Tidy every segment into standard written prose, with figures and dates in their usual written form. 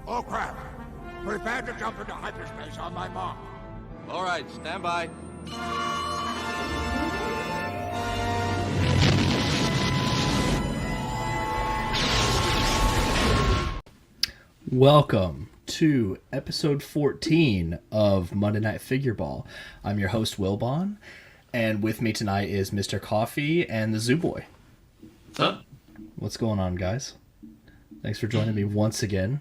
Oh crap! Prepare to jump into hyperspace on my mark. All right, stand by. Welcome to episode 14 of Monday Night Figureball. I'm your host, Wilbon, and with me tonight is Mr. Cawfee and the Zoo Boy. What's up? What's going on, guys? Thanks for joining me once again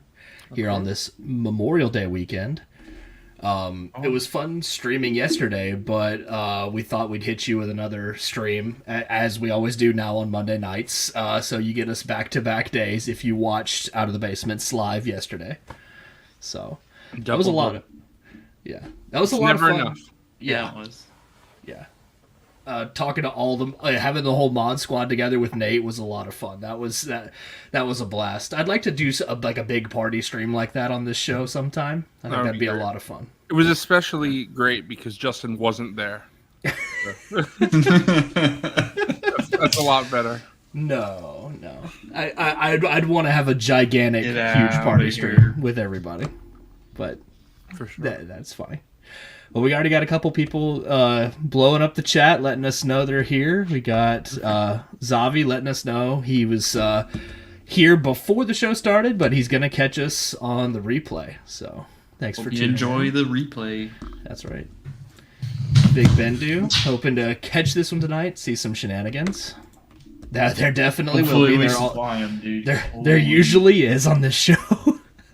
here on this Memorial Day weekend. It was fun streaming yesterday, but we thought we'd hit you with another stream, as we always do now on Monday nights. So you get us back-to-back days if you watched Out of the Basements live yesterday. So that was a lot of... Yeah. That was a lot of fun. Enough. Yeah. It was. Yeah. Talking to all them, having the whole mod squad together with Nate was a lot of fun. That was a blast. I'd like to do a big party stream like that on this show sometime. I think that'd be a lot of fun. It was especially great because Justin wasn't there. That's a lot better. No. I'd want to have a gigantic, huge party stream with everybody, but For sure. That's funny. Well, we already got a couple people blowing up the chat, letting us know they're here. We got Zavi letting us know he was here before the show started, but he's going to catch us on the replay. So thanks for tuning in. Enjoy the replay. That's right. Big Bendu, hoping to catch this one tonight, see some shenanigans. There definitely will be. There usually is on this show.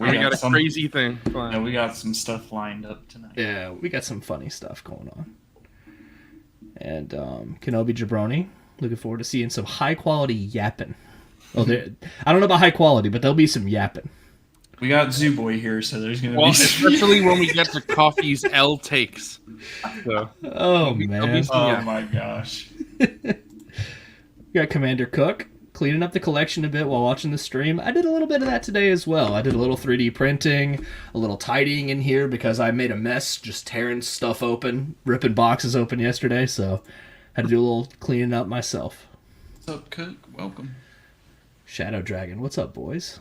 We got a crazy thing. Yeah, we got some stuff lined up tonight. Yeah, we got some funny stuff going on. And Kenobi Jabroni, looking forward to seeing some high quality yapping. Oh, I don't know about high quality, but there'll be some yapping. We got Zoo Boy here, so there's gonna be especially when we get to Coffee's L takes. So, man! Oh my gosh! We got Commander Cook cleaning up the collection a bit while watching the stream. I did a little bit of that today as well. I did a little 3D printing, a little tidying in here because I made a mess just tearing stuff open, ripping boxes open yesterday, so had to do a little cleaning up myself. What's up, Cook? Welcome. Shadow Dragon, what's up, boys?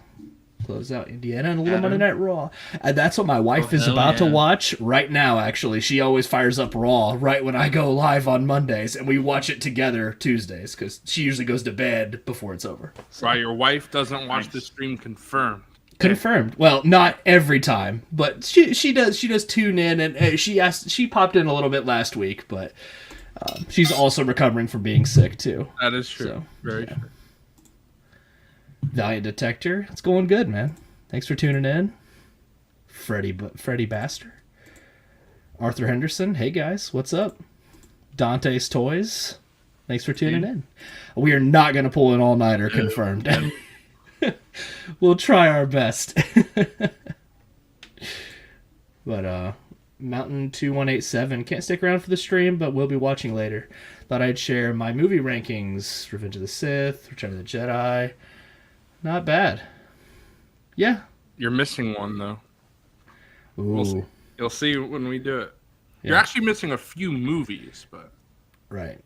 Close out Indiana and a little Monday Night Raw. And that's what my wife is about to watch right now, actually. She always fires up Raw right when I go live on Mondays, and we watch it together Tuesdays, because she usually goes to bed before it's over. So. Right, your wife doesn't watch the stream confirmed. Confirmed. Well, not every time, but she does tune in, and she popped in a little bit last week, but she's also recovering from being sick, too. That is true. So, Very true. Valiant Detector, it's going good, man. Thanks for tuning in. Freddie Baster. Arthur Henderson, hey guys, what's up? Dante's Toys, thanks for tuning in. We are not going to pull an all-nighter, confirmed. We'll try our best. But Mountain 2187 can't stick around for the stream, but we'll be watching later. Thought I'd share my movie rankings. Revenge of the Sith, Return of the Jedi. Not bad. Yeah. You're missing one, though. Ooh. You'll see when we do it. Yeah. You're actually missing a few movies, but... Right.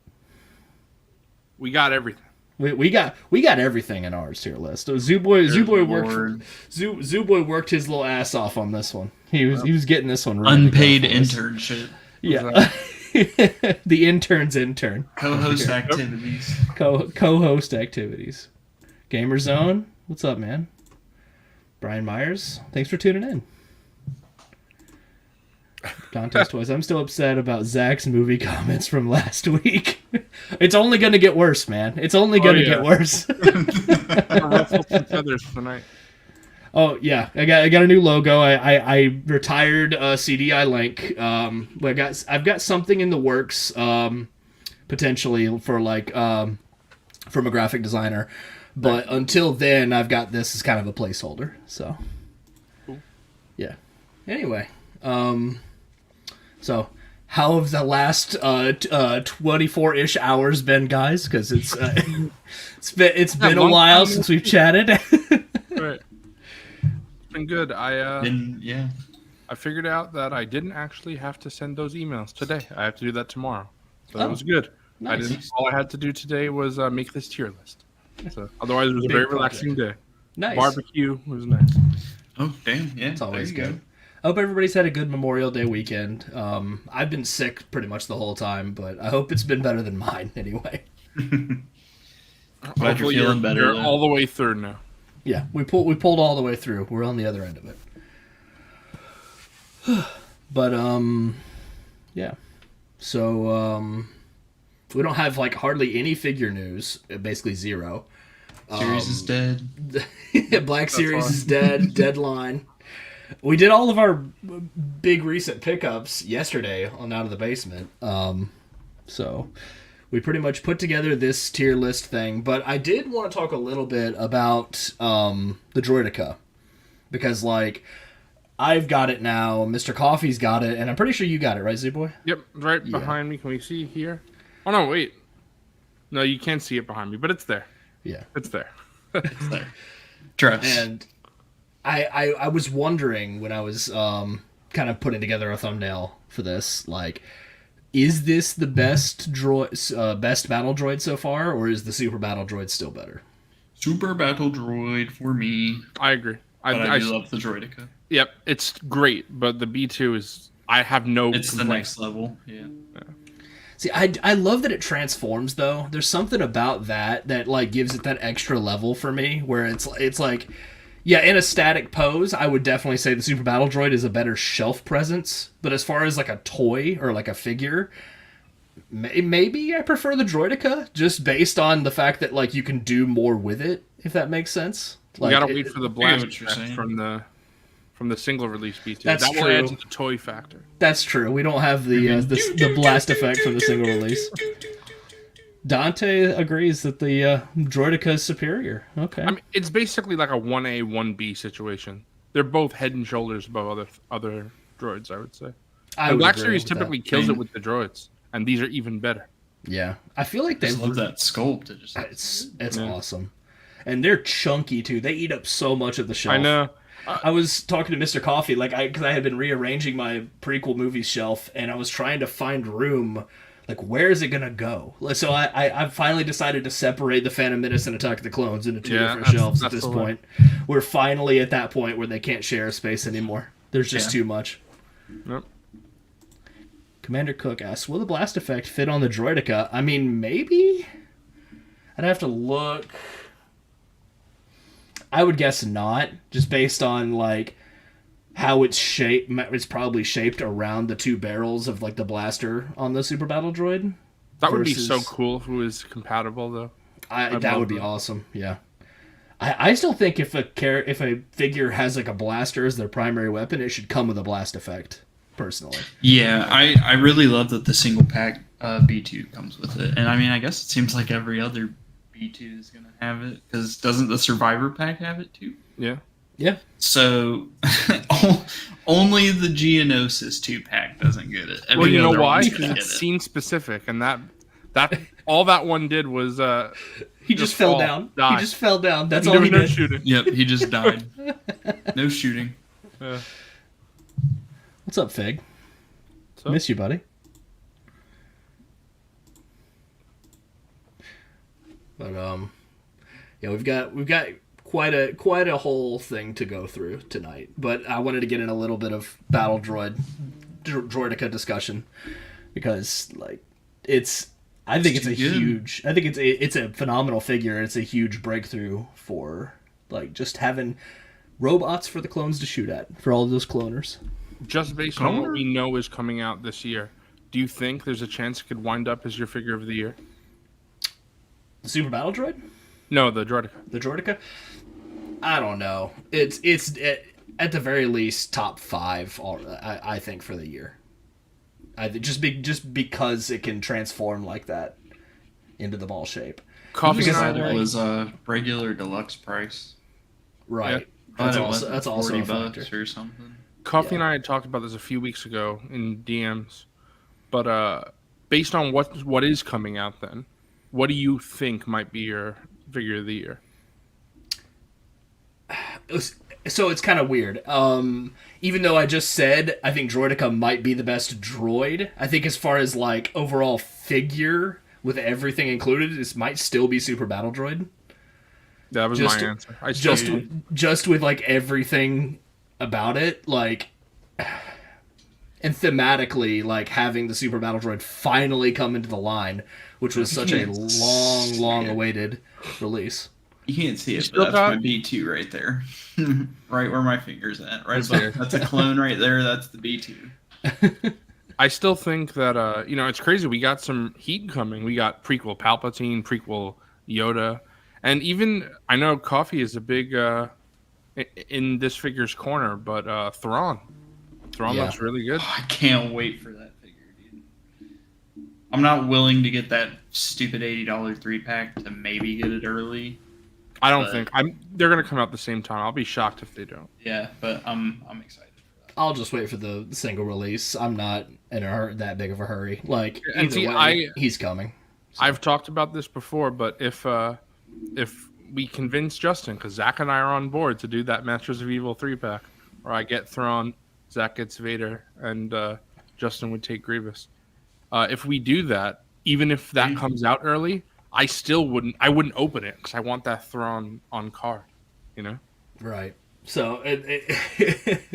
We got everything. We got everything in ours tier list. So Zoo Boy worked his little ass off on this one. He was getting this one right. Unpaid internship. Yeah. The intern's intern. Co-host activities. Co-host activities. Gamer Zone, what's up, man? Brian Myers, thanks for tuning in. Dante's Toys, I'm still upset about Zach's movie comments from last week. It's only going to get worse, man. It's only going to get worse. Ruffle some feathers tonight. Oh, yeah. I got a new logo. I retired CDI Link. I've got something in the works, potentially, for from a graphic designer. But until then, I've got this as kind of a placeholder. So, cool. Yeah. Anyway, so how have the last 24-ish hours been, guys? Because it's been a while since we've chatted. Right. It's been good. I figured out that I didn't actually have to send those emails today. I have to do that tomorrow. So that was good. Nice. All I had to do today was make this tier list. So otherwise, it was a very relaxing day. Nice. Barbecue was nice. Oh, damn. Yeah. It's always there you good. I hope everybody's had a good Memorial Day weekend. I've been sick pretty much the whole time, but I hope it's been better than mine anyway. Glad you're feeling better. You're all the way through now. Yeah, we pulled all the way through. We're on the other end of it. But yeah. So we don't have like hardly any figure news. Basically zero. Series is dead. Black Series is dead. Deadline. We did all of our big recent pickups yesterday on Out of the Basement. So we pretty much put together this tier list thing. But I did want to talk a little bit about the Droidica. Because, like, I've got it now. Mr. Cawfee's got it. And I'm pretty sure you got it, right, Z-Boy? Yep, right behind me. Can we see here? Oh, no, wait. No, you can't see it behind me, but it's there. Yeah. It's there. It's there. Trust. And I was wondering when I was kind of putting together a thumbnail for this, like, is this the best best battle droid so far, or is the Super Battle Droid still better? Super Battle Droid for me. I agree. But I do love the Droidica. Yep, it's great, but the B2 is... I have no It's complaints. the next level. Yeah. See, I love that it transforms, though. There's something about that like gives it that extra level for me, where it's like, yeah, in a static pose, I would definitely say the Super Battle Droid is a better shelf presence. But as far as like a toy or like a figure, maybe I prefer the Droidica, just based on the fact that like you can do more with it, if that makes sense. Like, You gotta wait for the blast what you're effect saying. from the single release B2. That's that will true. add to the toy factor. That's true. We don't have the blast effect from the single release. Dante agrees that the Droidica is superior. Okay. I mean, it's basically like a 1A, 1B situation. They're both head and shoulders above other droids, I would say. I The would Black agree Series with typically that. kills it with the droids, and these are even better. Yeah, I feel like I they just love that sculpt. It's awesome, and they're chunky too. They eat up so much of the shelf. I know. I was talking to Mr. Cawfee, because I had been rearranging my prequel movie shelf, and I was trying to find room. Like, where is it gonna go? So I finally decided to separate the Phantom Menace and Attack of the Clones into two different shelves at this point. We're finally at that point where they can't share a space anymore. There's just too much. Yep. Commander Cook asks, will the blast effect fit on the Droidica? I mean, maybe? I'd have to look. I would guess not, just based on, like, how it's shaped. It's probably shaped around the two barrels of, like, the blaster on the Super Battle Droid. That would be so cool if it was compatible, though. That would be awesome, yeah. I still think if a figure has, like, a blaster as their primary weapon, it should come with a blast effect, personally. Yeah, I really love that the single pack B2 comes with it. And I mean, I guess it seems like every other B2 is going to have it, because doesn't the Survivor pack have it too? Yeah. Yeah. So only the Geonosis 2-pack doesn't get it. Well, you know other why? one's Because gonna it's get it. scene specific, and that all that one did was he just fell down. Die. He just fell down. That's There all was he no did. shooting. Yep, he just died. No shooting. What's up, Fig? So? Miss you, buddy. But yeah, we've got quite a whole thing to go through tonight. But I wanted to get in a little bit of Battle Droidica discussion, because like I think it's a phenomenal figure. It's a huge breakthrough for like just having robots for the clones to shoot at, for all of those cloners. Just based on what we know is coming out this year, do you think there's a chance it could wind up as your figure of the year? The Super Battle Droid? No, the Droidica. The Droidica? I don't know. It's at the very least top 5. I think for the year. Just because it can transform like that into the ball shape. Coffee Because and I it was a regular deluxe price. Right. But That's also a factor. $40 or something. Coffee and I had talked about this a few weeks ago in DMs, but based on what is coming out, then what do you think might be your figure of the year? So it's kind of weird. Even though I just said I think Droidica might be the best droid, I think as far as like overall figure with everything included, this might still be Super Battle Droid. That was my answer. Just with like everything about it, like, and thematically, like having the Super Battle Droid finally come into the line, which was such a long awaited release. You can't see it, but that's my B2 right there. Right where my finger's at. Right above. That's a clone right there. That's the B2. I still think that, it's crazy. We got some heat coming. We got prequel Palpatine, prequel Yoda. And even, I know Cawfee is a big, in this figure's corner, but Thrawn. Thrawn looks really good. Oh, I can't wait for that figure, dude. I'm not willing to get that stupid $80 3-pack to maybe get it early. I don't think they're gonna come out the same time. I'll be shocked if they don't. Yeah, but I'm excited for that. I'll just wait for the single release. I'm not in that big of a hurry. Like, and see, he's coming. So. I've talked about this before, but if we convince Justin, because Zach and I are on board to do that Masters of Evil 3-pack, where I get Thrawn, Zach gets Vader, and Justin would take Grievous. If we do that, even if that comes out early, I wouldn't open it because I want that Thrawn on card, Right. So,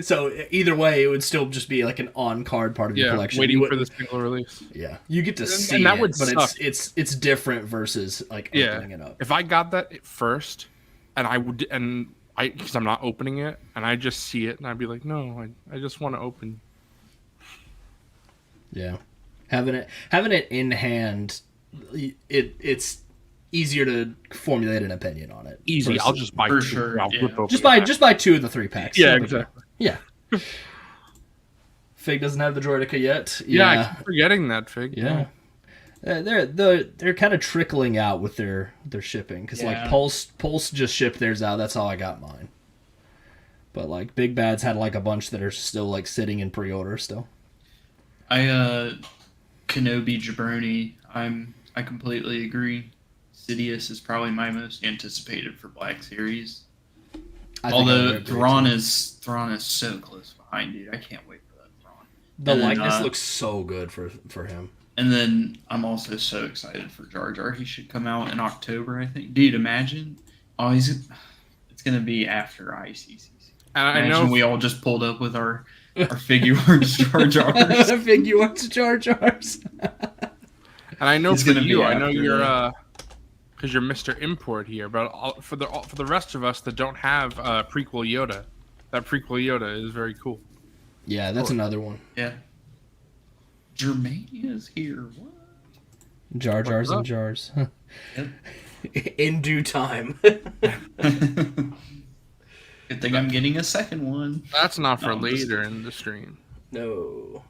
so either way, it would still just be like an on-card part of your collection. Waiting for the single release. Yeah, you get to see and that it, would but suck. it's different versus like opening it up. If I got that first, because I'm not opening it, and I just see it, and I'd be like, no, I just want to open. Yeah, having it in hand, it's easier to formulate an opinion on it. Easy. Versus, I'll just buy for two. sure. I'll rip open just buy 2 of the 3-packs. Yeah, exactly. Yeah. Fig doesn't have the Droidica yet. Yeah, I keep forgetting that Fig. Yeah. They're kind of trickling out with their shipping because like Pulse just shipped theirs out. That's how I got mine. But like Big Bad's had like a bunch that are still like sitting in pre-order still. Kenobi Jabroni. I completely agree. Sidious is probably my most anticipated for Black Series. Although Thrawn is so close behind, dude. I can't wait for that Thrawn. The likeness looks so good for him. And then I'm also so excited for Jar Jar. He should come out in October, I think. Dude, imagine. Oh, it's gonna be after ICCC. And imagine we all just pulled up with our figure arts Jar Jars. Figure arts Jar Jars. And I know for you, I know you're because you're Mr. Import here, but for the rest of us that don't have prequel Yoda, that prequel Yoda is very cool. Yeah, that's another one. Yeah. Germania's here. What? Jar Jars and jars. Yep. In due time. Good thing I'm getting a second one. That's not for later in the stream. No.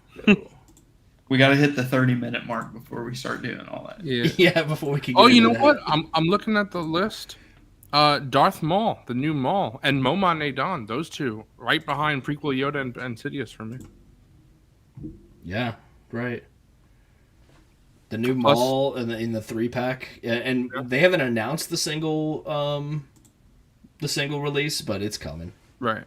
We got to hit the 30-minute mark before we start doing all that. Yeah, before we can get you know that. what? I'm looking at the list. Darth Maul, the new Maul, and Moman Adan, those two, right behind prequel Yoda and Sidious for me. Yeah, right. The new Maul in the 3-pack, and they haven't announced the single release, but it's coming. Right.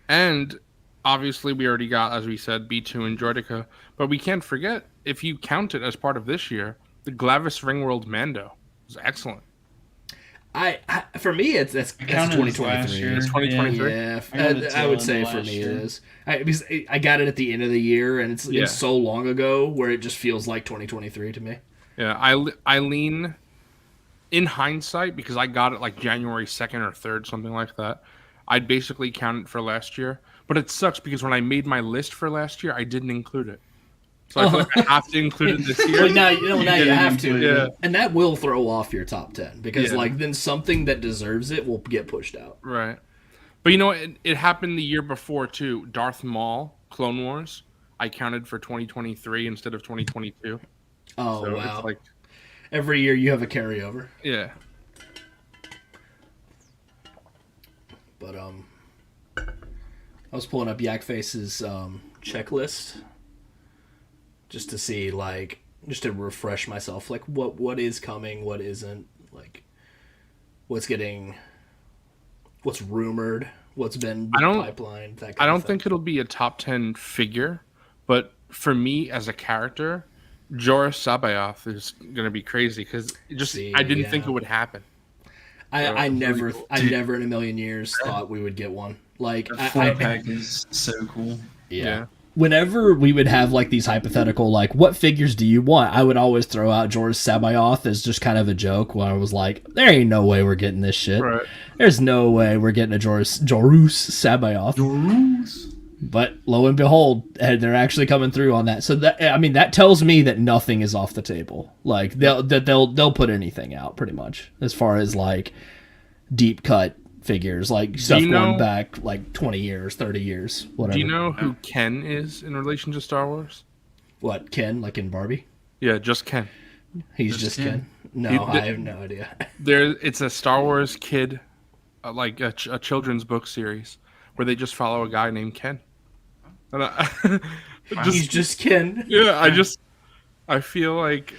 And obviously we already got, as we said, B2 and Droidica, but we can't forget, if you count it as part of this year, the Glavis Ringworld Mando was excellent. For me, that's 2023. It's 2023. Yeah, I would say for me it is. Because I got it at the end of the year, and it's so long ago where it just feels like 2023 to me. Yeah, I lean in hindsight because I got it like January 2nd or 3rd, something like that. I'd basically count it for last year, but it sucks because when I made my list for last year, I didn't include it. So I feel like I have to include it this year. Now you have to. Yeah. And that will throw off your top 10 because then something that deserves it will get pushed out. Right. But you know, it happened the year before too. Darth Maul, Clone Wars, I counted for 2023 instead of 2022. Oh, so wow. It's like, every year you have a carryover. Yeah. But I was pulling up Yakface's checklist just to see, just to refresh myself, what is coming, what isn't, what's rumored, what's been pipelined. That kind I don't of thing. think it'll be a top 10 figure, but for me as a character, Joris Sabayoth is going to be crazy because I didn't think it would happen. I never in a million years thought we would get one. Like, the 4-pack is so cool. Yeah. Whenever we would have like these hypothetical, like, what figures do you want? I would always throw out Jorus Sabayoth as just kind of a joke when I was like, there ain't no way we're getting this shit. Right. There's no way we're getting a Jorus Sabayoth. But lo and behold, they're actually coming through on that. So that tells me that nothing is off the table. Like they'll put anything out pretty much as far as like deep cut figures, like stuff going back like 20 years, 30 years, whatever. Do you know who Ken is in relation to Star Wars? What, Ken, like in Barbie? Yeah, just Ken. He's just Ken. No, I have no idea. It's a Star Wars kid, like a children's book series where they just follow a guy named Ken. And he's just Ken. Yeah, I feel like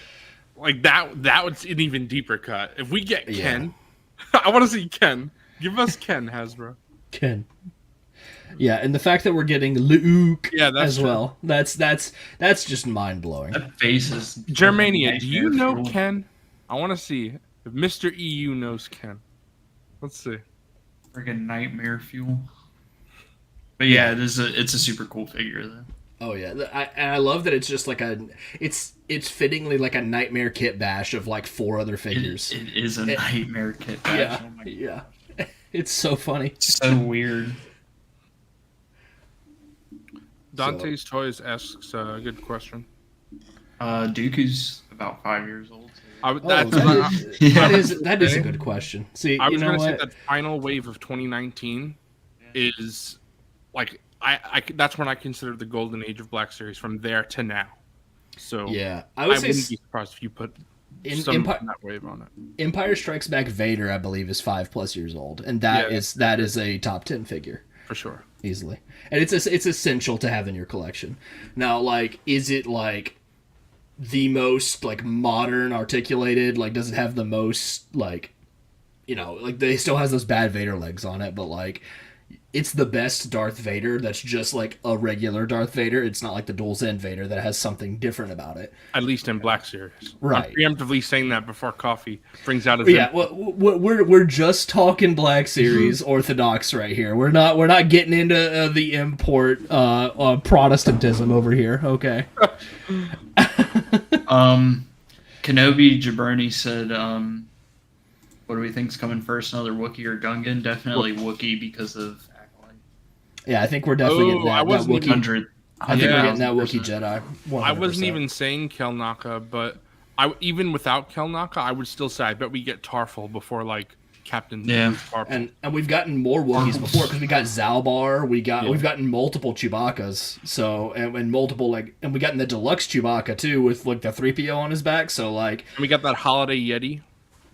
that was an even deeper cut. If we get Ken, I want to see Ken. Give us Ken, Hasbro. Ken. Yeah, and the fact that we're getting Luke as true. well, that's just mind blowing. That face is Germania, do you know Ken? I want to see if Mr. EU knows Ken. Let's see. Friggin' nightmare fuel. But yeah, it's a super cool figure though. Oh yeah, I love that it's just like it's fittingly like a nightmare kit bash of like 4 other figures. It is a nightmare kit bash. Yeah, oh my yeah. It's so funny. It's so weird. Dante's Toys asks a good question. Dooku's about 5 years old. That is a good question. See, I was going to say that final wave of 2019 is like I that's when I consider the golden age of Black Series from there to now. So yeah, I wouldn't be surprised if you put some that wave on it. Empire Strikes Back Vader, I believe, is 5+ years old, and that is a top 10 figure for sure, easily, and it's essential to have in your collection. Now, like, is it like the most like modern articulated? Like, does it have the most like, like they still has those bad Vader legs on it, but like, it's the best Darth Vader that's just like a regular Darth Vader. It's not like the Dual Zen Vader that has something different about it. At least in Black Series. Right. I'm preemptively saying that before Cawfee brings out his... Yeah, we're just talking Black Series Orthodox right here. We're not getting into the import Protestantism over here, okay? Kenobi Jabroni said... what do we think's coming first, another Wookiee or Gungan? Definitely Wookiee because of Acolyte. Yeah, I think we're definitely getting that Wookiee. I think we're getting that Wookiee Jedi. 100%. I wasn't even saying Kelnaka, but even without Kelnaka, I would still say I bet we get Tarful before like Captain. Yeah, Tarful. And we've gotten more Wookiees before because we got Zalbar, we've gotten multiple Chewbacca's, so and multiple and we got in the deluxe Chewbacca too with like the 3PO on his back, so like and we got that holiday Yeti.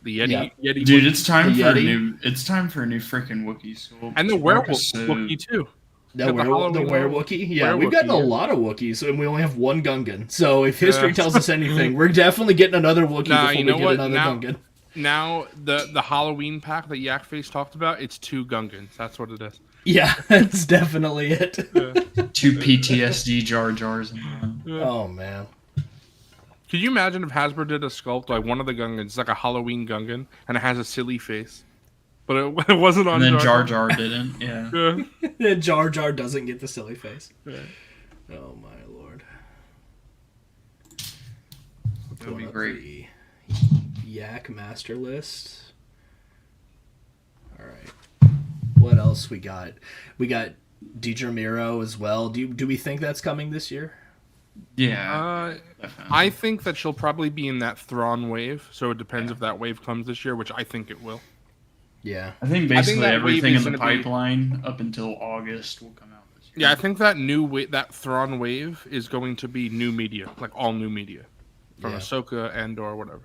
The Yeti, Yeti. Dude, it's time for a new freaking Wookiee. So and the werewolf Wookiee too. The were-Wookiee? Yeah, we've gotten a lot of Wookiees, and we only have one Gungan. So if history tells us anything, we're definitely getting another Wookiee before we get another Gungan. Now, the Halloween pack that Yakface talked about, it's 2 Gungans. That's what it is. Yeah, that's definitely it. 2 PTSD Jar Jars. Oh, man. Could you imagine if Hasbro did a sculpt, like one of the Gungans, it's like a Halloween Gungan, and it has a silly face? But it wasn't on and then Jar Jar didn't, yeah. Then Jar Jar doesn't get the silly face. Yeah. Oh, my lord. That'd be great. Yak master list. All right. What else we got? We got Deidre Miro as well. Do we think that's coming this year? Yeah. I think that she'll probably be in that Thrawn wave, so it depends if that wave comes this year, which I think it will. Yeah. I think basically everything in the pipeline up until August will come out this year. Yeah, I think that that Thrawn wave is going to be new media, like all new media. From Ahsoka and or whatever.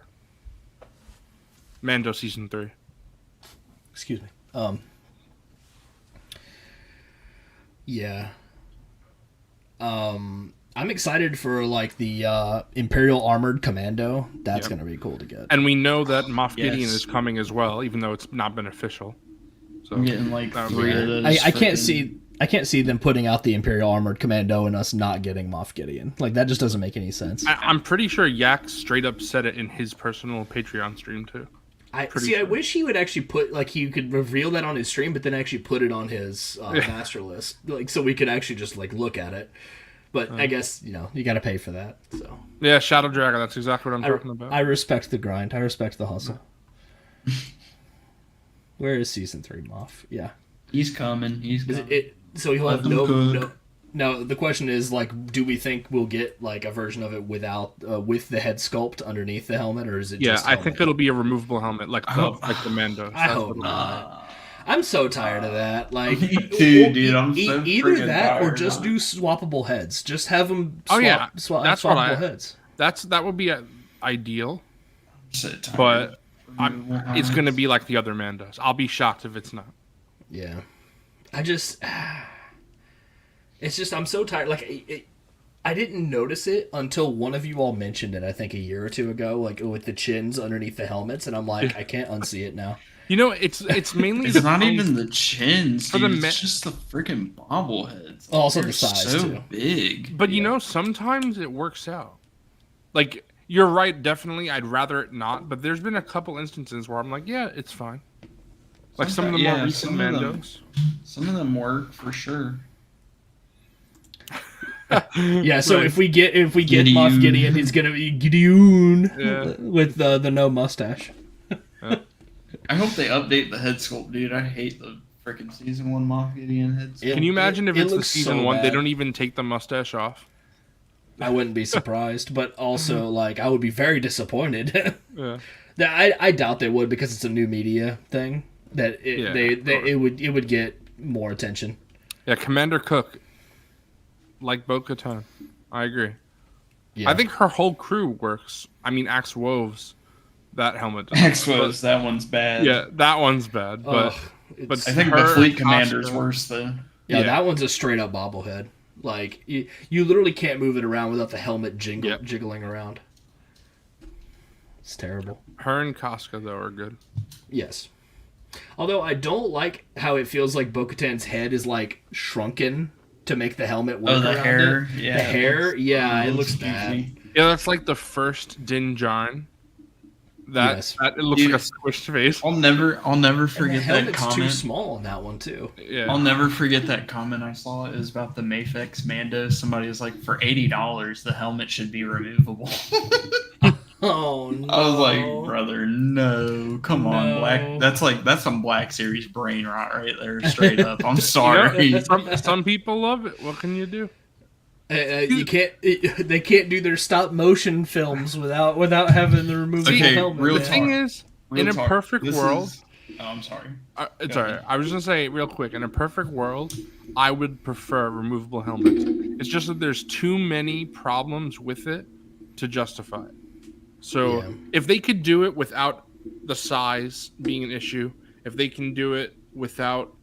Mando season 3. Excuse me. Yeah. I'm excited for like the Imperial Armored Commando. That's gonna be cool to get. And we know that Moff Gideon is coming as well, even though it's not been official. So I'm getting like 3 of those. I can't see them putting out the Imperial Armored Commando and us not getting Moff Gideon. Like that just doesn't make any sense. I'm pretty sure Yak straight up said it in his personal Patreon stream too. I wish he would actually put, like, he could reveal that on his stream, but then actually put it on his master list, like, so we could actually just, like, look at it. But I guess, you know, you got to pay for that. So yeah, Shadow Dragon. That's exactly what I'm talking about. I respect the grind. I respect the hustle. Where is season 3, Moff? Yeah, he's coming. So he'll have no. Now the question is, like, do we think we'll get like a version of it without with the head sculpt underneath the helmet, or is it? Yeah, just I think it'll be a removable helmet, like the Mando. I hope not. I'm so tired of that. Like, me too, dude. I'm so either that or tired just now. do swappable heads. Just have them. That's swappable heads. That would be ideal. So tired. But it's going to be like the other Mandos. I'll be shocked if it's not. Yeah, it's just I'm so tired. Like, I didn't notice it until one of you all mentioned it. I think a year or two ago, like with the chins underneath the helmets, and I'm like, I can't unsee it now. You know, it's mainly it's not even the chins, for dude. It's just the freaking bobbleheads. Also They're the size so too. big. But you know, sometimes it works out. Like, you're right, definitely. I'd rather it not. But there's been a couple instances where I'm like, yeah, it's fine. Like some of the more recent Mandos. Some of them work for sure. Yeah, so if we get Moff Gideon, he's gonna be Gideon with the no mustache. I hope they update the head sculpt, dude. I hate the freaking season 1 Moff Gideon head sculpt. Can you imagine if it's the looks season so 1, they bad. don't even take the mustache off? I wouldn't be surprised, but also like I would be very disappointed. Yeah. I doubt they would, because it's a new media thing. That it would get more attention. Yeah, Commander Cook, like Bo-Katan. I agree. Yeah. I think her whole crew works. I mean, Axe Woves, that helmet. X-Woes, that one's bad. Yeah, that one's bad. But I think the fleet commander's worse though. Yeah, that one's a straight up bobblehead. Like you literally can't move it around without the helmet jiggling around. It's terrible. Her and Casca though are good. Yes. Although I don't like how it feels like Bo-Katan's head is like shrunken to make the helmet work. Oh, the around hair. it. Yeah, the hair. It looks bad. Yeah, that's like the first Din Djarin. It looks Dude, like a squished face. I'll never And forget the that helmet's comment. too small on that one too. Yeah. I'll never forget that comment I saw. It was about the Mafex Mando. Somebody was like, for $80, the helmet should be removable. Oh no! I was like, brother, no, come on, Black. That's some Black Series brain rot right there, straight up. I'm sorry. You know, some people love it. What can you do? You can't. They can't do their stop motion films without having the removable helmet. real The thing is, in a perfect world. Oh, I'm sorry. It's alright. I was just gonna say real quick. In a perfect world, I would prefer removable helmets. It's just that there's too many problems with it to justify it. So if they could do it without the size being an issue, if they can do it without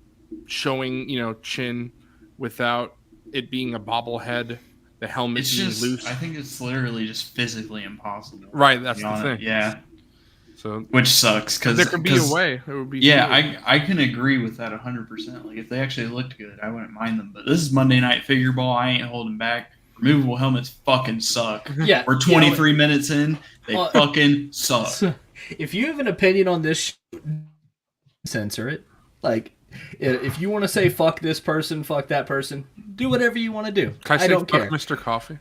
showing, chin, without it being a bobblehead, the helmet being loose. I think it's literally just physically impossible. Right, that's the thing. Yeah. So which sucks because there could be a way. It would be. Yeah, I can agree with that 100%. Like if they actually looked good, I wouldn't mind them. But this is Monday Night Figureball. I ain't holding back. Removable helmets fucking suck. Yeah, we're 23 minutes in. They fucking suck. So if you have an opinion on this, censor it. Like, if you want to say fuck this person, fuck that person, do whatever you want to do. Can I say don't care. Mr. Cawfee?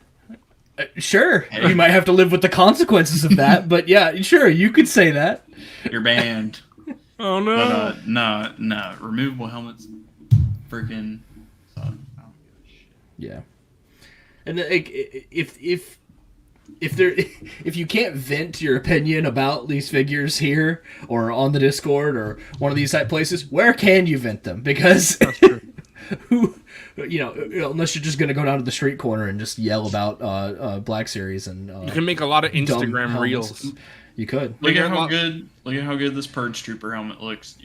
Sure, you might have to live with the consequences of that, but yeah, sure, you could say that. You're banned. Oh no! But no, removable helmets, freaking suck. I don't give a shit. Yeah, and like, if you can't vent your opinion about these figures here or on the Discord or one of these type places, where can you vent them? Because who, unless you're just gonna go down to the street corner and just yell about Black Series and you can make a lot of Instagram reels. You could. Look at how good this Purge Trooper helmet looks.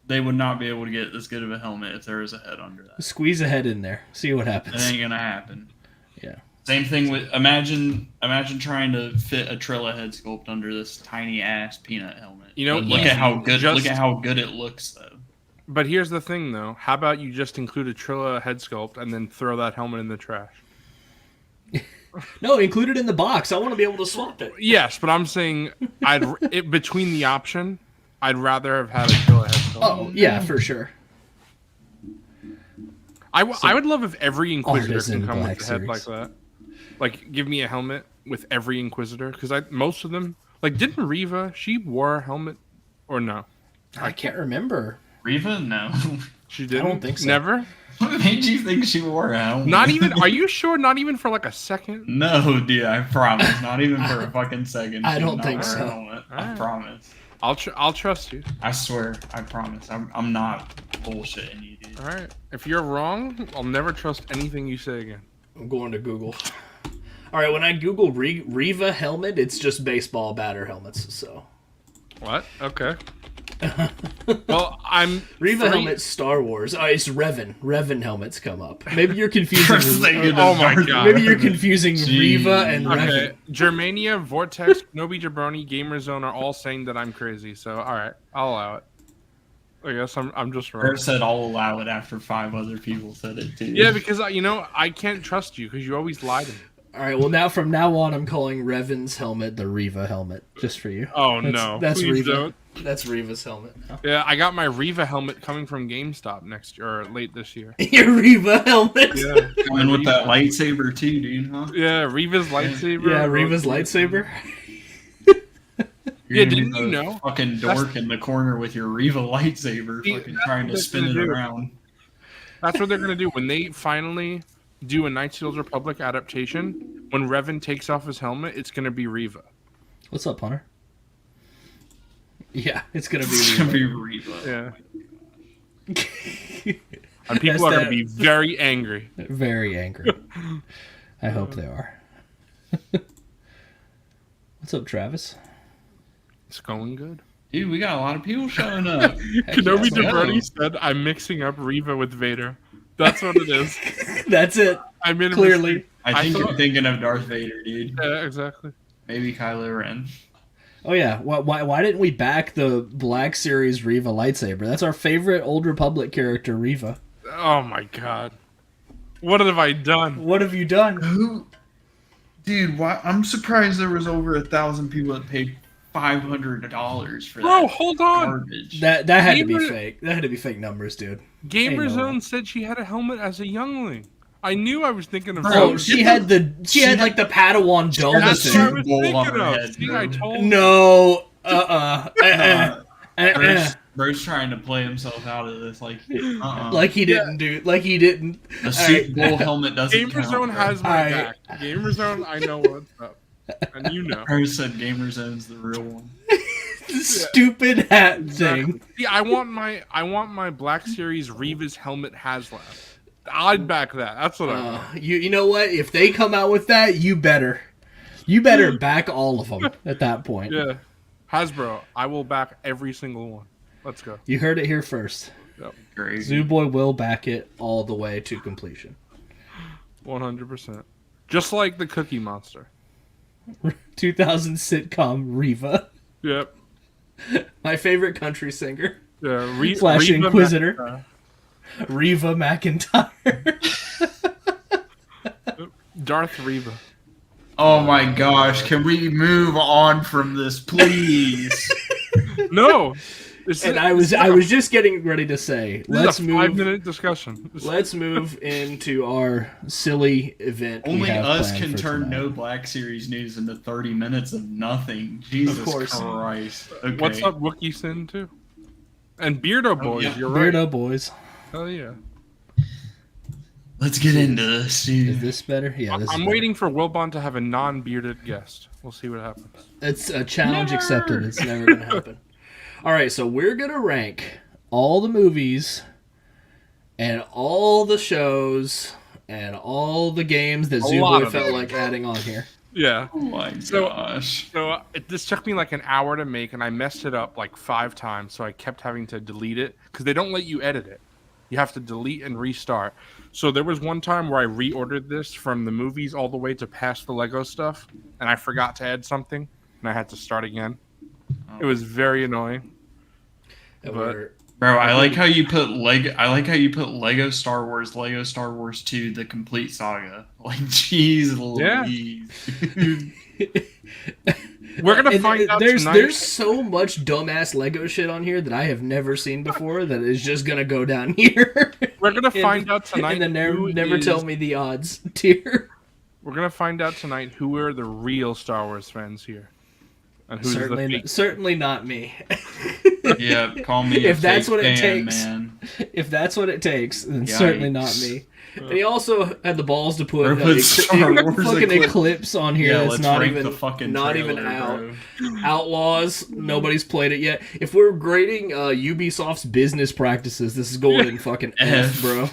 They would not be able to get this good of a helmet if there was a head under that. Squeeze a head in there. See what happens. That ain't gonna happen. Yeah. Same thing with imagine trying to fit a Trilla head sculpt under this tiny ass peanut helmet. Look at how good it looks though. But here's the thing though. How about you just include a Trilla head sculpt and then throw that helmet in the trash? No, include it in the box. I want to be able to swap it. Yes, but I'm saying between the option, I'd rather have had a go ahead. Oh, yeah, for sure. I would love if every Inquisitor Artisan can come with Black a head Series. like that. Like, give me a helmet with every Inquisitor. Because most of them... Like, didn't Reva, she wore a helmet? Or no? I can't remember. Reva? No. She didn't? I don't think so. Never? What made you think she wore a helmet? Not even... Are you sure? Not even for like a second? No, dude, I promise. Not even for a fucking second. I She don't did not think wear a so. helmet. I promise. I'll trust you. I swear. I promise. I'm not bullshitting you, dude. All right. If you're wrong, I'll never trust anything you say again. I'm going to Google. All right, when I Google Reva helmet, it's just baseball batter helmets. So What? Okay. Well, I'm... Reva helmet Star Wars. Oh, it's Revan. Revan helmets come up. Maybe you're confusing. Oh my god. Maybe you're confusing Reva and Okay, Revan. Germania, Vortex, Nobi Jabroni, Gamerzone are all saying that I'm crazy. So, all right, I'll allow it. I guess I'm just wrong. Bear said I'll allow it after 5 other people said it too. Yeah, because I can't trust you because you always lie to me. All right, well from now on, I'm calling Revan's helmet the Reva helmet, just for you. Oh no, That's please Reva. don't. That's Reva's helmet now. Yeah, I got my Reva helmet coming from GameStop next year or late this year. Your Reva helmet. Yeah, Coming with that lightsaber too, dude, huh? yeah, Reva's lightsaber. Yeah, Reva's lightsaber. Yeah, You're gonna didn't be you the know? Fucking dork in the corner with your Reva lightsaber, See, fucking that's trying what to they're spin it gonna do. around. That's what they're gonna do when they finally do a Knights of the Old Republic adaptation. When Revan takes off his helmet, it's gonna be Reva. What's up, Hunter? Yeah, it's gonna be It's gonna Reva. be Reva. Yeah, and people are gonna be very angry. Very angry. I hope they are. What's up, Travis? It's going good. Dude, we got a lot of people showing up. Kenobi yeah. Jabroni said, "I'm mixing up Reva with Vader." That's what it is. That's it. I made a Clearly. mistake. I think thought- you're thinking of Darth Vader, dude. Yeah, exactly. Maybe Kylo Ren. Oh yeah. Why didn't we back the Black Series Reva lightsaber? That's our favorite Old Republic character, Reva. Oh my god, what have I done? What have you done? Who? Dude, why? I'm surprised there was over 1,000 people that paid $500 for Bro, that hold on. garbage. That had to be Gamer- fake. That had to be fake numbers, dude. Gamerzone said she had a helmet as a youngling. I knew I was thinking of. Bro, Oh, something. she had like the Padawan dome That's thing. what I was Bowl on thinking her of. head, See, bro. I told. No. Bro's trying to play himself out of this, like, Like he didn't do. Like he didn't. a Super Bowl helmet doesn't count. Gamerzone bro. has my Alright. back. Gamerzone, I know what's up, and you know. Bro said Gamerzone's the real one. Stupid hat thing. See, I want my Black Series Reva's helmet HasLab. I'd back that. That's what I want. You know what? If they come out with that, you better back all of them at that point. Yeah, Hasbro, I will back every single one. Let's go. You heard it here first. Yep, Crazy. Zooboy will back it all the way to completion. 100%. Just like the Cookie Monster. 2000 sitcom Reva, Yep. my favorite country singer. Yeah. Slash Reva Inquisitor. McIntyre. Reva McIntyre. Darth Reva. Oh my gosh, can we move on from this, please? No. And I was just getting ready to say, This is a let's 5-minute discussion. Let's move into our silly event. we Only have us planned can for turn tonight. no Black Series news into 30 minutes of nothing. Jesus course. Christ. Okay. What's up, Wookiee Sin, too? And Beardo Boys, yeah. you're right. Beardo boys. Hell yeah. Let's get into this, dude. Is this better? Yeah, this is I'm better. waiting for Wilbon to have a non-bearded guest. We'll see what happens. It's a challenge accepted. It's never going to happen. All right, so we're going to rank all the movies and all the shows and all the games that lot Zooboy of felt them. like adding on here. Yeah. Oh my So- gosh. So this took me like an hour to make, and I messed it up like 5 times, so I kept having to delete it because they don't let you edit it. You have to delete and restart. So there was one time where I reordered this from the movies all the way to past the Lego stuff, and I forgot to add something, and I had to start again. It was very annoying. And But- Bro, I like how you put Lego Star Wars, Lego Star Wars 2, the complete saga. Like, jeez Louise. We're gonna find out tonight. There's so much dumbass Lego shit on here that I have never seen before that is just gonna go down here. We're gonna find out tonight. And then never tell me the odds tier. We're gonna find out tonight who are the real Star Wars fans here, and who's certainly not me. Yeah, call me. If that's what it fan, takes, man. If that's what it takes, then Yikes. certainly not me. And he also had the balls to put Star Wars fucking Eclipse on here. Yeah, that's let's not rank even the fucking not trailer, even out. bro. Outlaws. Nobody's played it yet. If we're grading Ubisoft's business practices, this is going in fucking F, bro.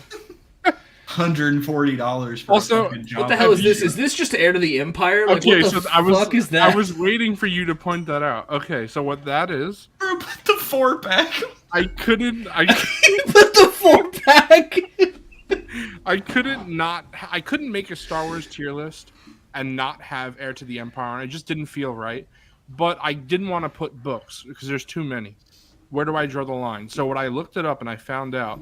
$140 for Also, a fucking job. What the hell is this? Is this just Heir to the Empire? Like, Okay, what the so fuck is that? I was waiting for you to point that out. Okay, so what that is? Bro, put the 4-pack. I couldn't Put the 4-pack. I couldn't make a Star Wars tier list and not have Heir to the Empire on. It just didn't feel right. But I didn't want to put books because there's too many. Where do I draw the line? So when I looked it up and I found out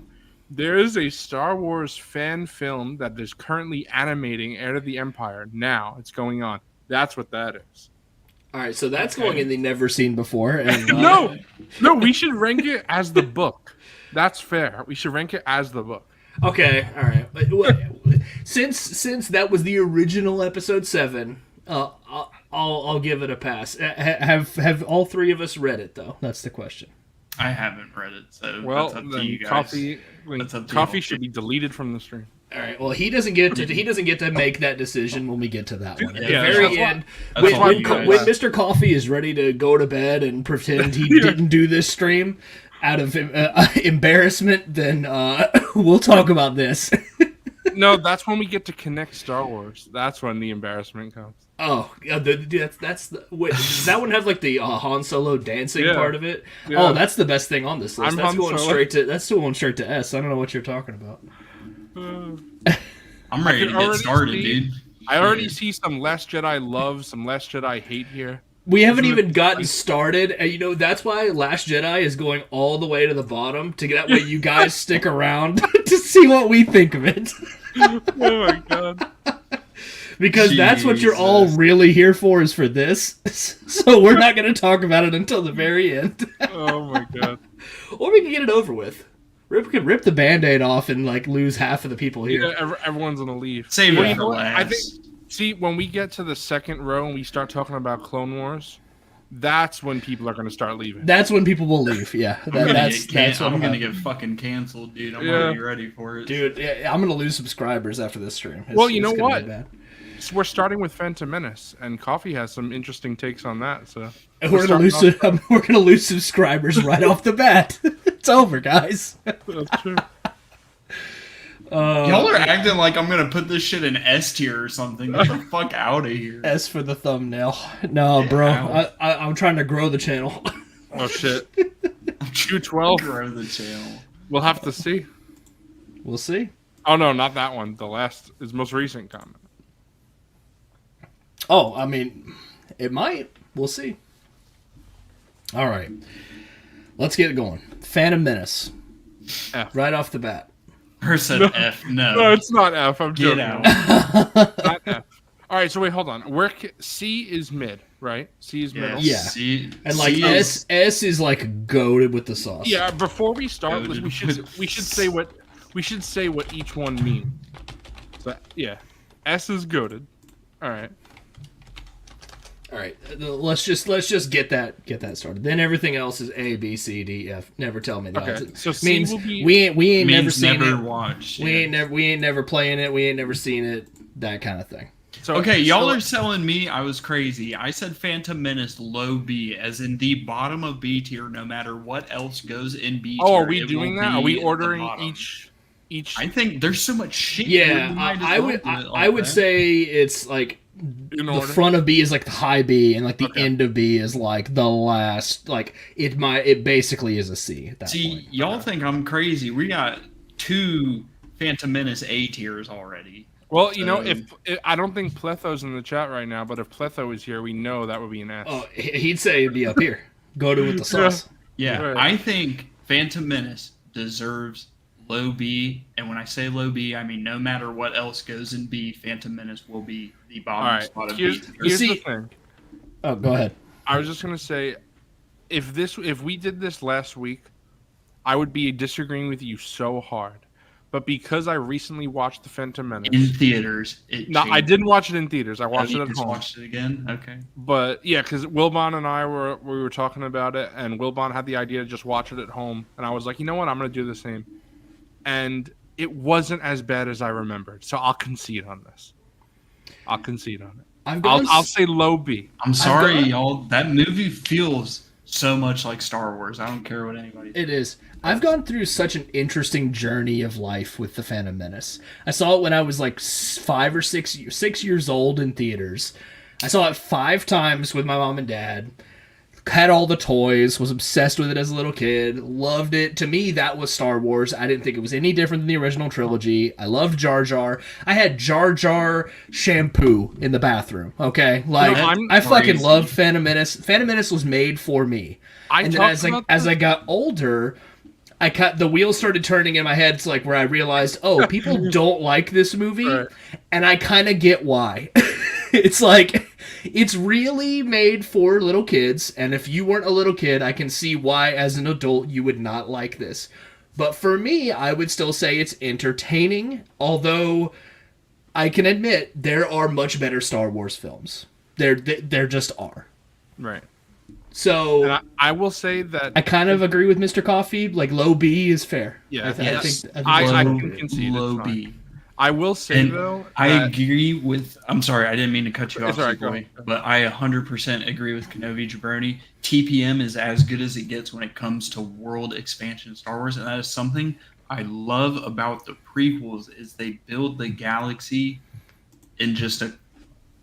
there is a Star Wars fan film that is currently animating Heir to the Empire. Now it's going on. That's what that is. All right, so that's going in the never seen before. And, No, we should rank it as the book. That's fair. We should rank it as the book. Okay, all right. Since that was the original episode 7, I'll give it a pass. Have all three of us read it though? That's the question. I haven't read it, so Well, that's up to then you guys. Coffee should be deleted from the stream. All right. Well, he doesn't get to make that decision when we get to that one. At the Yeah, very end, that's when, why when, you guys- when Mr. Coffee is ready to go to bed and pretend he didn't do this stream out of embarrassment, then we'll talk about this. No, that's when we get to connect Star Wars. That's when the embarrassment comes. Oh, that's the. Wait, does that one have like the Han Solo dancing part of it? Yeah. Oh, that's the best thing on this list. I'm That's Han going Solo. straight to S. I don't know what you're talking about. I'm ready to get started, dude. I already see some Last Jedi love, some Last Jedi hate here. We haven't even gotten started, and you know that's why Last Jedi is going all the way to the bottom. To that way, you guys stick around to see what we think of it. Oh my god. Because that's what you're all really here for, is for this. So we're not going to talk about it until the very end. Oh my god. Or we can get it over with. Rip could rip the Band-Aid off and like lose half of the people here. Yeah, everyone's gonna leave. Save Well, it you for know what? I last. think. See, when we get to the second row and we start talking about Clone Wars, that's when people are gonna start leaving. That's when people will leave. Yeah, I'm gonna that's get fucking canceled, dude. I'm Yeah. already ready for it. Dude, yeah, I'm gonna lose subscribers after this stream. Well, you know gonna what? be bad. So we're starting with Phantom Menace, and Coffee has some interesting takes on that. So And we're gonna lose subscribers right off the bat. It's over, guys. that's true. Y'all are acting like I'm gonna put this shit in S tier or something. Get the fuck out of here. S for the thumbnail. No, bro. I'm trying to grow the channel. Oh shit. 212. Grow the channel. We'll have to see. We'll see. Oh no, not that one. The last is most recent comment. Oh, I mean, it might. We'll see. All right. Let's get it going. Phantom Menace. F. Right off the bat. Person F, no. No, it's not F. I'm Get joking. out. Not F. All right, so wait, hold on. C is mid, right? C is middle. Yeah. C, And like C S is like goated with the sauce. Yeah. Before we start, Goated we should say what each one means. So yeah, S is goated. All right. All right. Let's just get that started. Then everything else is A, B, C, D, F. Never tell me the Okay, odds. so C means will be- we ain't never means seen never it. watched. We yeah. ain't never playing it. We ain't never seen it. That kind of thing. So Okay, y'all so- are telling me I was crazy. I said Phantom Menace low B, as in the bottom of B tier, no matter what else goes in B tier. Oh, are we it doing will that? Are be we at the ordering bottom. each? I think there's so much shit. Yeah, we might as I well would. do it all I would that. say it's like in the order. front of B is like the high B, and like the Okay. end of B is like the last. Like it basically is a C at that See, point. y'all think I'm crazy. We got 2 Phantom Menace A tiers already. Well, you know, if I don't think Pletho's in the chat right now, but if Pletho is here, we know that would be an S. Oh, he'd say it'd be up here. Go to with the sauce. Yeah, Right. I think Phantom Menace deserves low B, and when I say low B, I mean no matter what else goes in B, Phantom Menace will be the bottom spot of B. Here's the thing. Oh, go ahead. I was just gonna say, if we did this last week, I would be disagreeing with you so hard. But because I recently watched The Phantom Menace in theaters, I didn't watch it in theaters. I watched it at home. Watched it again. Okay. But yeah, because Wilbon and I were talking about it, and Wilbon had the idea to just watch it at home, and I was like, you know what, I'm gonna do the same. And it wasn't as bad as I remembered, so I'll concede on this. I'll say low B. I'm sorry, y'all. That movie feels so much like Star Wars. I don't care what anybody says. It is. I've gone through such an interesting journey of life with The Phantom Menace. I saw it when I was like 5 or 6 years old in theaters. I saw it 5 times with my mom and dad. Had all the toys, was obsessed with it as a little kid, loved it. To me, that was Star Wars. I didn't think it was any different than the original trilogy. I loved Jar Jar. I had Jar Jar shampoo in the bathroom, okay? Like, I fucking loved Phantom Menace. Phantom Menace was made for me. And then as I got older, the wheels started turning in my head to like where I realized, people don't like this movie, right. And I kind of get why. It's like, it's really made for little kids, and if you weren't a little kid, I can see why, as an adult, you would not like this. But for me, I would still say it's entertaining, although I can admit there are much better Star Wars films. There just are. Right. So I will say that I kind of agree with Mr. Cawfee. Like, low B is fair. Yeah, I can concede low B. I will say, though, I agree with... I'm sorry, I didn't mean to cut you off, but I 100% agree with Kenobi Jabroni. TPM is as good as it gets when it comes to world expansion Star Wars, and that is something I love about the prequels, is they build the galaxy in just a...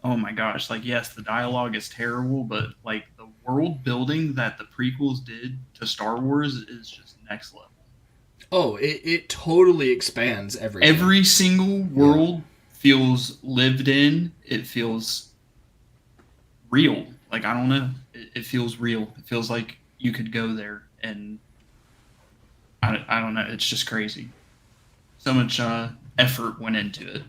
Oh my gosh, like, yes, the dialogue is terrible, but, like, the world building that the prequels did to Star Wars is just next level. Oh, it totally expands everything. Every single world feels lived in. It feels real. Like, I don't know. It feels real. It feels like you could go there. And I don't know. It's just crazy. So much effort went into it.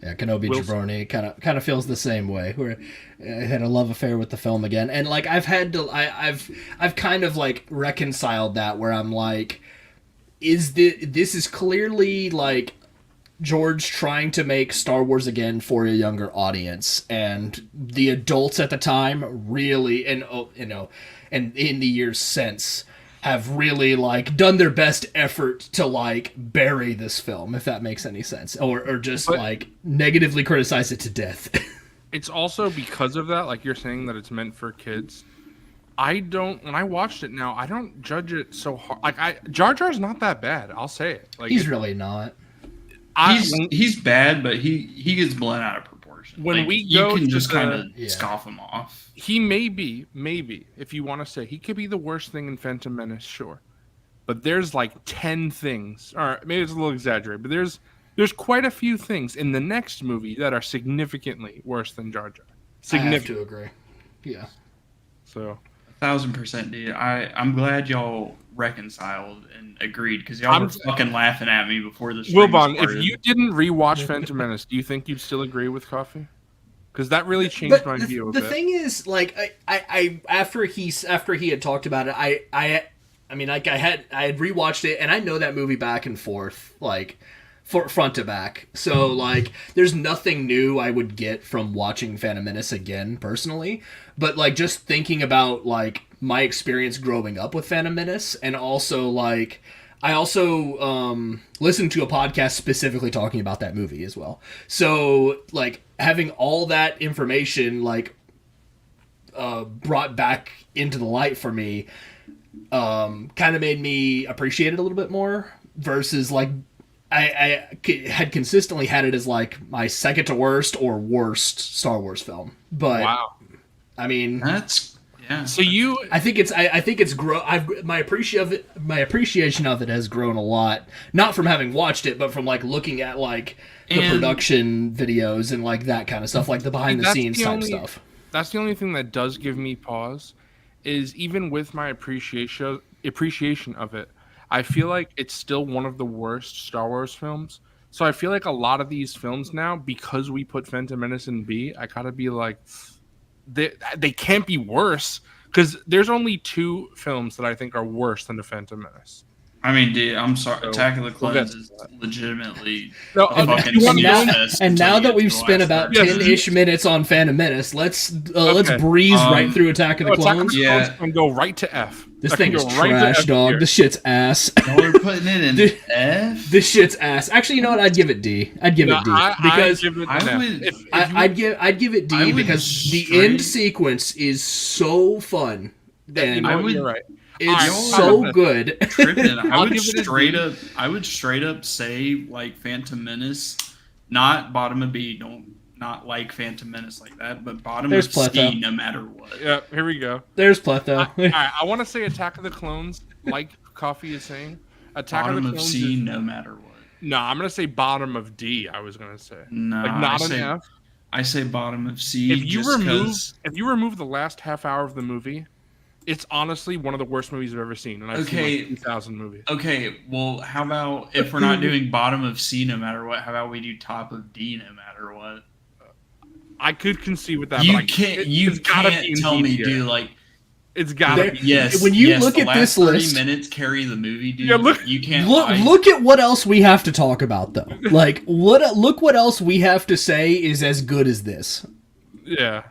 Yeah, Kenobi Jabroni kind of feels the same way. Where I had a love affair with the film again, and like I've kind of like reconciled that, where I'm like, this is clearly like George trying to make Star Wars again for a younger audience, and the adults at the time really, and in the years since, have really like done their best effort to like bury this film, if that makes any sense, or just like negatively criticize it to death. It's also because of that, like you're saying, that it's meant for kids. When I watched it now, I don't judge it so hard. Like Jar Jar's not that bad. I'll say it. Like, he's really not. He's bad, but he gets blown out of proportion. When like, you can just kind of scoff him off. He may be, if you want to say, he could be the worst thing in Phantom Menace, sure. But there's like 10 things, or maybe it's a little exaggerated, but there's quite a few things in the next movie that are significantly worse than Jar Jar. Significant. I have to agree. Yeah. So 1,000%, dude. I'm glad y'all reconciled and agreed, because y'all were fucking laughing at me before the stream Wilbon, started. if you didn't rewatch Phantom Menace, do you think you'd still agree with Cawfee? Because that really changed my view of it. The thing is, like, I after he had talked about it, I mean, like, I had rewatched it, and I know that movie back and forth, like, front to back. So, like, there's nothing new I would get from watching Phantom Menace again, personally. But, like, just thinking about, like, my experience growing up with Phantom Menace, and also, like, I also listened to a podcast specifically talking about that movie as well. So, like, having all that information, like, brought back into the light for me, kind of made me appreciate it a little bit more, versus, like, I had consistently had it as, like, my second to worst or worst Star Wars film. But, wow. I mean... Yeah. So I think it's my appreciation of it has grown a lot, not from having watched it, but from like looking at like the production videos and like that kind of stuff, like the behind the scenes type stuff. That's the only thing that does give me pause, is even with my appreciation of it, I feel like it's still one of the worst Star Wars films. So I feel like a lot of these films now, because we put Phantom Menace in B, I gotta be like, they can't be worse, because there's only 2 films that I think are worse than the Phantom Menace. I mean, dude, I'm sorry. So, Attack of the Clones is legitimately and now that we've spent about 10-ish minutes on Phantom Menace, let's breeze right through Attack of the Clones. And go right to F. This thing is trash, dog. This shit's ass. No, we're putting it in F? This shit's ass. Actually, you know what? I'd give it D. I'd give it D. Because I'd give it D because the end sequence is so fun. You're right. It's so good. I would straight up say like Phantom Menace, not bottom of B. Not like Phantom Menace like that, but bottom of C no matter what. Yeah, here we go. There's Pletho. I want to say Attack of the Clones, like Coffee is saying. Bottom of C no matter what. No, I'm gonna say bottom of D. I was gonna say no, like not an F. I say bottom of C. If you remove the last half hour of the movie, it's honestly one of the worst movies I've ever seen, and I've seen like 2,000 movies. Okay, well, how about if we're not doing bottom of C no matter what? How about we do top of D no matter what? I could concede with that. You but can't. You can't tell me, dude. Like it's gotta be. Yes. When you look at this list, 30 minutes carry the movie, dude. Yeah, you can't. Look at what else we have to talk about, though. Like look what else we have to say is as good as this. Yeah,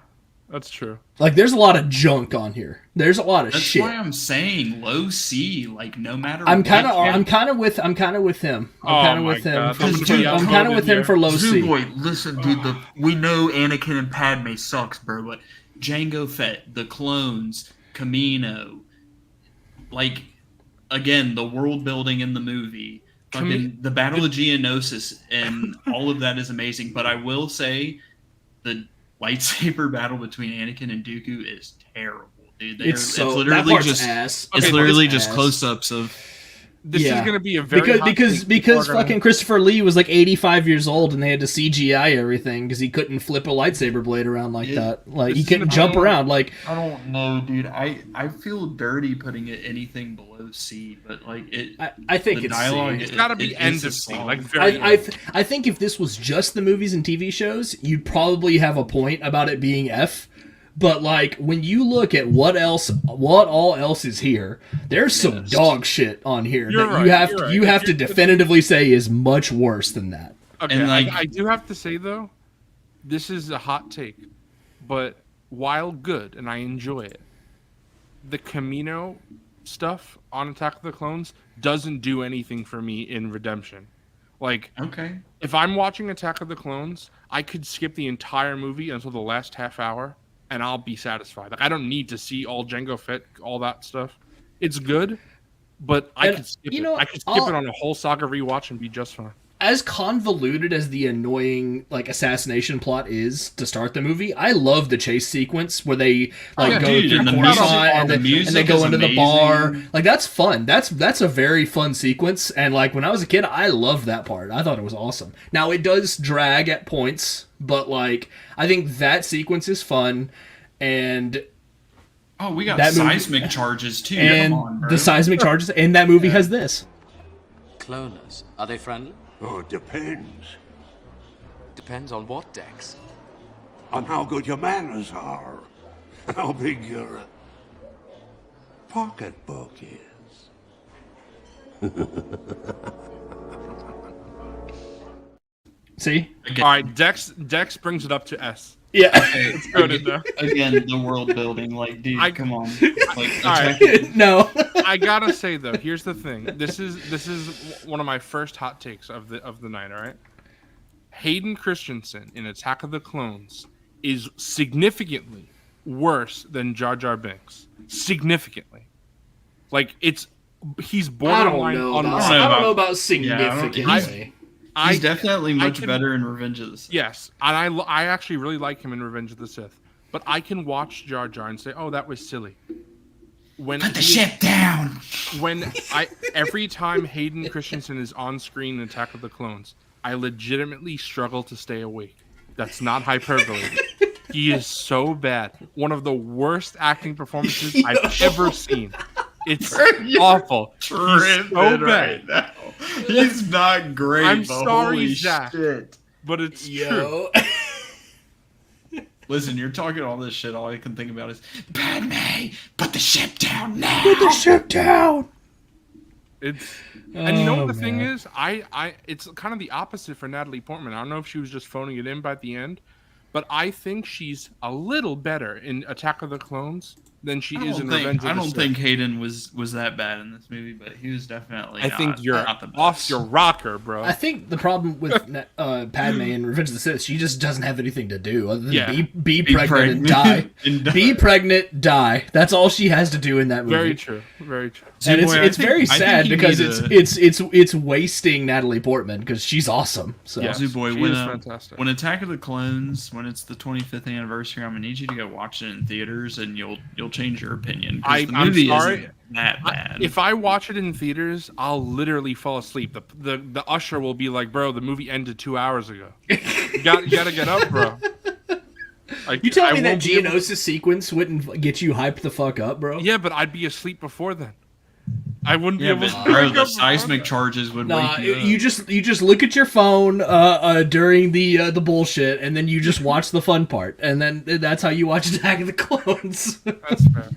that's true. Like, there's a lot of junk on here. There's a lot of shit. That's why I'm saying low C. Like, no matter. I'm kind of with him. I'm kind of with him for low C. Boy, listen, dude. We know Anakin and Padme sucks, bro. But Jango Fett, the clones, Camino, like, again, the world building in the movie, fucking the Battle of Geonosis, and all of that is amazing. But I will say, the lightsaber battle between Anakin and Dooku is terrible, dude. It's literally just close-ups of. This is going to be a very because fucking Christopher Lee was like 85 years old and they had to CGI everything because he couldn't flip a lightsaber blade around like that. Like he couldn't jump around. Like I don't know, dude. I feel dirty putting it anything below C, but like it. I think the dialogue. It's got to be end of C. Like I think if this was just the movies and TV shows, you'd probably have a point about it being F. But like when you look at what all else is here, there's some dog shit on here that you have to definitively say is much worse than that. Okay, and I do have to say though, this is a hot take, but while good and I enjoy it, the Camino stuff on Attack of the Clones doesn't do anything for me in Redemption. Like, okay, if I'm watching Attack of the Clones, I could skip the entire movie until the last half hour. And I'll be satisfied. Like I don't need to see all Jango Fett, all that stuff. It's good, but I could skip it. I could skip it on a whole saga rewatch and be just fine. As convoluted as the annoying like assassination plot is to start the movie, I love the chase sequence where they go through Coruscant and they go into the bar. Like that's fun. That's a very fun sequence. And like when I was a kid, I loved that part. I thought it was awesome. Now it does drag at points, but like I think that sequence is fun. And we got seismic charges too. And come on, bro. The seismic charges, and that movie has this. Cloners, are they friendly? Oh, it depends. Depends on what, Dex? On how good your manners are. How big your pocketbook is. See? All right, Dex brings it up to S. Yeah. Okay, it's good enough. Again, the world building, like, dude, come on. Like, no. I gotta say though, here's the thing. This is one of my first hot takes of the night. All right. Hayden Christensen in Attack of the Clones is significantly worse than Jar Jar Binks. Significantly. Like he's borderline. I don't know about significantly. He's definitely much better in Revenge of the Sith. Yes, and I actually really like him in Revenge of the Sith. But I can watch Jar Jar and say, "Oh, that was silly." Put the ship down. Every time Hayden Christensen is on screen in Attack of the Clones, I legitimately struggle to stay awake. That's not hyperbole. He is so bad. One of the worst acting performances I've ever seen. It's awful. He's so bad. Right now. He's not great. I'm but sorry, holy Zach, shit. but it's true. Listen, you're talking all this shit. All I can think about is, Padme, put the ship down now. Put the ship down. It's and you know what the thing man. is? I it's kind of the opposite for Natalie Portman. I don't know if she was just phoning it in by the end, but I think she's a little better in Attack of the Clones than she is in Revenge of the Sith. I don't think Hayden was that bad in this movie, but he was definitely. I think you're not the best. off your rocker, bro. I think the problem with Padme in Revenge of the Sith, she just doesn't have anything to do other than be pregnant and die. Be pregnant, die. That's all she has to do in that movie. Very true. Very true. And it's very sad because it's wasting Natalie Portman because she's awesome. So Yes, Zuboy, she is fantastic. when Attack of the Clones, when it's the 25th anniversary, I'm gonna need you to go watch it in theaters, and you'll change your opinion. The movie I'm sorry. isn't that bad. If I watch it in theaters, I'll literally fall asleep. The usher will be like, "Bro, the movie ended 2 hours ago. You gotta get up, bro." Like, you telling I me that won't be able- Geonosis sequence wouldn't get you hyped the fuck up, bro? Yeah, but I'd be asleep before then. I wouldn't be yeah, able but to. bro, wake the up seismic before charges would Nah, wake you up. you just look at your phone during the bullshit, and then you just watch the fun part, and then that's how you watch Attack of the Clones. that. That's fair.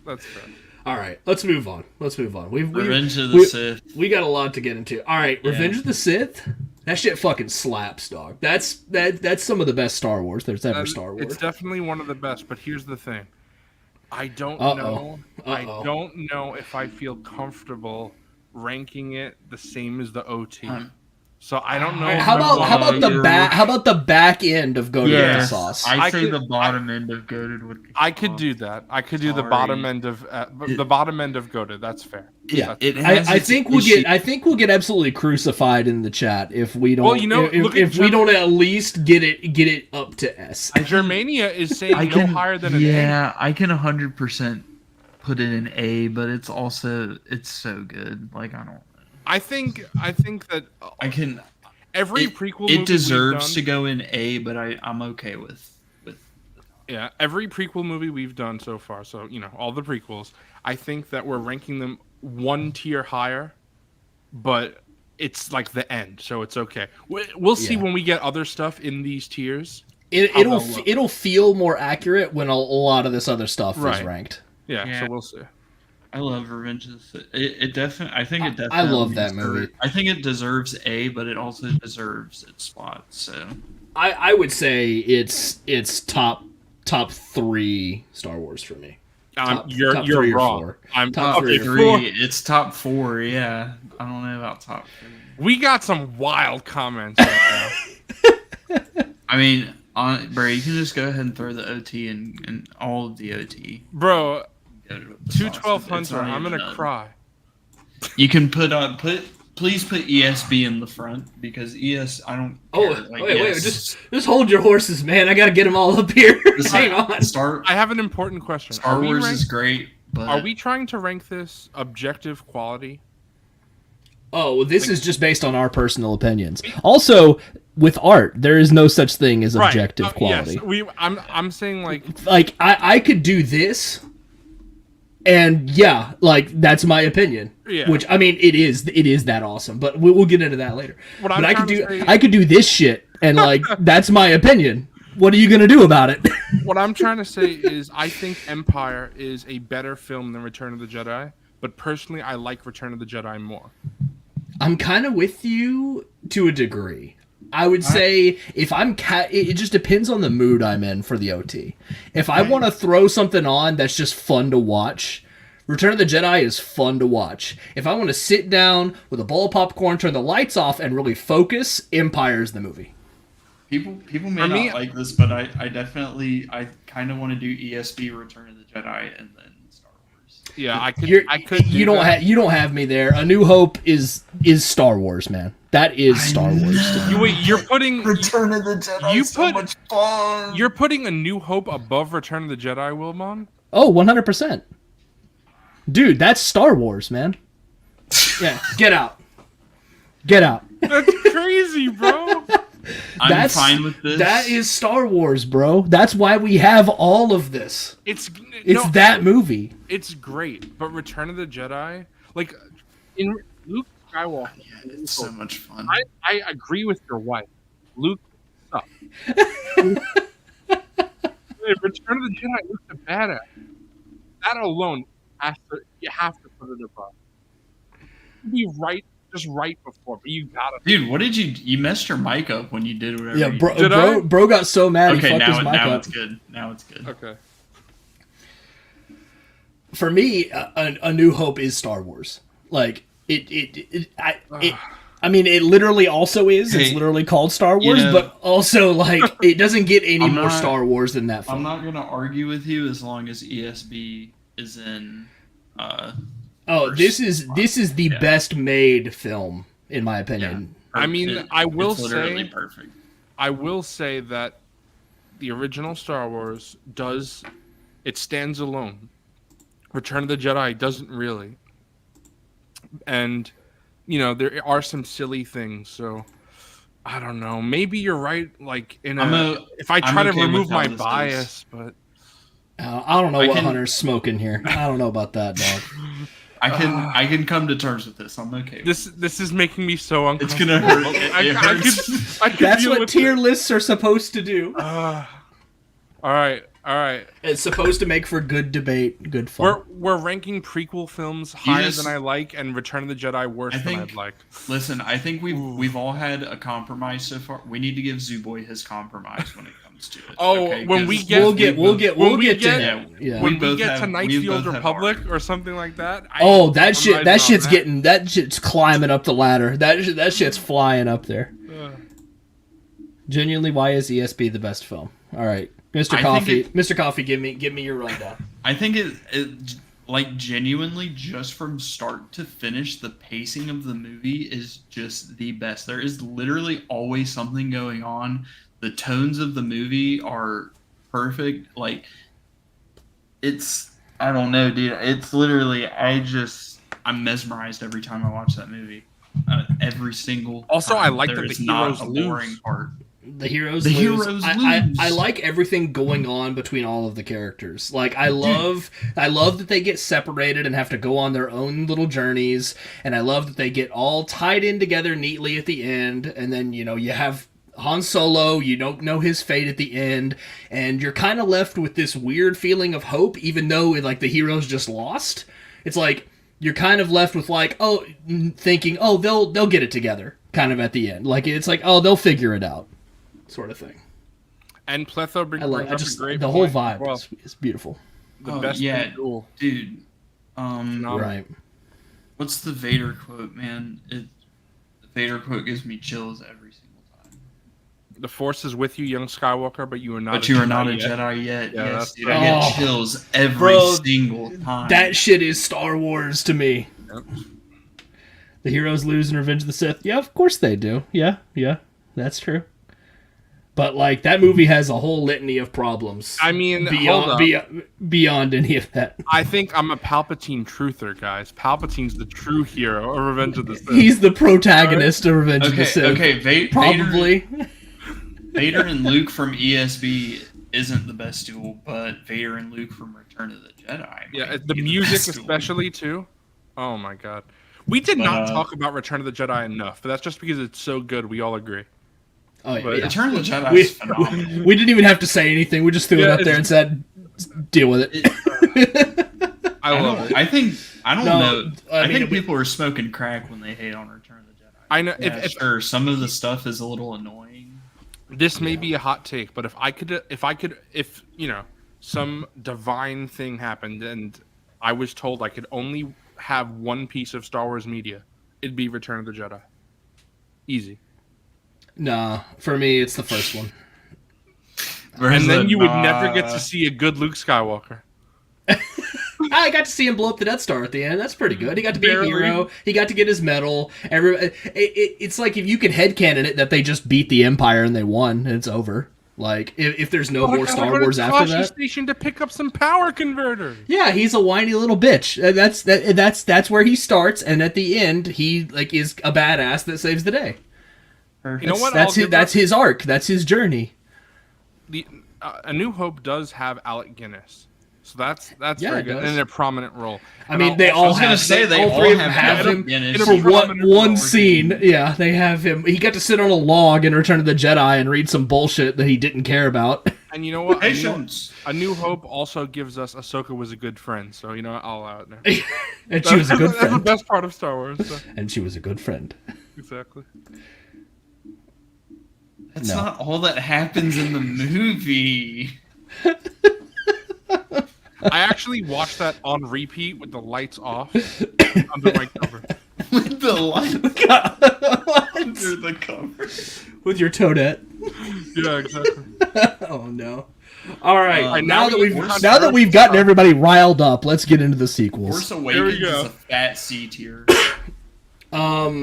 That's fair. All right, let's move on. Revenge of the Sith. We got a lot to get into. All right, Revenge of the Sith. That shit fucking slaps, dog. That's some of the best Star Wars there's ever Star Wars. It's definitely one of the best. But here's the thing. I don't know. I don't know if I feel comfortable ranking it the same as the OT. So I don't know. How about the back end of Goated with the Sauce? I say the bottom end of Goated with the I could do that. I could do the bottom end of Goated. That's fair. Yeah, I think we'll get absolutely crucified in the chat if we don't. Well, if we don't at least get it up to S. Germania is saying no higher than an A. Yeah, I can 100% put it in A, but it's so good. Like I think that I can. Every prequel movie it deserves we've to done, go in A, but I'm okay with. Yeah, every prequel movie we've done so far. So all the prequels. I think that we're ranking them one tier higher, but it's like the end, so it's okay. We'll see when we get other stuff in these tiers. It'll feel more accurate when a lot of this other stuff is ranked. Yeah, so we'll see. I love Revenge of the Sith. It definitely. I think it definitely. I love that movie. I think it deserves A, but it also deserves its spot. So I would say it's top 3 Star Wars for me. You're wrong. I'm top okay. 3. It's top 4. Yeah, I don't know about top 3. We got some wild comments right now. I mean, bro, you can just go ahead and throw the OT and all of the OT. Bro, 212 Hunter, I'm gonna cry. You can please put ESB in the front because I don't. Wait, just hold your horses, man. I gotta get them all up here. Hang on. I have an important question. Star Wars is great, but are we trying to rank this objective quality? Oh, this is just based on our personal opinions. Also, with art, there is no such thing as objective quality. Yes, I'm saying like I could do this. And that's my opinion. Yeah. Which I mean, it is that awesome. But we'll get into that later. But I could do this shit, and that's my opinion. What are you gonna do about it? What I'm trying to say is, I think Empire is a better film than Return of the Jedi. But personally, I like Return of the Jedi more. I'm kind of with you to a degree. I would say if I'm it just depends on the mood I'm in for the OT. If I want to throw something on that's just fun to watch, Return of the Jedi is fun to watch. If I want to sit down with a bowl of popcorn, turn the lights off, and really focus, Empire's the movie. People may not like this, but I kind of want to do ESB Return of the Jedi and then Star Wars. Yeah, I could. You don't have me there. A New Hope is Star Wars, man. That is Star Wars. You're putting Return of the Jedi. So much fun. You're putting A New Hope above Return of the Jedi, Wilbon? Oh, 100%. Dude, that's Star Wars, man. Yeah, get out. Get out. That's crazy, bro. I'm fine with this. That is Star Wars, bro. That's why we have all of this. It's that movie. It's great, but Return of the Jedi, like in Luke Skywalker, it's so much fun. I agree with your wife. Luke sucks. Return of the Jedi, Luke's a badass. That alone you have to put it above. Be right, just right before, but you gotta. Dude, what did you messed your mic up when you did whatever? Yeah, bro got so mad he fucked his mic up. Now it's good. Now it's good. Okay. For me, A New Hope is Star Wars. Like I mean, it literally also is. It's literally called Star Wars, but also like it doesn't get any more Star Wars than that film. I'm not gonna argue with you as long as ESB is in. This is the best made film in my opinion. Yeah. I mean, I will say perfect. I will say that the original Star Wars stands alone. Return of the Jedi doesn't really. And there are some silly things, so I don't know. Maybe you're right. Like if I try to remove my bias, but I don't know what Hunter's smoking here. I don't know about that, dog. I can come to terms with this. I'm okay. This is making me so uncomfortable. It's gonna hurt. It hurts. I could That's what tier lists are supposed to do. All right. It's supposed to make for good debate, good fun. We're ranking prequel films higher than I like, and Return of the Jedi worse than I'd like. Listen, I think we've all had a compromise so far. We need to give Zooboy his compromise when it comes to it. When we get to him. Yeah. When we get to Nightfield Republic or something like that. That shit's climbing up the ladder. That shit's flying up there. Genuinely, why is ESB the best film? All right. Mr. Cawfee, give me your rundown. I think it like genuinely just from start to finish, the pacing of the movie is just the best. There is literally always something going on. The tones of the movie are perfect. Like I don't know, dude. It's literally I'm mesmerized every time I watch that movie. Every single. Also, time. I like that the heroes lose. The heroes lose. I like everything going on between all of the characters. Like I love that they get separated and have to go on their own little journeys, and I love that they get all tied in together neatly at the end. And then you have Han Solo. You don't know his fate at the end, and you're kind of left with this weird feeling of hope, even though like the heroes just lost. It's like you're kind of left with like thinking they'll get it together, kind of at the end. Like it's like they'll figure it out. Sort of thing. And Pletho brings up a great the whole vibe is beautiful. The best duel. Dude. Right. What's the Vader quote, man? The Vader quote gives me chills every single time. The Force is with you, young Skywalker, but you are not. But you are not a Jedi yet. Yeah, yes, dude, I get chills every single time. That shit is Star Wars to me. Yep. The heroes lose in Revenge of the Sith. Yeah, of course they do. Yeah, that's true. But like that movie has a whole litany of problems. I mean, beyond any of that. I think I'm a Palpatine truther, guys. Palpatine's the true hero of Revenge of the Sith. He's the protagonist of Revenge of the Sith. Okay, probably. Vader and Luke from ESB isn't the best duel, but Vader and Luke from Return of the Jedi. The music especially too. Oh my god, we did not talk about Return of the Jedi enough, but that's just because it's so good. We all agree. Oh, yeah. Return of the Jedi is phenomenal. We didn't even have to say anything. We just threw it up there and said, "Deal with it." I love it. I don't know. I think people are smoking crack when they hate on Return of the Jedi. I know. Sure, some of the stuff is a little annoying. This may be a hot take, but if some divine thing happened and I was told I could only have one piece of Star Wars media, it'd be Return of the Jedi. Easy. Nah, for me, it's the first one. And then you would never get to see a good Luke Skywalker. I got to see him blow up the Death Star at the end. That's pretty good. He got to be a hero. He got to get his medal. It's like if you could headcanon it that they just beat the Empire and they won and it's over. Like if there's no more Star Wars after that. Station to pick up some power converters. Yeah, he's a whiny little bitch. That's where he starts, and at the end he like is a badass that saves the day. You know what? That's his arc. That's his journey. A New Hope does have Alec Guinness, so that's Yeah, very it good does. in a prominent role. I mean, they all have. All three of them have him for one scene. Yeah, they have him. He got to sit on a log in Return of the Jedi and read some bullshit that he didn't care about. And you know what? Patience. A New Hope also gives us Ahsoka was a good friend, so you know I'll allow it now. And she was a good That's the friend. best part of Star Wars. So. And she was a good friend. Exactly. That's No. not all that happens in the movie. I actually watched that on repeat with the lights off under my cover. With the lights under the cover. With your toadette. Yeah, exactly. Oh no. All right. Now now that we've gotten everybody riled up, let's get into the sequels. Force Awakens is a fat C tier.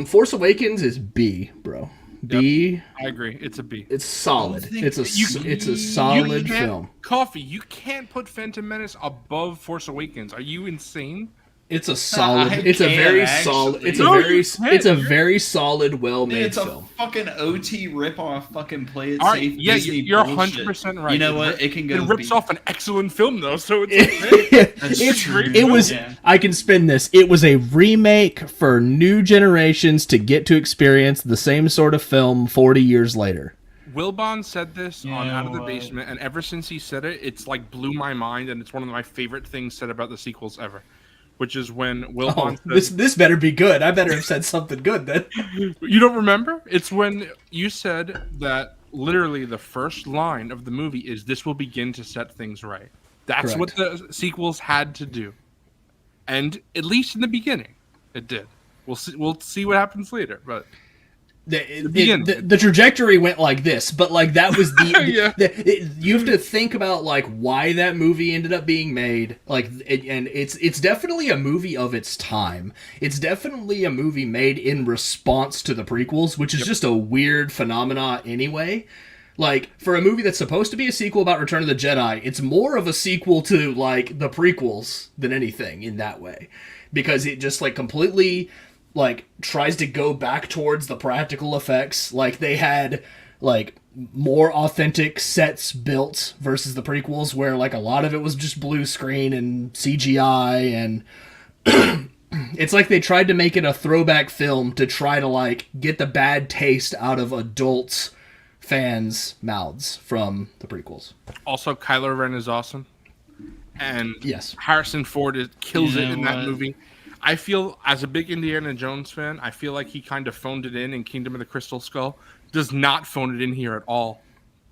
Force Awakens is B, bro. B. Yep, I agree. It's a B. It's solid. It's a You solid can't- film. Coffee, you can't put Phantom Menace above Force Awakens. Are you insane? It's a solid. I It's a can, very actually. solid. It's a No, very. you can't. It's a very solid, well-made It's a film. fucking OT ripoff, fucking play it All right, safe. yeah, Disney you're bullshit. 100% right. You know what? It can go. It rips B. off an excellent film though, so it's okay. That's It's true. It was. Yeah. I can spin this. It was a remake for new generations to get to experience the same sort of film 40 years later. Wilbon said this on You Out of the know Basement, and ever since he said it, it's like blew my mind, and it's one of my favorite things said about the sequels ever. Which is when Wilbon said, This better be good. I better have said something good then. you don't remember? It's when you said that literally the first line of the movie is "This will begin to set things right." That's what the sequels had to do, and at least in the beginning, it did. We'll see. We'll see what happens later, but. The trajectory went like this, but like that was you have to think about like why that movie ended up being made, and it's definitely a movie of its time. It's definitely a movie made in response to the prequels, which is just a weird phenomena anyway. Like, for a movie that's supposed to be a sequel about Return of the Jedi, it's more of a sequel to like the prequels than anything in that way, because it just like completely like tries to go back towards the practical effects. Like, they had like more authentic sets built versus the prequels, where like a lot of it was just blue screen and CGI, and it's like they tried to make it a throwback film to try to like get the bad taste out of adults fans' mouths from the prequels. Also, Kylo Ren is awesome, and yes, Harrison Ford kills it in that movie. I feel, as a big Indiana Jones fan, I feel like he kind of phoned it in Kingdom of the Crystal Skull. Does not phone it in here at all.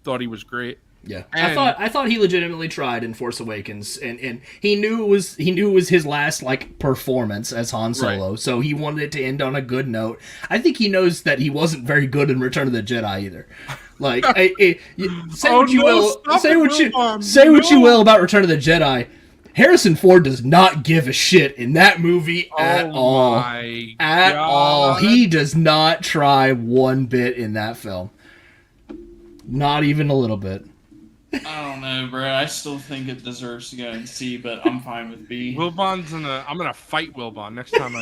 Thought he was great. Yeah, and I thought he legitimately tried in Force Awakens, and he knew it was his last like performance as Han Solo, right. So he wanted it to end on a good note. I think he knows that he wasn't very good in Return of the Jedi either. Like, say what you will about Return of the Jedi. Harrison Ford does not give a shit in that movie at all. At all. He does not try one bit in that film. Not even a little bit. I don't know, bro. I still think it deserves to go in C, but I'm fine with B. I'm gonna fight Wilbon next time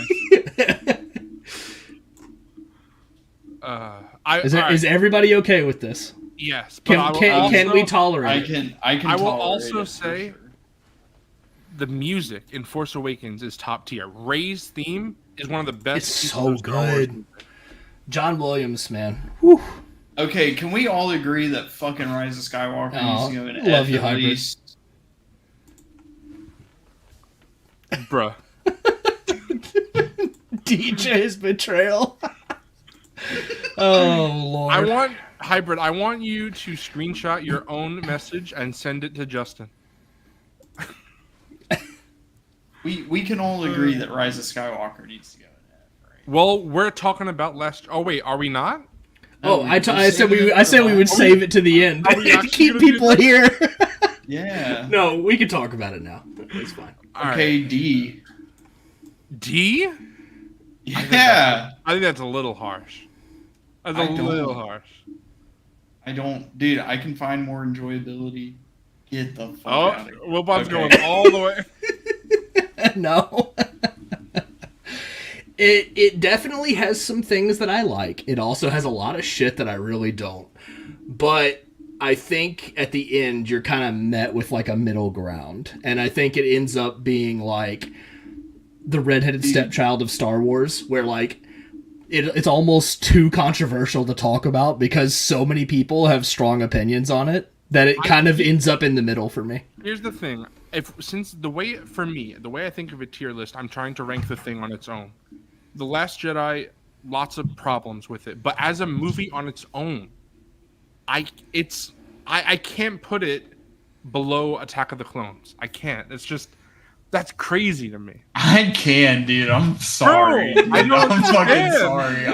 Is everybody okay with this? Yes. Can we tolerate it? I will also say the music in Force Awakens is top tier. Rey's theme is one of the best. It's so good. John Williams, man. Whew. Okay, can we all agree that fucking Rise of Skywalker needs to go in love F you, at Hybrid. least? Bruh. DJ's betrayal. Oh, Lord. I want you to screenshot your own message and send it to Justin. We can all agree that Rise of Skywalker needs to go in F, right? Well, we're talking about last. Oh wait, are we not? Oh, I said we would save it to the end to keep people here. Yeah. No, we can talk about it now. It's fine. Okay, right. D. D? Yeah. I think that's a little harsh. That's a little harsh. I don't, dude. I can find more enjoyability. Get the fuck out of here. Wilbon's going all the way. No. It definitely has some things that I like. It also has a lot of shit that I really don't. But I think at the end you're kind of met with like a middle ground, and I think it ends up being like the redheaded stepchild of Star Wars, where like it's almost too controversial to talk about because so many people have strong opinions on it that it kind of ends up in the middle for me. Here's the thing. Since the way I think of a tier list, I'm trying to rank the thing on its own. The Last Jedi, lots of problems with it, but as a movie on its own, I can't put it below Attack of the Clones. I can't. It's just that's crazy to me. I can, dude. I'm sorry. Bro, I don't I'm fucking understand. sorry.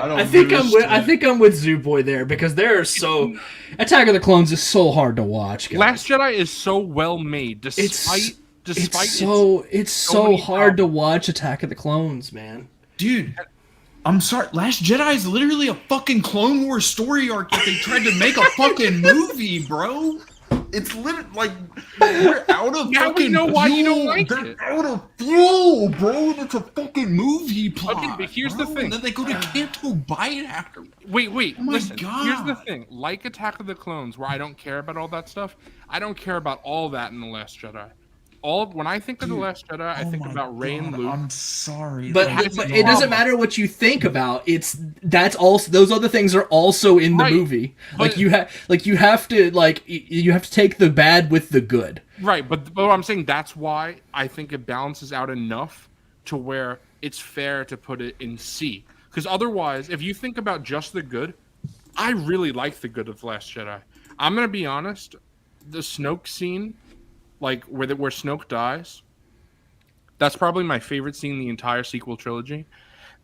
I think I'm with Zoo Boy there because Attack of the Clones is so hard to watch, guys. Last Jedi is so well made, despite it's so hard to watch Attack of the Clones, man. Dude, I'm sorry. Last Jedi is literally a fucking Clone Wars story arc that they tried to make a fucking movie, bro. It's literally like we're out of now fucking we know why fuel. you don't like They're it. out of fuel, bro. It's a fucking movie plot. Okay, but here's the bro. thing. And then they go to Canto buy it after. Wait, Oh my listen. God. Here's the thing. Like Attack of the Clones, where I don't care about all that stuff, I don't care about all that in The Last Jedi. When I think of The Last Jedi, I think about Rey and Luke. I'm sorry. But it doesn't matter what you think about. Those other things are also in the movie. But, you have to take the bad with the good. Right, but what I'm saying, that's why I think it balances out enough to where it's fair to put it in C. Because otherwise, if you think about just the good, I really like the good of The Last Jedi. I'm gonna be honest, the Snoke scene, like where Snoke dies, that's probably my favorite scene in the entire sequel trilogy.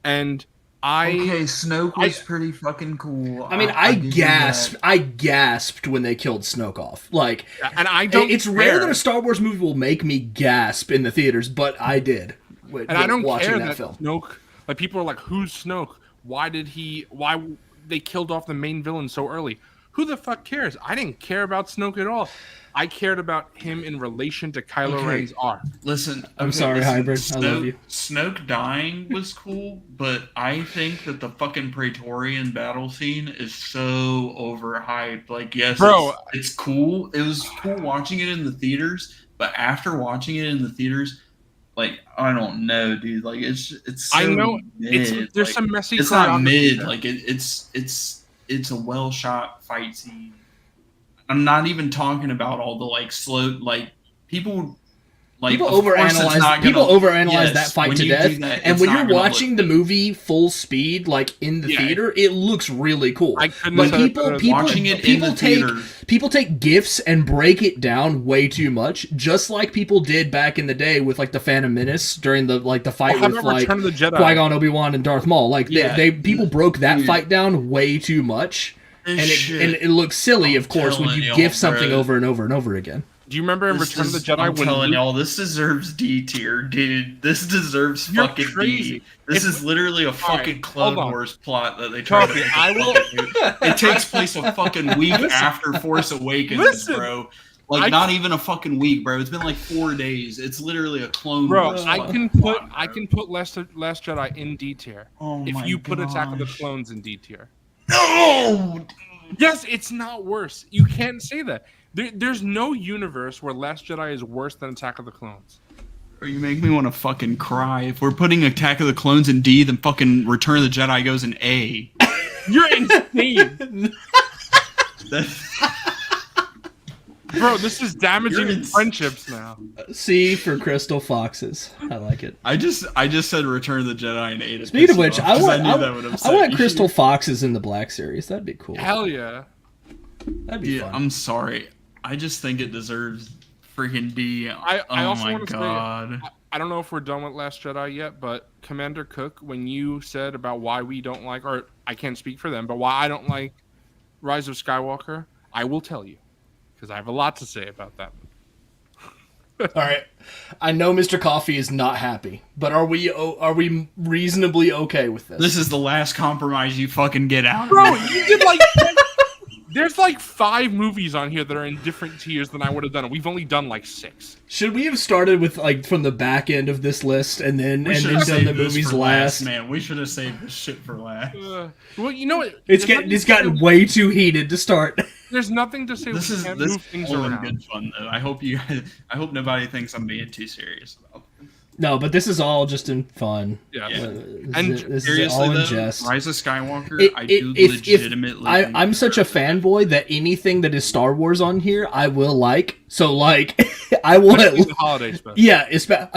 And Snoke was pretty fucking cool. I mean, I gasped when they killed Snoke off. Like, and I don't. It's rare that a Star Wars movie will make me gasp in the theaters, but I did. And I don't watching care that that film. Snoke. Like, people are like, "Who's Snoke? Why they killed off the main villain so early?" Who the fuck cares? I didn't care about Snoke at all. I cared about him in relation to Kylo Ren's arc. Listen, I'm sorry, Hybrid. I love you. Snoke dying was cool, but I think that the fucking Praetorian battle scene is so overhyped. Like, yes, Bro, it's cool. It was cool watching it in the theaters, but after watching it in the theaters, like, I don't know, dude. Like, it's so I know mid. there's some messy. It's not mid. there. Like, it's a well shot fight scene. I'm not even talking about all the like slow people overanalyze that fight to death. And when you're watching the movie full speed, like in the theater, it looks really cool. But people take GIFs and break it down way too much, just like people did back in the day with like the Phantom Menace during the fight with like Qui-Gon, Obi-Wan, and Darth Maul. Like people broke that fight down way too much. And it looks silly, of course, when you GIF something over and over and over again. Do you remember in Return of the Jedi? I'm telling y'all, this deserves D tier, dude. This deserves fucking D. This is literally a fucking Clone Wars plot that they try to make. It takes place a fucking week after Force Awakens, bro. Like, not even a fucking week, bro. It's been like 4 days. It's literally a Clone Wars plot. I can put Last Jedi in D tier. If you put Attack of the Clones in D tier. No! Yes, it's not worse. You can't say that. There's no universe where Last Jedi is worse than Attack of the Clones. Or you make me want to fucking cry. If we're putting Attack of the Clones in D, then fucking Return of the Jedi goes in A. You're insane. Bro, this is damaging friendships now. C for Crystal Foxes. I like it. I just said Return of the Jedi in A. Speaking of which, I want Crystal Foxes in the Black Series. That'd be cool. Hell yeah. That'd be fun. I'm sorry. I just think it deserves freaking D. I also want to say, I don't know if we're done with Last Jedi yet, but Commander Cook, when you said about why we don't like, or I can't speak for them, but why I don't like Rise of Skywalker, I will tell you. Because I have a lot to say about that. All right, I know Mr. Cawfee is not happy, but are we reasonably okay with this? This is the last compromise you fucking get out. Bro, you did like There's like 5 movies on here that are in different tiers than I would have done. We've only done like 6. Should we have started with like from the back end of this list and then done the movies last? Man, we should have saved this shit for last. Well, you know what? It's gotten way too heated to start. There's nothing to say. This is all good fun though. I hope nobody thinks I'm being too serious about this. No, but this is all just in fun. Yeah. And this seriously, is all in though, jest. Rise of Skywalker, I do legitimately. I'm such a fanboy that anything that is Star Wars on here, I will like. So, like, I want the holiday special. Yeah,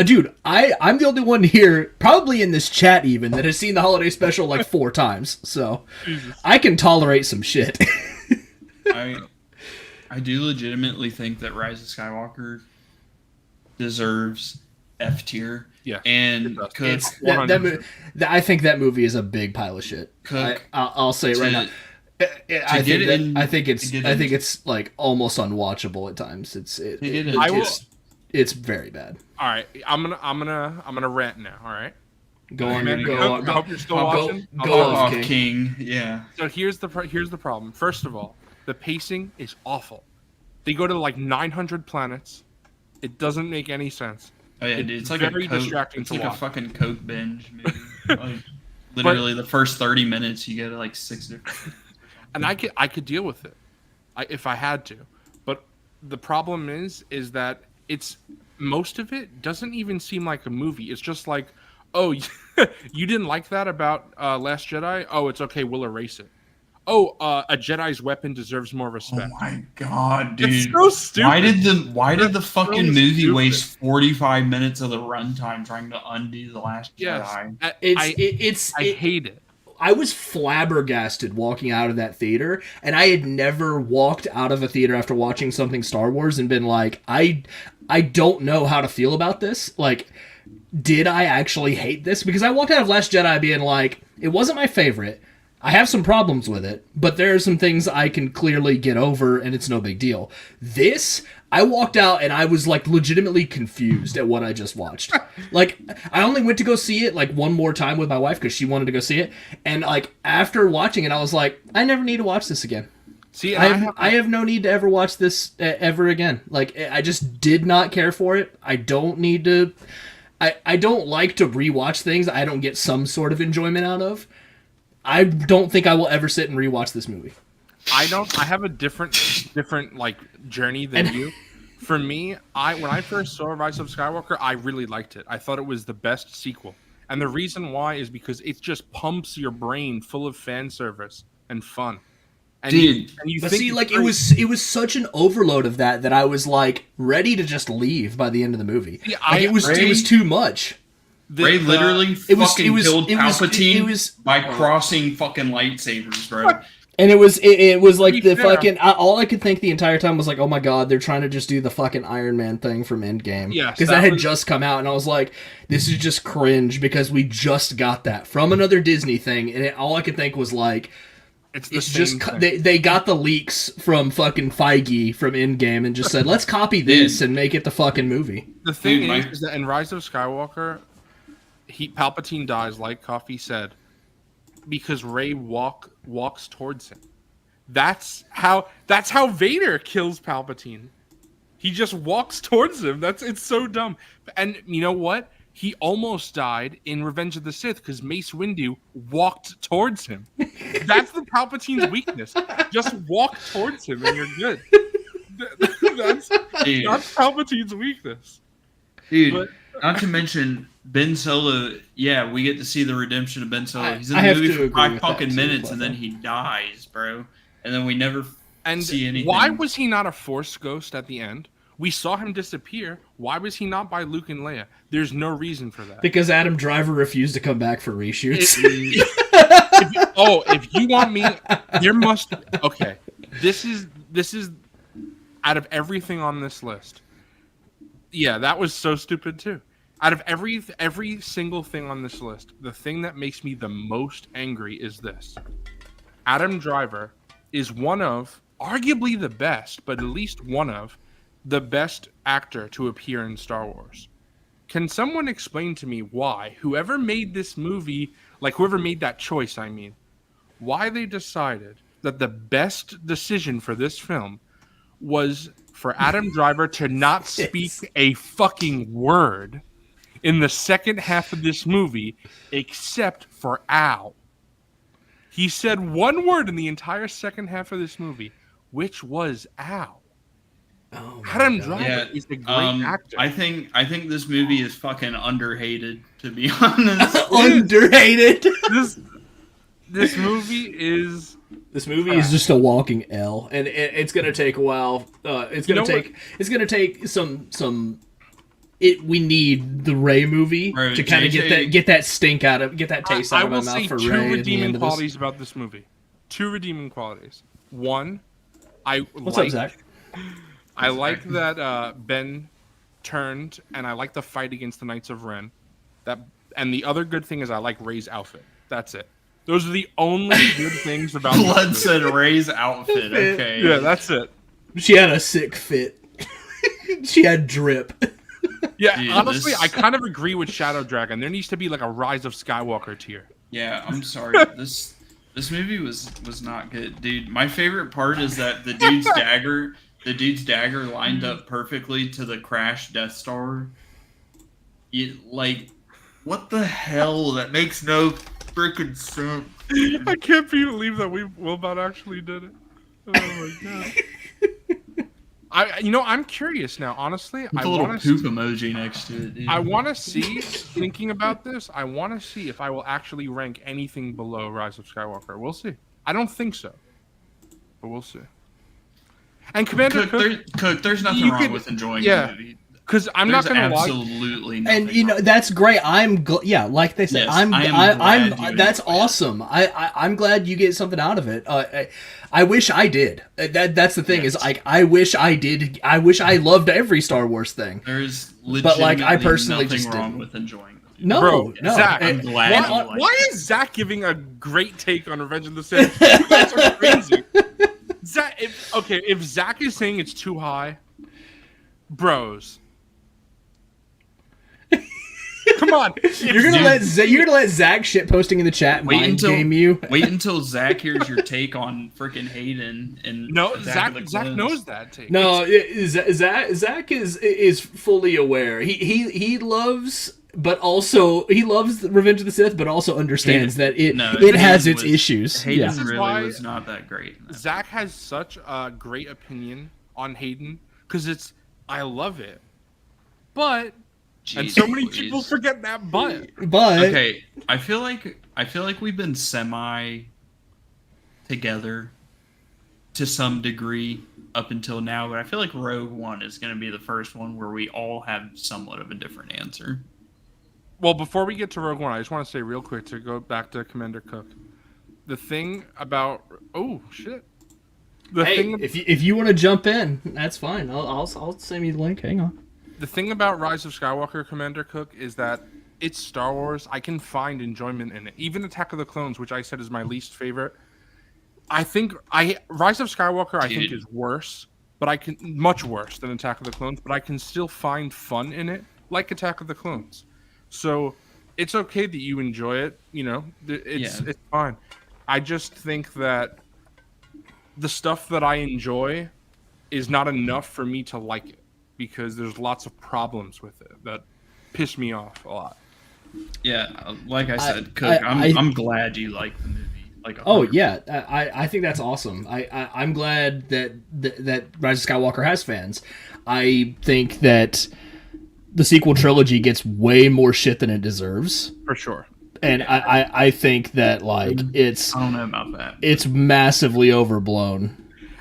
dude, I'm the only one here, probably in this chat even, that has seen the holiday special like 4 times. So, Jesus. I can tolerate some shit. I do legitimately think that Rise of Skywalker deserves F tier. Yeah, and Cook, I think that movie is a big pile of shit. Cook, I'll say it right now. I think it's like almost unwatchable at times. It's very bad. All right, I'm gonna rant now. All right, go on. I hope you're still watching. Go off, King. Yeah. So here's the problem. First of all, the pacing is awful. They go to like 900 planets. It doesn't make any sense. Oh yeah, it's like very a distracting to watch. It's like a fucking Coke binge movie. Like, literally, the first 30 minutes, you get like 6 different. And I could deal with it, if I had to. But the problem is that it's most of it doesn't even seem like a movie. It's just like, oh, you didn't like that about Last Jedi? Oh, it's okay. We'll erase it. Oh, a Jedi's weapon deserves more respect. Oh my god, dude! It's so stupid. Why did the fucking movie waste 45 minutes of the runtime trying to undo the Last Jedi? I hate it. I was flabbergasted walking out of that theater, and I had never walked out of a theater after watching something Star Wars and been like, I don't know how to feel about this. Like, did I actually hate this? Because I walked out of Last Jedi being like, it wasn't my favorite. I have some problems with it, but there are some things I can clearly get over, and it's no big deal. This, I walked out and I was like legitimately confused at what I just watched. Like, I only went to go see it like one more time with my wife because she wanted to go see it, and like after watching it, I was like, I never need to watch this again. See, I have no need to ever watch this ever again. Like, I just did not care for it. I don't need to. I don't like to rewatch things I don't get some sort of enjoyment out of. I don't think I will ever sit and rewatch this movie. I have a different like journey than you. For me, when I first saw Rise of Skywalker, I really liked it. I thought it was the best sequel. And the reason why is because it just pumps your brain full of fan service and fun. And Dude, it was such an overload of that I was like ready to just leave by the end of the movie. Yeah, it was too much. Ray literally fucking killed Palpatine by crossing fucking lightsabers, bro. And it was like the fucking... all I could think the entire time was like, oh my god, they're trying to just do the fucking Iron Man thing from Endgame. Yes. Because that had just come out, and I was like, this is just cringe, because we just got that from another Disney thing, and all I could think was like... It's just they got the leaks from fucking Feige from Endgame and just said, let's copy this and make it the fucking movie. The thing is that in Rise of Skywalker... Palpatine dies, like Cawfee said, because Rey walks towards him. That's how Vader kills Palpatine. He just walks towards him. It's so dumb. And you know what? He almost died in Revenge of the Sith because Mace Windu walked towards him. That's the Palpatine's weakness. Just walk towards him and you're good. That's Palpatine's weakness. Dude, not to mention Ben Solo. Yeah, we get to see the redemption of Ben Solo. He's in the movie for 5 fucking minutes, and then he dies, bro. And then we never see anything. Why was he not a Force ghost at the end? We saw him disappear. Why was he not by Luke and Leia? There's no reason for that. Because Adam Driver refused to come back for reshoots. If you want me, there must. Okay, this is out of everything on this list. Yeah, that was so stupid too. Out of every single thing on this list, the thing that makes me the most angry is this. Adam Driver is one of, arguably the best, but at least one of, the best actor to appear in Star Wars. Can someone explain to me why, whoever made this movie, like whoever made that choice, why they decided that the best decision for this film was for Adam Driver to not speak a fucking word in the second half of this movie, except for Al. He said one word in the entire second half of this movie, which was Al. Oh Adam Driver is a great actor. I think this movie is fucking underhated, to be honest. Underhated. This movie is. This movie is just a walking L, and it's gonna take a while. It's gonna take some. We need the Rey movie to kind of get that stink out of, get that taste out of my mouth for Rey. I will say two redeeming qualities about this movie. Two redeeming qualities. One, What's up, Zach? I like that Ben turned, and I like the fight against the Knights of Ren. And the other good thing is I like Rey's outfit. That's it. Those are the only good things about Blood said Rey's outfit. Okay. Yeah, that's it. She had a sick fit. She had drip. Yeah, dude, honestly, I kind of agree with Shadow Dragon. There needs to be like a Rise of Skywalker tier. Yeah, I'm sorry. This movie was not good, dude. My favorite part is that the dude's dagger lined up perfectly to the crashed Death Star. What the hell? That makes no freaking sense. I can't believe that Wilbon actually did it. Oh my god. I'm curious now. Honestly, I want a poop emoji next to it. Dude. I want to see. Thinking about this, I want to see if I will actually rank anything below Rise of Skywalker. We'll see. I don't think so, but we'll see. And Commander Cook, there's nothing wrong with enjoying the movie. Because I'm not going to lie. Absolutely nothing. And that's great. Like they said, yes, that's awesome. I'm glad you get something out of it. I wish I did. That's the thing, is like I wish I did. I wish I loved every Star Wars thing. There's legitimately I personally nothing just wrong didn't. with enjoing it. No. Zach, I'm glad you like why is Zach giving a great take on Revenge of the Sith? You guys are crazy. Zach, if Zach is saying it's too high, bros. Come on, you're gonna let Zach shit posting in the chat game you. Wait until Zach hears your take on freaking Hayden and Zach knows that take. No, Zach is fully aware. He loves, but also he loves Revenge of the Sith, but also understands that it has its issues. Hayden really was not that great. Zach has such a great opinion on Hayden because I love it, but. Jeez, and so many people forget that but okay, I feel like we've been semi together to some degree up until now, but I feel like Rogue One is going to be the first one where we all have somewhat of a different answer. Well, before we get to Rogue One, I just want to say real quick to go back to Commander Cook. The thing about if you want to jump in, that's fine. I'll send you the link. Hang on. The thing about Rise of Skywalker, Commander Cook, is that it's Star Wars. I can find enjoyment in it. Even Attack of the Clones, which I said is my least favorite. I think Rise of Skywalker I think is worse, but much worse than Attack of the Clones, but I can still find fun in it, like Attack of the Clones. So it's okay that you enjoy it. It's fine. I just think that the stuff that I enjoy is not enough for me to like it. Because there's lots of problems with it that piss me off a lot. Yeah, like I said, Cook, I'm glad you like the movie. Like, 100%. Oh yeah, I think that's awesome. I'm glad that Rise of Skywalker has fans. I think that the sequel trilogy gets way more shit than it deserves. For sure. And I think that it's I don't know about that. It's massively overblown.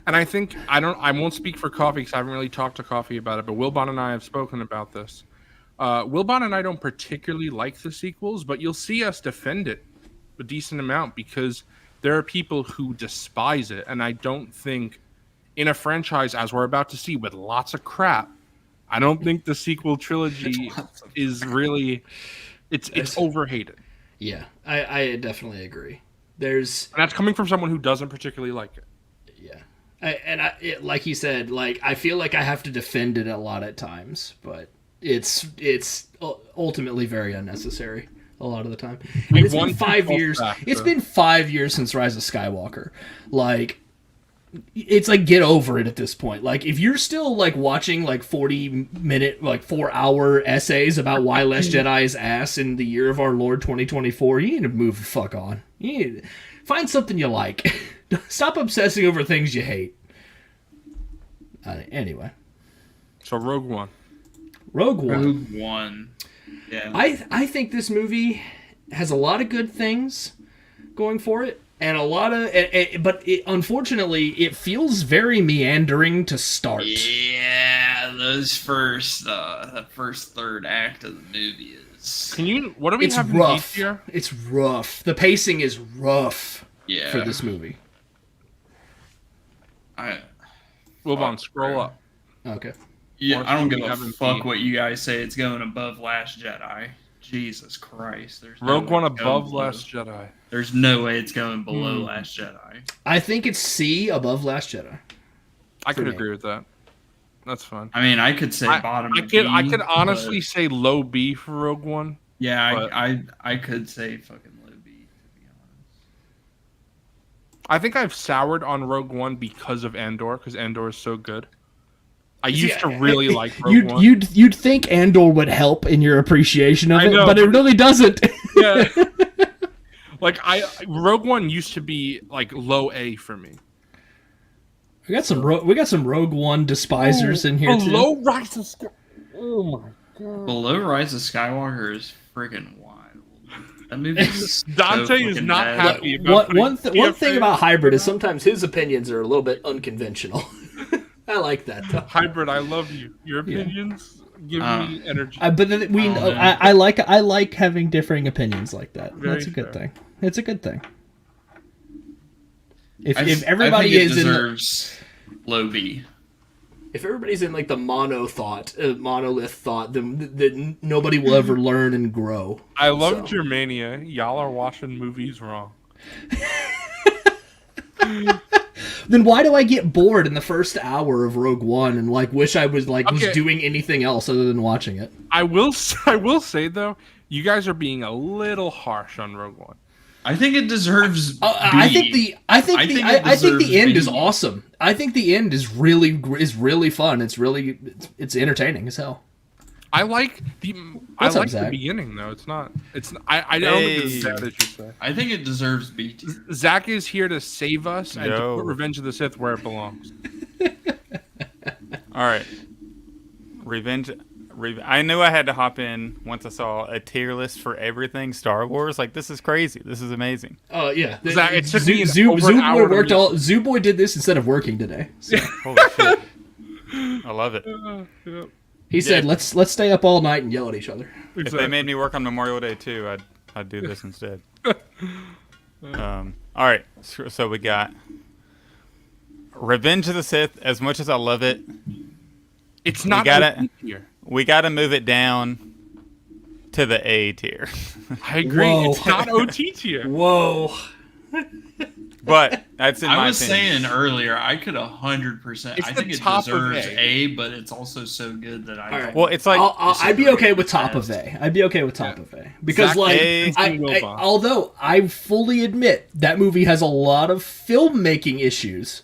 And I think I won't speak for Coffee because I haven't really talked to Coffee about it, but Wilbon and I have spoken about this. Wilbon and I don't particularly like the sequels, but you'll see us defend it a decent amount because there are people who despise it, and I don't think in a franchise, as we're about to see, with lots of crap, I don't think the sequel trilogy is really it's overhated. Yeah, I definitely agree. And that's coming from someone who doesn't particularly like it. Yeah. Like he said, I feel like I have to defend it a lot at times, but it's ultimately very unnecessary. a lot of the time. We And it's won been 5 control years. back, It's though. been 5 years since Rise of Skywalker. Like, it's like, get over it at this point. Like, if you're still like watching like 40-minute, like 4-hour essays about why Last Jedi is ass in the year of our Lord 2024, you need to move the fuck on. You need to find something you like. Stop obsessing over things you hate. Anyway, So Rogue One. Rogue One. Rogue One. Yeah. I think this movie has a lot of good things going for it, and a lot of, but unfortunately, it feels very meandering to start. Yeah, those first, that first third act of the movie is. Can you? What do we It's have rough. in here? It's rough. The pacing is rough Yeah. for this movie. Wilbon, scroll up. Okay. Yeah, I don't give we a haven't fuck beat. what you guys say. It's going above Last Jedi. Jesus Christ. There's no Rogue way One it's going above below. Last Jedi. There's no way it's going below Last Jedi. I think it's C above Last Jedi. I could me. agree with that. That's fine. I mean, I could say bottom. I could honestly but- say low B for Rogue One. Yeah, but- I could say fucking low B, to be honest. I think I've soured on Rogue One because of Andor, because Andor is so good. I used to really like Rogue One. You'd think Andor would help in your appreciation of I it, know, but it really doesn't. Yeah. Like Rogue One used to be like low A for me. We got some Rogue One despisers in here too. Below Rise of Skywalker. Oh my god. Below Rise of Skywalker is freaking wild. That movie is Dante so is fucking not bad. happy about One putting thing about Hybrid is sometimes his opinions are a little bit unconventional. I like that though. Hybrid. I love you. Your opinions give me energy. But then know. I like having differing opinions like that. Very That's a good fair. thing. It's a good thing. If I everybody think it is in the, deserves low B. if everybody's in like the monolith thought, then nobody will ever learn and grow. I love So. Germania. Y'all are watching movies wrong. Then why do I get bored in the first hour of Rogue One and like wish I was like was Okay. doing anything else other than watching it? I will say though, you guys are being a little harsh on Rogue One. I think it deserves. I think B. the end is B. awesome. I think the end is really fun. It's entertaining as hell. I like the What's up, the Zach? beginning though. It's not. I don't think it's as bad as you say. I think it deserves B tier. Zach is here to save us and to Yo. put Revenge of the Sith where it belongs. All right. Revenge. I knew I had to hop in once I saw a tier list for everything Star Wars. Like, this is crazy. This is amazing. Yeah. Zach, it took me over an hour to read. Zooboy did this instead of working today. So Holy shit. I love it. Yeah. he said, "Let's stay up all night and yell at each other." If they made me work on Memorial Day too, I'd do this instead. All right. So we got Revenge of the Sith. As much as I love it, It's not gotta- OT tier. we got to move it down to the A tier. I agree. Whoa. It's not OT tier. Whoa. But that's in my I was opinion. saying earlier, I could 100%. It's I the think it top of deserves A. A, but it's also so good that I. All right. Well, it's like I'd be okay with top of A. I'd be okay with top of A because Zach, like A, although I fully admit that movie has a lot of filmmaking issues,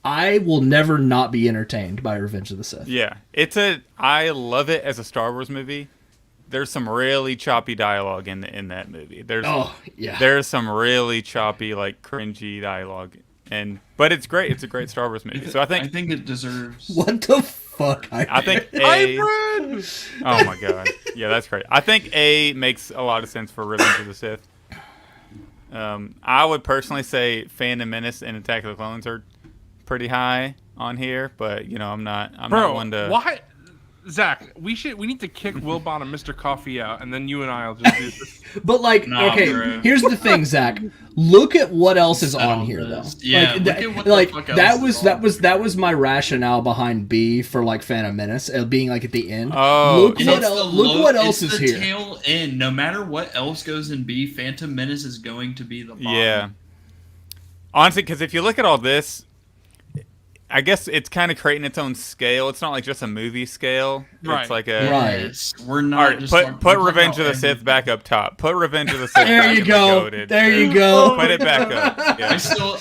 I will never not be entertained by Revenge of the Sith. yeah, I love it as a Star Wars movie. There's some really choppy dialogue in that movie. Oh yeah. There's some really choppy, like cringy dialogue, but it's great. It's a great Star Wars movie. So I think it deserves. What the fuck? I think A. Hybrid! Oh my god, yeah, that's great. I think A makes a lot of sense for Revenge of the Sith. I would personally say Phantom Menace and Attack of the Clones are pretty high on here, but I'm not one to. Why? Zach, we need to kick Wilbon and Mr. Cawfee out, and then you and I'll just do this. But like, Nah, okay, bro. here's the thing, Zach. Look at what else is on here, though. Yeah, like, look at what the like fuck else that was my rationale behind B for like Phantom Menace being like at the end. Oh, look so what else it's is the here. tail end. No matter what else goes in B, Phantom Menace is going to be the bottom. Yeah. Honestly, because if you look at all this, I guess it's kind of creating its own scale. It's not like just a movie scale. Right. It's like a Yes, we're not. All right, just put we're Revenge of talking the about Sith back up top. Put Revenge of the Sith There back you in go. the goated. There you go. Put it back up. Yeah.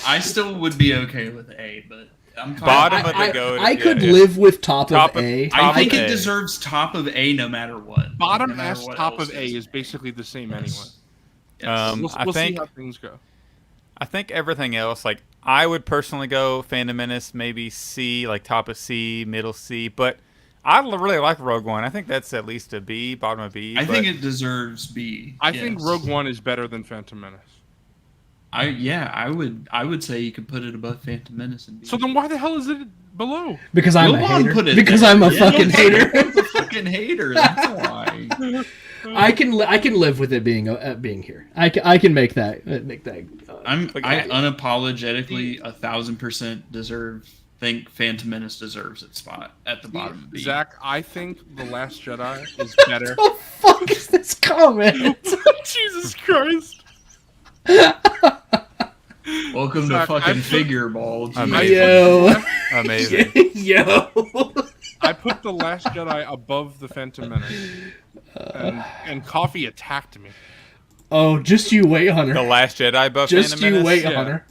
I still would be okay with A, but I'm talking Bottom of the I, goated. I could yeah. live with top Top of of- A. top I of think it A. deserves top of A no matter what. Bottom No matter S, what top else of A is basically the same anyway. Yes. We'll I see think how things go. I think everything else, like I would personally go Phantom Menace, maybe C, like top of C, middle C, but I really like Rogue One. I think that's at least a B, bottom of B. I but think it deserves B. I yes. think Rogue One is better than Phantom Menace. I would say you could put it above Phantom Menace and B. So then why the hell is it below? Because I'm a Wilbon hater. put it Because there. I'm a Yeah. fucking hater. I'm a fucking hater. That's why. I can live with it being here. I can make that I unapologetically 1,000% think Phantom Menace deserves its spot at the bottom of B. Zach, I think The Last Jedi is better. What the fuck is this comment? Jesus Christ. Welcome Zach, to fucking I- Figureball. Amazing. Yo. Amazing. Yo. I put The Last Jedi above The Phantom Menace. And Coffee attacked me. Oh, just you wait, Hunter. The Last Jedi above Just Phantom you Menace? wait, Yeah. Hunter.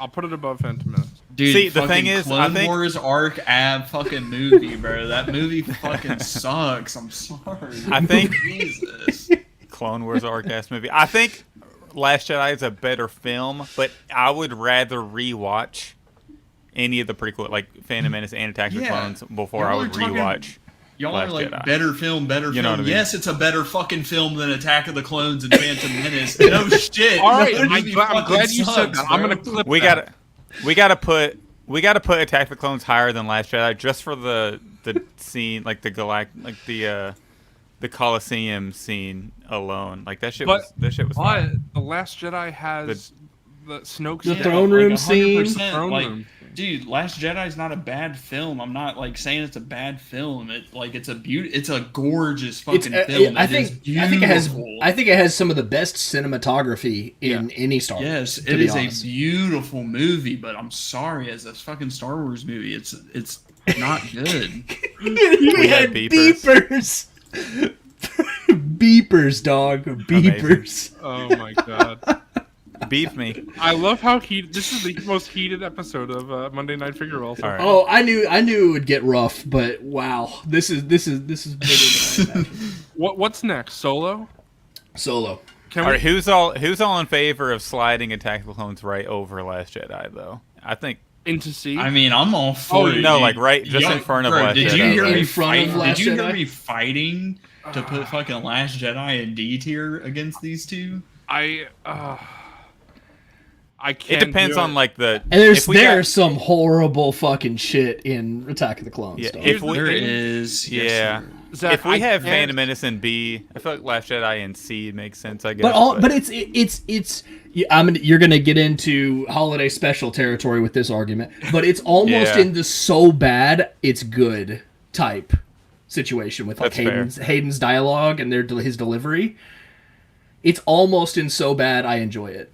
I'll put it above Phantom Menace. Dude, See, the fucking thing is, I Clone think- Wars arc ab fucking movie, bro. That movie fucking sucks. I'm sorry. I think Jesus. Clone Wars arc-ass movie. I think Last Jedi is a better film, but I would rather rewatch any of the prequel, like Phantom Menace and Attack of the Yeah. Clones, before I Y'all would are talking- rewatch. Y'all Last are like Jedi. better film. You know what I mean? Yes, it's a better fucking film than Attack of the Clones and Phantom Menace. No shit. All right, That I'm movie glad fucking you said sucks, that. I'm bro. gonna clip We that. gotta put Attack of the Clones higher than Last Jedi just for the scene, like the Coliseum scene alone. Like that shit But- was But fun. The Last Jedi has the Snoke The scene. throne room 100%, scene. Throne like, room. dude, Last Jedi is not a bad film. I'm not like saying it's a bad film. It's a gorgeous fucking film. I It is beautiful. think it has some of the best cinematography in any Star Wars. Yes, to it be is honest. a beautiful movie, but I'm sorry, as a fucking Star Wars movie, it's not good. We had beepers. Beepers, dog. Beepers. Oh my god. Beef me. I love how this is the most heated episode of Monday Night Figureball. So All right. Oh, I knew it would get rough, but wow, this is bigger than I imagined. What's next? Solo? Solo. Can All we? right, who's all in favor of sliding Attack of the Clones right over Last Jedi though? I think Into C? I mean, I'm all for it. no, dude. like right just Yo, in front of bro, Last did Jedi. you hear right? me In front of fight? Last Did you hear Jedi? me fighting to put fucking Last Jedi in D tier against these two? I It can't. depends do on like the. And if we got- there's some horrible fucking shit in Attack of the Clones. Yeah, dog. if we- There is. Yeah. Yes, Zach, if we I have can't- Phantom Menace in B, I feel like Last Jedi in C makes sense. I guess. but it's you're gonna get into holiday special territory with this argument, but it's almost Yeah. in the so bad it's good type situation with like That's fair. Hayden's dialogue and his delivery. It's almost in so bad I enjoy it.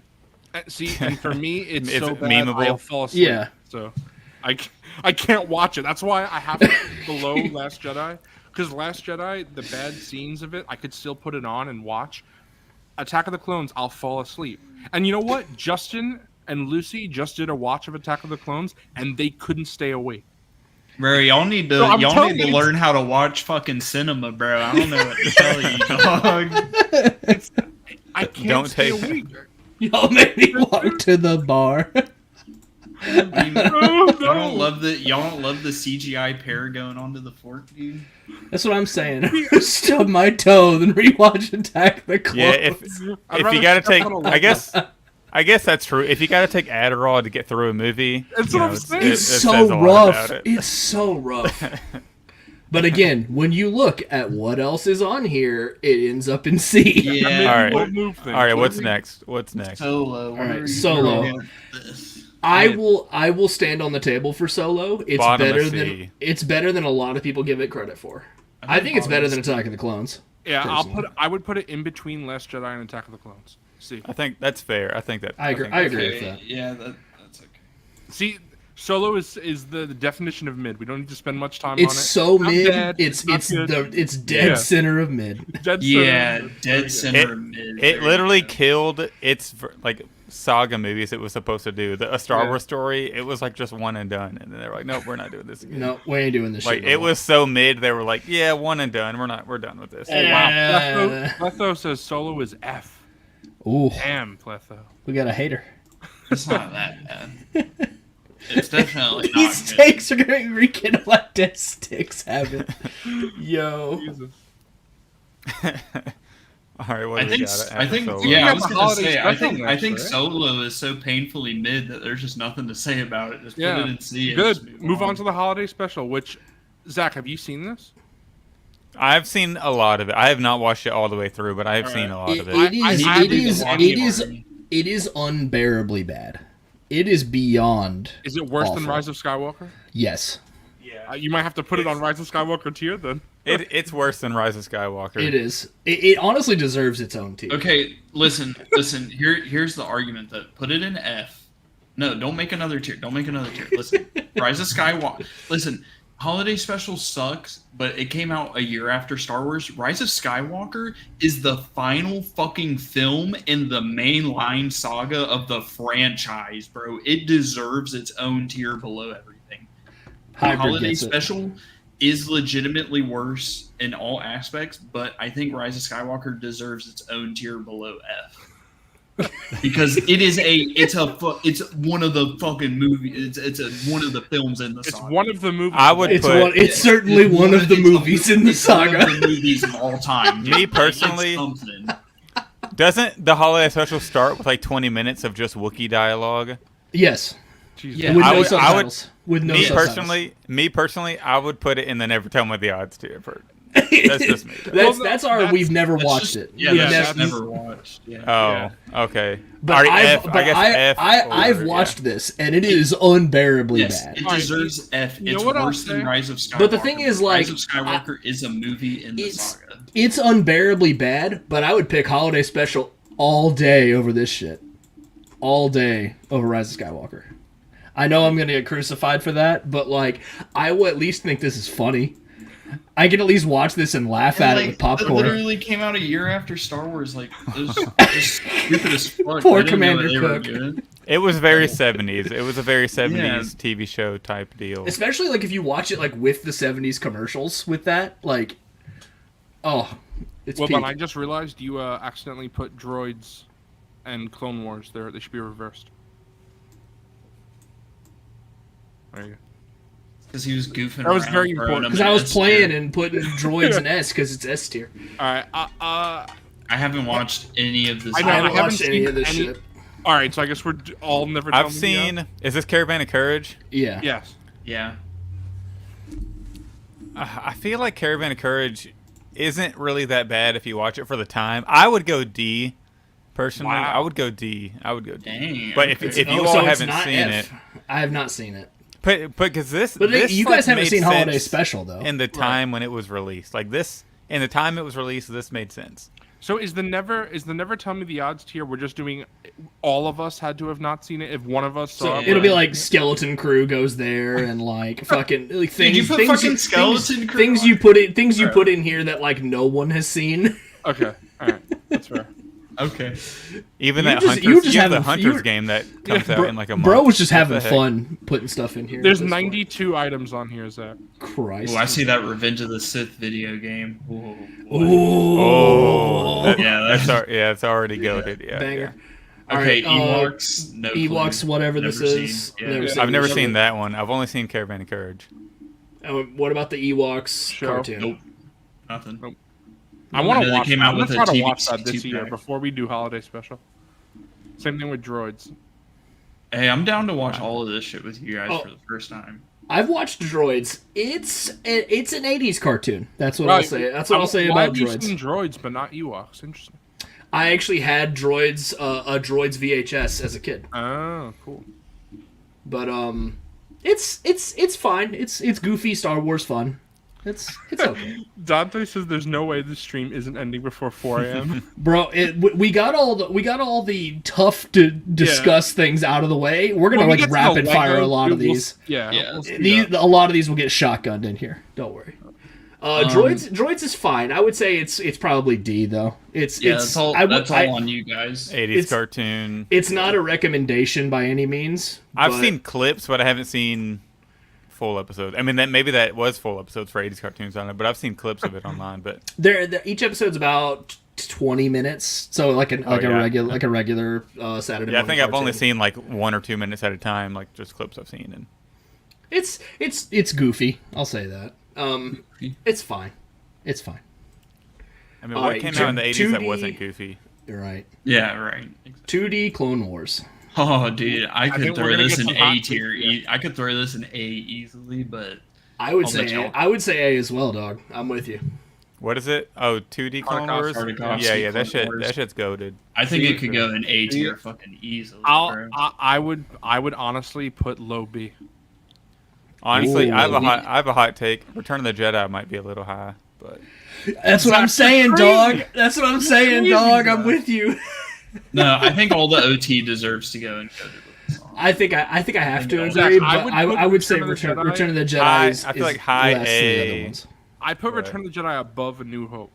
See, and for me, it's Is so it bad memeable? I'll fall asleep. Yeah. So, I can't watch it. That's why I have it below Last Jedi. Because Last Jedi, the bad scenes of it, I could still put it on and watch. Attack of the Clones, I'll fall asleep. And you know what? Justin and Lucy just did a watch of Attack of the Clones, and they couldn't stay awake. Bro, y'all need to No, I'm telling to you. learn how to watch fucking cinema, bro. I don't know what to tell you, dog. I can't Don't stay take- awake. Y'all made me walk to the bar. Oh, Y'all no. don't love the CGI pair going onto the fork, dude. That's what I'm saying. Stub my toe, then rewatch Attack the Clones. Yeah, if I'd if rather you gotta step take, on a I guess that's true. If you gotta take Adderall to get through a movie, That's you what know, I'm saying. it It's says so a lot rough. about it. It's so rough. But again, when you look at what else is on here, it ends up in C. Yeah. All right. We'll move things. All right, what's next? What's next? Solo. All right, What are Solo. you doing with this? I will stand on the table for Solo. It's Bottom of better C. than a lot of people give it credit for. I think it's better than Attack of the Clones. Yeah, personally. I would put it in between Last Jedi and Attack of the Clones. See, I think that's fair. I think that. I agree. think I that's agree fair. with that. Yeah, that's okay. see, Solo is the definition of mid. We don't need to spend much time on it. It's so Not mid. bad, It's not good. it's dead Yeah. center of mid. Dead Yeah, center. dead center of mid. It literally killed its like saga movies it was supposed to do. A Star Wars story, it was like just one and done, and then they were like, nope, we're not doing this again. No, we ain't doing this. Like shit it was so mid, they were like, yeah, one and done. We're done with this. Wow. Pletho says Solo is F. Ooh, Damn, Pletho. we got a hater. It's not that bad. It's definitely not These good. takes are gonna be rekindled like dead sticks have it. Yo. Jesus. All right, what I do we think, got? I think, Solo? yeah, I was the gonna holiday say, special I think next, right? Solo is so painfully mid that there's just nothing to say about it. Just put it in C. And just Good. Move on to the holiday special. Which, Zach, have you seen this? I've seen a lot of it. I have not watched it all the way through, but I have seen a lot of it. It is unbearably bad. It is beyond. Is it worse than awful. Rise of Skywalker? Yes, You might have to put it on Rise of Skywalker tier then. It's worse than Rise of Skywalker. it is. It honestly deserves its own tier. Okay, listen. Here's the argument that put it in F. No, don't make another tier. Don't make another tier. Listen, Rise of Skywalker. Listen, Holiday Special sucks, but it came out a year after Star Wars. Rise of Skywalker is the final fucking film in the mainline saga of the franchise, bro. It deserves its own tier below everything. Hybrid Holiday gets it. Special is legitimately worse in all aspects, but I think Rise of Skywalker deserves its own tier below F. Because it's one of the fucking movies. It's one of the films in the It's saga. one of the movies. I would put It's certainly one of the movies in the saga. One of the movies of all time. Me personally- It's something. Doesn't the holiday special start with like 20 minutes of just Wookiee dialogue? Yes, Jesus. Yeah. with I no would- subtitles. With no me subtitles. personally, I would put it in the Never Tell Me the Odds tier. That's just me. That's our. We've never watched it. Yeah, We've that's never- never watched. Yeah. Oh, okay. But Alright, I've, F, I guess F. I've or- watched this, and it is unbearably Yes, bad. it deserves F. You know It's what I'll worse than say? Rise of Skywalker. But the thing is, like, Rise of Skywalker is a movie in the it's- saga. It's unbearably bad, but I would pick Holiday Special all day over this shit. All day over Rise of Skywalker. I know I'm gonna get crucified for that, but like, I will at least think this is funny. I can at least watch this and laugh at it with It popcorn. literally came out a year after Star Wars. Like, it was just stupid as fuck. Poor I didn't know Commander they were Cook. good. It was very 70s. It was a very 70s TV show type deal. Especially like if you watch it like with the 70s commercials with that, like, oh, it's Well, peak. but I just realized you accidentally put droids and Clone Wars there. They should be reversed. There you go. Because he was goofing That was around very throwing important. them Because in I was S playing tier. and putting droids in S because it's S tier. All right. I haven't watched any of this. I know, I haven't haven't watched any seen of this any- shit. All right. So I guess we're all never. Tell I've Me seen. Is this Caravan of Courage? Yeah. Yes. Yeah. I feel like Caravan of Courage isn't really that bad if you watch it for the time. I would go D. Personally, Wow. I would go D. Dang. But okay. if you Oh, all so it's haven't not seen F. it, I have not seen it. but because this, But this you like, guys haven't made seen Holiday sense Special though. in the time when it was released. Like this, in the time it was released, this made sense. So is the never Tell Me the Odds tier? We're just doing. All of us had to have not seen it. If one of us saw it, It'll be like Skeleton Crew goes there and like fucking like things. you put things, fucking things- Skeleton Crew Things on you put in. Things you put in here that like no one has seen. Okay. All right. That's fair. Okay. Even You that just- you Hunters, just even the having- Hunters you- game that comes out Bro, in like a month. bro was just What having the heck? fun putting stuff in here. There's at this point. 92 items on here, Zach. Christ. Oh, I see that Revenge of the Sith video game. Ooh. Oh, Yeah, it's already goaded. Yeah, Banger. Okay, All right, Ewoks. No clue. Ewoks, whatever this Never is. seen. Yeah. Never yeah. seen I've never this. seen that one. I've only seen Caravan of Courage. What about the Ewoks Show. cartoon? Nope. Nothing. Nope. I want know to they watch. came That. out I'm with gonna a try to TV watch that this year two-pack. before we do holiday special. Same thing with droids. Hey, I'm down to watch all of this shit with you guys Oh. for the first time. I've watched Droids. It's an 80s cartoon. That's what I'll say. That's what I'll say Why about have you Droids. seen droids but not Ewoks? Interesting. I actually had Droids, a Droids VHS as a kid. Oh, cool. But it's fine. It's goofy Star Wars fun. It's okay. Dante says there's no way this stream isn't ending before 4 a.m. Bro, we got all the tough to discuss things out of the way. We're gonna rapid fire a lot of these. Yeah. A lot of these will get shotgunned in here. Don't worry. Droids is fine. I would say it's probably D though. That's all on you guys. 80s cartoon. It's not a recommendation by any means. I've seen clips, but I haven't seen full episodes. I mean, maybe that was full episodes for 80s cartoons on it, but I've seen clips of it online. But each episode's about 20 minutes, so like a regular Saturday. Yeah, I think I've only seen like 1 or 2 minutes at a time, like just clips I've seen, and it's goofy. I'll say that. It's fine. It's fine. I mean, what came out in the 80s that wasn't goofy? You're right. Yeah, right. 2D Clone Wars. Oh, dude, I could throw this in A tier. I could throw this in A easily, but I would say A as well, dog. I'm with you. What is it? Oh, 2D Clone Wars. Yeah, that shit's goated. I think it could go in A tier fucking easily. I would honestly put low B. Honestly, I have a hot take. Return of the Jedi might be a little high, but that's what I'm saying, dog. That's what I'm saying, dog. I'm with you. No, I think all the OT deserves to go in coded with the song. I think I have to agree, but I would say Return of the Jedi. I feel like high A. I put Return of the Jedi above A New Hope.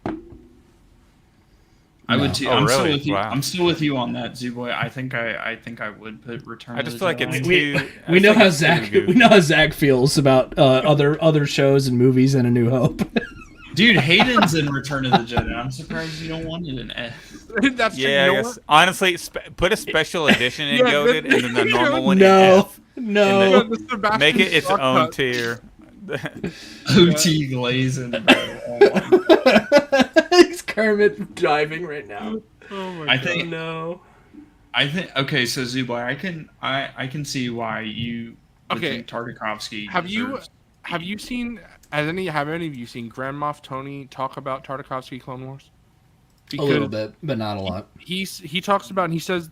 I would too. I'm really? still with you. Wow. I'm still with you on that, Zooboy. I think I would put Return. I just of feel the like it's Jedi. too. We know how Zach feels about other shows and movies and A New Hope. Dude, Hayden's in Return of the Jedi. I'm surprised you don't want it in F. That's I guess. Honestly, put a special edition in goated and then the normal one in F. No. Make it its own tier. OT glazing, bro. It's Kermit diving right now. Oh my god. No. I think okay, so Zuboy, I can see why you would think Tartakovsky Have deserves you seen have any of you seen Grand Moff Tony talk about Tartakovsky Clone Wars? Because a little bit, but not a lot. He talks about and he says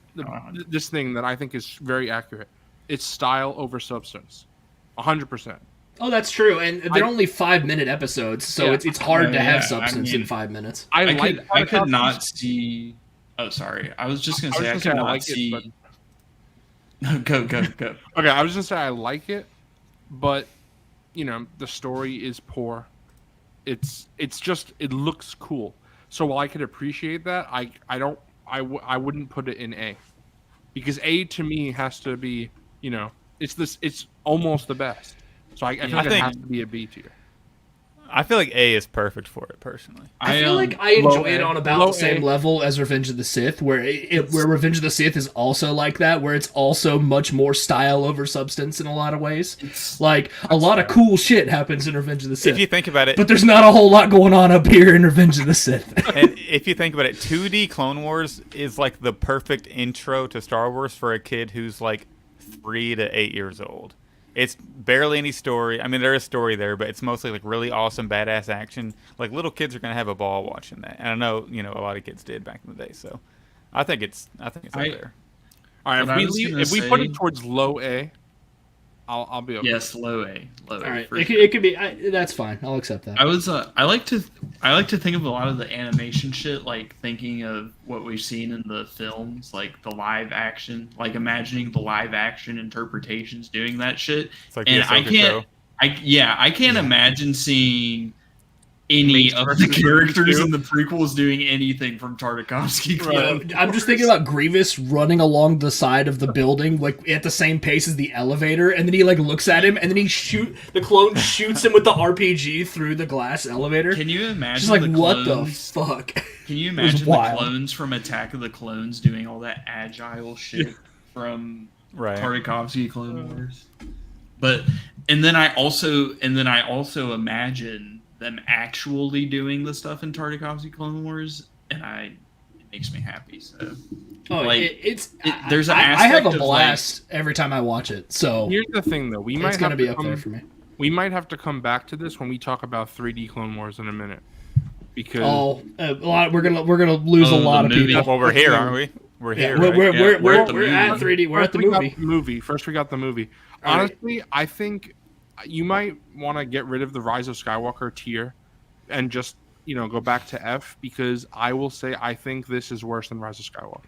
this thing that I think is very accurate. It's style over substance. 100%. Oh, that's true, and they're only 5-minute episodes, so it's hard to have substance in 5 minutes. I could not see. Oh, sorry. I was just gonna say I could not see. Go. Okay, I was just gonna say I like it, but the story is poor. It's just it looks cool. So while I could appreciate that, I wouldn't put it in A, because A to me has to be it's almost the best. So I think it has to be a B tier. I feel like A is perfect for it personally. I feel like I enjoy it on about the same level as Revenge of the Sith, where Revenge of the Sith is also like that, where it's also much more style over substance in a lot of ways. Like a lot of cool shit happens in Revenge of the Sith. If you think about it, but there's not a whole lot going on up here in Revenge of the Sith. And if you think about it, 2D Clone Wars is like the perfect intro to Star Wars for a kid who's like 3 to 8 years old. It's barely any story. I mean, there is story there, but it's mostly like really awesome, badass action. Like little kids are gonna have a ball watching that, and I know a lot of kids did back in the day. So, I think it's up there. All right, if we put it towards low A, I'll be okay. Yes, low A. All right, it could be. That's fine. I'll accept that. I like to think of a lot of the animation shit, like thinking of what we've seen in the films, like the live action, like imagining the live action interpretations doing that shit. It's like and I can't imagine seeing any of the characters in the prequels doing anything from Tartakovsky. Right. I'm just thinking about Grievous running along the side of the building, like at the same pace as the elevator, and then he like looks at him, and then the clone shoots him with the RPG through the glass elevator. Can you imagine? Just like what the fuck? Can you imagine the clones from Attack of the Clones doing all that agile shit from Tartakovsky Clone Wars? And then I also imagine them actually doing the stuff in Tartakovsky Clone Wars, and it makes me happy. So, there's an aspect I have a blast every time I watch it. So here's the thing, though, it's going to be up there for me. We might have to come back to this when we talk about 3D Clone Wars in a minute, because we're gonna lose a lot of people. Well, we're here, aren't we? We're here. We're at 3D. We're at the movie. First, we got the movie. Honestly, I think you might want to get rid of the Rise of Skywalker tier and just, go back to F, because I will say I think this is worse than Rise of Skywalker.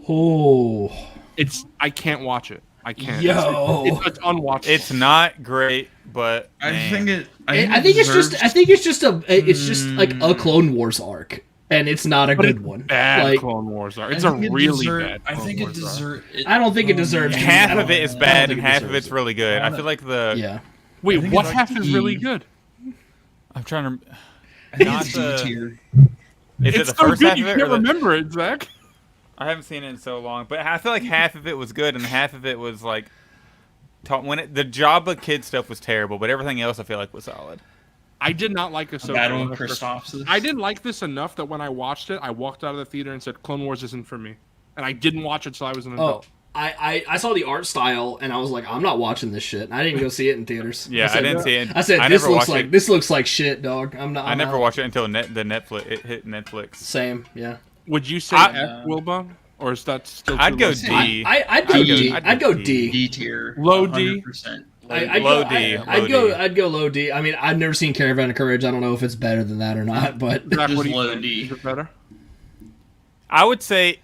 Oh. I can't watch it. I can't. Yo. It's unwatchable. It's not great, but I man. think it's just like a Clone Wars arc, and it's not a good one. Bad Clone Wars arc. It's a really bad. I think it deserves. I don't think it deserves. Half of it is bad and half of it's really good. I feel like Wait, what half is really good? I'm trying to. I think it's D tier. Is it It's the so first good half you of it? can't remember it, Zach. I haven't seen it in so long, but I feel like half of it was good and half of it was like. The Jabba kid stuff was terrible, but everything else I feel like was solid. I did not like Ahsoka. Battle of Christophsis. I didn't like this enough that when I watched it, I walked out of the theater and said, "Clone Wars isn't for me," and I didn't watch it until I was an adult. I saw the art style and I was like, I'm not watching this shit. I didn't go see it in theaters. Yeah, I didn't see it. I said this looks like shit, dog. I never watched it until it hit Netflix. Same, yeah. Would you say F, Wilbon, or is that still? I'd go low? D. I'd go D. I'd go D. D tier. Low D. 100%. Low D. I'd go low D. I mean, I've never seen Caravan of Courage. I don't know if it's better than that or not, but Zach, Just what do you low think? D. Is it better? I would say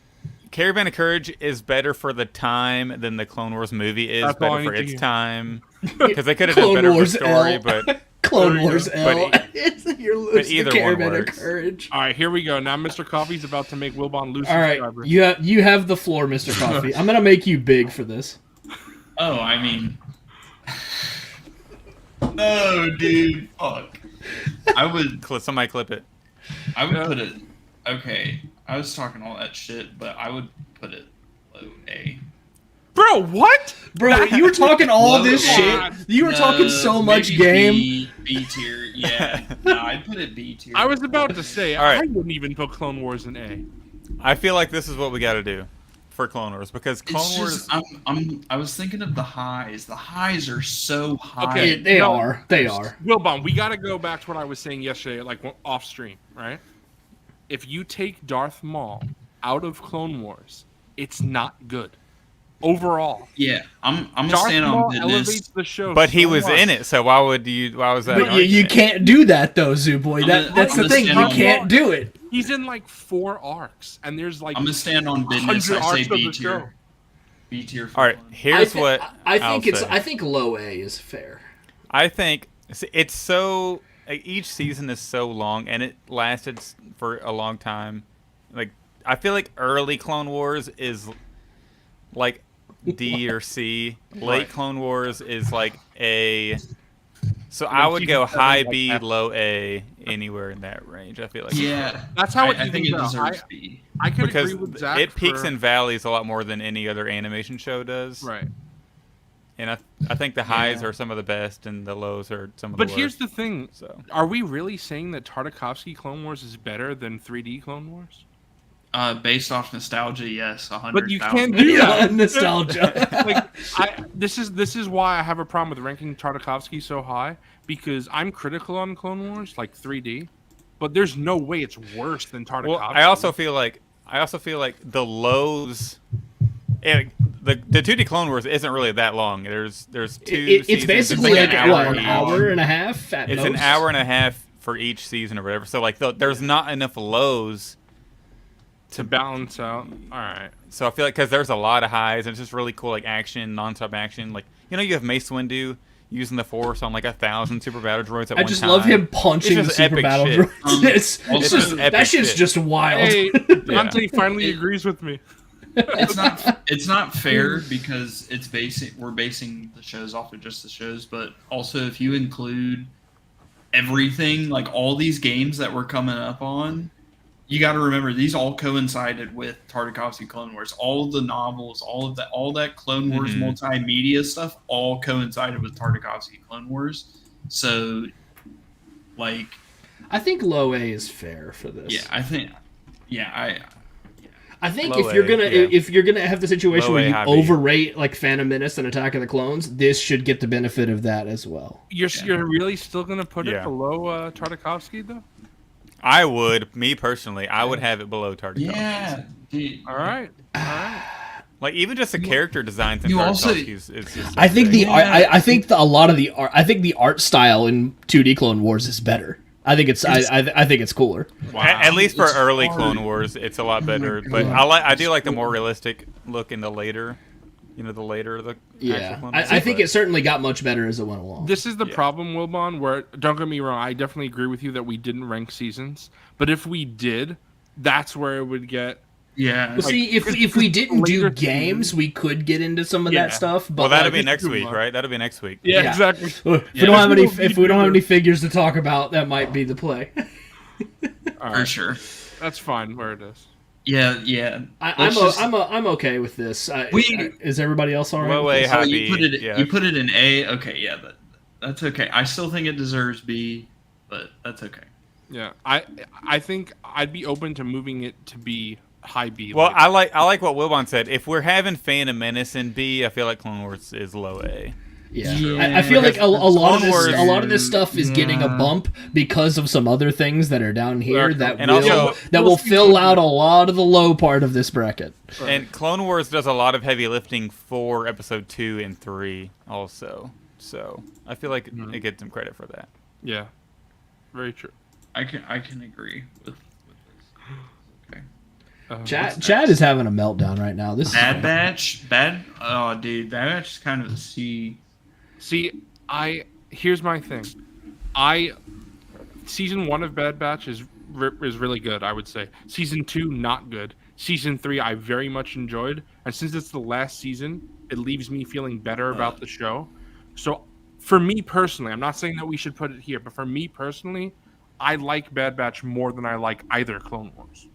Caravan of Courage is better for the time than the Clone Wars movie is. That's all I better for need to its hear. time. Because they could have done Clone better with Wars the story, L. but Clone Wars L. But You're losing either the one Caravan of works. Courage. All right, here we go. Now Mr. Coffee's about to make Wilbon lose All right, subscribers. you have the floor, Mr. Coffee. I'm gonna make you big for this. Oh, I mean. No, dude. Fuck. I would somebody clip it. put it. Okay, I was talking all that shit, but I would put it low A. Bro, what? Bro, you were talking all Low this A. shit. You were talking so much maybe game. B tier, yeah. No, I'd put it B tier. I was about to say, All right. I wouldn't even put Clone Wars in A. I feel like this is what we got to do for Clone Wars because Clone Wars. I was thinking of the highs. The highs are so high. Okay. They No. are. They are. Wilbon, we got to go back to what I was saying yesterday, like off stream, right? If you take Darth Maul out of Clone Wars, it's not good. Overall. Yeah, I'm gonna Darth stand Maul on business. elevates the show. But he so was much. in it, so why was that? But an you argument? can't do that though, Zoo Boy. I'm That's gonna the thing. stand You on- can't do it. He's in like 4 arcs, and there's like I'm gonna stand on business. 100 I say arcs of B the show. tier. B tier. For All right, Clone. here's what I I'll think say. I think low A is fair. I think it's so each season is so long and it lasted for a long time. Like I feel like early Clone Wars is like D or C. Late Right. Clone Wars is like A. So And I then would keep go it high like B, that. low A, anywhere in that range. I feel like Yeah, That's how it I think evens it out. deserves B. I can because agree with Zach. it peaks for- and valleys a lot more than any other animation show does. Right. And I think the highs Yeah. are some of the best and the lows are some of But the worst. here's the thing. So Are we really saying that Tartakovsky Clone Wars is better than 3D Clone Wars? Based off nostalgia, yes, 100,000. But you can't do Yeah, that. nostalgia. Like, this is why I have a problem with ranking Tartakovsky so high, because I'm critical on Clone Wars, like 3D, but there's no way it's worse than Tartakovsky. well, I also feel like the lows. And the 2D Clone Wars isn't really that long. There's two. It's seasons. basically like like an what, hour an each. hour and a half at It's most? an hour and a half for each season or whatever. So like there's not enough lows. to balance out. All right. So I feel like because there's a lot of highs and it's just really cool like action, nonstop action. Like you have Mace Windu using the Force on like 1,000 super battle droids at I one just time. love him punching the It's just super epic battle shit. droids. It's also- just, epic that shit's shit. just wild. Hey, Yeah. Dante finally agrees with me. It's not fair because we're basing the shows off of just the shows, but also if you include everything, like all these games that we're coming up on, you got to remember these all coincided with Tartakovsky Clone Wars. All the novels, all that Clone Wars multimedia stuff, all coincided with Tartakovsky Clone Wars. So, like, I think low A is fair for this. yeah, I think think Low if you're A, gonna yeah. if you're gonna have the situation Low where A, you high B. overrate like Phantom Menace and Attack of the Clones, this should get the benefit of that as well. You're really still gonna put Yeah. it below Tartakovsky though? I would, me personally, I would have it below Tartakovsky. yeah, dude. All right. Like even just the character designs in You also- Tartakovsky is so I think sick. I think a lot of the art. I think the art style in 2D Clone Wars is better. I think it's I think it's cooler. At least for It's early hard. Clone Wars, it's a lot better. But I do like the more realistic look in the later, the later of the Yeah, actual Clone I Wars, think but- it certainly got much better as it went along. This is the problem, Wilbon, where, don't get me wrong, I definitely agree with you that we didn't rank seasons. But if we did, that's where it would get... Yeah. Well, see, if we didn't do later games, we could get into some of Yeah. that stuff. But Well, that'll like, be next too week, much. right? That'll be next week. Yeah, Yeah. exactly. if we Yeah. don't have any, if we don't have any figures to talk about, that might be the play. All For right. sure. That's fine where it is. Yeah. I'm okay with this. Is everybody else all right? Well, with wait, this? how- So you Happy, put it yeah. you put it in A. Okay, yeah, that's okay. I still think it deserves B, but that's okay. Yeah, I think I'd be open to moving it to be high B. Well, later. I like what Wilbon said. If we're having Phantom Menace in B, I feel like Clone Wars is low A. Yeah, I feel like a lot of this stuff is getting a Yeah. bump because of some other things that are down here that And will also- that will fill out a lot of the low part of this bracket. And Clone Wars does a lot of heavy lifting for Episode 2 and 3 also. So I feel like it gets some credit for that. Yeah, very true. I can agree with this. Okay. Chad is having a meltdown right now. This Bad is Batch, oh dude, Bad Batch is kind of a C. See, here's my thing. Season 1 of Bad Batch is really good, I would say. Season 2, not good. Season 3, I very much enjoyed. And since it's the last season, it leaves me feeling better about the show. So, for me personally, I'm not saying that we should put it here, but for me personally, I like Bad Batch more than I like either Clone Wars.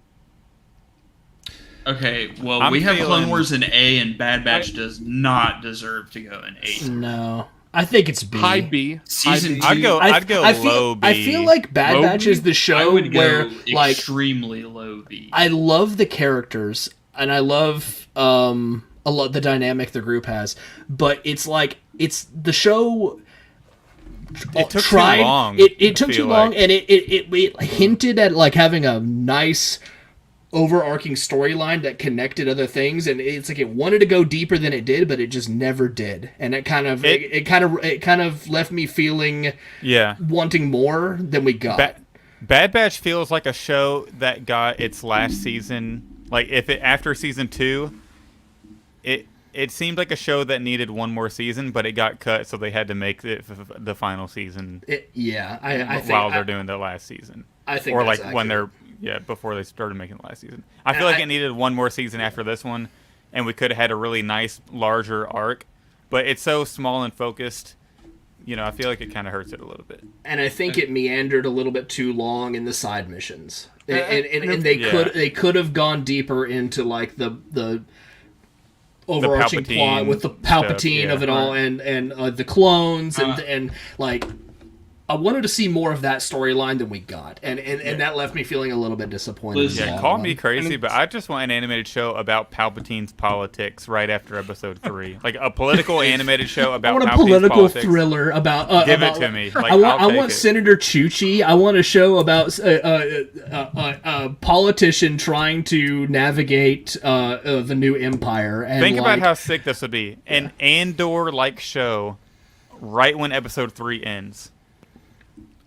Okay, well, I'm we have Clone feeling- Wars in A, and Bad Batch does not deserve to go in A. no. I think it's B. High B. Season high B. two- I'd go low B. I feel like Bad Low Batch B? is the I show would where go like extremely low B. I love the characters and I love a lot the dynamic the group has, but it's like it's the show. It took tried, too long. It took I too feel long, like. and it hinted at like having a nice overarching storyline that connected other things, and it's like it wanted to go deeper than it did, but it just never did, and it kind of left me feeling Yeah. wanting more than we got. Bad Batch feels like a show that got its last season. Like after season 2, it seemed like a show that needed one more season, but it got cut, so they had to make it the final season. I think while they're doing the last season, I think or that's like when accurate. before they started making the last season. I feel like it needed one more season after this one, and we could have had a really nice larger arc. But it's so small and focused. I feel like it kind of hurts it a little bit. And I think it meandered a little bit too long in the side missions, and Yeah. they could have gone deeper into like the overarching Palpatine plot with the Palpatine stuff, of it yeah. all, and the clones, and like I wanted to see more of that storyline than we got, and that left me feeling a little bit disappointed. Listen, in the Yeah, long call run. me crazy, but I just want an animated show about Palpatine's politics right after Episode 3. Like a political animated show I about want a Palpatine's political politics. thriller about. Give about, it to me. Like, I want. I'll I want take it. Senator Chuchi. I want a show about a politician trying to navigate the new empire. And Think like, about how sick this would be. An Andor-like show right when Episode 3 ends.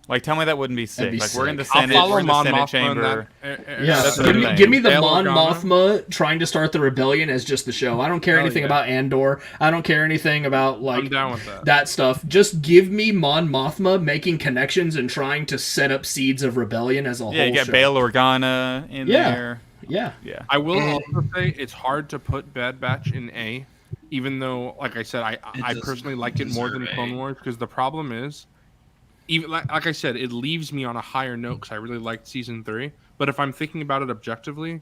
Like, tell me that wouldn't be sick. be Like, we're in the sick. I'll Senate, follow we're in the Mon Senate Mothma chamber. in that. Yeah, That's give me, the give me the Bail Mon Organa. Mothma trying to start the rebellion as just the show. I don't care anything yeah. about Andor. I don't care anything about like I'm down with that. stuff. Just give me Mon Mothma making connections and trying to set up seeds of rebellion as a whole Yeah, you got show. Bail Organa in Yeah. there. Yeah, Yeah. I will also say it's hard to put Bad Batch in A, even though, like I said, I doesn't personally like it more than deserve Clone A. Wars, because the problem is, even like I said, it leaves me on a higher note because I really liked Season 3. But if I'm thinking about it objectively,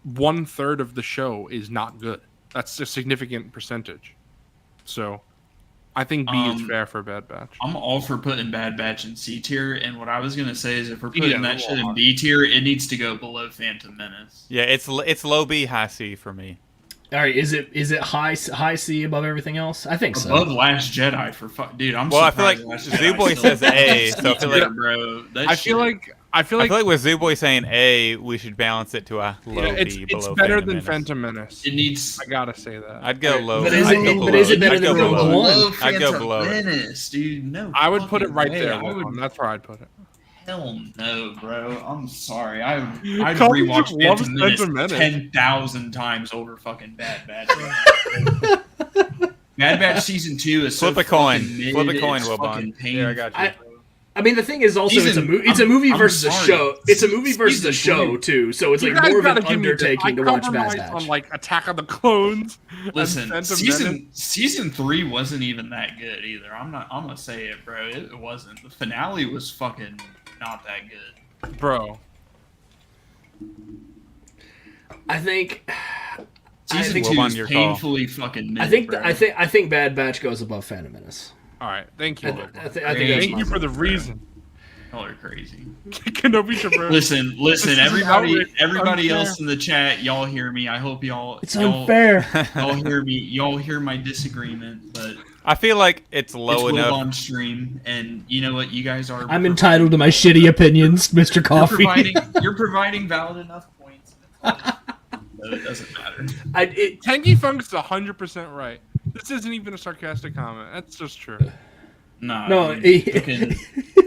1/3 of the show is not good. That's a significant percentage. So I think B is fair for Bad Batch. I'm all for putting Bad Batch in C tier, and what I was gonna say is if we're putting Yeah, that shit in well, B tier, it needs to go below Phantom Menace. Yeah, it's low B, high C for me. All right, is it high C above everything else? I think so. Above Last Jedi for fuck, dude. I'm Well, I feel surprised like Last Jedi Zooboy still says A, is so I feel C tier, like- bro. That I shit- feel like I feel like with Zooboy saying A, we should balance it to a low B below it's better Phantom than Menace. Phantom Menace. It needs. I gotta say that. I'd go low. But is I'd it- go but below is it better I'd than go Rogue below One? it. I'd go Phantom below it. Menace, dude. No. I would put it fucking right way. there. I would. That's where I'd put it. Hell no, bro. I'm sorry. I'd Call rewatch me loves Phantom Menace Phantom Menace. 10,000 times over fucking Bad Batch. Bad Batch season 2 is Flip so a coin. fucking mid, Flip a coin, it's Wilbon. fucking Yeah, I got you. I mean, the thing is also it's a I'm movie versus a sorry. show. It's a movie versus a Season show too, so it's You like guys more of an gotta give me this. undertaking to I watch Bad compromised Batch. on like Attack of the Clones. and Listen, Phantom Menace. season 3 wasn't even that good either. I'm gonna say it, bro. It wasn't. The finale was fucking not that good. Bro. I think Season 2 Wilbon, is your call. painfully fucking mid, bro. I think Bad Batch goes above Phantom Menace. All right, thank you. I Wilbon. think that's Thank my you for the vote. reason. Y'all are crazy. Kenobi Jabroni. Listen, This is everybody unfair. else in the chat, y'all hear me. I hope y'all It's y'all, unfair. y'all hear me. Y'all hear my disagreement, but I feel like it's low it's enough. on stream, and you know what? You guys are. I'm entitled to my shitty opinions, Mr. You're Coffee. you're providing valid enough points. So it doesn't matter. Tangy Funk's 100% right. This isn't even a sarcastic comment. That's just true. Nah, No, dude, fucking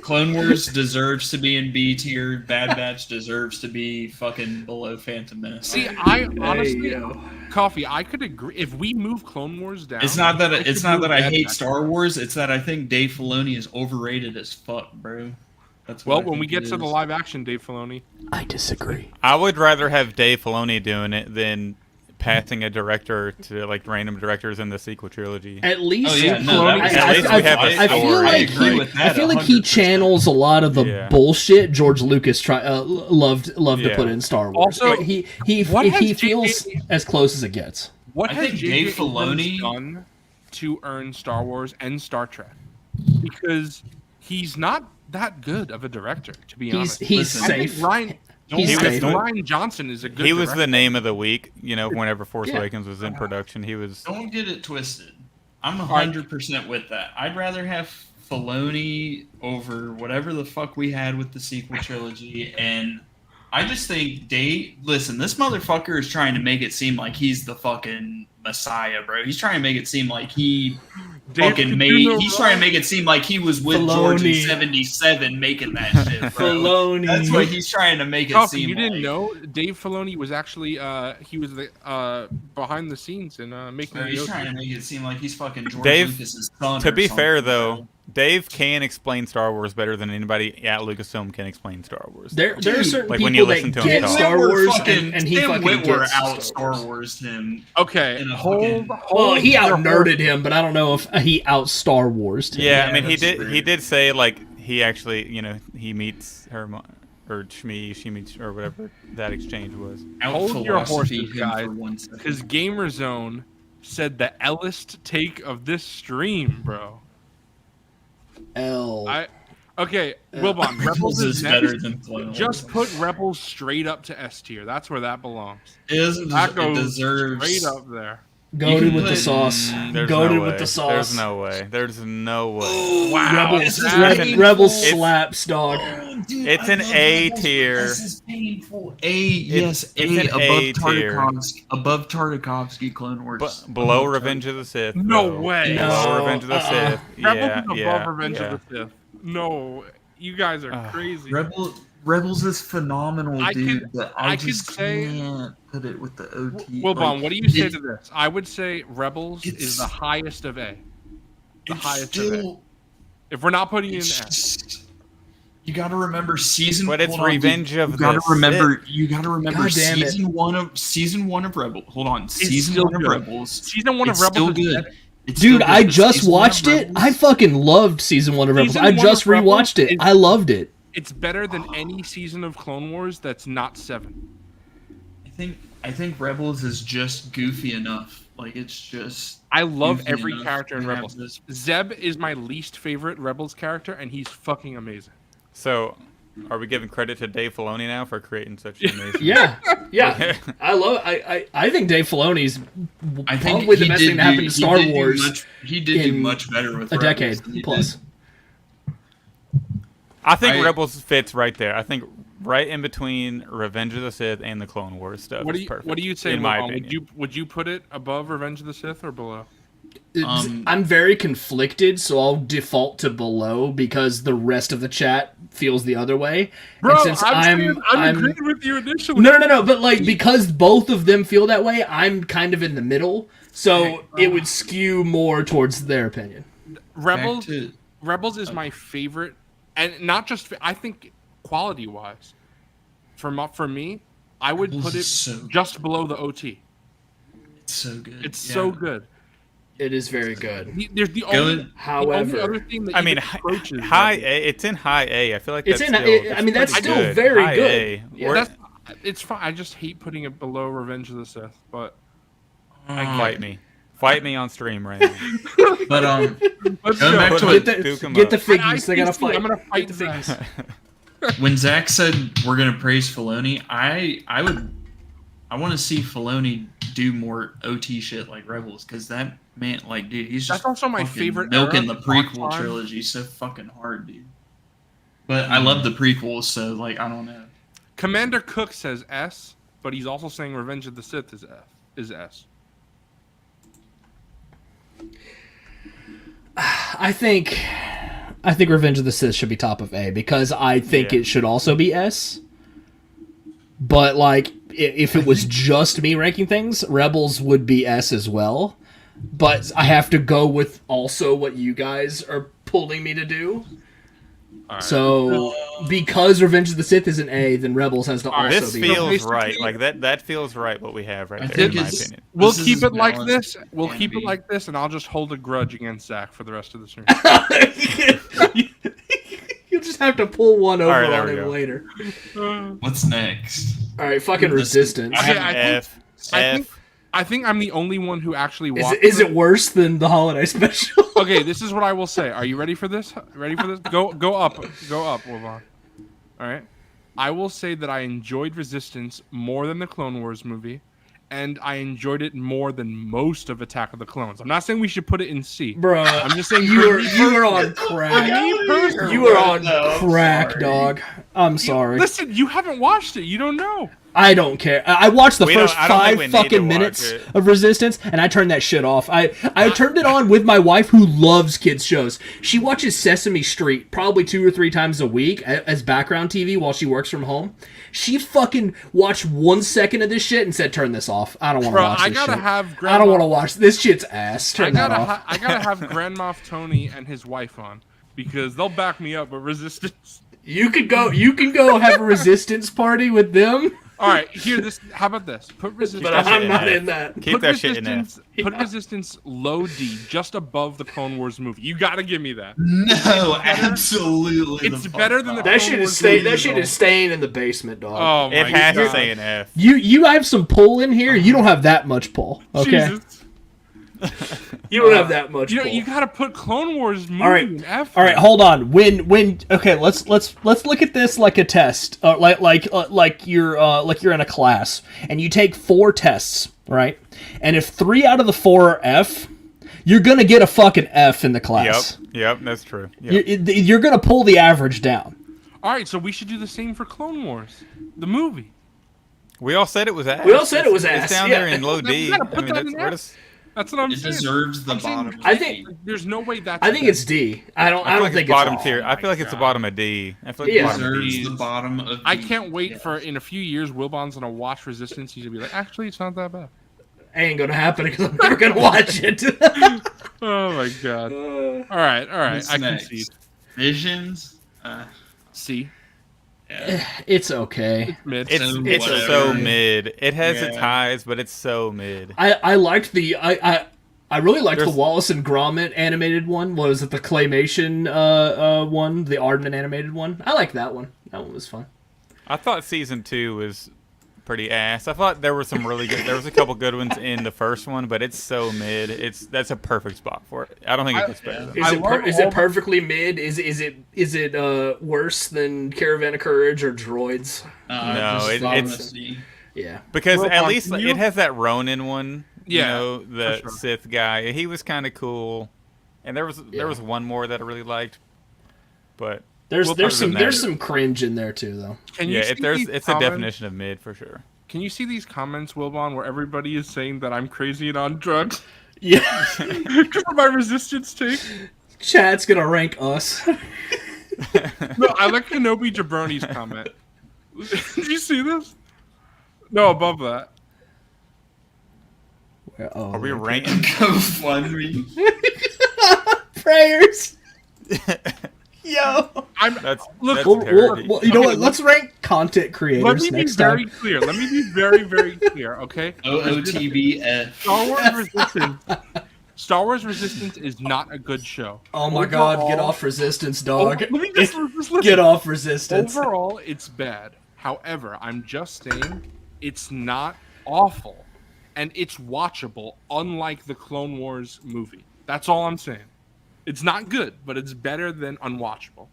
Clone Wars deserves to be in B tier. Bad Batch deserves to be fucking below Phantom Menace. See, I There honestly, you go. Coffee, I could agree. If we move Clone Wars down, It's not that we it's should not move that I Bad hate Batch. Star Wars. It's that I think Dave Filoni is overrated as fuck, bro. That's what Well, I when we think get it to the is. live action Dave Filoni, I disagree. I would rather have Dave Filoni doing it than passing a director to like random directors in the sequel trilogy. At least, Oh, yeah, no, that was- At least we have a I feel story. like I agree with that I feel like he 100%. channels a lot of the Yeah. bullshit George Lucas loved to Yeah. put in Star Wars. Also, he what has feels J.J. as close as it gets. what I has think J.J. Dave Abrams Filoni- done to earn Star Wars and Star Trek? Because he's not that good of a director, to be honest. He's Listen, I safe. think Ryan, He's I think safe. Ryan Johnson is a good. He was director. the name of the week, you know, whenever Force Yeah. Awakens was in production. He was Don't get it twisted. I'm 100% with that. I'd rather have Filoni over whatever the fuck we had with the sequel trilogy, and I just think listen, this motherfucker is trying to make it seem like he's the fucking Messiah, bro. He's trying to make it seem like he Dave, fucking you made. know He's what? trying to make it seem like he was with George in Filoni. '77 making that shit, bro. Filoni. That's what he's trying to make it Coffee, seem you didn't like. know Dave Filoni was actually he was the behind the scenes in making Bro, the he's Yoda. trying to make it seem like he's fucking George Dave, Lucas's son. to or be fair something, though, bro. Dave can explain Star Wars better than anybody at Lucasfilm can explain Star Wars. There are Dude, certain like when people you listen that to him get talk. Star Whitwer Wars, fucking, and he Tim fucking Whitwer gets out Star Star Wars. Wars him. Okay, in a hold. Well, he out your nerded him, but I don't know if he out Star Wars him. Yeah, Yeah, I mean he that's did. true. He did say like he actually, you know, he meets her or she meets or whatever that exchange was. Hold your Out-philosophy horses, him guys, for 1 second. Because Gamer Zone said the Ellist take of this stream, bro. Okay, Wilbon, Rebels Rebels is is next. better than Clone Wars. Just put Rebels straight up to S tier. That's where that belongs. It doesn't That it goes deserves straight up there. Goated can with the put- sauce. There's Goated no with way. the sauce. There's no way. There's no way. Wow, Rebels, that is Rebels painful. slaps, dog. Oh, dude, It's I an love A Rebels, tier. but This is painful. Yes, it's A an above A tier. above Tartakovsky Clone Wars. But below Above Revenge of the Sith. No bro. way. Below No, Revenge of the Sith. Rebels Yeah, is above yeah, Revenge yeah. of the Sith. No, you guys are crazy. Rebels is phenomenal, I dude. could- but I I could just say- can't put it with the OT. Wilbon, what do you say it- to this? I would say Rebels is It's- the highest of A. The It's highest of A. still. If we're not putting it in It's S. just, you got to remember season. But it's hold on, dude. Revenge of You got to the remember. You got to remember God damn it. season one of Rebels. Hold on, season still one of good. Rebels. Season 1 of It's Rebels still is good. better. It's still Dude, good, I but just season one of watched it. Rebels- I fucking loved season 1 of Rebels. Season I 1 just of Rebels rewatched it. is- I loved it. It's better than any season of Clone Wars that's not 7. I think Rebels is just goofy enough. Like it's just. I love goofy every enough character in to have Rebels. this- Zeb is my least favorite Rebels character, and he's fucking amazing. So, are we giving credit to Dave Filoni now for creating such an amazing? Yeah, yeah. I think Dave Filoni's I think probably the he best did thing to happen do- to Star he did do Wars He did do in much better with a Rebels decade than he plus. did. I think Rebels fits right there. I think right in between Revenge of the Sith and the Clone Wars stuff. What do you say, in my opinion? Would you put it above Revenge of the Sith or below? I'm very conflicted, so I'll default to below because the rest of the chat feels the other way. Bro, and since I'm agreeing with you initially. No, but like because both of them feel that way, I'm kind of in the middle, so it would skew more towards their opinion. Rebels is my favorite, and not just I think quality wise. For me, I would put it just below the OT. It's so good. It's so good. It is very good. There's the only other thing that high A. It's in high A. I feel like that's that's still good. very high good. A. Yeah. It's fine. I just hate putting it below Revenge of the Sith, but Fight me on stream right now. But let's going back to get the figures. They gotta fight. I'm gonna fight the figures. When Zach said we're gonna praise Filoni, I want to see Filoni do more OT shit like Rebels, because that man, like, dude, he's just that's also my favorite milking era the prequel trilogy so fucking hard, dude. But I love the prequels, so like I don't know. Commander Cook says S, but he's also saying Revenge of the Sith is S. I think Revenge of the Sith should be top of A because I think it should also be S. But like, if it was just me ranking things, Rebels would be S as well. But I have to go with also what you guys are pulling me to do. Right. So, because Revenge of the Sith is an A, then Rebels has to also this be. This feels right. Like that feels right. What we have right there, in my opinion. We'll keep it like this. We'll keep it like this, and I'll just hold a grudge against Zach for the rest of the stream. You'll just have to pull one over on him later. What's next? All right, fucking Resistance. I think I'm the only one who actually watched. Is it worse than the holiday special? Okay, this is what I will say. Are you ready for this? Ready for this? Go up, Wilbon. All right. I will say that I enjoyed Resistance more than the Clone Wars movie, and I enjoyed it more than most of Attack of the Clones. I'm not saying we should put it in C. Bruh, I'm just saying you were on crack. You were on crack, dog. I'm sorry. Listen, you haven't watched it. You don't know. I don't care. I watched the first 5 fucking minutes of Resistance, and I turned that shit off. I turned it on with my wife, who loves kids shows. She watches Sesame Street probably 2 or 3 times a week as background TV while she works from home. She fucking watched 1 second of this shit and said, "Turn this off. I don't want to watch this shit. I don't want to watch this shit's ass. Turn that off." I gotta have Grand Moff Tony and his wife on because they'll back me up with Resistance. You can go have a Resistance party with them. All right, how about this? Put Resistance. But I'm not in that. Keep that shit in there. Put Resistance low D, just above the Clone Wars movie. You gotta give me that. No, absolutely. It's better than the that Clone shit Wars is staying. movie, That shit is staying in the basement, dog. Oh my It has God. to say an F. You have some pull in here. You don't have that much pull. Okay. Jesus. You don't have that much. You gotta put Clone Wars movie in F. All right, hold on. Okay, let's look at this like a test. Like you're in a class and you take 4 tests, right? And if 3 out of the 4 are F, you're gonna get a fucking F in the class. Yep, that's true. Yep. You're gonna pull the average down. All right, so we should do the same for Clone Wars, the movie. We all said it was ass. It's down there in low D. That's what I'm it saying. It deserves the bottom. I think there's no way that's. I think it's D. I don't think it's bottom off. tier. I feel like it's the bottom of D. I feel like it the bottom deserves of D. the bottom of D. I can't wait for in a few years. Wilbon's gonna watch Resistance. He's gonna be like, actually, it's not that bad. Ain't gonna happen because I'm never gonna watch it. Oh my God! All right. I concede. Visions. C. Yeah. It's okay. It's mid. It's so mid. It has its highs, but it's so mid. I liked the I really liked the Wallace and Gromit animated one. What was it, the claymation one, the Arden animated one? I liked that one. That one was fun. I thought season 2 was pretty ass. I thought there were some really good. There was a couple good ones in the first one, but it's so mid. That's a perfect spot for it. I don't think it gets better. Is it perfectly mid? Is it worse than Caravan of Courage or Droids? No, it's yeah. Because at least it has that Ronin one. Yeah, you know, the Sith guy. He was kind of cool, and there was one more that I really liked, but There's We'll there's some cringe in there too, though. Can you see these it's a comments? definition of mid for sure. Can you see these comments, Wilbon, where everybody is saying that I'm crazy and on drugs? Yeah. Because of my resistance take. Chat's gonna rank us. No, I like Kenobi Jabroni's comment. Did you see this? No, above that. Oh, Are we ranking? Come fund me. prayers? Yo. That's We'll, you know what? Let's rank content creators next time. Let me be very clear. Let me be very, very clear, okay? OOTBF. Star Wars Resistance is not a good show. Oh my god, get off Resistance, dog. Let me just listen. Get off Resistance. Overall, it's bad. However, I'm just saying it's not awful. And it's watchable, unlike the Clone Wars movie. That's all I'm saying. It's not good, but it's better than unwatchable.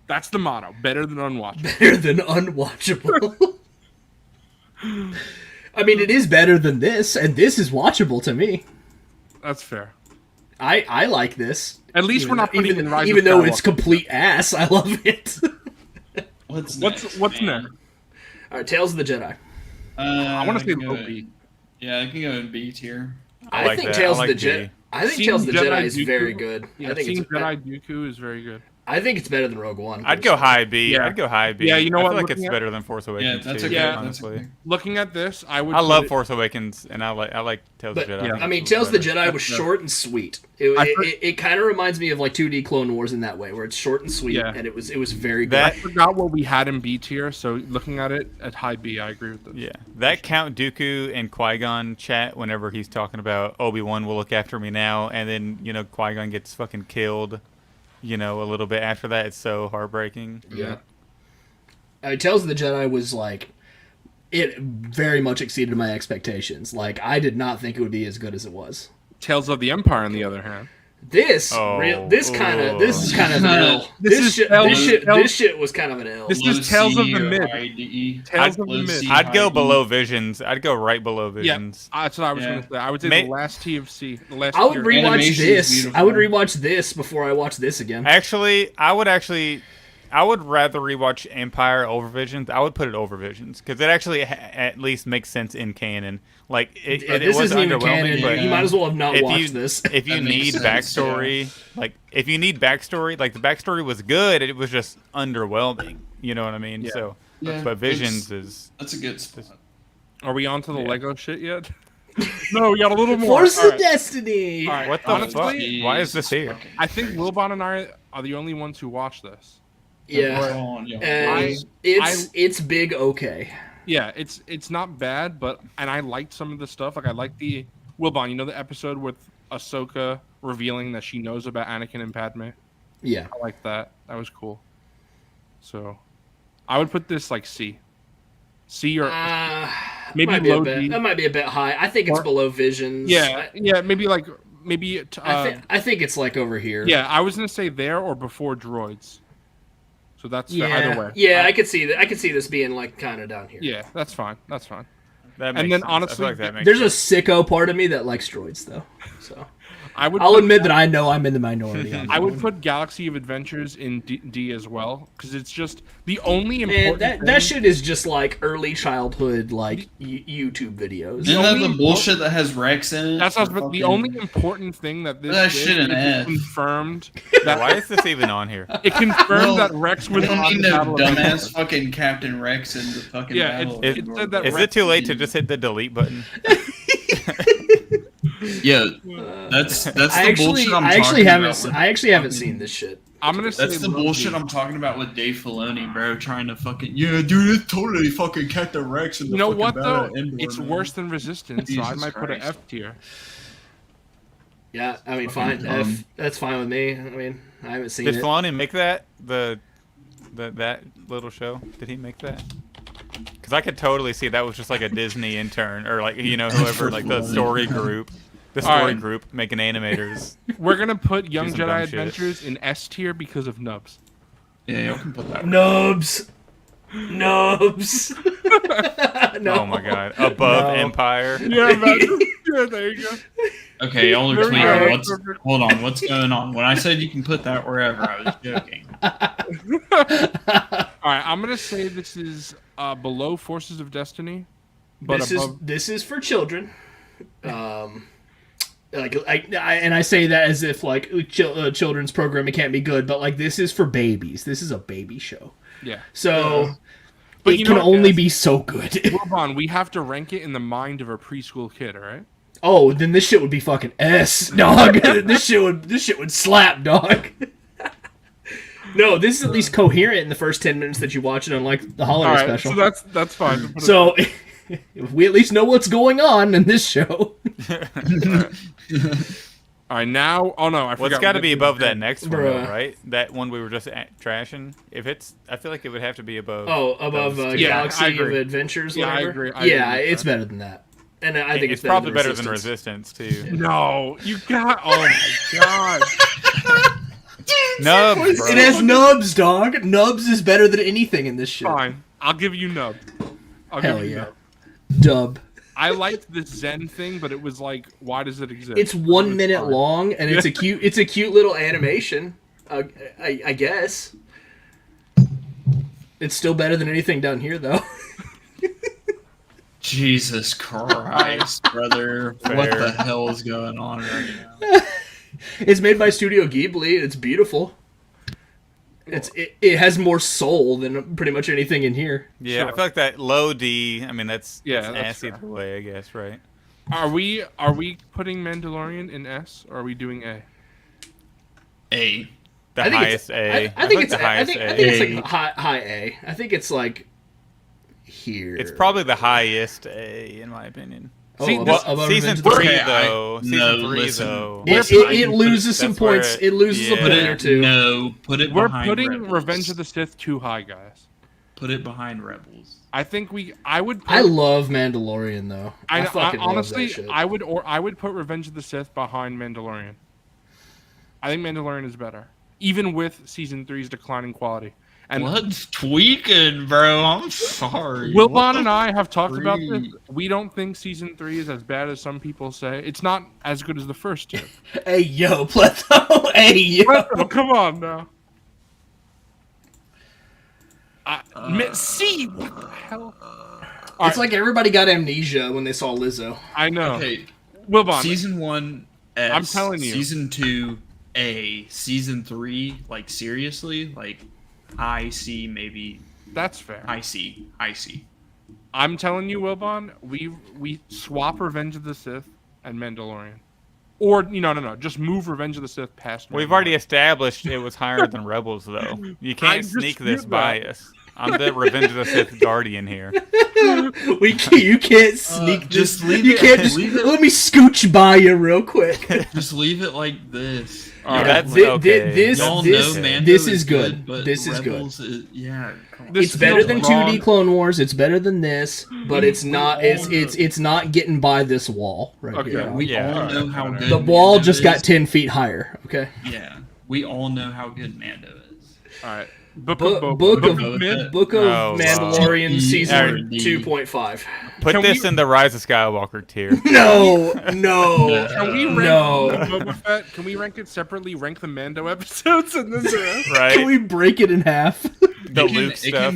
That's the motto. Better than unwatchable. Better than unwatchable. I mean, it is better than this, and this is watchable to me. That's fair. I like this. At least we're not putting even, in Rise even of though Skywalker. it's complete ass. I love it. What's next? All right, Tales of the Jedi. I want to say can go low in- B. Yeah, I can go in B tier. I like think that. Tales I of the like Jedi. B. I think Seeing Tales of the Jedi Jedi is Dooku- very good. Yeah, I think seeing it's. Jedi Dooku is very good. I think it's better than Rogue One. I'd go high B. Yeah. I'd go high B. Yeah, you know I what, feel like looking it's at- better than Force Awakens. Yeah, that's too, okay. Yeah. honestly. That's okay. Looking at this, I would. I put love it- Force Awakens, and I like Tales of But, the Jedi. yeah. I mean, Tales of the better. Jedi was short and sweet. It kind of reminds me of like 2D Clone Wars in that way, where it's short and sweet, Yeah. and it was very good. That- I forgot what we had in B tier, so looking at it at high B, I agree with this. Yeah, that Count Dooku and Qui-Gon chat whenever he's talking about Obi-Wan will look after me now, and then Qui-Gon gets fucking killed. A little bit after that, it's so heartbreaking. Yeah. Tales of the Jedi was like, it very much exceeded my expectations. Like, I did not think it would be as good as it was. Tales of the Empire, on the other hand. This Oh, is kind of an L. This This shit was kind of an L. This is Tales of the Mid. Tales of the Low Mid. C, I'd go high below Visions. I'd go right below Yeah, Visions. that's what I was Yeah. going to say. I would say May- the last T of C. The last I would tier. rewatch Animation is this. beautiful. I would rewatch this before I watch this again. I would rather rewatch Empire over Visions. I would put it over Visions because it actually at least makes sense in canon. Like it This was isn't even underwhelming, canon. but You might as well have not if watched you this. if you That need makes sense, backstory, like the backstory was good. It was just underwhelming. You know what I mean? Yeah. So, Yeah, but Visions is That's a good spot. Are we on to the Yeah. Lego shit yet? No, we got a little more. Force All of right. Destiny. All right. what the Honestly, fuck? Why is this here? Fucking I think crazy. Wilbon and I are the only ones who watch this. Yeah. Oh, yeah. And it's big okay. Yeah, it's not bad, and I liked some of the stuff. Like I like the Wilbon, the episode with Ahsoka revealing that she knows about Anakin and Padme. Yeah. I like that. That was cool. So, I would put this like C. C or maybe might be low a bit, D. that might be a bit high. I think it's Or- below Visions. Yeah, maybe like I think it's like over here. yeah. I was gonna say there or before Droids. So that's either way. Yeah, I could see that. I could see this being like kind of down here. Yeah, that's fine. That's fine. That And makes then sense. I honestly, feel like that makes There's a sense. sicko part of me that likes droids though. So I would. I'll put- admit that I know I'm in the minority. On I that would one. put Galaxy of Adventures in D as well because it's just the only Man, important. that shit is just like early childhood like YouTube videos. Isn't that only- the bullshit that has Rex in it? That's not, For but the fucking- only important thing that this That did shit in is it F. confirmed Why that is this even on here? it confirmed Well, that Rex We was don't on need the no Battle of dumbass Endor. fucking Captain Rex in the fucking Yeah, battle. it of said that Is Rex- it too late to just hit the delete button? Yeah, that's the bullshit I'm I actually talking haven't. about. with- I actually haven't seen this shit. I'm gonna say That's the low bullshit D. I'm talking about with Dave Filoni, bro. Trying to fucking dude, it's totally fucking Captain Rex in the You know fucking what battle though? of Endor, It's man. worse than Resistance, so I Jesus might put an Christ. F tier. Yeah, I mean, Fucking fine. dumb. That's fine with me. I mean, I haven't seen Did it. Filoni make that that little show? Did he make that? Because I could totally see that was just like a Disney intern or like whoever like the story group, Alright. group making animators. We're gonna put Young some Jedi dumb shit. Adventures in S tier because of Nubs. Yeah, you can put that. Nubs. Nubs. No. Oh my god, above No. Empire. Yeah, yeah, there you go. Okay, Older Very Cleaner, good. hold on, what's going on? When I said you can put that wherever, I was joking. right, I'm gonna say this is below Forces of Destiny, but this is for children. I say that as if like children's programming can't be good, but like this is for babies. This is a baby show. Yeah. So But it you can know what, only guys? be so good. Wilbon, we have to rank it in the mind of a preschool kid, all right? Oh, then this shit would be fucking S, dog. this shit would slap, dog. No, this is at least coherent in the first 10 minutes that you watch it, unlike the holiday All right, special. so that's fine. So if we at least know what's going on in this show. All right, now. Oh no, I forgot. Well, it's got to be above that next one, though, Bruh. right? That one we were just trashing. If it's, I feel like it would have to be above. Oh, above those two. Yeah, I Galaxy of agree. Adventures, Yeah, I whatever. agree. I Yeah, agree with it's that. better than that. And I think it's probably better than Resistance. Resistance too. No, you got. Oh my god. Nubs, bro. It has nubs, dog. Nubs is better than anything in this shit. Fine, I'll give you nub. I'll Hell give you yeah. nub. Dub. I liked this Zen thing, but it was like, why does it exist? It's 1 minute fine. long, and it's a cute little animation. I guess. It's still better than anything down here, though. Jesus Christ, brother. What Fair. the hell is going on right now? It's made by Studio Ghibli. It's beautiful. It has more soul than pretty much anything in here. Yeah, Sure. I feel like that low D. I mean, that's that's ass fair. either way, I guess, right? Are we putting Mandalorian in S, or are we doing A? A. The I think highest it's, A. I think put it's the I highest think, A. I think it's like high A. I think it's like here. It's probably the highest A in my opinion. See, above Season Revenge of the Sith. 3 Okay, though. Season no, 3 listen. though. It loses some That's where points. It loses a yeah. point or two. No, put it We're behind putting Rebels. Revenge of the Sith too high, guys. Put it behind Rebels. I think I would. Put, I love Mandalorian though. I fucking honestly, love that shit. I would put Revenge of the Sith behind Mandalorian. I think Mandalorian is better, even with Season 3's declining quality. And What's tweaking, bro? I'm sorry. Wilbon and I have talked about this. freak? We don't think Season 3 is as bad as some people say. It's not as good as the first two. Hey yo, Plato. Hey yo. Oh, come on now. See what the hell? It's like everybody got amnesia when they saw Lizzo. I know. Okay, Wilbon, season 1, S. I'm telling you. Season 2, A. Season 3, like seriously, like I see maybe that's fair. I see. I'm telling you, Wilbon, we swap Revenge of the Sith and Mandalorian. Or, no. Just move Revenge of the Sith past We've Mandalorian. already established it was higher than Rebels though. You I can't just sneak this knew that. bias. I'm the Revenge of the Sith guardian here. You can't sneak just this. leave You it- can't just leave it- let me scooch by you real quick. Just leave it like this. All right. That's Thi- thi- okay. this- Y'all this- know Mando this is good. good, but This is good. Rebels yeah. Come on. This It's better feels than wrong. 2D Clone Wars. It's better than this, but it's not. It's not getting by this wall right Okay, here. We Yeah. all know how good The wall Mando just got is. 10 feet higher. Okay. Yeah, we all know how good Mando is. All right. Book Book of of Boba Myth. Fett. Book of Oh, Mandalorian wow. season Yeah. 2.5. Put Can this we- in the Rise of Skywalker tier. No. Can we rank No. Boba Fett? Can we rank it separately? Rank the Mando episodes and then Right? Can we break it in half? the It can- Luke it stuff.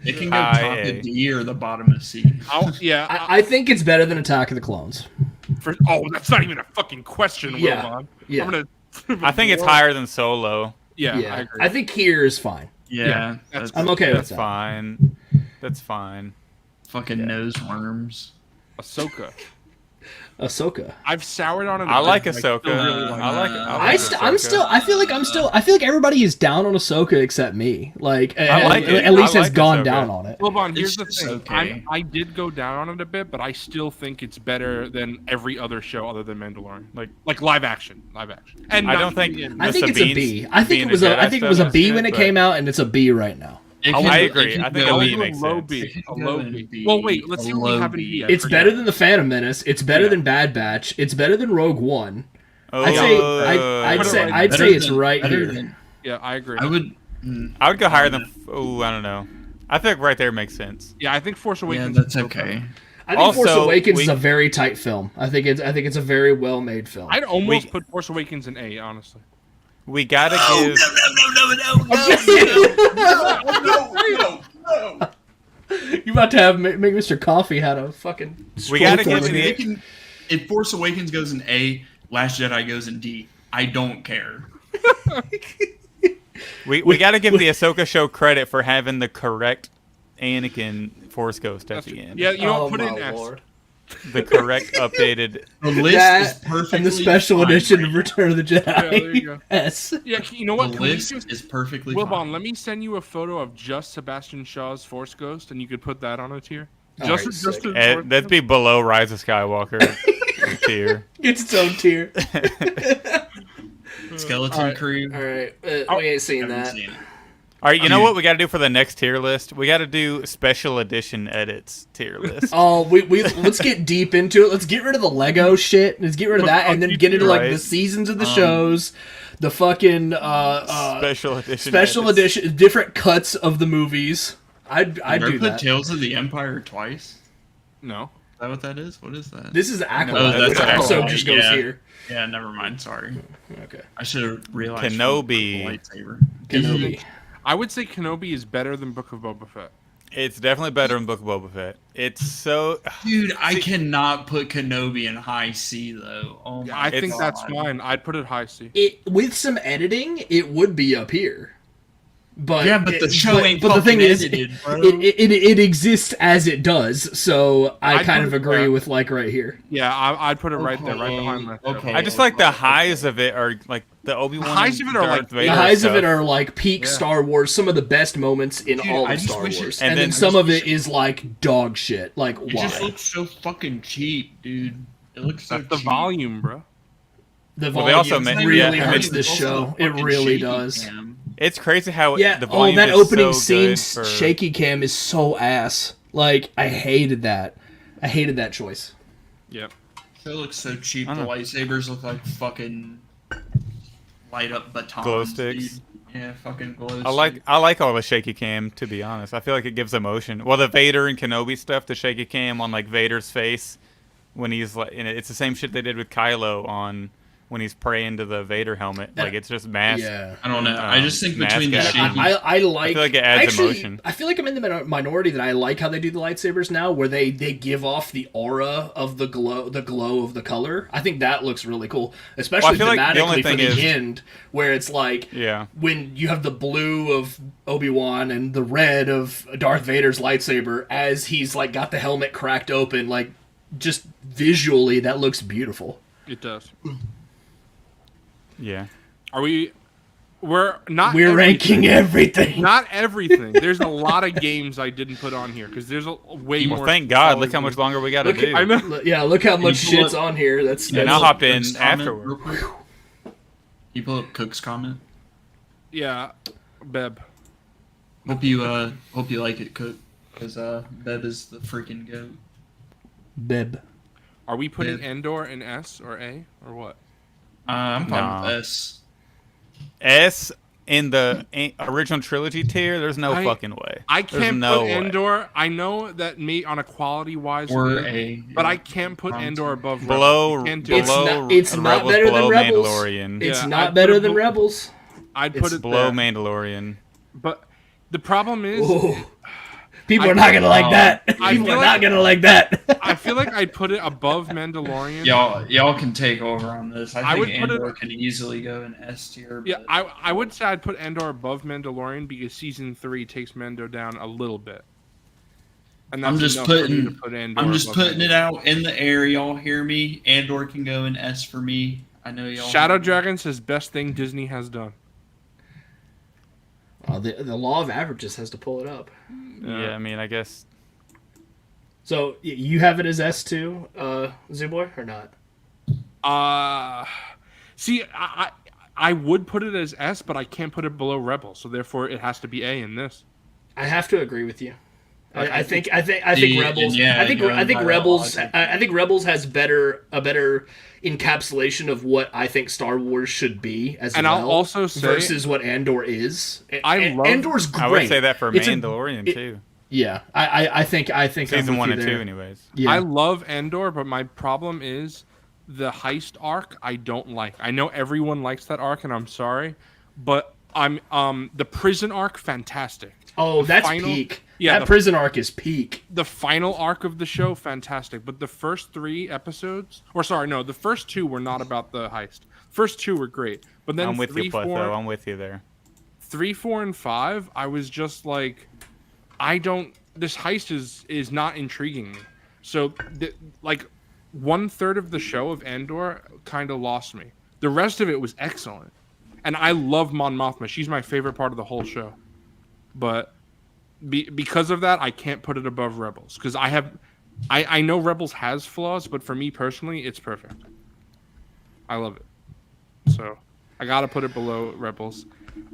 It can go High top A. of D or the bottom of C. I think it's better than Attack of the Clones. That's not even a fucking question, Yeah. Wilbon. Yeah. I'm gonna. I think it's higher than Solo. Yeah, Yeah. I agree. I think here is fine. Yeah, that's- that's I'm okay with That's that. fine. That's fine. fucking nose worms. Ahsoka. Ahsoka. I've soured on it. I like bit, but I Ahsoka. still really like I like. it. I'm still. I feel like everybody is down on Ahsoka except me. Like, I like it. at least I has like gone Ahsoka. down on it. Wilbon, here's It's the just thing. okay. I did go down on it a bit, but I still think it's better than every other show other than Mandalorian. Like live action. And I not don't think- the- I think it's a B. I think being it was a a. I Jedi think it was a stuff B is when good, it came out, and it's a B right now. It I can- agree. it can I think go a I'll B do makes a low sense. B. It can A go low in B. B, Well, wait. Let's a see what we low have in B. B. I It's forget. better than the Phantom Menace. It's better Yeah. than Bad Batch. It's better than Rogue One. Oh, I'd say Better it's than- right better here. than- Yeah, I agree. I would. I would go higher than. Oh, I don't know. I think right there makes sense. Yeah, I think Force Yeah, Awakens. that's is still okay. better. I think Force Also, Awakens is we- a very tight film. I think it's a very well made film. I'd almost We- put Force Awakens in A, honestly. We gotta give. No. You about to have make Mr. Cawfee had a fucking. We gotta scroll give through the- it. If Force Awakens goes in A, Last Jedi goes in D, I don't care. We gotta give the Ahsoka show credit for having the correct Anakin Force Ghost at the end. Yeah, you know, Oh, put my in S. Lord. The correct updated. The list is That perfectly and the special fine edition right of Return of the Jedi. Yeah, there you go. S. Yeah, you know now. what? The Can we list just- is perfectly Wilbon, fine. let me send you a photo of just Sebastian Shaw's Force Ghost, and you could put that on a tier. All Just, right, just sick. his Force That'd be below Rise of Skywalker tier. Gets its own tier. Skeleton Alright. Crew. All right, we ain't seen Haven't that. seen it. All right, you know what we got to do for the next tier list? We got to do special edition edits tier list. Oh, we let's get deep into it. Let's get rid of the Lego shit. Let's get rid of that, and then get into like Right. the seasons of the shows, the fucking Special edition. special edits. edition, different cuts of the movies. I'd Did do I put that. Tales of the Empire twice? No. Is that what that is? What is that? This is Acolyte, Oh, that's which also Acolyte, just goes yeah. here. Yeah, never mind. Sorry. Okay, I should have realized. Kenobi. Lightsaber. Kenobi. I would say Kenobi is better than Book of Boba Fett. It's definitely better than Book of Boba Fett. It's so. Dude, I cannot put Kenobi in high C though. Oh my I think God. that's fine. I'd put it high C. It with some editing, it would be up here. But Yeah, but the show ain't But the thing fucking is, edited, bro. it exists as it does. So I I'd kind put of it agree there. with like right here. Yeah, I'd put it right there, right behind that. Okay. I just like the highs of it are like the Obi-Wan. The highs of it are Darth like- The Vader highs of it stuff. are like peak Yeah. Star Wars, some of the best moments in Dude, all I of just Star wish it- Wars, and and then- then some of it is like dog shit. Like It why? just looks so fucking cheap, dude. It looks so That's the cheap. volume, bro. The Well, they also volume ma- really yeah, hurts it's this also show. the It fucking really shaky does. cam. It's crazy how Yeah. the Oh, volume that is opening so scene, good for... shaky cam, is so ass. Like I hated that. I hated that choice. Yep. It looks so cheap. I The don't know. lightsabers look like fucking light up batons. Glow sticks. Dude. Yeah, fucking glow I like all the shaky cam, to be honest. I feel like it gives emotion. Well, the Vader and Kenobi stuff, the shaky cam on like Vader's face when he's like, and it's the same shit they did with Kylo on when he's praying to the Vader helmet. Like it's just mass. Yeah. I don't know. I just think mask between the acting. shaky. I like. I feel like it adds actually, emotion. I feel like I'm in the minority that I like how they do the lightsabers now, where they give off the aura of the glow of the color. I think that looks really cool, especially feel like the only thematically for thing the is- end, where it's like Yeah. when you have the blue of Obi-Wan and the red of Darth Vader's lightsaber as he's like got the helmet cracked open, like just visually that looks beautiful. It does. Yeah. We're not. We're everything. ranking everything. Not everything. There's a lot of games I didn't put on here because there's a way more. Well, thank God. solid Look how much games. longer we got to Look do. I know. Yeah, look how much you pull shit's up- on here. That's And Pull I'll up hop in Cook's comment afterward. real quick. You pull up Cook's comment. Yeah, Beb. Hope you like it, Cook, because Beb is the freaking goat. Bib. Are we putting Beb. Endor in S or A or what? I'm fine Nah. with S. S in the original trilogy tier, there's no I- fucking way. I There's can't no put way. Endor. I know that me on a quality wise, Or A. but I can't put Endor above Below, Rebels. You can't do It's it. not- it's not Rebels, better than below Rebels. Mandalorian. It's Yeah, not I'd put better it than below- Rebels. I'd it's put it below there. Mandalorian. But the problem is, Ooh. People I are not feel- gonna like that. I People feel are like- not gonna like that. I feel like I'd put it above Mandalorian. Y'all can take over on this. I I think would put Andor it- can easily go in S tier. Yeah, but I would say I'd put Endor above Mandalorian because season 3 takes Mando down a little bit. And I'm just enough for me putting- to put Endor I'm just above putting it out in the air. Y'all hear me? Andor can go in S for me. I know y'all. Shadow Dragon says best thing Disney has done. The law of averages has to pull it up. Yeah, I mean, I guess. So you have it as S2, Zuboy, or not? See, I would put it as S, but I can't put it below Rebel, so therefore it has to be A in this. I have to agree with you. I think The- Rebels. yeah, I think going by that Rebels. logic. I think Rebels has a better encapsulation of what I think Star Wars should be as And well. I'll also say- versus what Andor is. I love- Andor's great. I would say that for It's a- Mandalorian too. Yeah, I think I'm Season with 1 you and there. 2, anyways. Yeah, I love Endor, but my problem is the heist arc I don't like. I know everyone likes that arc, and I'm sorry, but the prison arc fantastic. Oh, The that's final- peak. Yeah, that prison arc is peak. the final arc of the show fantastic, but the first 3 episodes, or sorry, no, the first 2 were not about the heist. First 2 were great, but then I'm with 3, you, 4, Pletho. I'm with you there. 3, 4, and 5, I was just like, this heist is not intriguing me. So, like, 1/3 of the show of Andor kind of lost me. The rest of it was excellent. And I love Mon Mothma. She's my favorite part of the whole show. But because of that, I can't put it above Rebels. Because I know Rebels has flaws, but for me personally, it's perfect. I love it. So, I gotta put it below Rebels.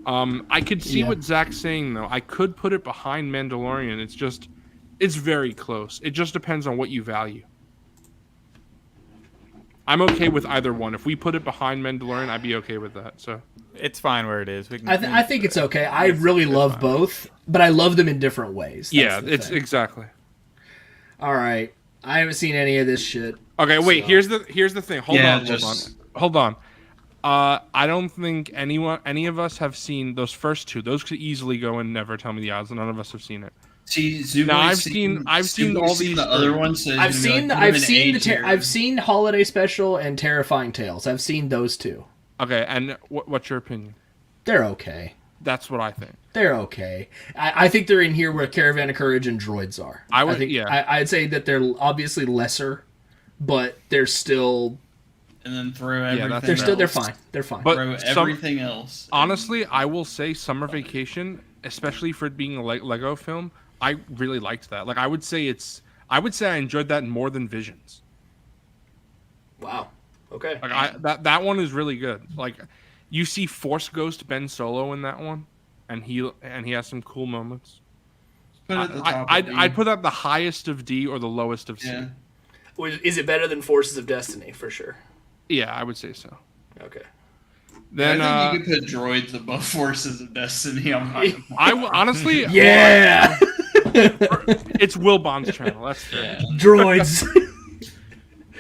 I could see what Zach's saying, though. I could put it behind Mandalorian. It's very close. It just depends on what you value. I'm okay with either one. If we put it behind Mandalorian, I'd be okay with that. So It's fine where it is. I think it's okay. I really love both, but I love them in different ways. yeah, That's the it's thing. Exactly. All right. I haven't seen any of this shit. Okay, wait. So- Here's the thing. Hold on. I don't think any of us have seen those first 2. Those could easily go in Never Tell Me the Odds. None of us have seen it. See, Zubo's Now, I've seen all these. the other ones. So I've seen I've seen Holiday Special and Terrifying Tales. I've seen those 2. Okay, and what's your opinion? They're okay. That's what I think. They're okay. I think they're in here where Caravan of Courage and Droids are. I'd say that they're obviously lesser, but they're still. And then throw everything. They're fine. They're fine. But throw everything else. Honestly, I will say Summer Vacation, especially for it being a Lego film, I really liked that. Like I would say I enjoyed that more than Visions. Wow. Okay. Like that one is really good. Like you see Force Ghost Ben Solo in that one, and he has some cool moments. Put it at the top I'd put that the highest of D or the lowest of C. Yeah. Is it better than Forces of Destiny for sure? Yeah, I would say so. Okay. Then I think you could put Droids above Forces of Destiny. Honestly, yeah. It's Wilbon's channel. That's fair. Droids.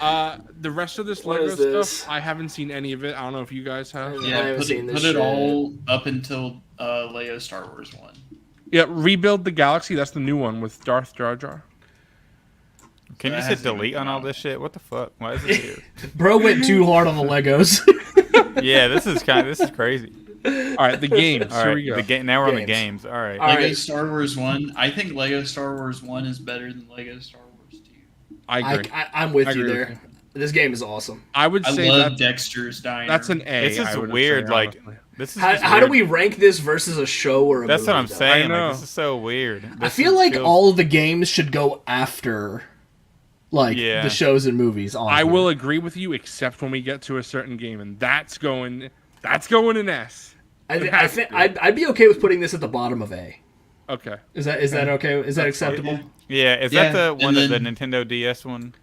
The rest of this What Lego is this? stuff, I haven't seen any of it. I don't know if you guys have. I Yeah, haven't seen this put it shit. all up until Lego Star Wars 1. Yeah, Rebuild the Galaxy. That's the new one with Darth Jar Jar. Can you just hit delete on all this shit? What the fuck? Why is it here? Bro went too hard on the Legos. Yeah, this is crazy. All right, the games. All Here we right, go. now we're on the Games. games. All right. All Lego right. Star Wars 1. I think Lego Star Wars 1 is better than Lego Star Wars 2. I agree. I'm with I you agree there. with This game is awesome. I would I say love that Dexter's Diner. that's an A. This is I would weird. say, Like honestly. this is. How, just how do weird. we rank this versus a show or a That's movie? what I'm though? saying. I know. Like, this is so weird. I feel like all of the games should go after, like, Yeah. the shows and movies. On I here. will agree with you, except when we get to a certain game, and that's going in S. I think I'd be okay with putting this at the bottom of A. Okay. Is that okay? Is that acceptable? Yeah, is Yeah, that the one and the then- Nintendo DS one?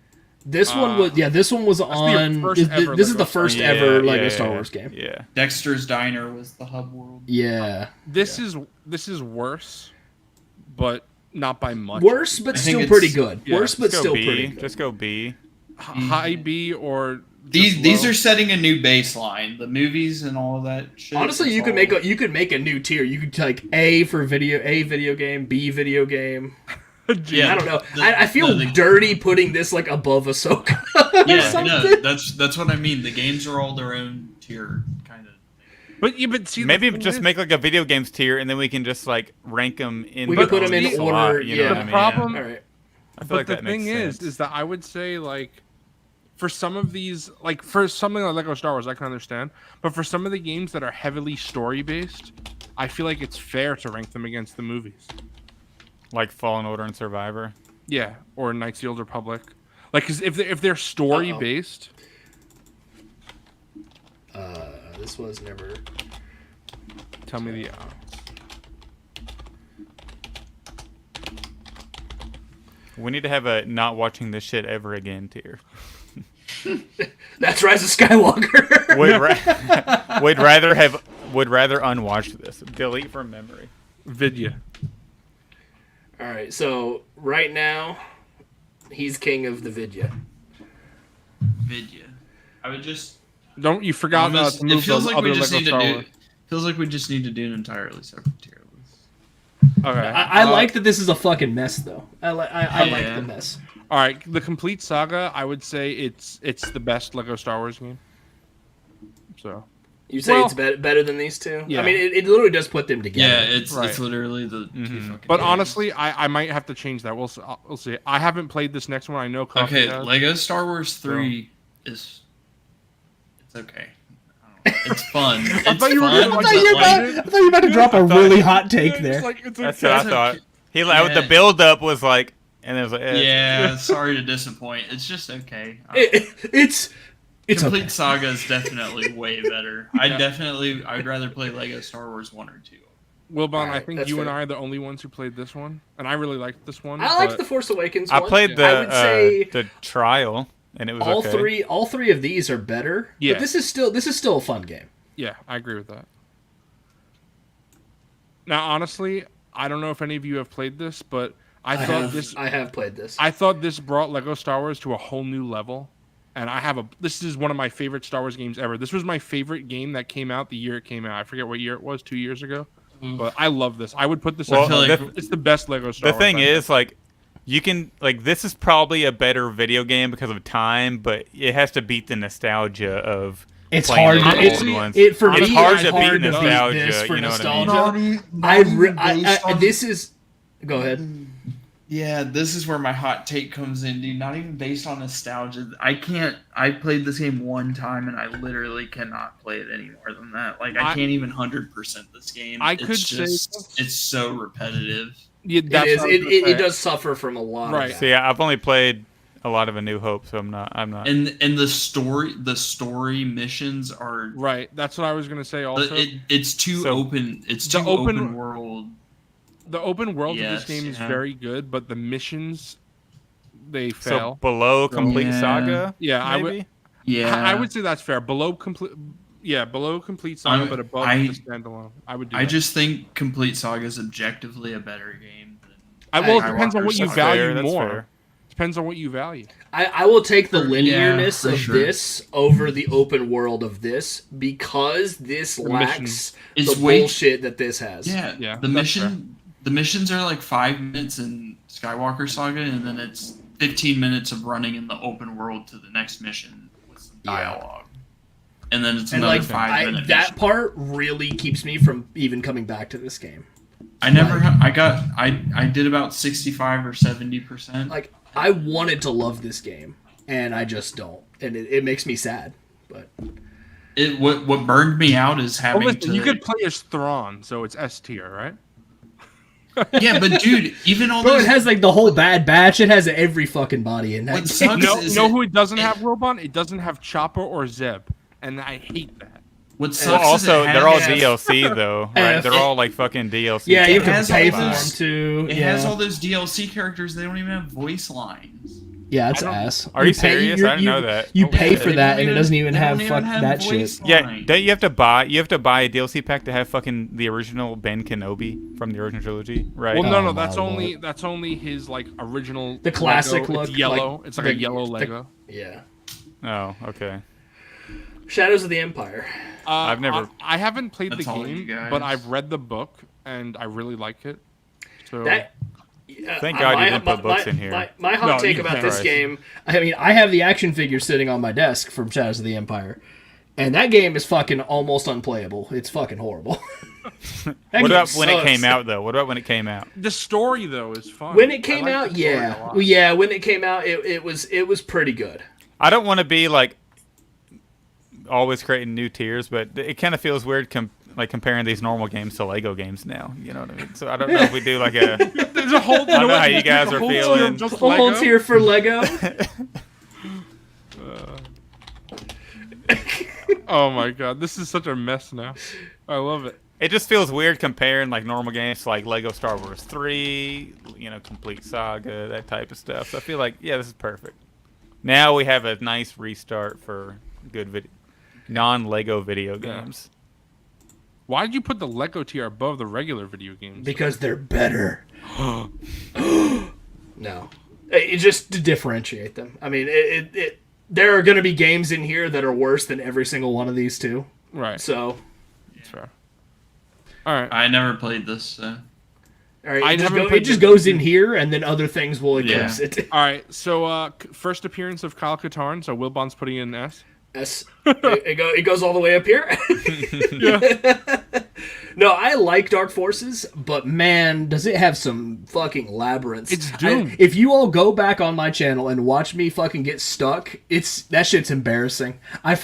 This one was This one was on. first ever This is Lego the first Yeah, ever yeah, Lego yeah, Star yeah. Wars game. Yeah. Dexter's Diner was the hub world. Yeah, This is worse, but not by much. worse but I think still pretty it's- good. yeah, Worse but Just go still B. pretty good. Just go B. High B or These low. are setting a new baseline. The movies and all of that shit. Honestly, it's you could all- make a new tier. You could like A for video game, B video game. Yeah, I don't know. the- I feel the- dirty putting this like above Ahsoka. Yeah, something. no, that's what I mean. The games are all their own tier, kind of. But see, Maybe the thing just is- make like a video games tier, and then we can just like rank them in. We can put 'em in a order, lot, you know yeah. what the I mean? problem. All right. I feel But like the that thing makes sense. is that I would say like, for some of these, like for something like Lego Star Wars, I can understand. But for some of the games that are heavily story based, I feel like it's fair to rank them against the movies. Like Fallen Order and Survivor. Yeah, or Knights of the Old Republic. Like, 'cause if they're story based, This was never. tell me the. We need to have a not watching this shit ever again tier. That's Rise of Skywalker. Would rather unwatch this. Delete from memory. Vidya. All right, so right now, he's king of the Vidya. Vidya. I would just. Don't you forgot to move it feels the like other we just Lego need to Star do. Wars. Feels like we just need to do an entirely separate tier list. Okay. I like that this is a fucking mess, though. I like the mess. All right, the complete saga. I would say it's the best Lego Star Wars game. So. You say it's better than these two? Yeah. I mean, it literally does put them together. Yeah, it's literally the two fucking But games. honestly, I might have to change that. We'll see. I haven't played this next one. I know Coffee has. Lego Star Wars 3 is... It's okay. It's fun. I thought you were about to drop a really hot take there. That's what I thought. He the build up was like, and it was like, yeah. Sorry to disappoint. It's just okay. It's Complete okay. Saga is definitely way better. I'd rather play Lego Star Wars 1 or 2. Wilbon, Right, I think you and I are the only ones who played this one, and I really liked this one. I liked the Force Awakens I one. played I would say the trial, and it was all three of these are better. Yeah. But this is still a fun game. Yeah, I agree with that. Now, honestly, I don't know if any of you have played this, but I have played this. I thought this brought Lego Star Wars to a whole new level. And this is one of my favorite Star Wars games ever. This was my favorite game that came out the year it came out. I forget what year it was, 2 years ago. But I love this. I would put this it's the best Lego Star Wars. The thing is, like, you can, like, this is probably a better video game because of time, but it has to beat the nostalgia of it's playing hard. the old ones. It's hard to beat beat nostalgia. This for You know what nostalgia. I mean? This is. Go ahead. Yeah, this is where my hot take comes in, dude. Not even based on nostalgia. I played this game one time, and I literally cannot play it any more than that. Like, I can't even 100% this game. It's so repetitive. Yeah, it does suffer from a lot. Right. Of So yeah, I've only played a lot of A New Hope, so I'm not. And the story missions are right. That's what I was gonna say. Also, it's too open. It's too open world. The open world of this game is very good, but the missions they fail. So below Complete Saga. Yeah, maybe? I would say that's fair. Below complete Saga, but above the standalone. I would. I just think Complete Saga is objectively a better game. It depends on what you value more. Fair. Depends on what you value. I will take the linearness of this over the open world of this because this lacks the bullshit that this has. Yeah. The missions are like 5 minutes in Skywalker Saga, and then it's 15 minutes of running in the open world to the next mission with some dialogue. And then it's another 5 minutes. That part really keeps me from even coming back to this game. I did about 65 or 70%. Like, I wanted to love this game, and I just don't. And it makes me sad. But what burned me out is having to... You could play as Thrawn, so it's S tier, right? Yeah, but dude, even all it has like the whole Bad Batch. It has every fucking body in that. Know who it doesn't have, Wilbon? It doesn't have Chopper or Zeb, and I hate that. What sucks also, they're all DLC though, right? They're all like fucking DLC. Yeah, you have to pay for them too. It has all those DLC characters. They don't even have voice lines. Yeah, it's ass. Are you serious? I didn't know that. You pay for that, and it doesn't even have that shit. Yeah, don't you have to buy? You have to buy a DLC pack to have fucking the original Ben Kenobi from the original trilogy, right? Well, no, that's only his like original. The classic Lego. look. It's yellow. It's like a yellow Lego. Yeah. Oh, okay. Shadows of the Empire. I've never. I haven't played the game, but I've read the book and I really like it. So. Thank God you didn't put books in here. My hot take about this game, I mean, I have the action figure sitting on my desk from Shadows of the Empire, and that game is fucking almost unplayable. It's fucking horrible. What about when it came out, though? What about when it came out? The story, though, is fun. When it came out, yeah. Well, yeah, when it came out, it was pretty good. I don't want to be, like, always creating new tiers, but it kind of feels weird comparing these normal games to Lego games now. You know what I mean? So I don't know if we do like a... There's a whole... I don't know how you guys are feeling. A whole tier for Lego. Oh my god, this is such a mess now. I love it. It just feels weird comparing like normal games to like Lego Star Wars 3, Complete Saga, that type of stuff. So I feel like, yeah, this is perfect. Now we have a nice restart for good non-Lego video games. Why did you put the Lego tier above the regular video games? Because they're better. No. It's just to differentiate them. I mean, there are going to be games in here that are worse than every single one of these two. Right. So, That's fair. All right. I never played this, so. all right, I it never just goes in here, and then other things will eclipse it. All right. So, first appearance of Kyle Katarn. So Wilbon's putting in an S. S. It goes all the way up here. Yeah. No, I like Dark Forces, but man, does it have some fucking labyrinths. It's Doom. If you all go back on my channel and watch me fucking get stuck, that shit's embarrassing. I've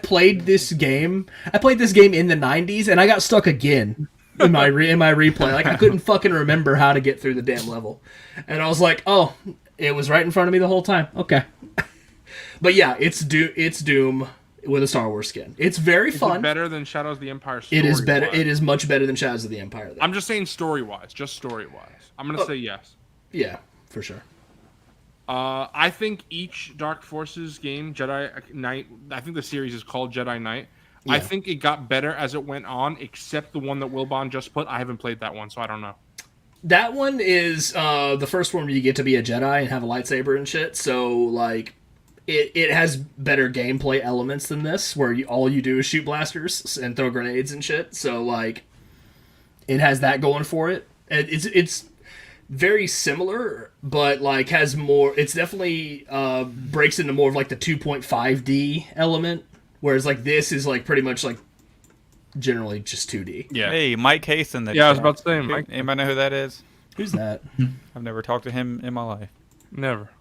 played this game. I played this game in the 90s, and I got stuck again in my replay. Like, I couldn't fucking remember how to get through the damn level. And I was like, oh, it was right in front of me the whole time. Okay. But yeah, it's Doom with a Star Wars skin. It's very fun. Is it better than Shadows of the Empire story? It is better. It is much better than Shadows of the Empire. I'm just saying story-wise. Just story-wise. I'm going to say yes. Yeah, for sure. I think each Dark Forces game, Jedi Knight, I think the series is called Jedi Knight. Yeah. I think it got better as it went on, except the one that Wilbon just put. I haven't played that one, so I don't know. That one is the first one where you get to be a Jedi and have a lightsaber and shit. So, like, it has better gameplay elements than this, where all you do is shoot blasters and throw grenades and shit. So, like, it has that going for it. It's very similar, but, like, has more... It's definitely breaks into more of, like, the 2.5D element, whereas, like, this is, like, pretty much, like, generally just 2D. Yeah. Hey, Mike Case in the Yeah, I was about to say, Mike. Anybody know who that is? Who's that? I've never talked to him in my life. Never.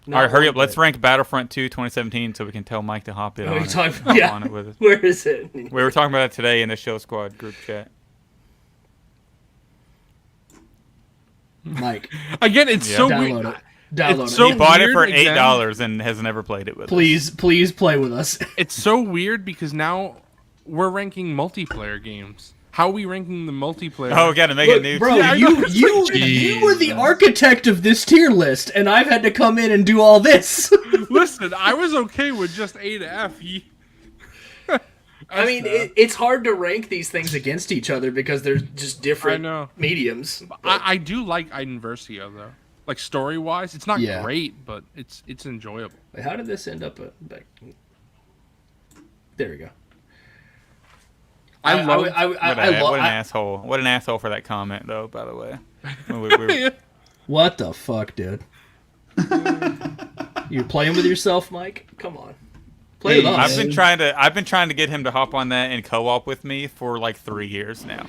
All right, hurry up. Let's rank Battlefront 2 2017 so we can tell Mike to hop in on it with us. Where is it? We were talking about it today in the Show Squad group chat. Mike. Again, it's so Download weird. it. Download It's it. so He bought it for weird again. $8 and has never played it with us. Please play with us. It's so weird because now we're ranking multiplayer games. How are we ranking the multiplayer? Oh, we got to make it new. Bro, Yeah, I know. you were the architect of this tier list, and I've had to come in and do all this. Listen, I was okay with just A to F. I mean, it's hard to rank these things against each other because they're just different mediums. I do like Iden Versio, though. Like, story-wise, it's not Yeah. great, but it's enjoyable. Wait, how did this end up back? There we go. What an asshole. What an asshole for that comment, though, by the way. What the fuck, dude? You're playing with yourself, Mike? Come on. Play with us. I've been trying to get him to hop on that and co-op with me for like 3 years now.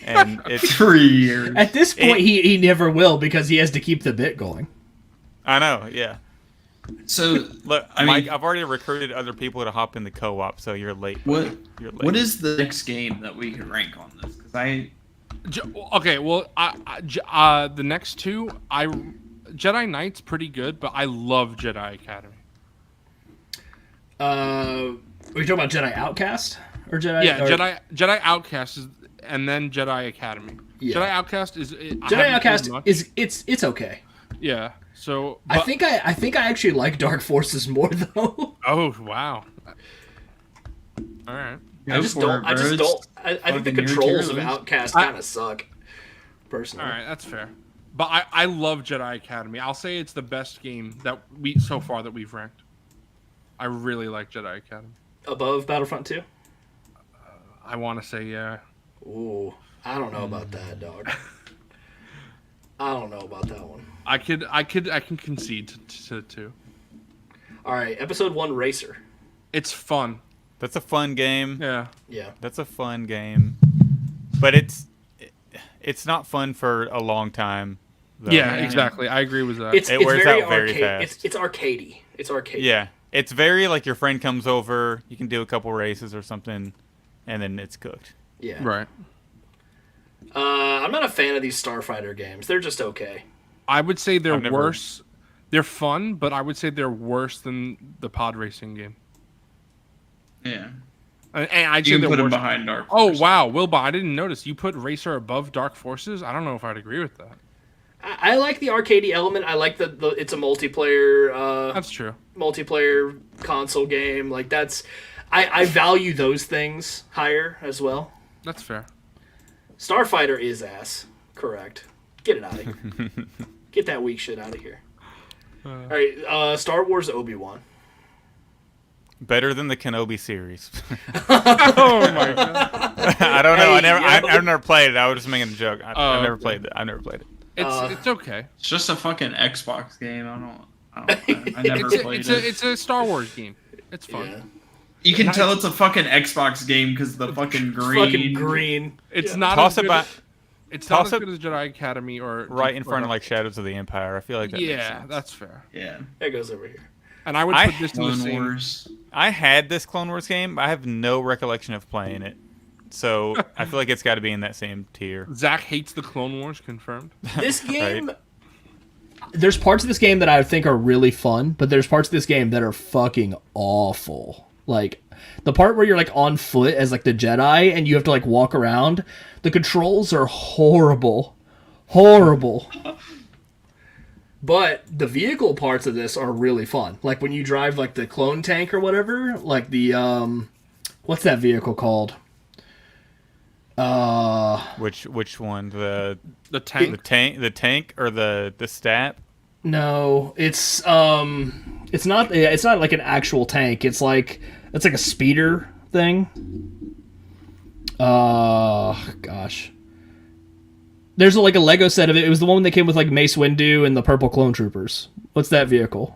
And it's 3 years. At this point, he never will because he has to keep the bit going. I know, yeah. So Look, Mike, I've already recruited other people to hop in the co-op, so you're late. What? You're late. What is the next game that we could rank on this? Because Okay, well, the next two, Jedi Knight's pretty good, but I love Jedi Academy. Are you talking about Jedi Outcast or Jedi? Yeah, Jedi Outcast is, and then Jedi Academy. Yeah. Jedi Outcast is Jedi Outcast is it's okay. Yeah. So I think I actually like Dark Forces more though. Oh wow! All right. I think the controls of Outcast kind of suck. Personally. All right, that's fair. But I love Jedi Academy. I'll say it's the best game that so far that we've ranked. I really like Jedi Academy. Above Battlefront 2? I want to say yeah. Ooh, I don't know about that, dog. I don't know about that one. I can concede to 2. All right, Episode 1 Racer. It's fun. That's a fun game. Yeah. That's a fun game. But it's not fun for a long time. Though. Yeah, exactly. I agree with that. It wears out very fast. It's arcadey. It's arcadey. Yeah. It's very like your friend comes over, you can do a couple races or something, and then it's cooked. Yeah. Right. I'm not a fan of these Starfighter games. They're just okay. I would say they're worse. They're fun, but I would say they're worse than the pod racing game. Yeah. And I'd you say can put they're them worse. behind Dark Oh Forces. wow, Wilbon, I didn't notice you put Racer above Dark Forces. I don't know if I'd agree with that. I like the arcadey element. I like the it's a multiplayer. That's true. Multiplayer console game. Like that's, I value those things higher as well. That's fair. Starfighter is ass. Correct. Get it out of here. Get that weak shit out of here. All right, Star Wars Obi-Wan. Better than the Kenobi series. Oh my god. I don't know. Hey, I've never played it. I was just making a joke. I've never played it. I've never played it. It's okay. It's just a fucking Xbox game. I never played it. It's a Star Wars game. It's fun. Yeah. You can tell it's a fucking Xbox game because the fucking green. Fucking green. It's not Toss as it good. back. It's not toss as it good as Jedi Academy or Right in front of like Shadows of the Empire. I feel like that makes Yeah, sense. that's fair. Yeah. It goes over here. And I would I- put this in the Clone same. Wars. I had this Clone Wars game, but I have no recollection of playing it. So I feel like it's got to be in that same tier. Zach hates the Clone Wars. Confirmed. This game, there's parts of this game that I think are really fun, but there's parts of this game that are fucking awful. Like the part where you're like on foot as like the Jedi and you have to like walk around. The controls are horrible. But the vehicle parts of this are really fun. Like when you drive like the clone tank or whatever, like the what's that vehicle called? Which one? The The tank. the tank or the stat? No, it's not like an actual tank. It's like a speeder thing. Gosh. There's like a Lego set of it. It was the one that came with like Mace Windu and the purple clone troopers. What's that vehicle?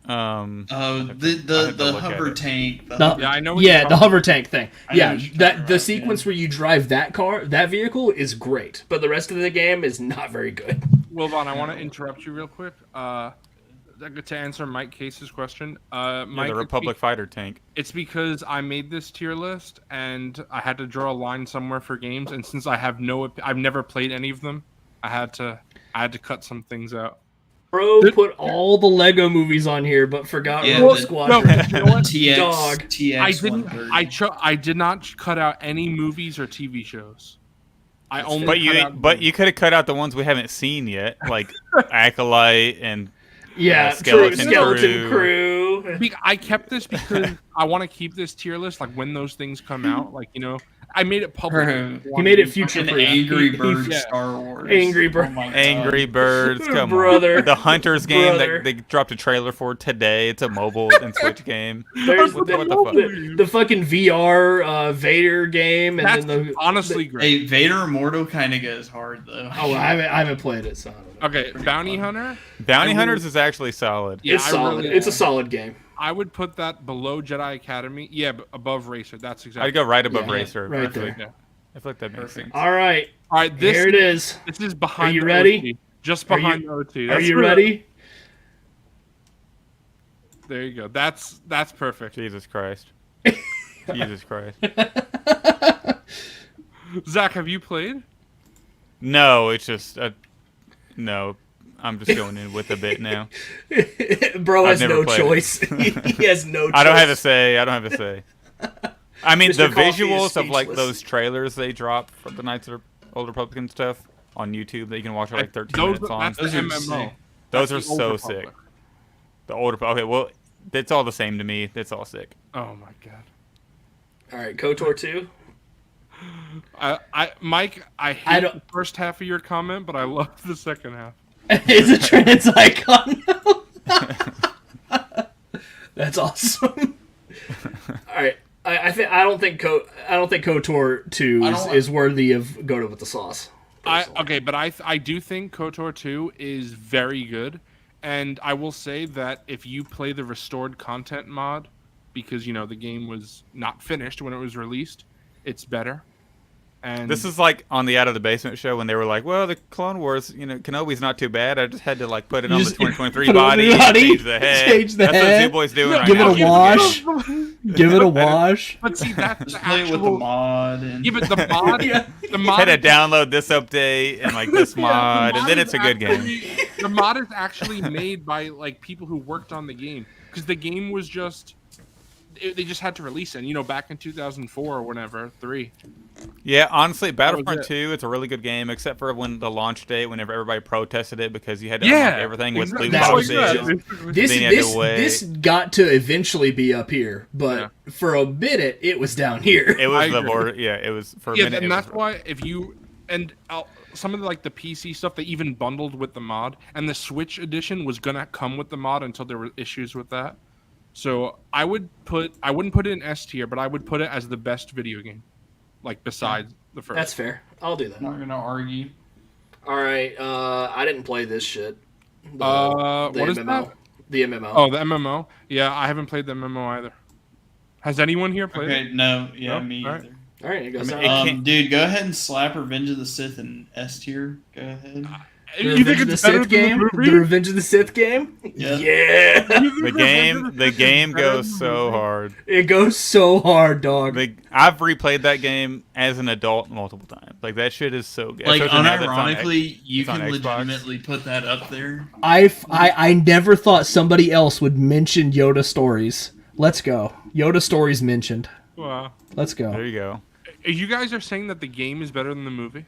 The hover tank. Yeah, I know. What Yeah, the hover tank thing. I know Yeah, what you're that talking the about, sequence where you drive that vehicle is great, but the rest of the game is not very good. Wilbon, I want to interrupt you real quick. To answer Mike Case's question, Mike, The Republic Fighter tank. It's because I made this tier list and I had to draw a line somewhere for games, and since I have I've never played any of them, I had to cut some things out. Bro put all the Lego movies on here, but forgot Rogue Squadron. No, you know what? Dog. TX I did not cut out any movies or TV shows. I only. But you could have cut out the ones we haven't seen yet, like Acolyte and Yeah, Skeleton Crew. I kept this because I want to keep this tier list. Like when those things come out, like I made it public. He made it future Fucking proof. Angry Birds Yeah. Star Wars. Angry Birds. Oh my God. Angry Birds. Come Brother. on. The Hunters game Brother. that they dropped a trailer for today. It's a mobile and Switch game. There's What the fuck? the fucking VR Vader game, and That's then the honestly great. Hey, Vader Immortal kind of goes hard though. Oh, I haven't played it, so I don't know. Okay, Bounty Hunter. Bounty Hunters is actually solid. Yeah, It's I solid. really- It's a solid game. I would put that below Jedi Academy. Yeah, but above Racer. That's exactly. I'd go right above Yeah, Racer. right I feel there. like- Yeah. I feel like that makes sense. All right, All right, here it is. This is behind. Are you the ready? OT. Just Are you- behind the OT. Are That's you right. ready? There you go. That's perfect. Jesus Christ. Jesus Christ. Zach, have you played? No, it's just no. I'm just going in with a bit now. Bro I've has never no played choice. He has no choice. I don't have a say. I mean, Mr. the Cawfee is visuals of like speechless. those trailers they drop for the Knights of the Old Republic and stuff on YouTube that you can watch for like 13 minutes long. That's the Those are MMO. sick. Those That's are the so Old sick. Republic. The older. Okay, well, it's all the same to me. It's all sick. Oh my god. All right, KOTOR 2. Mike, I hate don't- the first half of your comment, but I love the second half. It's a trans icon now. That's awesome. All right, I don't think KOTOR 2 is worthy of go to with the sauce. But I do think KOTOR 2 is very good, and I will say that if you play the restored content mod, because the game was not finished when it was released, it's better. And This is like on the Out of the Basement show when they were like, "Well, the Clone Wars, Kenobi's not too bad. I just had to like put it on the 2023 put it on body, the body, change the head. change the That's head. what Z-Boy's doing right Give now. it a wash. Give it a wash. But see, that's the Play it with the actual. mod and Yeah, but the mod, the mod, Had to download this update and like this mod, and then it's a good game. The mod is actually made by like people who worked on the game, because the game was just. They just had to release it, back in 2004 or whenever, 3. Yeah, honestly, was Battlefront it. 2, it's a really good game, except for when the launch date, whenever everybody protested it because you had to unlock everything with loot That was boxes. This Then you had to wait. this got to eventually be up here, but for a minute it was down here. It was I the agree. border. Yeah, it was for a Yeah, minute. and it that's was, why if you and some of the PC stuff they even bundled with the mod, and the Switch edition was gonna come with the mod until there were issues with that. So I wouldn't put it in S tier, but I would put it as the best video game, besides the first. That's fair. I'll do that. I'm not gonna argue. All right. I didn't play this shit. What is that? The MMO. Oh, the MMO. Yeah, I haven't played the MMO either. Has anyone here played it? Okay, no, yeah, No? me All either. right. All right. It goes Dude, go ahead and slap Revenge of the Sith in S tier. Go ahead. You think it's better than the movie? The Revenge of the Sith game? Yeah. Yeah. The game goes so hard. It goes so hard, dog. I've replayed that game as an adult multiple times. That shit is so good. Like, Especially now that it's on unironically, you it's on can Xbox. legitimately put that up there. I never thought somebody else would mention Yoda stories. Let's go. Yoda stories mentioned. Wow. Let's go. There you go. You guys are saying that the game is better than the movie?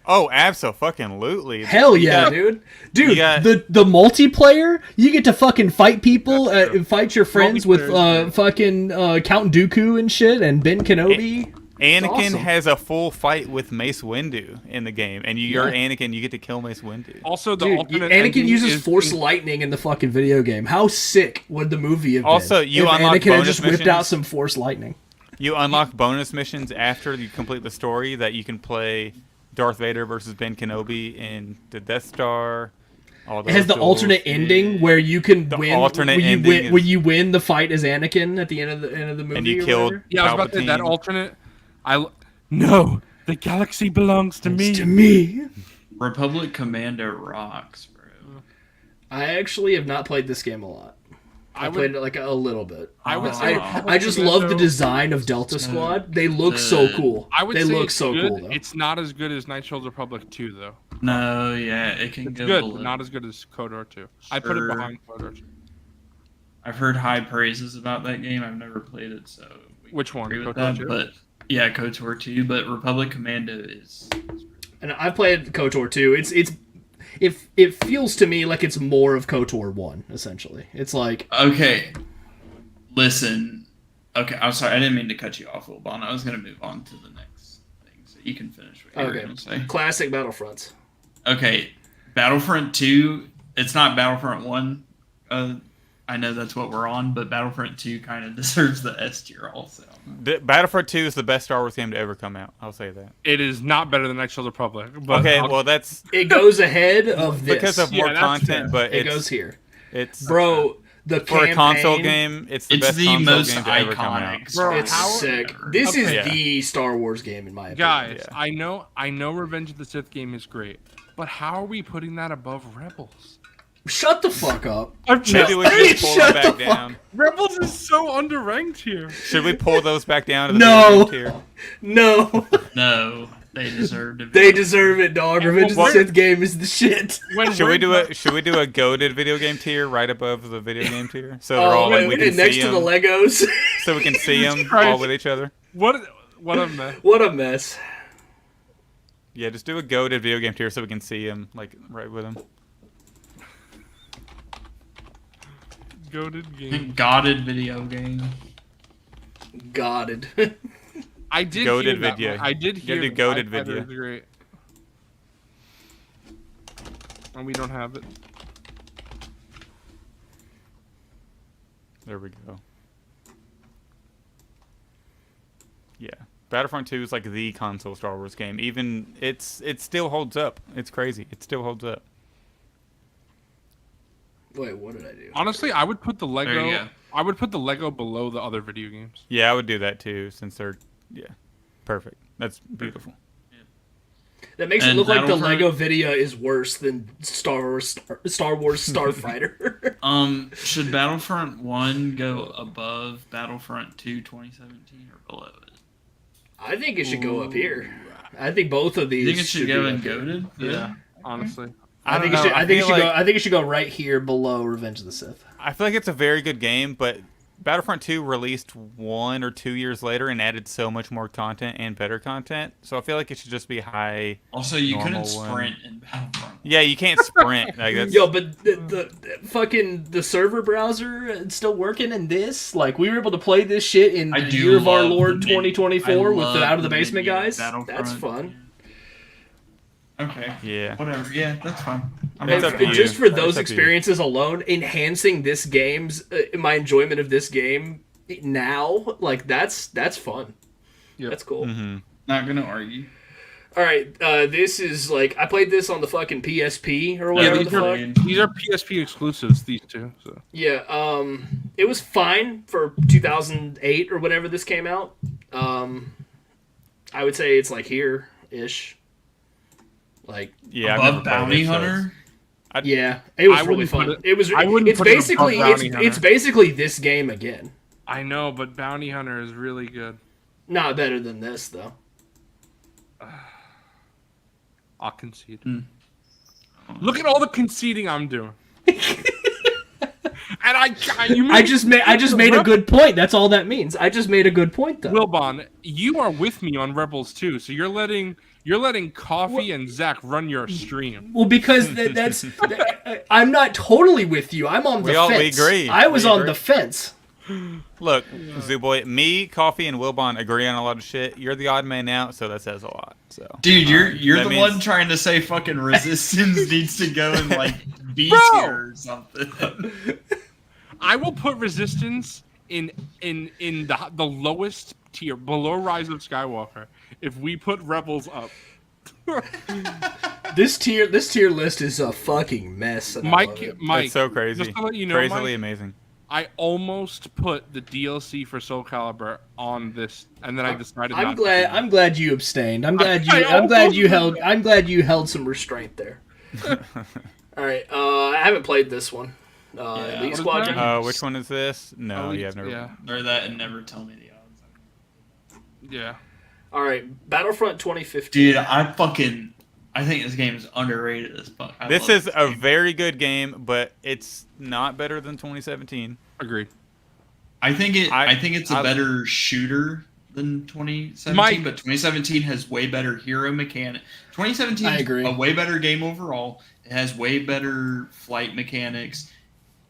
Oh, absolutely. Hell yeah, dude. Dude, you got- the multiplayer, you get to fucking fight people, fight your friends with fucking Count Dooku and shit, and Ben Kenobi. Anakin awesome. has a full fight with Mace Windu in the game, and you're Anakin, you get to kill Mace Windu. Also, the Dude, alternate Anakin ending uses is Force lightning in the fucking video game. How sick would the movie have Also, been you if unlock Anakin had bonus just whipped missions. out some Force lightning? You unlock bonus missions after you complete the story that you can play Darth Vader versus Ben Kenobi in the Death Star. It has the alternate ending where you can win. alternate where you ending win, is- where you win the fight as Anakin at the end of the movie. And you or killed whatever. Yeah, I was about to say that Palpatine. alternate. No, the galaxy belongs to me. It's to me. Republic Commando rocks, bro. I actually have not played this game a lot. I played it a little bit. I would say I just love the design of Delta Squad. They look so cool. I would they say look it's so good. cool though. It's not as good as Knights of the Republic 2, though. No, yeah, it can It's go good, below. but not as good as KOTOR 2. I put it Sure. behind KOTOR 2. I've heard high praises about that game. I've never played it, so we can Which one? agree with KOTOR that, 2? but yeah, KOTOR 2, but Republic Commando is And I played KOTOR 2. It feels to me like it's more of KOTOR 1, essentially. It's like okay. Listen, okay, I'm sorry, I didn't mean to cut you off, Wilbon. I was gonna move on to the next thing, so you can finish what you were gonna say. classic Battlefronts. Okay, Battlefront 2. It's not Battlefront 1. I know that's what we're on, but Battlefront 2 kind of deserves the S tier also. Battlefront 2 is the best Star Wars game to ever come out. I'll say that. It is not better than Knights of the Republic. But Okay, well that's It goes ahead of this. because of more that's content, fair. but it goes here, It's bro. The for a console campaign, game. It's the It's best the console most game to ever come out. iconic. Bro, It's how- sick. This is Okay. the Star Wars game in my opinion. Guys, Yeah. I know Revenge of the Sith game is great, but how are we putting that above Rebels? Shut the fuck up. I'm Maybe we should pull them Shut back the down. Rebels is so underranked here. Should we pull those back down to the No. video game tier? No, No, they deserve to be. they deserve it, dog. Revenge of the What- Sith game is the shit. Should we do a goated video game tier right above the video game tier? So they're all like we can next see to the them. Legos. So we can see them Christ. all with each other. What a mess. What a mess. Yeah, just do a goated video game tier so we can see them right with them. Goated game. Godded video game. Godded. I did Goated hear that video. one. I did You hear gotta do that goated iPad video. is great. And we don't have it. There we go. Yeah, Battlefront 2 is like the console Star Wars game. Even it still holds up. It's crazy. It still holds up. Wait, what did I do? Honestly, I would put the There you Lego. go. I would put the Lego below the other video games. Yeah, I would do that too since they're perfect. That's beautiful. That makes it And look like the Battlefront- Lego video is worse than Star Wars Starfighter. Should Battlefront 1 go above Battlefront 2 2017 or below it? I think it should go up here. I think both of these You think it should go be in up here. goaded? Yeah, honestly. I think don't it know. should. I think it feel should go. like- I think it should go right here below Revenge of the Sith. I feel like it's a very good game, but Battlefront 2 released 1 or 2 years later and added so much more content and better content. So I feel like it should just be high. Also, you couldn't Normal one. sprint in Battlefront. Yeah, you can't sprint. Like that's Yo, but the fucking the server browser is still working in this. Like we were able to play this shit in I the do year of our love Lord the menu. 2024 with I the love Out of the the Basement menu of guys. Battlefront. That's fun. Okay. Yeah. Whatever. Yeah, that's fine. It's up to you. Just for It's those up to you. experiences alone, enhancing this game's my enjoyment of this game now, like that's fun. Yep. That's cool. Mm-hmm. Not gonna argue. All right, this is like I played this on the fucking PSP or whatever the fuck. These are PSP exclusives. These two. So. Yeah, it was fine for 2008 or whenever this came out. I would say it's like here-ish. Like Yeah, Above Bounty Hunter. yeah, it was I really wouldn't fun. put it- It was. I wouldn't It's put it above basically Bounty it's Hunter. basically this game again. I know, but Bounty Hunter is really good. Not better than this though. I'll concede. Look at all the conceding I'm doing. And I just made a good point. That's all that means. I just made a good point though. Wilbon, you are with me on Rebels too, so you're letting Coffee and Zach run your stream. Well, because I'm not totally with you. I'm on the fence. We agree. I was We on agree. the fence. Look, Zooboy, me, Coffee, and Wilbon agree on a lot of shit. You're the odd man out, so that says a lot. So, Dude, you're that the means- one trying to say fucking Resistance needs to go in like B Bro! tier or something. I will put Resistance in the lowest tier, below Rise of Skywalker, if we put Rebels up. This tier list is a fucking mess. and I love Mike, it. That's so crazy. Just to let you know, Crazily Mike, amazing. I almost put the DLC for Soul Calibur on this, and then I decided I'm not glad. to. I'm glad you abstained. I'm glad you held some restraint there. All right. I haven't played this one. Yeah. Elite What is Squadron. that? Which one is this? No, yeah, I've never. Yeah, Or that and never tell me the odds. yeah. All right. Battlefront 2015. Dude, I think this game is underrated as fuck. I This love is a game. very good game, but it's not better than 2017. Agreed. I think it's a I- better shooter than 2017, Mike- but 2017 has way better hero mechanic. 2017 I is agree. a way better game overall. It has way better flight mechanics.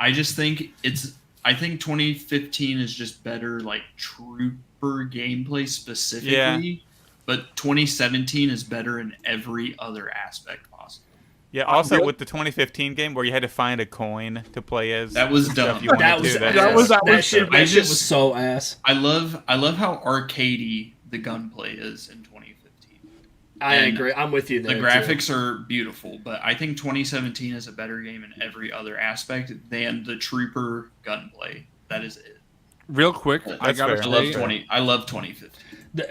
I think 2015 is just better like trooper gameplay specifically. Yeah. But 2017 is better in every other aspect possible. Yeah. Also, really- with the 2015 game where you had to find a coin to play as. That was stuff dumb. you wanted That was to, that shit. I That shit just- was so ass. I love how arcadey the gunplay is in 2015. I And agree. I'm with you The there. too. graphics are beautiful, but I think 2017 is a better game in every other aspect than the trooper gunplay. That is it. Real quick, I That's gotta fair. say, I love 2015.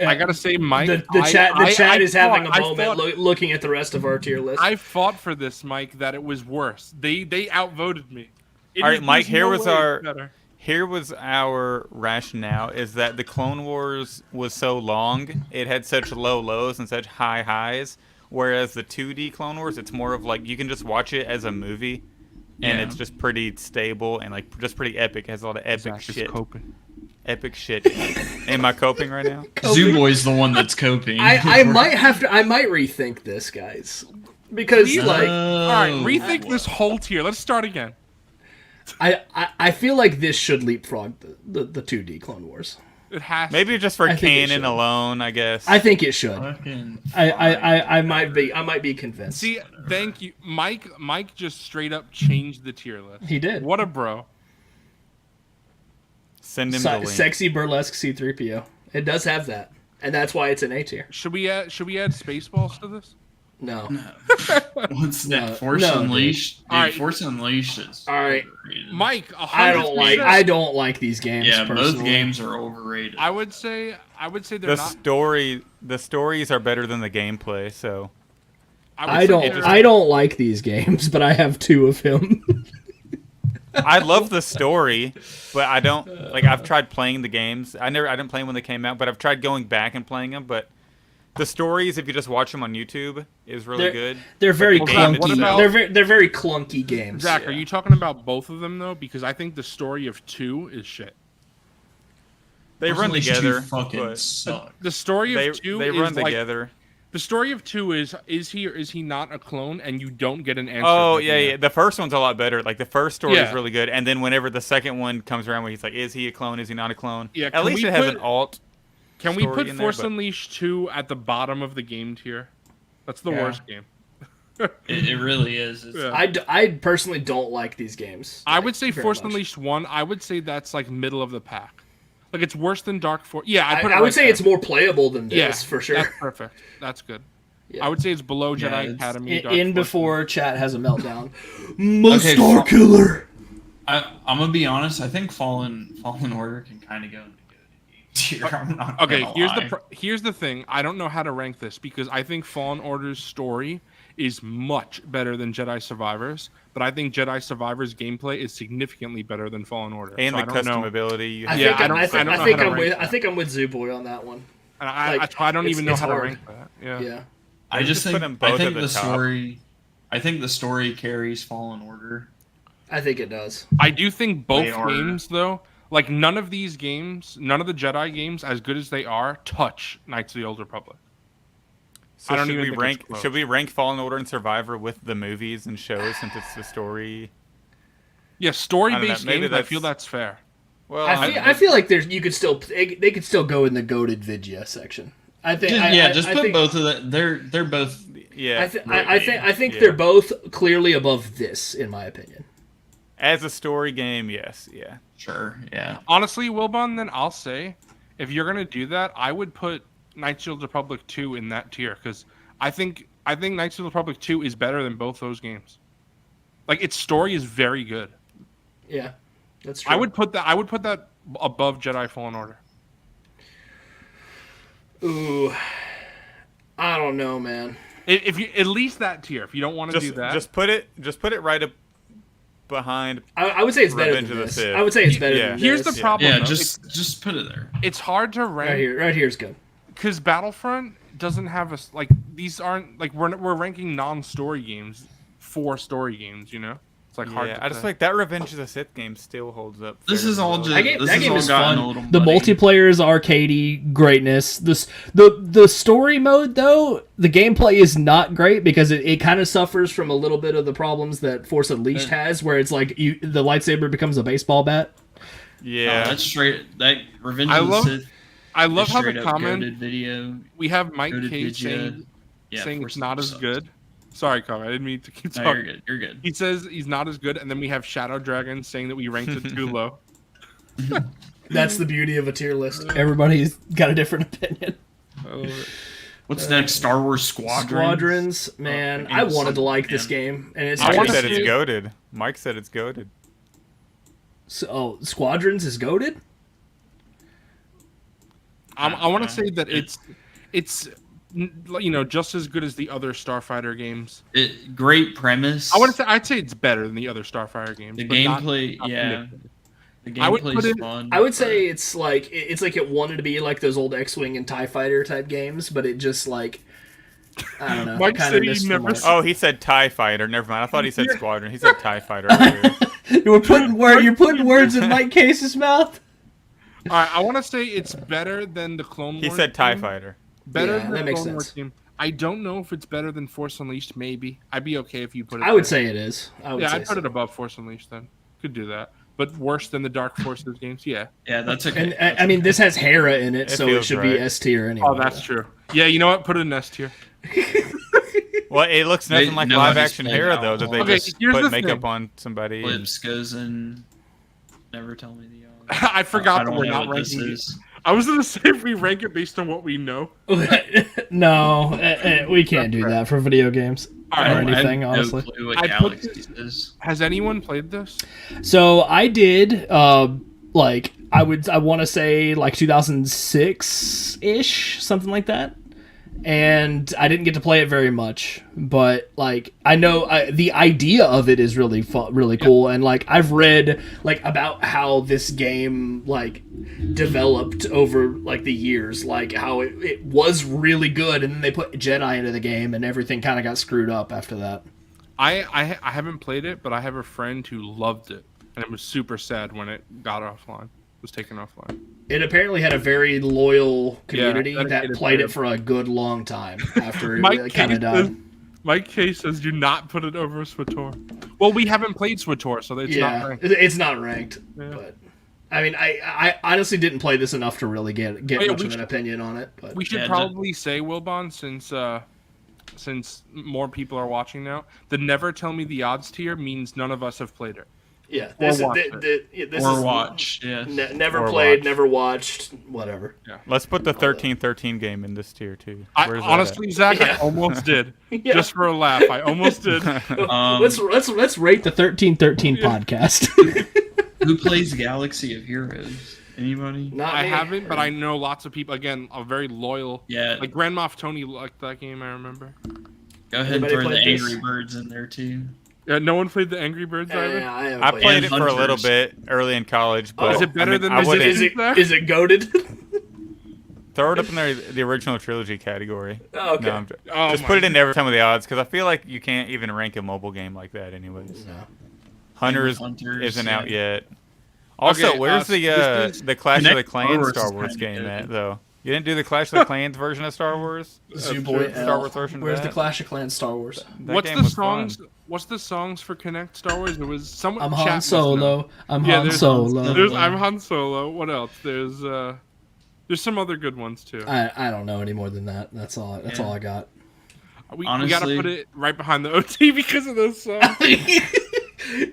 I gotta say, Mike. The chat is having a moment fought, looking at the rest of our tier list. I fought for this, Mike. That it was worse. They outvoted me. All right, Mike. There's no way it's better. Here was our rationale: is that the Clone Wars was so long, it had such low lows and such high highs, whereas the 2D Clone Wars, it's more of like you can just watch it as a movie, and Yeah. it's just pretty stable and like just pretty epic. It has a lot of epic Zach is shit. coping. Epic shit. Am I coping right now? Zooboy's the one that's coping. I might rethink this, guys, because like All right, rethink this whole tier. Let's start again. I feel like this should leapfrog the 2D Clone Wars. It has. Maybe just for I think it canon should. alone, I guess. I think it should. Fucking I might be convinced. See, thank you, Mike. Mike just straight up changed the tier list. He did. What a bro. Send him the link. Sexy burlesque C-3PO. It does have that, and that's why it's an A tier. Should we add Spaceballs to this? No. What's that? No, Force no, dude. Unleashed. Dude, All right. Force Unleashed is All right. overrated. Mike, 100%. I don't like these games. Yeah, personally. both games are overrated. I would say they're The not. the stories are better than the gameplay. So I don't like these games, but I have two of him. I love the story, but I don't like. I've tried playing the games. I didn't play them when they came out, but I've tried going back and playing them. But the stories, if you just watch them on YouTube, is really good. They're very But the game clunky. itself- They're very clunky games. Zach, are you talking about both of them though? Because I think the story of 2 is shit. They Force run Unleashed together. 2 fucking but suck. The story they of 2 they is run like, together. the story of 2 is he or is he not a clone, and you don't get an answer. Oh at the yeah, end. yeah. The first one's a lot better. Like the first story Yeah. is really good, and then whenever the second one comes around, where he's like, "Is he a clone? Is he not a clone?" Yeah, At can least we it has put- an alt. Can we story put in there, Force but- Unleashed 2 at the bottom of the game tier? That's the Yeah. worst game. It really is. I personally don't like these games. I would say very Force much. Unleashed 1, I would say that's like middle of the pack. Like it's worse than Dark Force. Yeah, I would say it's more playable than this, yeah, for sure. That's perfect. That's good. Yeah. I would say it's below Yeah, Jedi it's Academy. Dark In Force. before chat has a meltdown. My Okay, Star Killer! I'm gonna be honest. I think Fallen Order can kind of go into good tier. I'm not Okay, gonna lie. here's the thing. I don't know how to rank this because I think Fallen Order's story is much better than Jedi Survivors, but I think Jedi Survivors gameplay is significantly better than Fallen Order. And so the I don't know. customability you I have. think, I I don't know how think to I'm rank with that. I think I'm with Zooboy on that one. And I don't even know it's how to hard. rank that. Yeah. Yeah. I just Just put think them both I think at the the top. story. I think the story carries Fallen Order. I think it does. I do think both They are- games, though, like none of these games, none of the Jedi games, as good as they are, touch Knights of the Old Republic. So I don't should even we think rank? it's close. Should we rank Fallen Order and Survivor with the movies and shows since it's the story? Yeah, story-based maybe games, I feel that's- that's fair. Well, I feel like you could still they could still go in the goated Vidya section. I think Just I put think, both of them. They're both. yeah. I think Yeah. they're both clearly above this, in my opinion. As a story game, yes, yeah. Sure. Yeah. Honestly, Wilbon, then I'll say, if you're gonna do that, I would put Knights of the Old Republic 2 in that tier because I think Knights of the Republic 2 is better than both those games. Like its story is very good. Yeah, that's true. I would put that above Jedi Fallen Order. Ooh, I don't know, man. If you at least that tier, if you don't want to do that, Just put it right up behind. I would say it's better Revenge than of the this. Sith. I would say it's better Yeah. than here's this. the problem. Yeah. though. Just put it there. It's hard to rank Right here is good. because Battlefront doesn't have like these aren't like we're ranking non-story games for story games. You know, it's like hard. Yeah, To I just say. like that Revenge of the Sith game still holds up. This is all fairly just. well. That This game has is all gotten fun. a little The muddy. multiplayer is arcadey greatness. The story mode though, the gameplay is not great because it kind of suffers from a little bit of the problems that Force Unleashed has, where it's like the lightsaber becomes a baseball bat. Yeah, That's straight. That Revenge I of love- the Sith. I love how the straight up comment goated video. we have Mike Goated K video. saying Force it's not as sucks. good. Sorry, Carl, I didn't mean to keep No, talking. you're good. You're good. He says he's not as good, and then we have Shadow Dragon saying that we ranked it too low. That's the beauty of a tier list. Everybody's got a different opinion. What's next? Star Wars Squadrons, man, Oh, I wanted to like man. this game, and it's I Mike wanna said see- it's goaded. Mike said it's goaded. so Squadrons is goaded. I want to say that it's just as good as the other Starfighter games. Great premise. I'd say it's better than the other Starfighter games. The but not- gameplay. not Yeah. significantly. The I would put gameplay's it- fun. I would say it's like it wanted to be like those old X-wing and TIE Fighter type games, but it just like I don't know. Mike kind said of he missed the never mark. s- Oh, he said TIE Fighter. Never mind. I thought he said Squadron. He said TIE Fighter earlier. You're putting words in Mike Case's mouth. All right, I want to say it's better than the Clone Wars. He said TIE game. Fighter. Better Yeah, than the that makes Clone Wars sense. game. I don't know if it's better than Force Unleashed. Maybe I'd be okay if you put it. I would there. say it is. I would Yeah, say I'd put so. it above Force Unleashed then. Could do that. But worse than the Dark Forces games, yeah. Yeah, that's okay. And That's I mean, okay. this has Hera in it, It so it feels should right. be S tier anyway. Oh, that's true. Yeah, you know what? Put it in S tier. Well, it looks nothing They- like no, live it's action played Hera out though. That they long. Okay, just here's put the makeup thing. on somebody. Flips goes in. Never tell me the I forgot I that don't we're know not what this ranking it. is. I was gonna say if we rank it based on what we know. No, we can't do that for video games All or right, anything, I have honestly. No clue what I put Galaxies is. Has anyone played this? So I did, like I want to say like 2006 ish, something like that. And I didn't get to play it very much, but like I know the idea of it is really fun, really cool, and like I've read like about how this game like developed over like the years, like how it was really good, and then they put Jedi into the game, and everything kind of got screwed up after that. I haven't played it, but I have a friend who loved it, and it was super sad when it got offline. Was taken offline. It apparently had a very loyal community that dedicated played player. it for a good long time after Mike it kind K of died. Mike K says do not put it over SWTOR. Well, we haven't played SWTOR, so it's not Yeah, ranked. it's not ranked, Yeah. but I mean, I honestly didn't play this enough to really get Oh, yeah, much we of an should- opinion on it. But We should Yeah, probably say, Wilbon, since since more people are watching now, the never tell me the odds tier means none of us have played it. Yeah, Or this is watch this Or is watch, yes. never Or played, watch. never watched, whatever. Let's put the 13-13 game in this tier too. I Where's that honestly, Zach, I Yeah. almost did. Yeah. Just for a laugh, I almost did. Let's rate the 1313 podcast. Who plays Galaxy of Heroes? Anybody? Not I me. haven't, but I know lots of people. Again, are very loyal. Yeah. Like Grand Moff Tony liked that game. I remember. Go ahead and Anybody throw the played this? Angry Birds in there too. Yeah, no one played the Angry Birds either. Yeah, I haven't I played played it. it for a little Hunters. bit early in college, but Is it better than I the wouldn't Is it Zach? is it goaded? throw it up in the original trilogy category. Oh, okay. No, just my put it in every time of the odds because I feel like you can't even rank a mobile game like that, anyways. No. Hunters Hunters, isn't yeah. out yet. Also, Okay, where's this is- the Clash of the Connect Star Clans Wars Star is Wars kinda game good. at though? You didn't do the Clash of the Clans version of Star Wars? Zooboy Star Wars version. of Where's the that? Clash of Clans Star Wars? That What's game the was songs? fun. What's the songs for Connect Star Wars? There was someone. I'm chat Han must know. Solo. I'm Yeah, Han there's- Solo. There's I'm Han Solo. What else? There's some other good ones too. I don't know any more than that. That's all I got. We gotta honestly- put it right behind the OT because of those songs.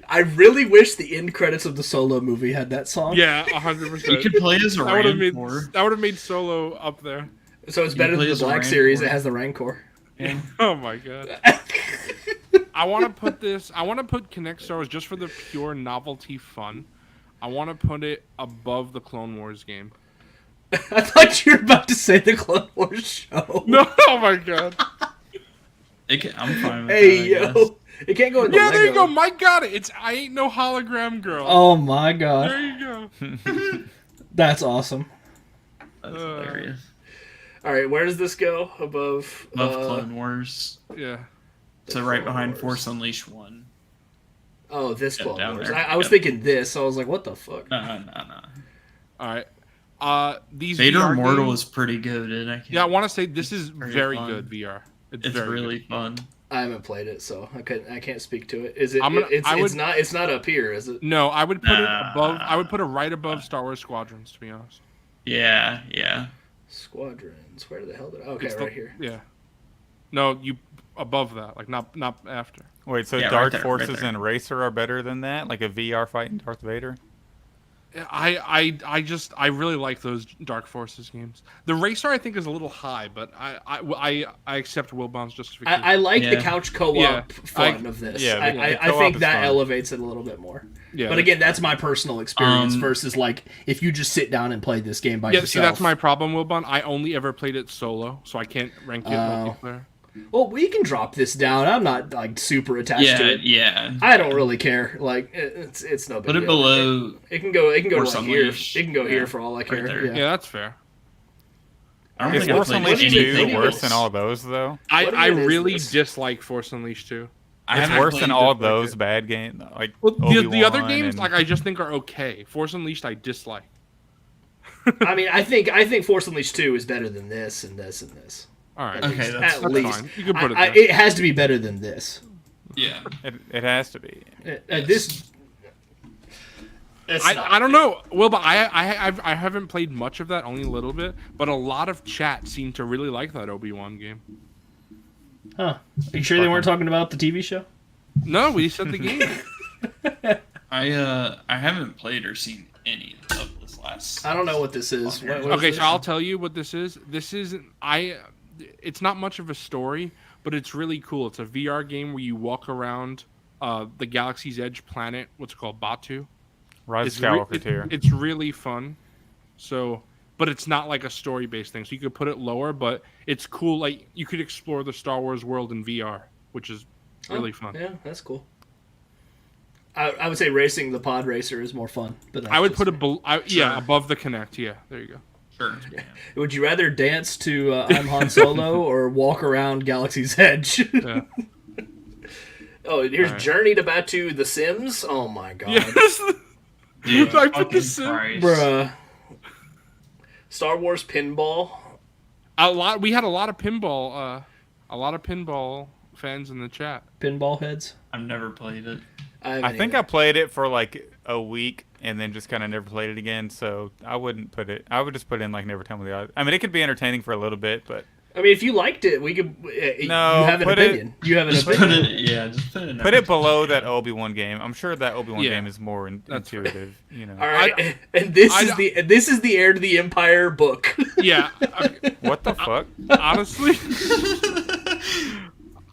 I really wish the end credits of the Solo movie had that song. Yeah, You 100%. could play as a That would have made Rancor. Solo up there. So it's You better play than the as a Black Rancor. series that has the Rancor. Yeah. Oh my god. I want to put this. I want to put Connect Star Wars just for the pure novelty fun. I want to put it above the Clone Wars game. I thought you were about to say the Clone Wars show. No, oh my god. I'm fine with Hey that, I guess. yo, it can't go in the Yeah, Lego. there you go. Mike got it. It's I ain't no hologram girl. Oh my god, There you go. that's awesome. That's hilarious. All right, where does this go above? Love Clone Wars. Yeah. So right behind Wars. Force Unleashed 1. Oh, this Yeah, Clone down Wars. there. I was Yep. thinking this. So I was like, what the fuck? No. All right. These Vader VR Immortal games- is pretty good. And Yeah, I want to say this is Very very fun. good VR. It's it's very really good. fun. I haven't played it, so I can't speak to it. Is it? I'm gonna- I would- It's not up here, is it? No, I would put it Nah. above. I would put it right above Star Wars Squadrons, to be honest. Yeah. Squadrons. Where the hell did? Okay, It's right the- here. Yeah. No, you above that, like not after. Wait, so Yeah, right Dark there, right Forces there. and Racer are better than that? Like a VR fighting Darth Vader? I really like those Dark Forces games. The Racer I think is a little high, but I accept Wilbon's justification. I like the Yeah. couch co-op Yeah, fun of this. yeah, the I co-op think is that fun. elevates it a little bit more. yeah, But again, that's my personal experience Um, versus like if you just sit down and play this game by yeah. yourself. See, that's my problem, Wilbon. I only ever played it solo, so I can't rank it multiplayer. Well, we can drop this down. I'm not like super attached to it. Yeah. I don't really care. Like it's no big Put it deal. below. It can go. It can go Force to like here. Unleashed. It can go here Yeah, for all I right care. there. Yeah. Yeah, that's fair. I don't Is think I Force played Unleashed anything 2 else. worse than all of those, though? I What even is really this? dislike Force Unleashed 2. I It's haven't worse than played all it. of those bad games. Like Well, the other Obi-Wan games, and- like I just think are okay. Force Unleashed, I dislike. I mean, I think Force Unleashed 2 is better than this and this and this. All right, Okay, At that's least. fine. You can put it I, there. it has to be better than this. Yeah. It has to be. This. It's not. I don't know. Well, but I haven't played much of that, only a little bit. But a lot of chat seemed to really like that Obi-Wan game. Huh? Are you sure they weren't talking about the TV show? No, we said the game. I haven't played or seen any of this last. I don't know what this is. What is Okay, this? so I'll tell you what this is. This is it's not much of a story, but it's really cool. It's a VR game where you walk around the Galaxy's Edge planet. What's it called? Batu. Rise of Skywalker tier. It's really fun. So, but it's not like a story-based thing. So you could put it lower, but it's cool. Like you could explore the Star Wars world in VR, which is really fun. Yeah, that's cool. I would say racing the pod racer is more fun, but that's I would just put me. it, yeah, above the Connect. Yeah, there you go. Sure. Would you rather dance to I'm Han Solo or walk around Galaxy's Edge? Yeah. Oh, here's Alright. Journey to Batu, The Sims. Oh my god, Yes. Dude, I put the fucking Sims. Christ. bruh. Star Wars Pinball. We had a lot of pinball fans in the chat. Pinball heads. I've never played it. I think I played it for like a week and then just kind of never played it again. So I wouldn't put it. I would just put in like Never Tell Me the Odds. I mean, it could be entertaining for a little bit, but I mean, if you liked it, we could. No, you have an opinion. You have an Just opinion. just put it. Put it below that Obi-Wan game. I'm sure that Obi-Wan game is more intuitive. You know. All right, and this is the Heir to the Empire book. Yeah. What the fuck? Honestly,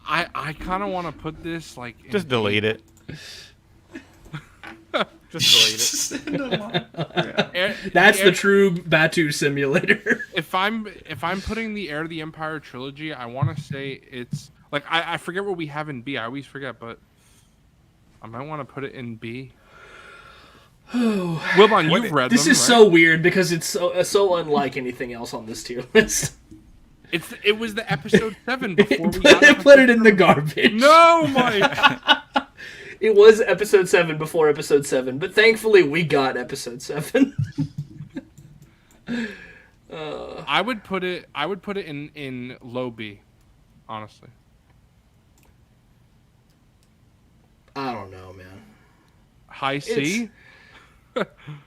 I kind of want to put this like. Just delete it. Just delete it. That's the true Batu simulator. If I'm putting the Heir to the Empire trilogy, I want to say it's like I forget what we have in B. I always forget, but I might want to put it in B. Wilbon, you've read this them, is right? so weird because it's so unlike anything else on this tier list. It was the episode 7 before we Put it in the garbage. No, Mike. It was episode 7 before episode 7, but thankfully we got episode 7. I would put it in low B, honestly. I don't know, man. High C?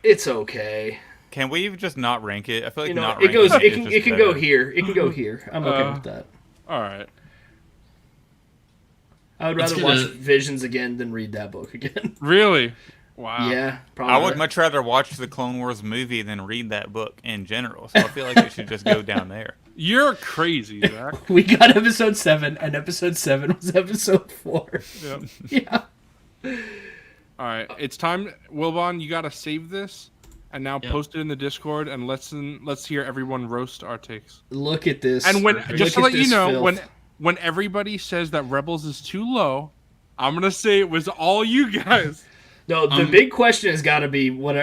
It's okay. Can we just not rank it? I feel like You know, not it ranking goes. it It is can. just It can better. go here. It can go here. I'm okay with that. All right. I would Let's rather get watch a- Visions again than read that book again. Really? Wow. Yeah, probably. I would much rather watch the Clone Wars movie than read that book in general. So I feel like it should just go down there. You're crazy, Zach. We got episode 7, and episode 7 was episode 4. Yep. Yeah. All right, it's time. Wilbon, you got to save this, and now Yep. post it in the Discord, and let's hear everyone roast our takes. Look at this. And when Look just to at let you this know, filth. when everybody says that Rebels is too low, I'm gonna say it was all you guys. No, the big question has got to be what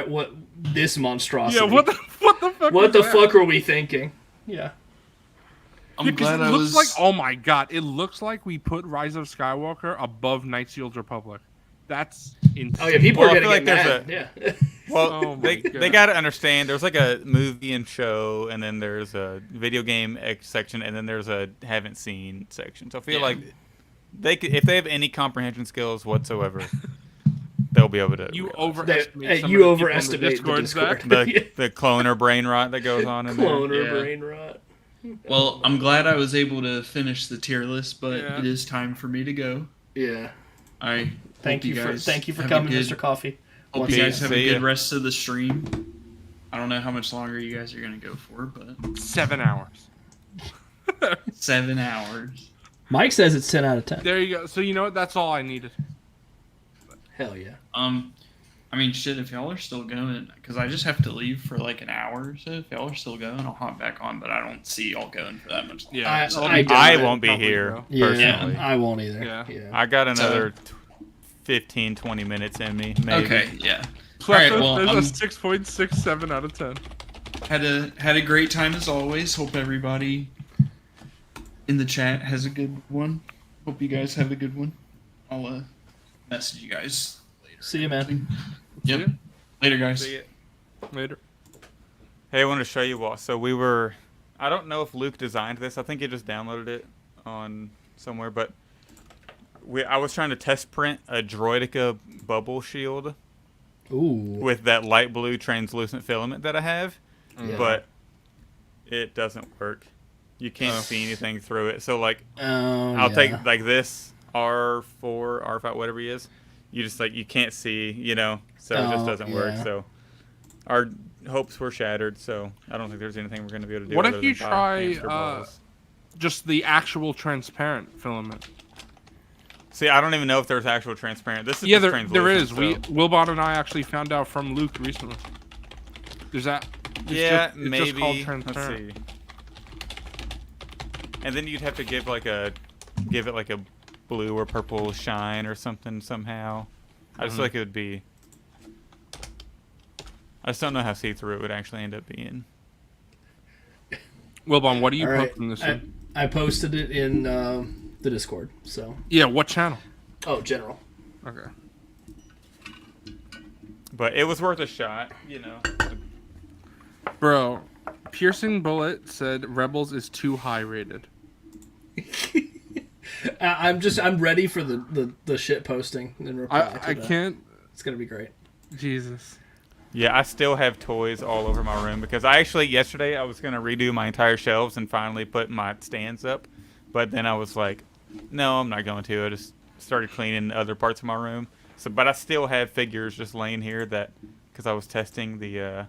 this monstrosity. Yeah, what the fuck? What was the that? fuck are we thinking? Yeah. I'm Yeah, 'cause glad it I looks was. like, oh my god, it looks like we put Rise of Skywalker above Knights of the Old Republic. That's insane. Oh yeah, people Well, I are gonna feel get like mad. there's Yeah. Well, Oh my they God. got to understand. There's like a movie and show, and then there's a video game section, and then there's a haven't seen section. So I feel like if they have any comprehension skills whatsoever, they'll be able to. You realize overestimate. some you of the people in overestimate the Discord. Zach. the cloner brain rot that goes on in there. Cloner Yeah. brain rot. Well, I'm glad I was able to finish the tier list, but Yeah. it is time for me to go. Yeah. I Thank you for have coming, a good, Mr. Coffee. Hope you guys have a See ya. good rest of the stream. I don't know how much longer you guys are gonna go for, but 7 hours. 7 hours. Mike says it's 10 out of 10. There you go. So you know what? That's all I needed. Hell yeah. I mean, shit, if y'all are still going, because I just have to leave for like an hour or so. If y'all are still going, I'll hop back on, but I don't see y'all going for that much longer. Yeah. I- I'll I be don't. I down won't be probably, here bro. Yeah, personally. I won't either. Yeah. I got another So- 15, 20 minutes in me. Maybe. Okay, yeah. All right, well, There's I'm- a 6.67 out of 10. had a great time as always. Hope everybody in the chat has a good one. Hope you guys have a good one. I'll message you guys later. See you, man. Yep. ya. Later, guys. See ya. Later. Hey, I want to show you what. So we were. I don't know if Luke designed this. I think he just downloaded it on somewhere, but I was trying to test print a Droidica bubble shield Ooh. with that light blue translucent filament that I have, Yeah. but it doesn't work. You can't see anything through it. So like, I'll take like this R4, R5, whatever he is. You just like you can't see, so it just doesn't work. yeah. So our hopes were shattered. So I don't think there's anything we're gonna be able to do. What other if you than buy try hamster balls. just the actual transparent filament? See, I don't even know if there's actual transparent. This is Yeah, just there is. translucent, so- Wilbon and I actually found out from Luke recently. There's that. It's Yeah, just, maybe. It's just called Let's transparent. see. And then you'd have to give it like a blue or purple shine or something somehow. I just feel like it would be. I just don't know how see-through it would actually end up being. Wilbon, what do you All right. posting this in? I posted it in the Discord. So, Yeah, what channel? oh, general. Okay. But it was worth a shot, Bro, Piercing Bullet said Rebels is too high rated. I'm ready for the shit posting in reply. I to that. can't. It's gonna be great. Jesus. Yeah, I still have toys all over my room because yesterday I was gonna redo my entire shelves and finally put my stands up, but then I was like, no, I'm not going to. I just started cleaning other parts of my room. But I still have figures just laying here because I was testing the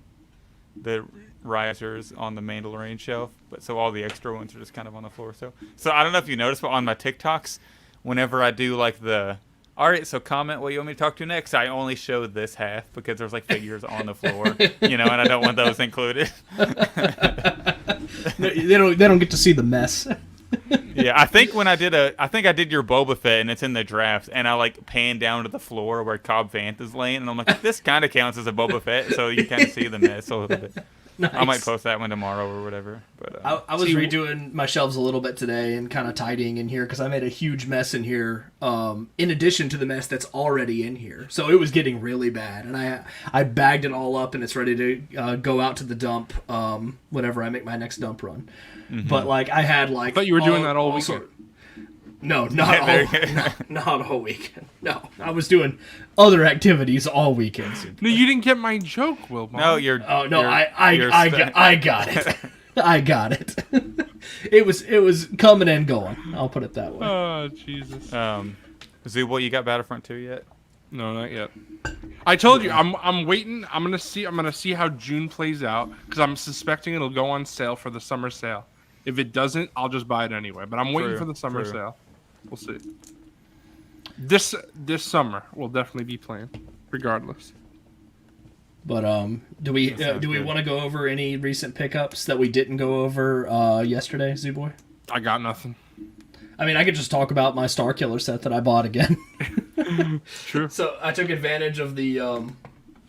risers on the Mandalorian shelf, but so all the extra ones are just kind of on the floor. So I don't know if you noticed, but on my TikToks, whenever I do like all right, so comment what you want me to talk to next, I only show this half because there's like figures on the floor, and I don't want those included. They don't get to see the mess. Yeah, I think I did your Boba Fett, and it's in the draft, and I like pan down to the floor where Cobb Vanth is laying, and I'm like, this kind of counts as a Boba Fett, so you kind of see the mess a little bit. Nice. I might post that one tomorrow or whatever. But I was redoing my shelves a little bit today and kind of tidying in here because I made a huge mess in here. In addition to the mess that's already in here, so it was getting really bad, and I bagged it all up and it's ready to go out to the dump whenever I make my next dump run. Mm-hmm. But like I had like I thought you were doing that all weekend. No, not all weekend. No, I was doing other activities all weekend. No, you didn't get my joke, Wilbon. No, I got it. I got it. It was coming and going. I'll put it that way. Oh Jesus. Zubul, you got Battlefront 2 yet? No, not yet. I told you I'm waiting. I'm gonna see how June plays out because I'm suspecting it'll go on sale for the summer sale. If it doesn't, I'll just buy it anyway. But I'm waiting for the summer sale. We'll see. This summer we'll definitely be playing, regardless. But do we want to go over any recent pickups that we didn't go over yesterday, Z-Boy? I got nothing. I mean, I could just talk about my Starkiller set that I bought again. True. So I took advantage of the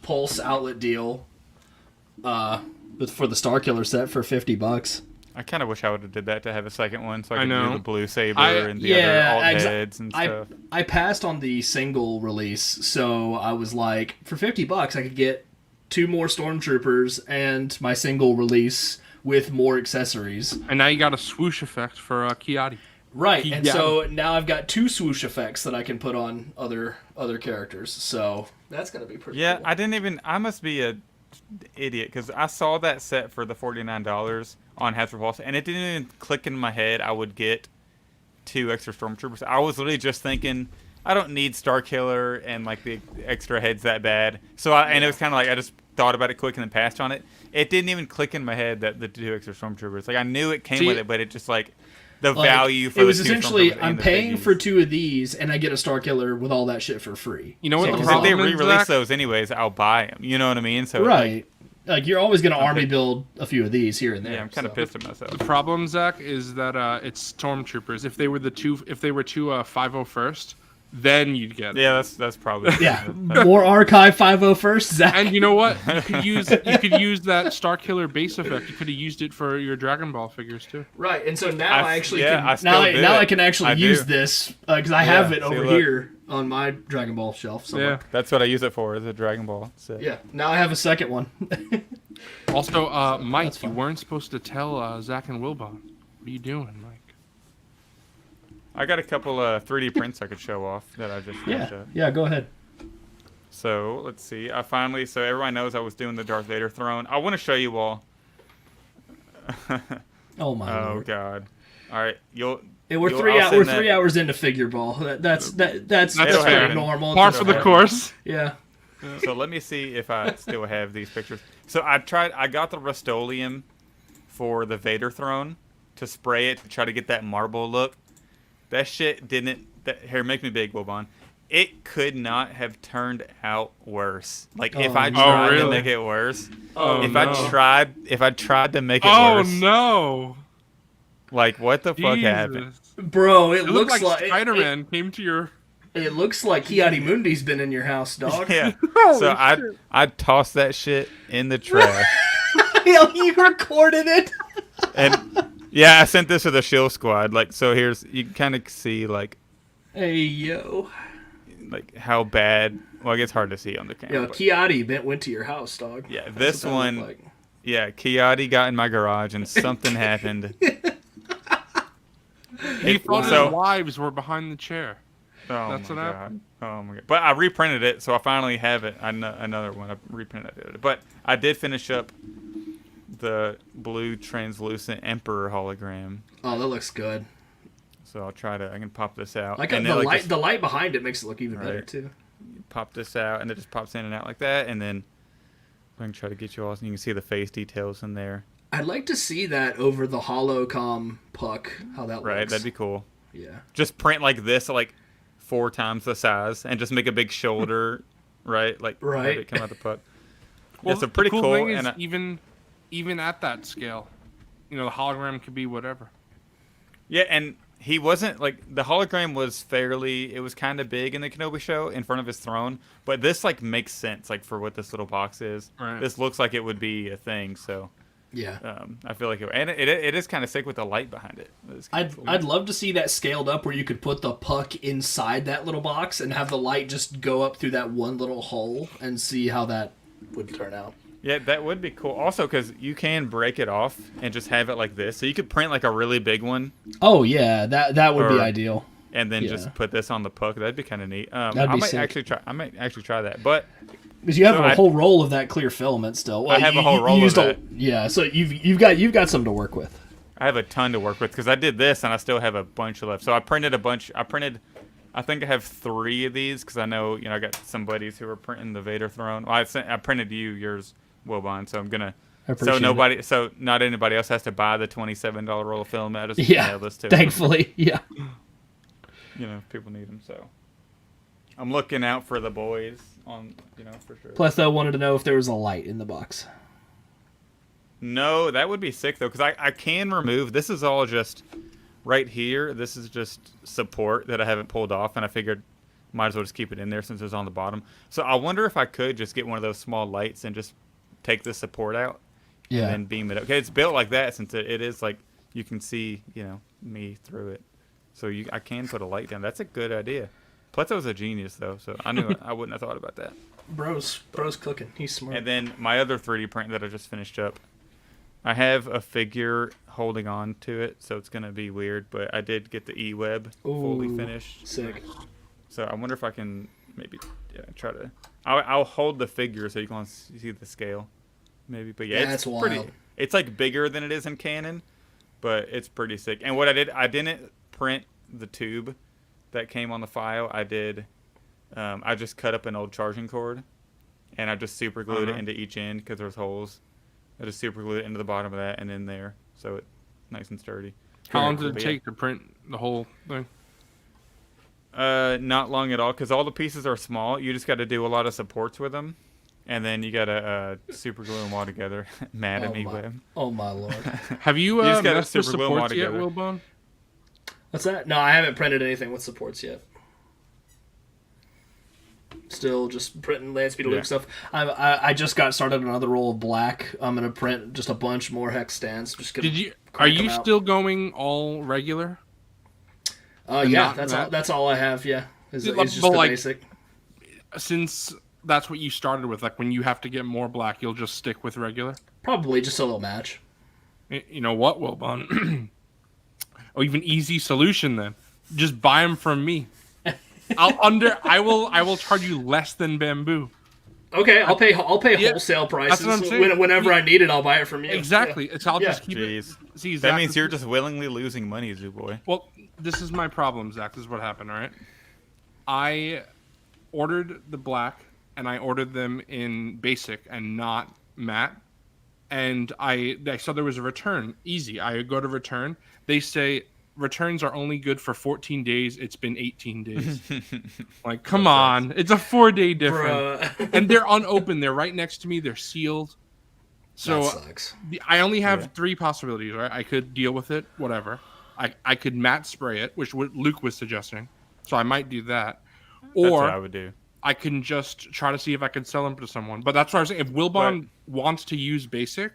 Pulse outlet deal for the Starkiller set for $50. I kind of wish I would have did that to have a second one, so I could do the blue saber and the other alt heads and stuff. I passed on the single release, so I was like, for $50, I could get 2 more Stormtroopers and my single release with more accessories. And now you got a swoosh effect for Kiadi. Right, and so now I've got 2 swoosh effects that I can put on other characters. So that's gonna be pretty. Yeah, cool. I must be a idiot because I saw that set for the $49 on Hasbro Pulse, and it didn't even click in my head I would get 2 extra Stormtroopers. I was literally just thinking I don't need Starkiller and like the extra heads that bad. So and it was kind of like I just thought about it quick and then passed on it. It didn't even click in my head that the 2 extra Stormtroopers. Like I knew it came with it, but it just like the value for it was the essentially I'm paying for 2 of these and I get a Starkiller with all that shit for free. You know what the if problem they is, re-release Zach? those anyways, I'll buy them. You know what I mean? So right. Like you're always going to army build a few of these here and there. Yeah, I'm kind of pissed at myself. The problem, Zach, is that it's Stormtroopers. If they were two 501st, then you'd get it. Yeah, that's probably more archive 501st, Zach. And you know what? You could use that Starkiller base effect. You could have used it for your Dragon Ball figures too. Right, and so now I can actually I use this because I have it over here on my Dragon Ball shelf somewhere. Yeah, that's what I use it for, is a Dragon Ball set. Yeah, now I have a second one. Also, Mike, you weren't supposed to tell Zach and Wilbon. What are you doing, Mike? I got a couple 3D prints I could show off that I just finished up. Yeah, go ahead. So, let's see. So everyone knows I was doing the Darth Vader throne. I want to show you all. Oh, my Lord. Lord. God. All right, we're 3 hours into Figureball. That's pretty normal. Par for the course. Yeah. So let me see if I still have these pictures. So I got the Rust-Oleum for the Vader throne to spray it to try to get that marble look. That shit didn't. Here, make me big, Wilbon. It could not have turned out worse. Like if I tried to make it worse. If I tried to make it worse. Oh no! Like what the fuck happened, bro? It looks like Spider-Man came to your. It looks like Kiadi Mundi's been in your house, dog. Yeah. So I tossed that shit in the trash. You recorded it. And yeah, I sent this to the Shield Squad. Like, so you can kind of see like. Hey yo. Like how bad? Well, I guess hard to see on the camera. Yo, Kiadi went to your house, dog. Yeah, this one. Like. Yeah, Kiadi got in my garage and something happened. He thought his wives were behind the chair. Oh That's my what god. happened. Oh my god. But I reprinted it, so I finally have it. Another one. I reprinted it. But I did finish up the blue translucent Emperor hologram. Oh, that looks good. So I'll try to. I can pop this out. Like and the then, light, just the light behind it makes it look even better Right. too. pop this out, and it just pops in and out like that. And then I can try to get you all, so you can see the face details in there. I'd like to see that over the holocom puck. How that Right, looks. that'd be cool. Yeah. Just print like this, like 4 times the size, and just make a big shoulder, right? Like Right. have it come out the puck. Well, Yeah, so pretty the cool. thing is, And even at that scale, the hologram could be whatever. yeah, and he wasn't like the hologram was fairly. It was kind of big in the Kenobi show in front of his throne, but this like makes sense like for what this little box is. Right. This looks like it would be a thing, so. Yeah. I feel like it is kind of sick with the light behind it. I'd love to see that scaled up where you could put the puck inside that little box and have the light just go up through that one little hole and see how that would turn out. Yeah, that would be cool. Also, because you can break it off and just have it like this, so you could print like a really big one. Oh yeah, that would be Or- ideal. And then Yeah. just put this on the puck. That'd be kind of neat. That'd I be might sick. actually try. I might actually try that. But Because you have So a whole roll of that clear filament still. Well, I have a whole roll of used that. Yeah, so you've got something to work with. I have a ton to work with because I did this and I still have a bunch left. So I printed a bunch. I think I have 3 of these because I know I got some buddies who are printing the Vader throne. Well, I printed yours, Wilbon. So I'm gonna. I appreciate So not anybody else has to buy the $27 roll of filament. I just Yeah, mail this to them. thankfully, yeah. If people need them. So I'm looking out for the boys on for sure. Plus, I wanted to know if there was a light in the box. No, that would be sick though, because I can remove. This is all just right here. This is just support that I haven't pulled off, and I figured might as well just keep it in there since it's on the bottom. So I wonder if I could just get one of those small lights and just take the support out, Yeah. and then beam it up. Okay, it's built like that since it is like you can see me through it. So I can put a light down. That's a good idea. Pleto's a genius though, so I knew I wouldn't have thought about that. Bro's cooking. He's smart. And then my other 3D print that I just finished up, I have a figure holding on to it, so it's going to be weird, but I did get the E-Web fully Ooh, finished. Sick. So I wonder if I can maybe try to... I'll hold the figure so you can see the scale, maybe. But yeah, That's it's pretty... wild. It's like bigger than it is in canon, but it's pretty sick. And what I didn't print the tube that came on the file. I did... I just cut up an old charging cord, and I just super glued it into each end because there's holes. I just super glued it into the bottom of that and in there, so it's nice and sturdy. How long Very did cool, it but take to print the whole thing? Not long at all, because all the pieces are small. You just got to do a lot of supports with them, and then you got to super glue them all together. Mad at me, Web. Oh my lord. Have you just gotta messed with super glue 'em all supports yet, together. Wilbon? What's that? No, I haven't printed anything with supports yet. Still just printing land speed of Luke stuff. I just got started on another roll of black. I'm gonna print just a bunch more hex stands. Just gonna Are crank you them out. still going all regular? Yeah, not that's all I have. Yeah, is But just the like- basic. Since that's what you started with, like when you have to get more black, you'll just stick with regular. Probably just a little match. You know what, Wilbon? Oh, even easy solution then. Just buy them from me. I will charge you less than bamboo. Okay, I'll pay Yeah, wholesale prices. what I'm saying. Whenever I need it, I'll buy it from you. Exactly. So I'll just keep Jeez. it. See, That Zach, means you're just willingly losing money, Zoo Boy. Well, this is my problem, Zach. This is what happened, all right? I ordered the black, and I ordered them in basic and not matte. And I saw there was a return. Easy. I go to return. They say returns are only good for 14 days. It's been 18 days. Like, come on. It's a 4-day difference. Bruh. And they're unopened. They're right next to me. They're sealed. So That sucks. I only have 3 possibilities, right? I could deal with it, whatever. I could matte spray it, which Luke was suggesting. So I might do that. That's what I Or would do. I can just try to see if I can sell them to someone. But that's what I was saying. If Wilbon wants to use basic,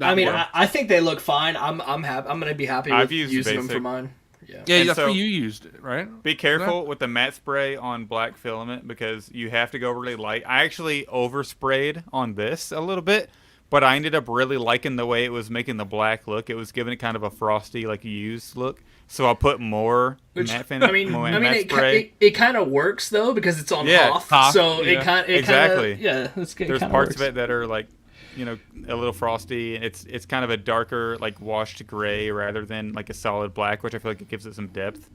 I mean, works. I think they look fine. I'm happy. I'm gonna be happy with I've used using them basic. for mine. Yeah. Yeah, And that's so- what you used, it, right? Be careful with the matte spray on black filament because you have to go really light. I actually oversprayed on this a little bit, but I ended up really liking the way it was making the black look. It was giving it kind of a frosty, like used look. so I'll put more matte finish. It kind of works though because it's on Hoth, so yeah. There's parts of it that are like, a little frosty. It's kind of a darker, like washed gray rather than like a solid black, which I feel like it gives it some depth.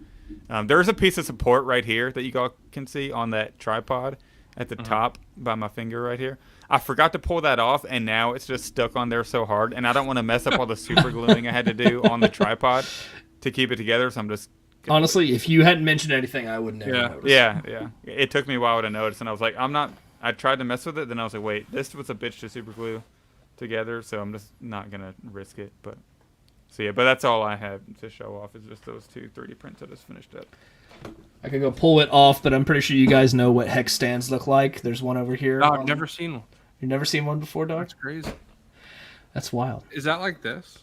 There's a piece of support right here that you all can see on that tripod at the top by my finger right here. I forgot to pull that off, and now it's just stuck on there so hard, and I don't want to mess up all the super gluing I had to do on the tripod to keep it together, so I'm just... Honestly, if you hadn't mentioned anything, I would never notice. Yeah. It took me a while to notice, and I was like, I tried to mess with it, then I was like, wait, this was a bitch to super glue together, so I'm just not going to risk it. But that's all I have to show off is just those 2 3D prints I just finished up. I could go pull it off, but I'm pretty sure you guys know what hex stands look like. There's one over here. No, I've never seen one. You've never seen one before, dog? That's crazy. That's wild. Is that like this?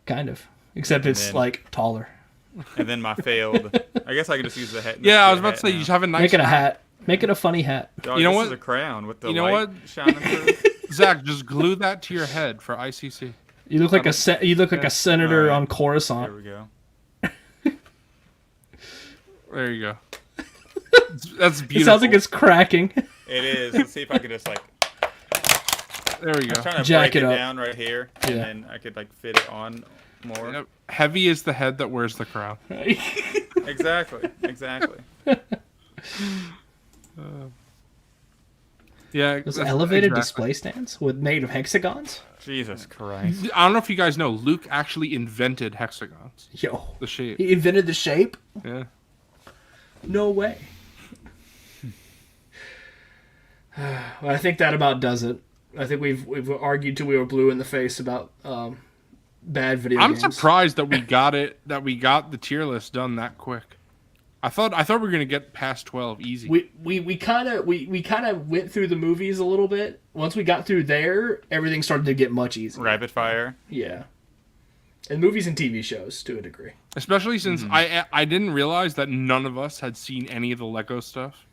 Kind of. Except it's like taller. And then my failed... I guess I could just use the hat. Yeah, I was about to say, you just have a nice Make it a hat. Make it a funny hat. Dog, you know this what? is a crown with the light shining through. Zach, just glue that to your head for ICC. You look like a senator on Coruscant. There we go. There you go. That's beautiful. It sounds like it's cracking. It is. Let's see if I can just There we go. I'm trying to Jack break it it up. down right here, and then I could fit it on more. Yep. Heavy is the head that wears the crown. Exactly. Yeah. Those elevated display stands made of hexagons? Jesus Christ. I don't know if you guys know, Luke actually invented hexagons. Yo. The shape. He invented the shape? Yeah. No way. Well, I think that about does it. I think we've argued till we were blue in the face about bad video games. I'm surprised that we got it. That we got the tier list done that quick. I thought we were gonna get past 12 easy. We kind of went through the movies a little bit. Once we got through there, everything started to get much easier. Rapid fire. Yeah. And movies and TV shows to a degree. Especially since I didn't realize that none of us had seen any of the Lego stuff,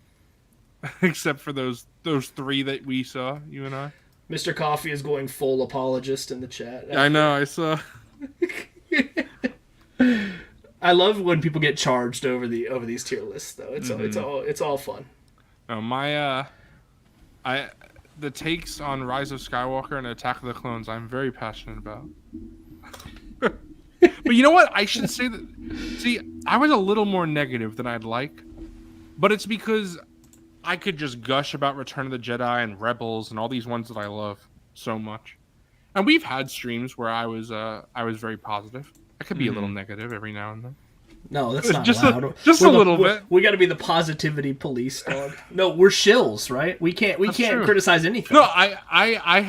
except for those 3 that we saw, you and I. Mr. Cawfee is going full apologist in the chat. I know, I saw. I love when people get charged over these tier lists, though. It's all fun. No, the takes on Rise of Skywalker and Attack of the Clones, I'm very passionate about. But you know what? I should say that. See, I was a little more negative than I'd like, but it's because I could just gush about Return of the Jedi and Rebels and all these ones that I love so much. And we've had streams where I was very positive. I could be a little negative every now and then. No, that's not just allowed. Just a little bit. We got to be the positivity police, dog. No, we're shills, right? We can't true. criticize anything. No, I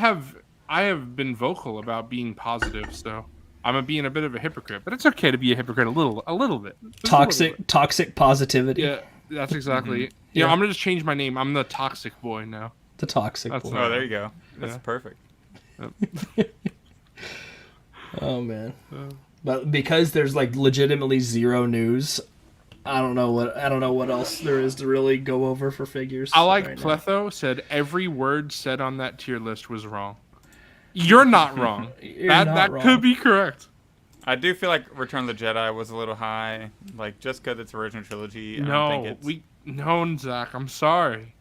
have been vocal about being positive, so I'm being a bit of a hypocrite. But it's okay to be a hypocrite a little bit. Toxic positivity. Yeah, that's exactly. Mm-hmm. Yeah, I'm gonna just change my name. I'm the toxic boy now. The toxic boy. Oh, there you go. That's perfect. Yep. Oh man. But because there's legitimately zero news, I don't know what else there is to really go over for figures. I like right Pletho said every word said on that tier list was wrong. You're not wrong. That wrong. could be correct. I do feel like Return of the Jedi was a little high, just because it's original trilogy. No, Zach. I'm sorry.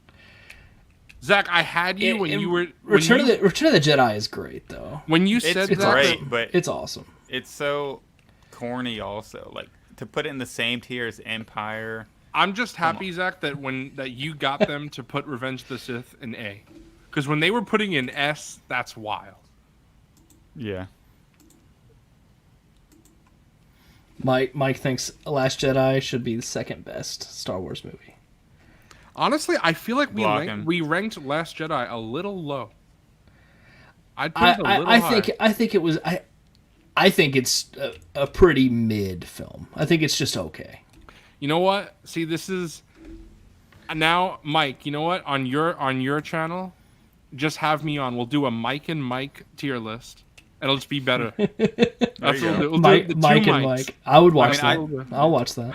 Zach, I had you when you were... Return of the Jedi is great, though. When you said it's that... great, but... It's awesome. It's so corny also. To put it in the same tier as Empire... I'm just happy, Zach, that you got them to put Revenge of the Sith in A. Because when they were putting in S, that's wild. Yeah. Mike thinks Last Jedi should be the second best Star Wars movie. Honestly, I feel like we ranked Last Jedi a little low. I'd put it a little high. I think it's a pretty mid film. I think it's just okay. You know what? See, this is now, Mike. You know what? On your channel, just have me on. We'll do a Mike and Mike tier list. It'll just be better. That's what we'll do. Mike and Mike. I would watch that. I'll watch that.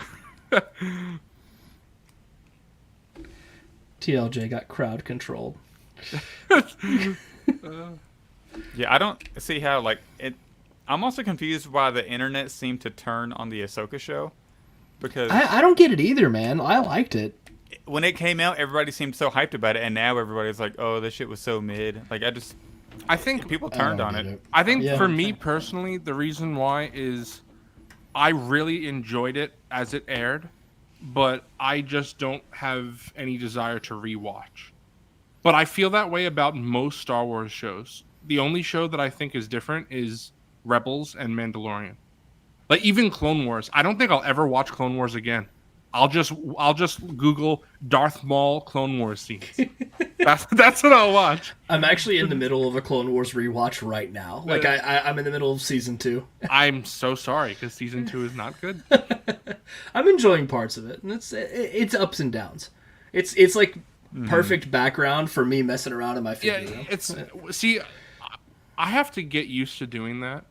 TLJ got crowd controlled. Yeah, I don't see how I'm also confused why the internet seemed to turn on the Ahsoka show. Because I don't get it either, man. I liked it. when it came out, everybody seemed so hyped about it, and now everybody's like, "Oh, this shit was so mid." Like, I think people turned on it. I think for me personally, the reason why is I really enjoyed it as it aired, but I just don't have any desire to rewatch. But I feel that way about most Star Wars shows. The only show that I think is different is Rebels and Mandalorian. Like even Clone Wars, I don't think I'll ever watch Clone Wars again. I'll just Google Darth Maul Clone Wars scenes. That's what I'll watch. I'm actually in the middle of a Clone Wars rewatch right now. Like I'm in the middle of season 2. I'm so sorry because season 2 is not good. I'm enjoying parts of it, and it's ups and downs. It's like perfect background for me messing around in my figure. Yeah, I have to get used to doing that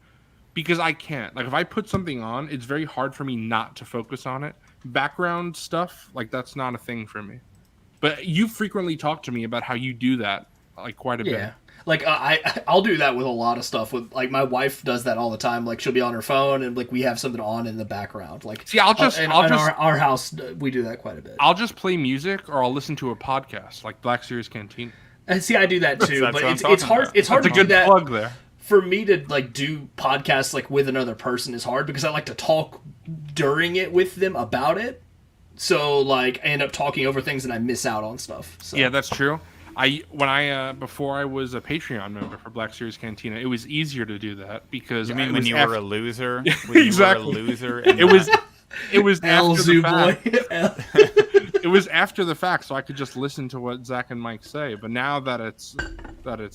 because I can't. Like if I put something on, it's very hard for me not to focus on it. Background stuff, like that's not a thing for me. But you frequently talk to me about how you do that, like quite a bit. Yeah, like I'll do that with a lot of stuff. With like my wife does that all the time. Like she'll be on her phone and like we have something on in the background. Like see, I'll just our house we do that quite a bit. I'll just play music or I'll listen to a podcast like Black Series Cantina. And see, I do that too, but it's hard. About. It's hard That's to a do good that. plug there. For me to like do podcasts like with another person is hard because I like to talk during it with them about it. So like I end up talking over things and I miss out on stuff. So. Yeah, that's true. Before I was a Patreon member for Black Series Cantina, it was easier to do that because you mean when you were a loser? Exactly. You were a loser. It was after the fact. It was after the fact, so I could just listen to what Zach and Mike say. But now that it's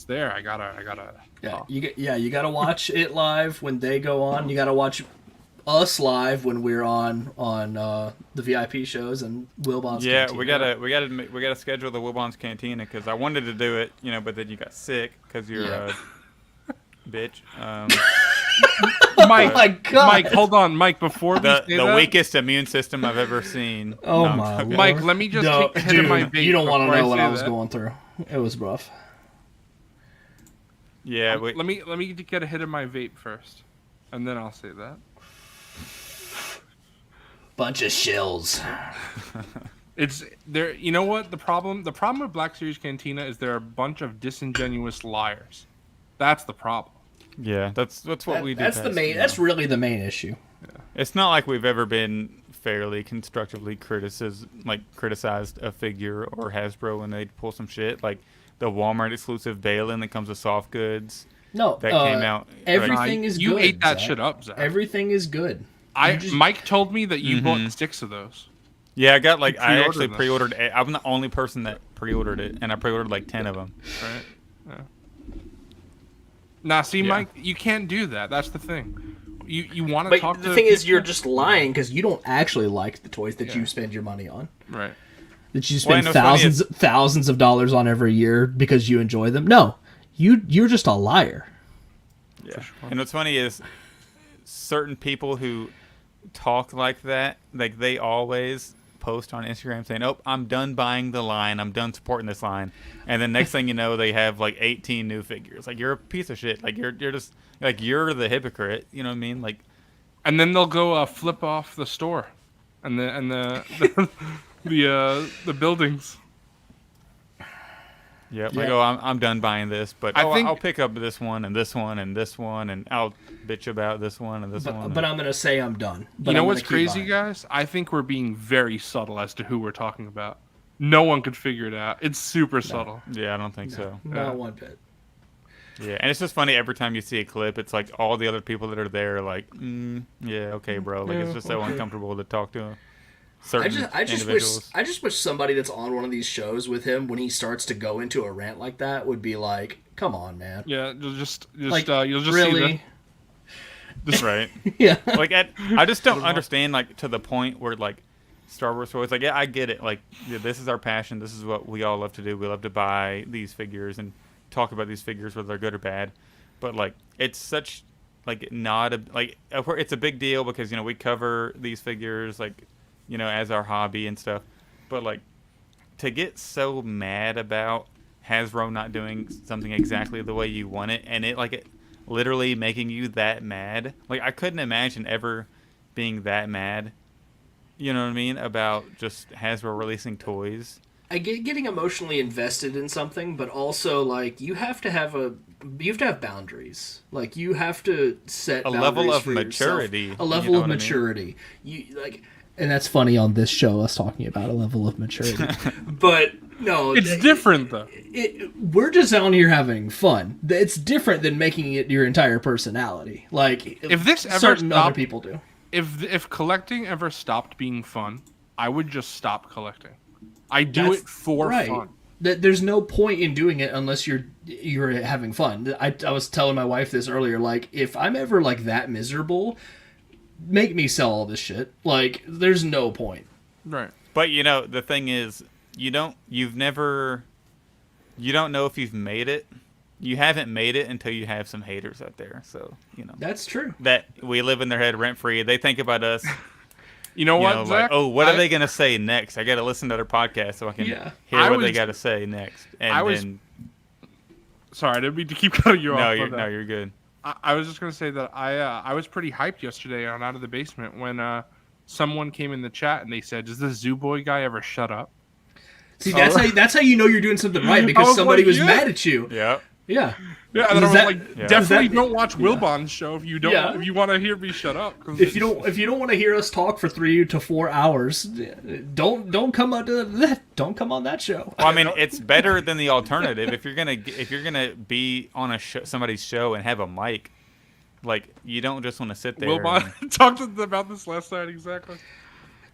there, I gotta. Yeah, you gotta watch it live when they go on. You gotta watch us live when we're on the VIP shows and Wilbon's. Yeah, Cantina. we gotta schedule the Wilbon's Cantina because I wanted to do it, but then you got sick because you're a bitch. Mike, oh my God. Mike, hold on, Mike. Before the weakest immune system I've ever seen. Oh no, my Lord. Mike, let me just take a hit of my vape. You don't want to know what I was that. going through. It was rough. Yeah, let me get a hit of my vape first, and then I'll say that. Bunch of shills. It's there. You know what the problem? The problem with Black Series Cantina is they're a bunch of disingenuous liars. That's the problem. Yeah, that's what we do. That's the main. That's really the main issue. Yeah. It's not like we've ever been fairly constructively criticized a figure or Hasbro when they pull some shit like the Walmart exclusive Balin that comes with soft goods. No, that came out. Everything is good. You ate that Zach. shit up, Zach. Everything is good. Mike told me that you bought 6 of those. Yeah, I got I actually pre-ordered. I'm the only person that pre-ordered it, and I pre-ordered like 10 of them. Right. Yeah. Now, see, Mike, you can't do that. That's the thing. You want to talk to the thing is, you're just lying because you don't actually like the toys that you spend your money on. Right. That you spend thousands of dollars on every year because you enjoy them. No, you're just a liar. Yeah. And what's funny is certain people who talk like that, like they always post on Instagram saying, "Oh, I'm done buying the line. I'm done supporting this line." And then next thing you know, they have like 18 new figures. Like you're a piece of shit. Like you're just like you're the hypocrite. You know what I mean? Like, and then they'll go flip off the store, and the buildings. Yeah, like, oh, I'm done buying this, but I'll pick up this one and this one and this one, and I'll bitch about this one and this one. But I'm going to say I'm done. But you know what's crazy, guys? I think we're being very subtle as to who we're talking about. No one could figure it out. It's super subtle. Yeah, I don't think so. Not one bit. Yeah, and it's just funny every time you see a clip, it's like all the other people that are there are like, yeah, okay, bro. Like, it's just so uncomfortable to talk to them. I just wish somebody that's on one of these shows with him when he starts to go into a rant like that would be like, "Come on, man." Yeah, you'll just really. That's right. Yeah. Like I just don't understand like to the point where like Star Wars toys. Like, yeah, I get it. Like, yeah, this is our passion. This is what we all love to do. We love to buy these figures and talk about these figures whether they're good or bad. But like, it's such like not a like it's a big deal because we cover these figures like. As our hobby and stuff. But, like, to get so mad about Hasbro not doing something exactly the way you want it, and it literally making you that mad. Like, I couldn't imagine ever being that mad, you know what I mean, about just Hasbro releasing toys. I get getting emotionally invested in something, but also like you have to have boundaries. Like you have to set A boundaries level of for maturity. yourself. A level of maturity. You like, and that's funny on this show us talking about a level of maturity. But no, It's different though. We're just out here having fun. It's different than making it your entire personality. Like If this ever certain other stopped, people do. If collecting ever stopped being fun, I would just stop collecting. I do it for fun. There's no point in doing it unless you're having fun. I was telling my wife this earlier. Like, if I'm ever like that miserable, make me sell all this shit. Like, there's no point. Right. But you know, the thing is, you don't know if you've made it. You haven't made it until you have some haters out there. So, you know. That's true. That we live in their head rent free. They think about us. You know what, like, Zach? oh, what are they going to say next? I got to listen to their podcast so I can hear what they got to say next. And sorry, I didn't mean to keep cutting you off. You're good. I was just going to say that I was pretty hyped yesterday on Out of the Basement when someone came in the chat and they said, "Does this Zoo Boy guy ever shut up?" See, that's how you know you're doing something right, because somebody was mad at you. Yeah. Yeah. Yeah, and then I was definitely that, don't watch Wilbon's show if you don't. Yeah. If you want to hear me shut up. If you don't want to hear us talk for 3 to 4 hours, don't come on that. Don't come on that show. Well, I mean, it's better than the alternative. If you're gonna be on somebody's show and have a mic, like, you don't just want to sit there. Wilbon talked about this last night exactly.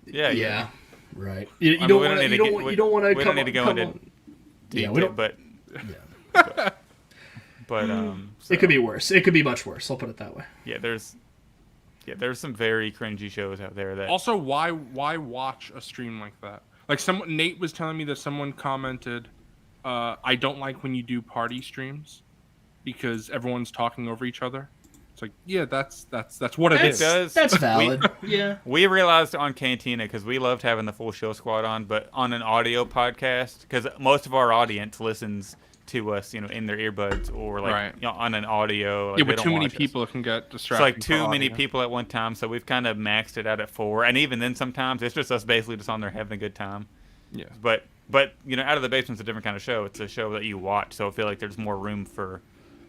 Yeah. Right. You don't want to. You don't want to. We don't need to go into detail, we don't. but. Yeah. But it could be worse. It could be much worse. I'll put it that way. Yeah, there's some very cringy shows out there that. Also, why watch a stream like that? Like Nate was telling me that someone commented, "I don't like when you do party streams because everyone's talking over each other." It's like, yeah, that's what it is. That's valid. Yeah. We realized on Cantina, because we loved having the full show squad on, but on an audio podcast, because most of our audience listens to us, in their earbuds or on an audio. Like, but too many people can get distracted. It's like too many people at one time, so we've kind of maxed it out at 4. And even then, sometimes it's just us basically just on there having a good time. Yeah. But Out of the Basement's a different kind of show. It's a show that you watch, so I feel like there's more room for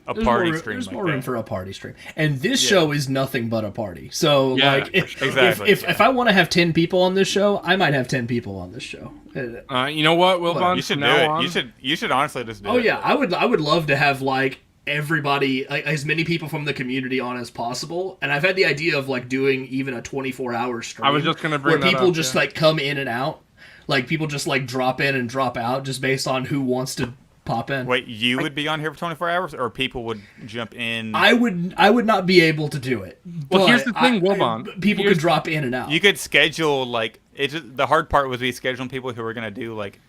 a party stream. There's more room for a party stream, and this show is nothing but a party. So, if I want to have 10 people on this show, I might have 10 people on this show. You know what, Wilbon? You should do it. You should honestly just do it. Oh yeah, I would love to have like everybody, like, as many people from the community on as possible. And I've had the idea of like doing even a 24-hour stream. I was just gonna bring where people just like come in and out, like people just like drop in and drop out just based on who wants to pop in. Wait, you would be on here for 24 hours, or people would jump in? I would not be able to do it. Well, here's the thing, Wilbon. People could drop in and out. You could schedule, like, the hard part was scheduling people who were going to do, like,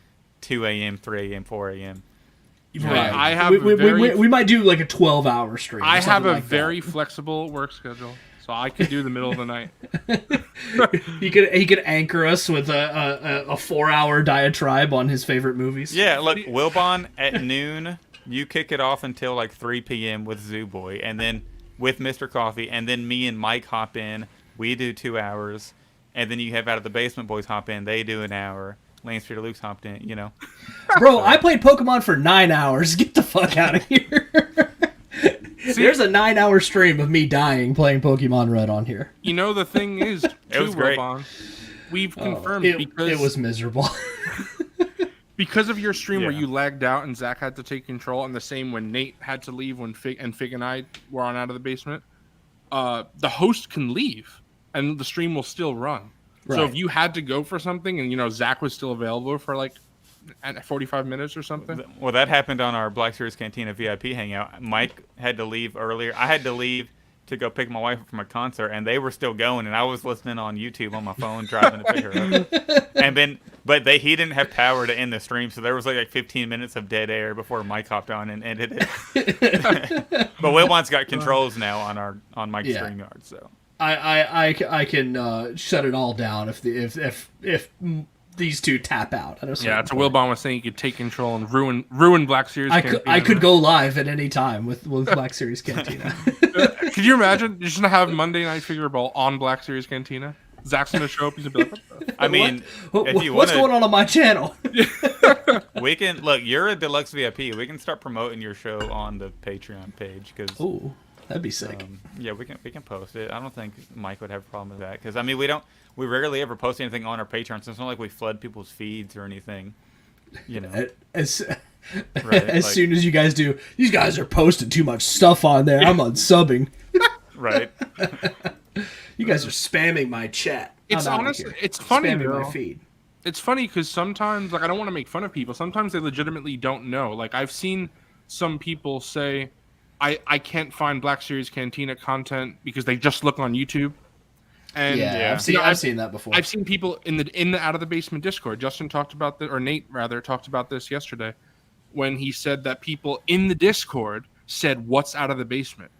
2 a.m., 3 a.m., 4 a.m. Right. We might do, like, a 12-hour stream. I have a very flexible work schedule, so I could do the middle of the night. He could anchor us with a 4-hour diatribe on his favorite movies. Yeah, look, Wilbon at noon, you kick it off until like 3 p.m. with Zoo Boy, and then with Mr. Cawfee, and then me and Mike hop in. We do 2 hours, and then you have Out of the Basement boys hop in. They do an hour. Lance Peter Luke's hopped in. Bro, I played Pokemon for 9 hours. Get the fuck out of here. There's a 9-hour stream of me dying playing Pokemon Red on here. The thing is, it was great. Wilbon, we've confirmed because it was miserable. Because of your stream where you lagged out and Zach had to take control, and the same when Nate had to leave when Fig and I were on Out of the Basement, the host can leave and the stream will still run. Right. So if you had to go for something and Zach was still available for like 45 minutes or something. Well, that happened on our Black Series Cantina VIP hangout. Mike had to leave earlier. I had to leave to go pick my wife up from a concert, and they were still going, and I was listening on YouTube on my phone driving to pick her up. He didn't have power to end the stream, so there was like 15 minutes of dead air before Mike hopped on and ended it. But Wilbon's got controls now on Mike's StreamYard, so I can shut it all down if these two tap out. At a certain It's a point. Wilbon was saying you could take control and ruin Black Series. I could go live at any time with Black Series Cantina. Could you imagine just to have Monday Night Figureball on Black Series Cantina? Zach's gonna show up. He's gonna be like, "What the I mean, if you what's wanna, going on my channel? we can look. You're a deluxe VIP. We can start promoting your show on the Patreon page because. Ooh, that'd be sick. Yeah, we can post it. I don't think Mike would have a problem with that because I mean we rarely ever post anything on our Patreon, so it's not like we flood people's feeds or anything. You know, as right? soon as you guys do, these guys are posting too much stuff on there. I'm unsubbing. Right. You guys are spamming my chat. It's I'm outta honestly, here. it's funny spamming though. my feed. It's funny because sometimes, like, I don't want to make fun of people. Sometimes they legitimately don't know. Like, I've seen some people say, I can't find Black Series Cantina content because they just look on YouTube. And I've seen that before. I've seen people in the Out of the Basement Discord. Justin talked about this, or Nate rather talked about this yesterday, when he said that people in the Discord said, "What's out of the basement?"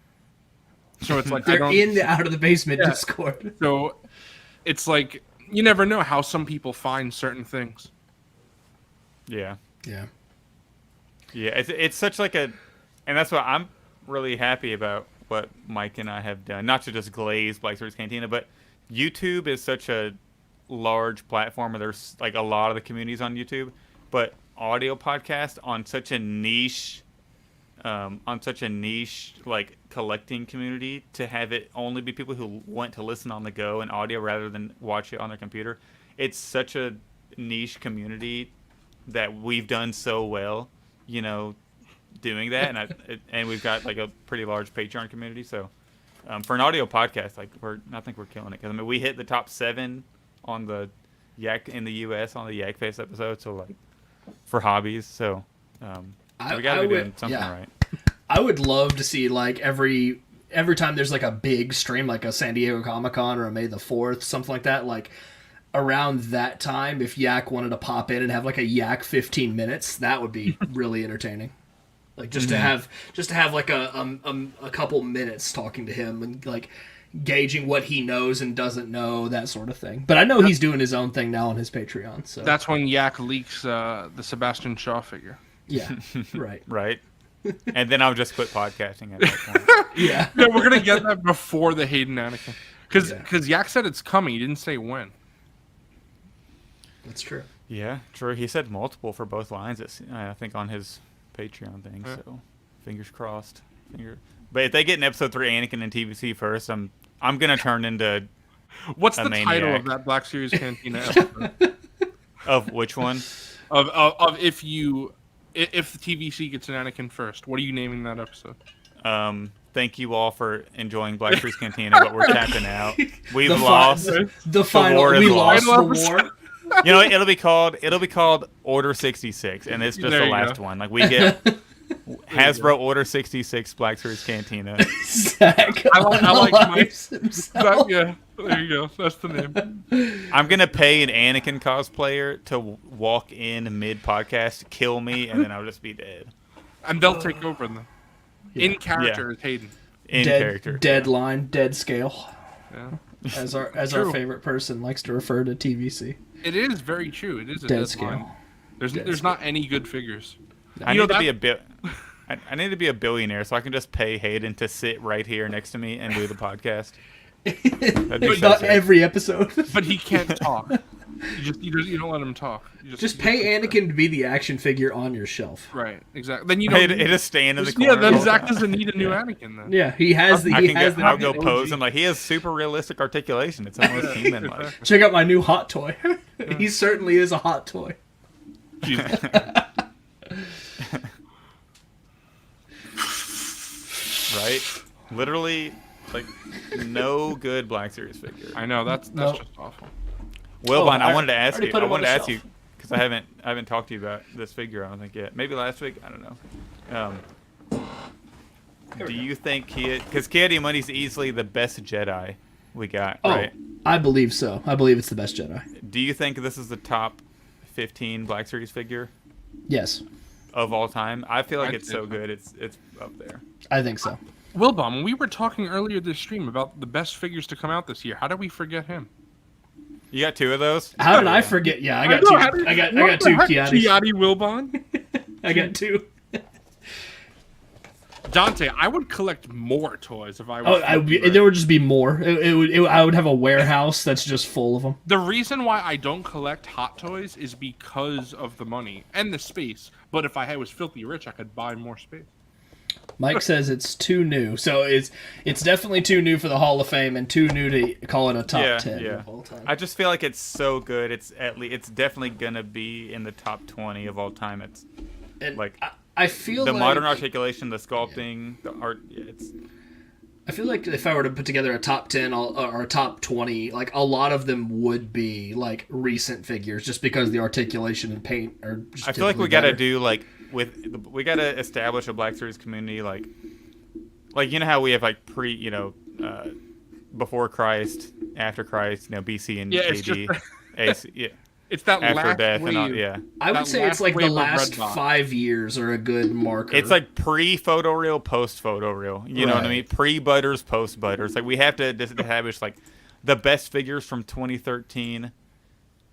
So it's like They're in the Out of the Basement Discord. So it's like you never know how some people find certain things. Yeah. Yeah. Yeah. It's such like and that's what I'm really happy about what Mike and I have done. Not to just glaze Black Series Cantina, but YouTube is such a large platform where there's like a lot of the communities on YouTube, but audio podcast on such a niche like collecting community, to have it only be people who want to listen on the go and audio rather than watch it on their computer. It's such a niche community that we've done so well, you know, doing that, and we've got like a pretty large Patreon community. So for an audio podcast, like I think we're killing it because I mean we hit the top 7 on the Yak in the US on the Yak Face episode. So like for hobbies, so we got to be doing something right. I would love to see like every time there's like a big stream, like a San Diego Comic-Con or a May the 4th, something like that, like around that time, if Yak wanted to pop in and have like a Yak 15 minutes, that would be really entertaining. Like just to have like a couple minutes talking to him and like gauging what he knows and doesn't know, that sort of thing. But I know he's doing his own thing now on his Patreon. So that's when Yak leaks the Sebastian Shaw figure. Yeah, right. Right. And then I'll just quit podcasting at that point. Yeah. No, we're gonna get that before the Hayden Anakin, because Yak said it's coming. He didn't say when. That's true. Yeah, true. He said multiple for both lines. I think on his Patreon thing. Yeah. So fingers crossed. But if they get in episode 3 Anakin and TVC first, I'm gonna turn into What's the maniac. title of that Black Series Cantina episode? Of which one? of if the TVC gets an Anakin first, what are you naming that episode? Thank you all for enjoying Black Series Cantina, but we're tapping out. We've The lost. the final. war is We lost. lost the war. You know, it'll be called Order 66, and it's just There the you last go. one. Like we get Hasbro Order 66 Black Series Cantina. Zach I like Mike. unalives himself. Yeah, there you go. That's the name. I'm gonna pay an Anakin cosplayer to walk in mid podcast, kill me, and then I'll just be dead. And they'll take over then. In character is Hayden. In Dead, character. dead line, dead scale. Yeah. As our True. favorite person likes to refer to TVC. It is very true. It is a Dead dead scale. line. There's Dead not any good figures. I You know need to that- be a bit. I need to be a billionaire so I can just pay Hayden to sit right here next to me and do the podcast. That'd be But so not sick. every episode. But he can't talk. You don't let him talk. You Just pay Anakin to be the action figure on your shelf. Right, exactly. Then you Hey, don't. it is stand in the corner. Yeah, then all the Zach time. doesn't need a new Anakin then. Yeah, he has the. I'll go pose him like he has super realistic articulation. It's almost human like. Check out my new hot toy. He certainly is a hot toy. Right? Literally, like no good Black Series figure. I know that's Nope. just awful. Wilbon, I I wanted to ask already you. put I him on wanted to the ask you shelf. because I haven't talked to you about this figure. I don't think yet. Maybe last week. I don't know. Do you think because Ki-Adi-Mundi easily the best Jedi we got, Oh, right? I believe so. I believe it's the best Jedi. Do you think this is the top 15 Black Series figure Yes, of all time? I feel like I'd it's say so so. good. It's up there. I think so. Wilbon, when we were talking earlier this stream about the best figures to come out this year, how did we forget him? You got 2 of those? How did I forget? Yeah, I got 2. I got 2 Kiatis. Kiati Wilbon. I got 2. Dante, I would collect more toys if I was. There would just be more. I would have a warehouse that's just full of them. The reason why I don't collect Hot Toys is because of the money and the space. But if I was filthy rich, I could buy more space. Mike says it's too new, so it's definitely too new for the Hall of Fame and too new to call it a top 10 of all time. I just feel like it's so good. It's definitely gonna be in the top 20 of all time. I feel the modern articulation, the sculpting, the art. I feel like if I were to put together a top 10 or a top 20, like a lot of them would be like recent figures, just because the articulation and paint are. Just I feel like we gotta do like we gotta establish a Black Series community, like you know how we have like before Christ, after Christ, BC and AD, AC, yeah. It's that after last death wave. and all, yeah. I would say it's like the last 5 years are a good marker. It's like pre-photoreal, post-photoreal. You know what I mean? Pre-butters, post-butters. Like we have to establish like the best figures from 2013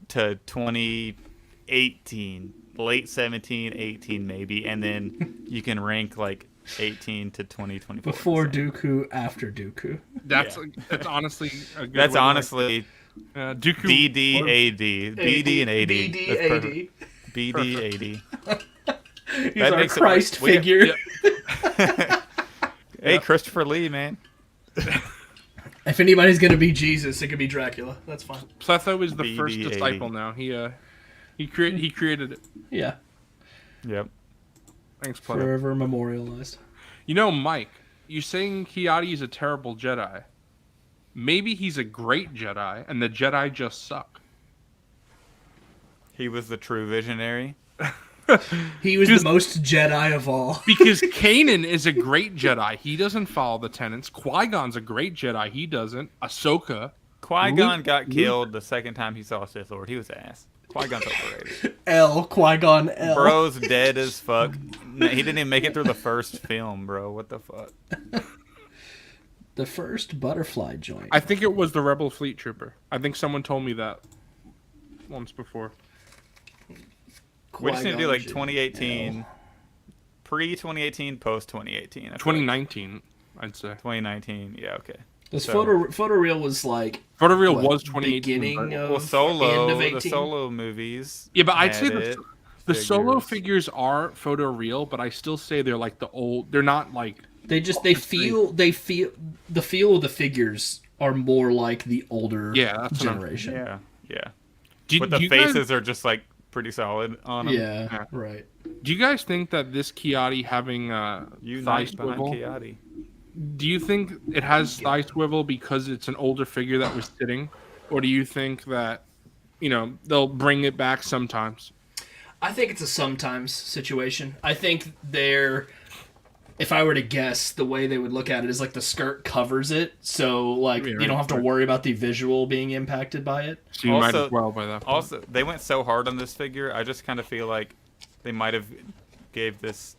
to 2018, late 17, 18 maybe, and then you can rank like 18 to 2024. Before Dooku, after Dooku. That's honestly a good That's honestly. Dooku BD-AD. BD and AD. BD-AD. BD-AD. He's our Christ figure. Hey, Christopher Lee, man. If anybody's going to be Jesus, it could be Dracula. That's fine. Pletho is the first disciple now. He created it. Yeah. Yep. Thanks, Pletho. Forever memorialized. Mike, you're saying Kiati is a terrible Jedi. Maybe he's a great Jedi, and the Jedi just suck. He was the true visionary. He was the most Jedi of all. Because Kanan is a great Jedi. He doesn't follow the tenets. Qui-Gon's a great Jedi. He doesn't. Ahsoka. Qui-Gon got killed the second time he saw Sith Lord. He was ass. Qui-Gon's overrated. Qui-Gon L. Bro's dead as fuck. He didn't even make it through the first film, bro. What the fuck? The first butterfly joint. I think it was the Rebel Fleet Trooper. I think someone told me that once before. We just need to do like 2018, pre-2018, post-2018. 2019, I'd say. 2019, yeah, okay. This photoreal was like... Photoreal was 2018. Beginning of... Well, Solo, end of 18? the Solo movies. Yeah, but I'd say the Solo figures are photoreal, but I still say they're like the old... They're not like... the feel of the figures are more like the older generation. Yeah. But the faces are just like pretty solid on them. Yeah, right. Do you guys think that this Kiati having thigh swivel? Kiati. Do you think it has thigh swivel because it's an older figure that was sitting, or do you think that they'll bring it back sometimes? I think it's a sometimes situation. I think if I were to guess, the way they would look at it is like the skirt covers it, so like you don't have to worry about the visual being impacted by it. So you might as well by that point. Also, they went so hard on this figure. I just kind of feel like they might have gave this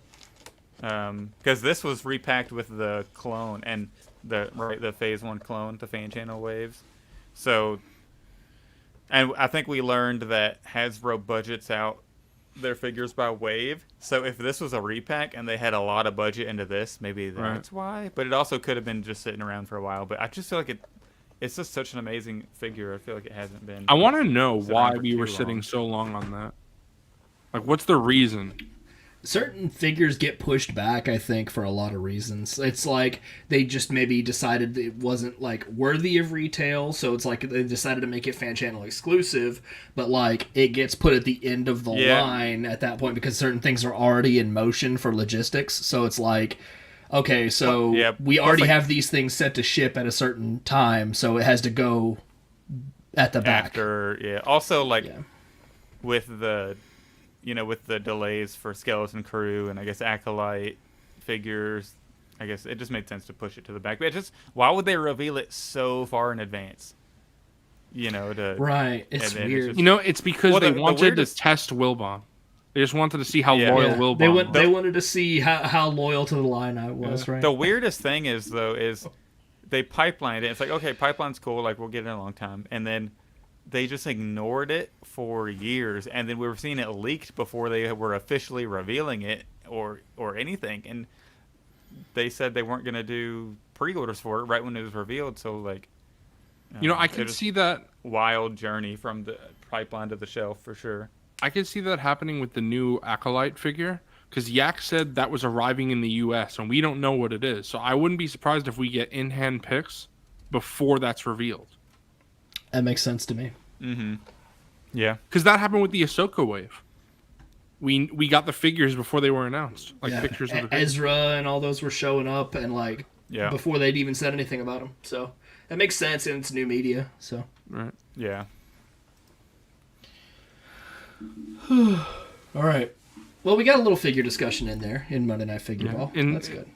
because this was repacked with the clone and the Phase 1 clone, the fan channel waves. So, and I think we learned that Hasbro budgets out their figures by wave. So if this was a repack and they had a lot of budget into this, maybe that's why. But it also could have been just sitting around for a while. But I just feel like it's just such an amazing figure. I feel like it hasn't been. I want to know why we were sitting so long on that. Like, what's the reason? Certain figures get pushed back, I think, for a lot of reasons. It's like they just maybe decided it wasn't like worthy of retail, so it's like they decided to make it fan channel exclusive, but like it gets put at the end of the line at that point because certain things are already in motion for logistics. So it's like, okay, so we already have these things set to ship at a certain time, so it has to go at the back. Also, like with the with the delays for Skeleton Crew and I guess Acolyte figures, I guess it just made sense to push it to the back. But why would they reveal it so far in advance? It's weird. It's because they wanted to test Wilbon. They just wanted to see how loyal Wilbon was. They wanted to see how loyal to the line I was, right? The weirdest thing is they pipelined it. It's like, okay, pipeline's cool, like we'll get it in a long time. And then they just ignored it for years, and then we were seeing it leaked before they were officially revealing it or anything. And they said they weren't going to do pre-orders for it right when it was revealed. So like, I could see that wild journey from the pipeline to the shelf for sure. I could see that happening with the new Acolyte figure, because Yak said that was arriving in the U.S. and we don't know what it is. So I wouldn't be surprised if we get in-hand pics before that's revealed. That makes sense to me. Mm-hmm. Yeah, because that happened with the Ahsoka wave. We got the figures before they were announced, pictures of the figures. Ezra and all those were showing up, and before they'd even said anything about them. So that makes sense, and it's new media. So right, yeah. All right. Well, we got a little figure discussion in there in Monday Night Figureball. That's good.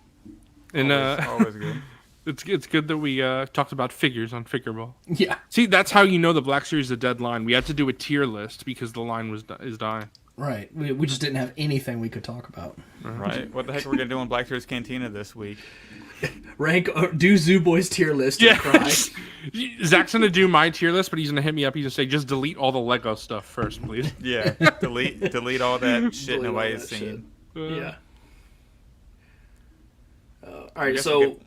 And always good. It's good that we talked about figures on Figureball. Yeah. See, that's how you know the Black Series is a dead line. We had to do a tier list because the line is dying. Right. We just didn't have anything we could talk about. Right. What the heck are we going to do on Black Series Cantina this week? Do Zoo Boy's tier list and cry. Zach's going to do my tier list, but he's going to hit me up. He's going to say, just delete all the Lego stuff first, please. Yeah. delete all that shit nobody's seen. Yeah. All right, so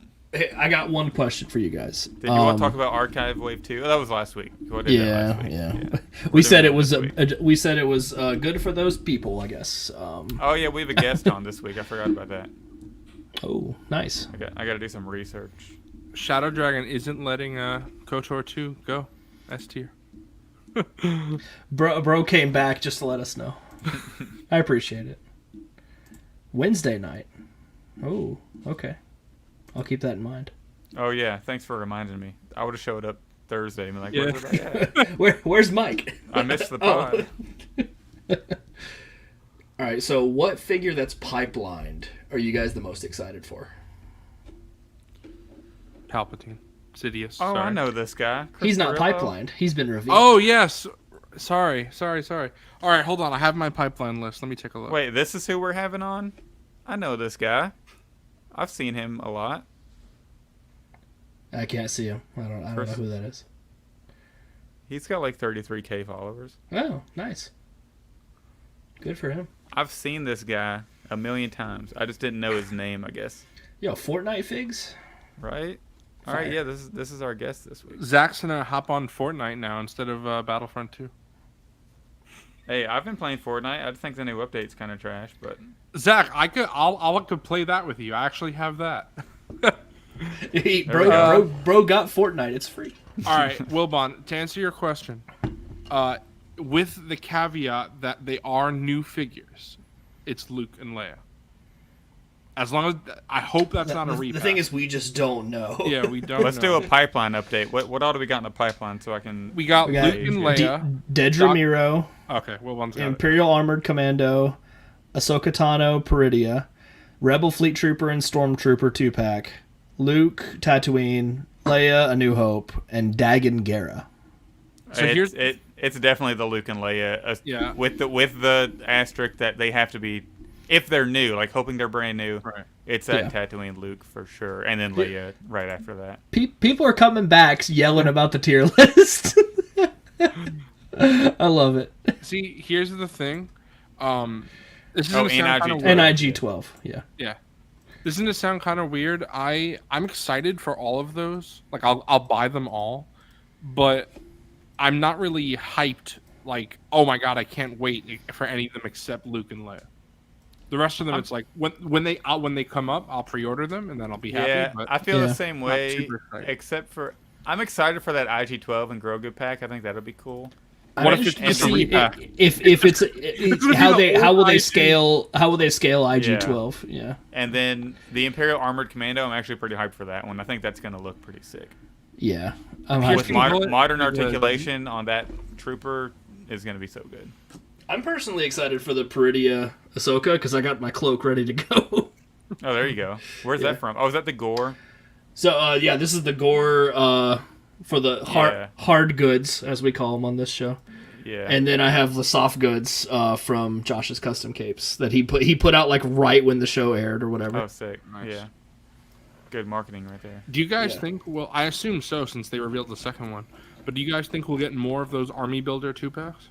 I got one question for you guys. Did you want to talk about Archive Wave 2? Oh, that was last week. Yeah. We said it was good for those people, I guess. Oh yeah, we have a guest on this week. I forgot about that. Oh, nice. I got to do some research. Shadow Dragon isn't letting KOTOR 2 go. S tier. Bro came back just to let us know. I appreciate it. Wednesday night. Oh, okay. I'll keep that in mind. Oh yeah, thanks for reminding me. I would have showed up Thursday and been like, where's everybody at? Where's Mike? I missed the pod. All right, so what figure that's pipelined are you guys the most excited for? Palpatine. Sidious. Oh, sorry. I know this guy. He's not Reva. pipelined. He's been revealed. Oh, yes. Sorry. All right, hold on. I have my pipeline list. Let me take a look. Wait, this is who we're having on? I know this guy. I've seen him a lot. I can't see him. I don't know who that is. He's got like 33K followers. Oh, nice. Good for him. I've seen this guy a million times. I just didn't know his name, I guess. Yo, Fortnite figs? Right? All right, yeah, this is our guest this week. Zach's going to hop on Fortnite now instead of Battlefront 2. Hey, I've been playing Fortnite. I think the new update's kind of trash, but... Zach, I could play that with you. I actually have that. Bro got Fortnite. It's free. All right, Wilbon, to answer your question, with the caveat that they are new figures, it's Luke and Leia. As long as I hope that's not a repack. The thing is, we just don't know. Yeah, we don't. Let's do a pipeline update. What all do we got in the pipeline so I can? We got Luke and Leia, Dedra Miro. Okay, Wilbon's got Imperial Armored Commando, Ahsoka Tano, Peridia, Rebel Fleet Trooper and Stormtrooper 2-pack, Luke, Tatooine, Leia, A New Hope, and Dagan Gera. So it's definitely the Luke and Leia. Yeah. With the asterisk that they have to be, if they're new, like hoping they're brand new. Right. It's that Tatooine Luke for sure, and then Leia right after that. People are coming back yelling about the tier list. I love it. See, here's the thing. This is NIG 12. Yeah. Yeah. This is gonna sound kind of weird. I'm excited for all of those. Like I'll buy them all, but I'm not really hyped. Like, oh my god, I can't wait for any of them except Luke and Leia. The rest of them, it's like when they come up, I'll pre-order them and then I'll be happy. Yeah, but I feel the same way. Except for I'm excited for that IG-12 and Grogu pack. I think that'll be cool. What if it's a repack? If it's how will they scale IG-12? Yeah. And then the Imperial Armored Commando, I'm actually pretty hyped for that one. I think that's going to look pretty sick. Yeah. With modern articulation on that trooper is going to be so good. I'm personally excited for the Peridia Ahsoka because I got my cloak ready to go. Oh, there you go. Where's that from? Oh, is that the gore? So, this is the gore for the hard goods, as we call them on this show. Yeah. And then I have the soft goods from Josh's Custom Capes that he put out like right when the show aired or whatever. Oh, sick. Nice. Yeah. Good marketing right there. Do you guys think, well, I assume so since they revealed the second one, But do you guys think we'll get more of those Army Builder 2-packs?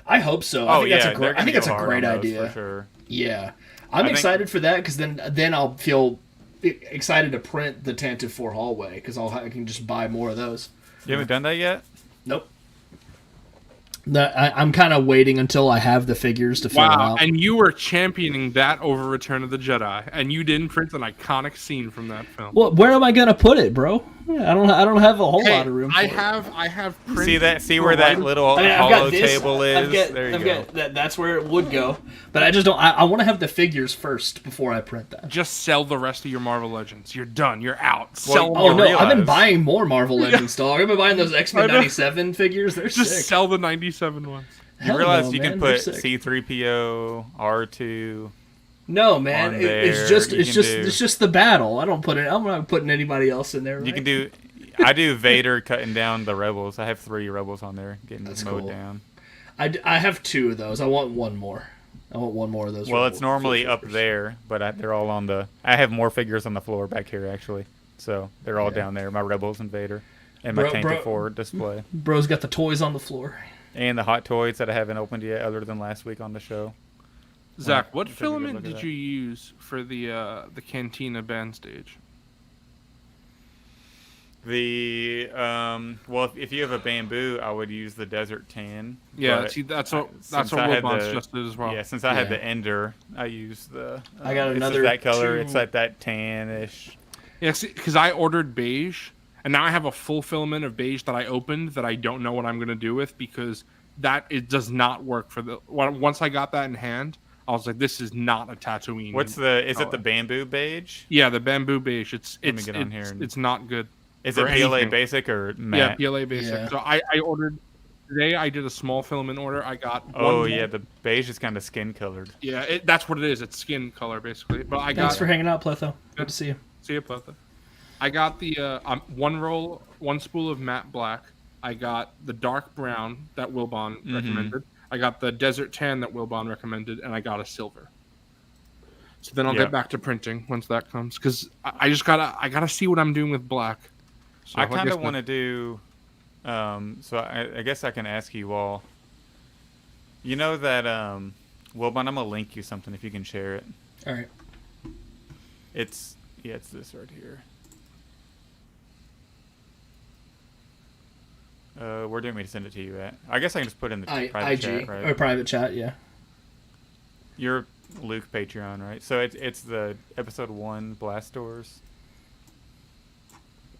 I hope so. Oh, I think that's a great idea. For sure. Yeah, I'm excited for that because then I'll feel excited to print the Tantive 4 hallway because I can just buy more of those. You haven't done that yet? Nope. I'm kind of waiting until I have the figures to fill it out. And you were championing that over Return of the Jedi, and you didn't print an iconic scene from that film. Well, where am I gonna put it, bro? I don't have a whole lot of room. I have. See where that little hollow table is. There you go. That's where it would go, but I just don't. I want to have the figures first before I print that. Just sell the rest of your Marvel Legends. You're done. You're out. Well, Oh no, I've been buying more Marvel Legends, dog. I've been buying those X-Men 97 figures. They're just sick. sell the 97 ones. You realize you can put C-3PO, R2. No, man, it's just the battle. I'm not putting anybody else in there. Right? You can do. I do Vader cutting down the rebels. I have 3 rebels on there getting mowed down. I have 2 of those. I want one more. I want one more of those. Well, it's normally up there, but they're all on the. I have more figures on the floor back here actually, so they're all down there. My rebels and Vader, and my Tantive 4 display. Bro's got the toys on the floor. And the hot toys that I haven't opened yet, other than last week on the show. Zach, what filament did you use for the Cantina band stage? Well, if you have a bamboo, I would use the Desert Tan. Yeah, see, that's what Wilbon's just did as well. Yeah, since I had the Ender, I used the. I got another that color. It's like that tannish. Yeah, because I ordered beige. And now I have a full filament of beige that I opened that I don't know what I'm going to do with because it does not work for the. Once I got that in hand, I was like, "This is not a Tatooine." Is it the bamboo beige? Yeah, the bamboo beige. Let me get on here. It's not good. Is it PLA basic or matte? Yeah, PLA basic. Yeah. So I ordered today. I did a small filament order. I got. The beige is kind of skin colored. Yeah, that's what it is. It's skin color basically. But Thanks for hanging out, Pletho. Good to see you. See you, Pletho. I got the one spool of matte black. I got the dark brown that Wilbon recommended. I got the desert tan that Wilbon recommended, and I got a silver. So then I'll get back to printing once that comes, because I gotta see what I'm doing with black. So I kind of want to do. So I guess I can ask you all. You know that Wilbon, I'm gonna link you something if you can share it. All right. It's this right here. Where do you want me to send it to you at? I guess I can just put it in the private chat, right? Or private chat, yeah. You're Luke Patreon, right? So it's the episode 1 Blast Doors.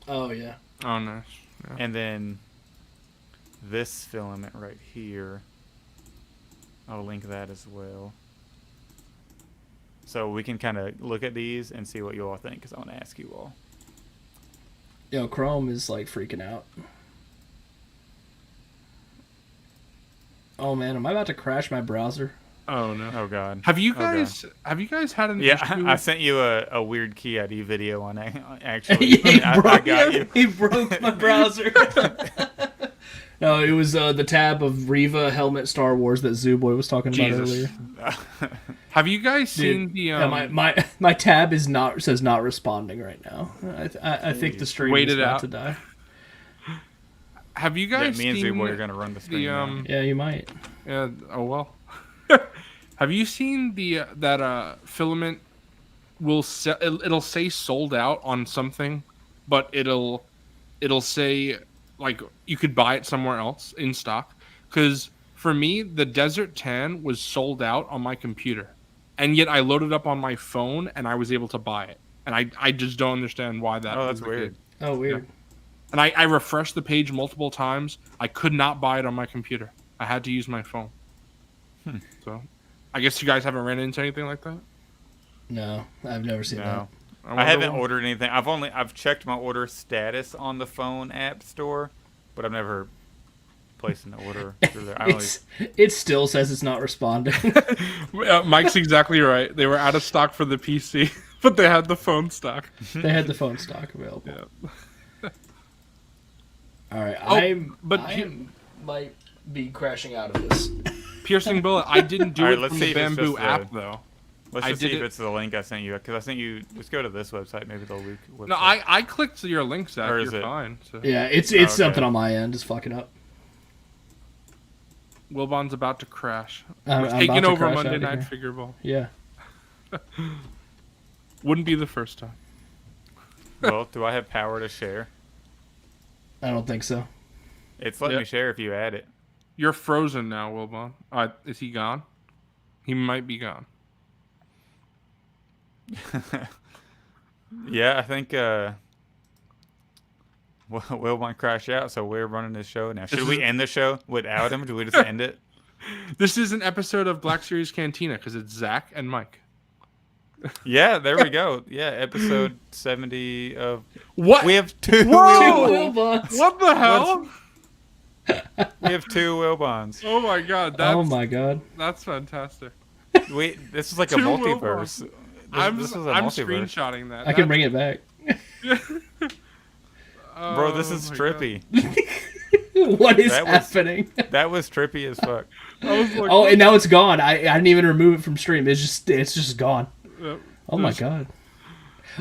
Oh yeah. Oh nice. Yeah. And then this filament right here. I'll link that as well. So we can kind of look at these and see what you all think, because I want to ask you all. Yo, Chrome is like freaking out. Oh man, am I about to crash my browser? Oh no! Oh god! Have you guys had an issue? I sent you a weird key ID video on actually. I got you. He broke my browser. No, it was the tab of Reva Helmet Star Wars that Zooboy was talking about earlier. Have you guys seen the? My tab says not responding right now. I think the stream is about to die. Have you guys me and seen Zooboy are gonna run the stream? Yeah, you might. Yeah. Oh well. Have you seen that filament will it'll say sold out on something, but it'll say like you could buy it somewhere else in stock? Because for me, the Desert Tan was sold out on my computer, and yet I loaded up on my phone and I was able to buy it, and I just don't understand why that. Oh, that's weird. Oh, weird. Yeah. And I refreshed the page multiple times. I could not buy it on my computer. I had to use my phone. So, I guess you guys haven't ran into anything like that? No, I've never seen that. I haven't ordered anything. I've checked my order status on the phone app store, but I've never placed an order through there. It still says it's not responding. Mike's exactly right. They were out of stock for the PC, but they had the phone stock. They had the phone stock available. Yeah. All right, I might be crashing out of this. Piercing Bullet, I didn't do it from the Bamboo app, though. Let's just see if it's the link I sent you. Because I sent you. Let's go to this website. Maybe the Luke website. No, I clicked your link, Zach. You're fine. So. Yeah, it's something on my end. Just fucking up. Wilbon's about to crash. I'm We're taking about to over crash Monday out of Night here. Figureball. Yeah. Wouldn't be the first time. Well, do I have power to share? I don't think so. It's letting me share if you add it. You're frozen now, Wilbon. Is he gone? He might be gone. Yeah, I think Wilbon crashed out, so we're running this show now. Should we end the show without him? Do we just end it? This is an episode of Black Series Cantina because it's Zach and Mike. Yeah, there we go. Yeah, episode 70 of... What? We have two Whoa! Wilbons. What the hell? We have two Wilbons. Oh my god! Oh my god. That's fantastic. This is like a Two multiverse. I'm This is a I'm multiverse. screenshotting that. I can bring it back. Bro, this is Oh my trippy. What is That was- happening? That was trippy as fuck. God. I was like, Oh, and now it's gone. I didn't even remove it from stream. It's just gone. Oh my god.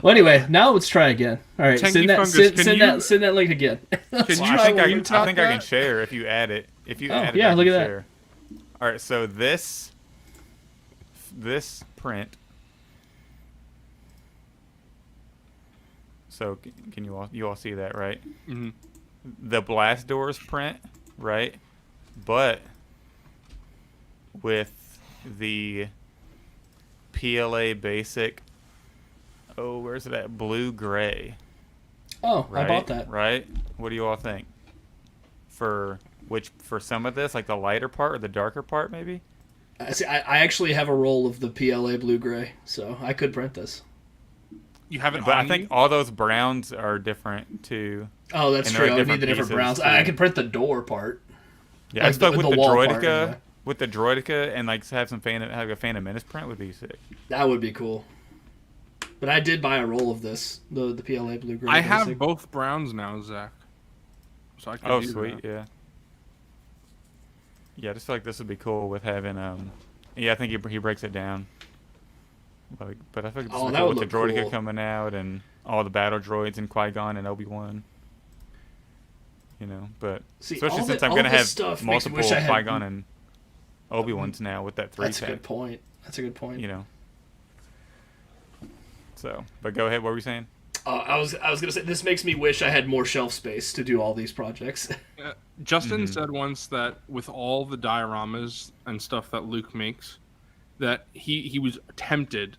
Well, anyway, now let's try again. All right, Tanky send that Fungus, can you- send that link again. Can Well, you I think I screenshot can that? share if you add it. If you add it, yeah, I look can at that. share. All right, so this print. So can you all see that, right? Mhm. The blast doors print, right? But with the PLA basic. Oh, where's it at? Blue gray. Oh, Right? I bought that. Right? What do you all think? For some of this, like the lighter part or the darker part, maybe? See, I actually have a roll of the PLA blue gray, so I could print this. You have it But on I think all those browns are different too. Oh, that's And true. they're I would need different the different pieces, browns. too. I could print the door part. Yeah, Like I feel like the with the wall part, Droidica, anyway. with the Droidica, and like have a Phantom Menace print would be sick. That would be cool. But I did buy a roll of this, the PLA blue gray. I have basic. both browns now, Zach. So I can Oh, do sweet, that. yeah. Yeah, I just feel like this would be cool with having Yeah, I think he breaks it down. Like, but I think this Oh, would be that cool would with the look Droidica cool. coming out and all the battle droids and Qui-Gon and Obi-Wan. You know, but See, especially all since the- I'm all gonna this have stuff makes me multiple wish I had- Qui-Gon and Obi-Wans now with that 3-pack. That's a good point. That's a good point. You know. So, but go ahead. What were you saying? I was gonna say this makes me wish I had more shelf space to do all these projects. Justin said once that with all the dioramas and stuff that Luke makes, that he was tempted.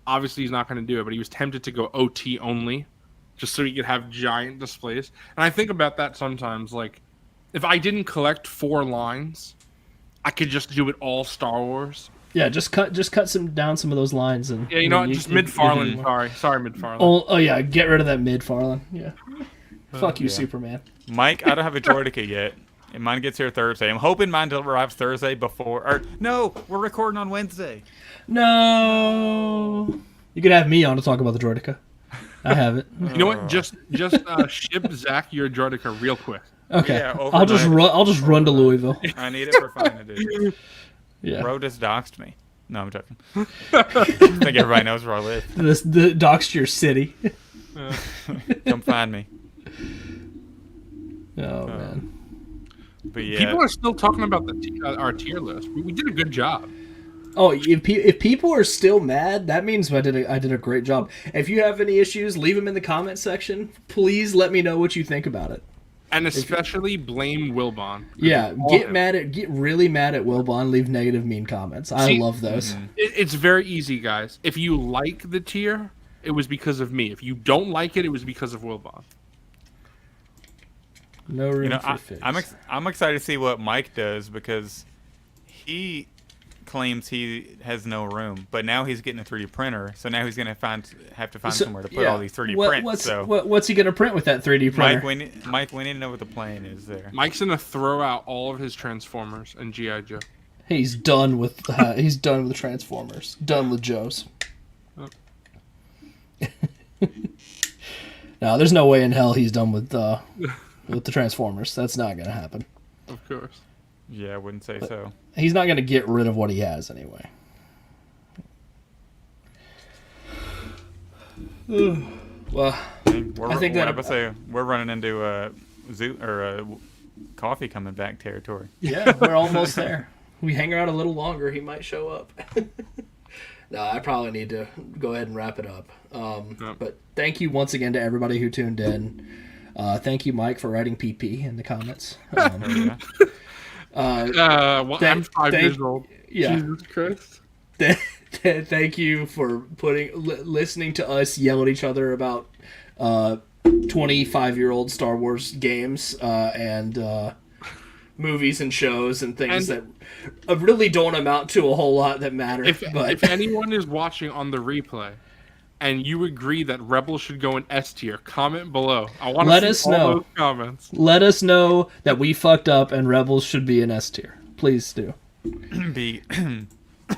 Obviously, he's not going to do it, but he was tempted to go OT only, just so he could have giant displays. And I think about that sometimes. Like, if I didn't collect 4 lines, I could just do it all Star Wars. Yeah, just cut down some of those lines and Yeah, you know what? Just mid-Farland. Sorry, mid-Farland. Oh yeah, get rid of that mid-Farland. Yeah. Fuck you, yeah. Superman. Mike, I don't have a Droidica yet. And mine gets here Thursday. I'm hoping mine arrives Thursday before. Or no, we're recording on Wednesday. No. You could have me on to talk about the Droidica. I have it. You know what? Just ship Zach your Droidica real quick. Okay. Yeah, I'll just run to Louisville. I need it for fun to do. Yeah. Bro just doxed me. No, I'm joking. I think everybody knows where I live. The doxed your city. Come find me. Oh man. But yeah, People are still talking about our tier list. We did a good job. Oh, if people are still mad, that means I did a great job. If you have any issues, leave them in the comment section. Please let me know what you think about it. And especially blame Wilbon. Yeah, get really mad at Wilbon. Leave negative, mean comments. I love those. It's very easy, guys. If you like the tier, it was because of me. If you don't like it, it was because of Wilbon. No room you know, for figs. I'm excited to see what Mike does because he claims he has no room, but now he's getting a 3D printer, so now he's gonna have to find somewhere to put all these 3D prints. What's he gonna print with that 3D printer? Mike, we need to know what the plan is there. Mike's gonna throw out all of his Transformers and GI Joe. He's done with the Transformers. Done with Joe's. Oh. No, there's no way in hell he's done with the Transformers. That's not gonna happen. Of course. Yeah, I wouldn't say so. He's not gonna get rid of what he has anyway. Well, I think that we're running into Coffee coming back territory. Yeah, we're almost there. We hang around a little longer, he might show up. No, I probably need to go ahead and wrap it up. But thank you once again to everybody who tuned in. Thank you, Mike, for writing PP in the comments. I'm 5 years old. Yeah. Jesus Christ. Thank you for listening to us yell at each other about 25-year-old Star Wars games and movies and shows and things that really don't amount to a whole lot that matter. If anyone is watching on the replay and you agree that Rebels should go in S tier, comment below. I want to see all those comments. Let us know that we fucked up and Rebels should be in S tier. Please do.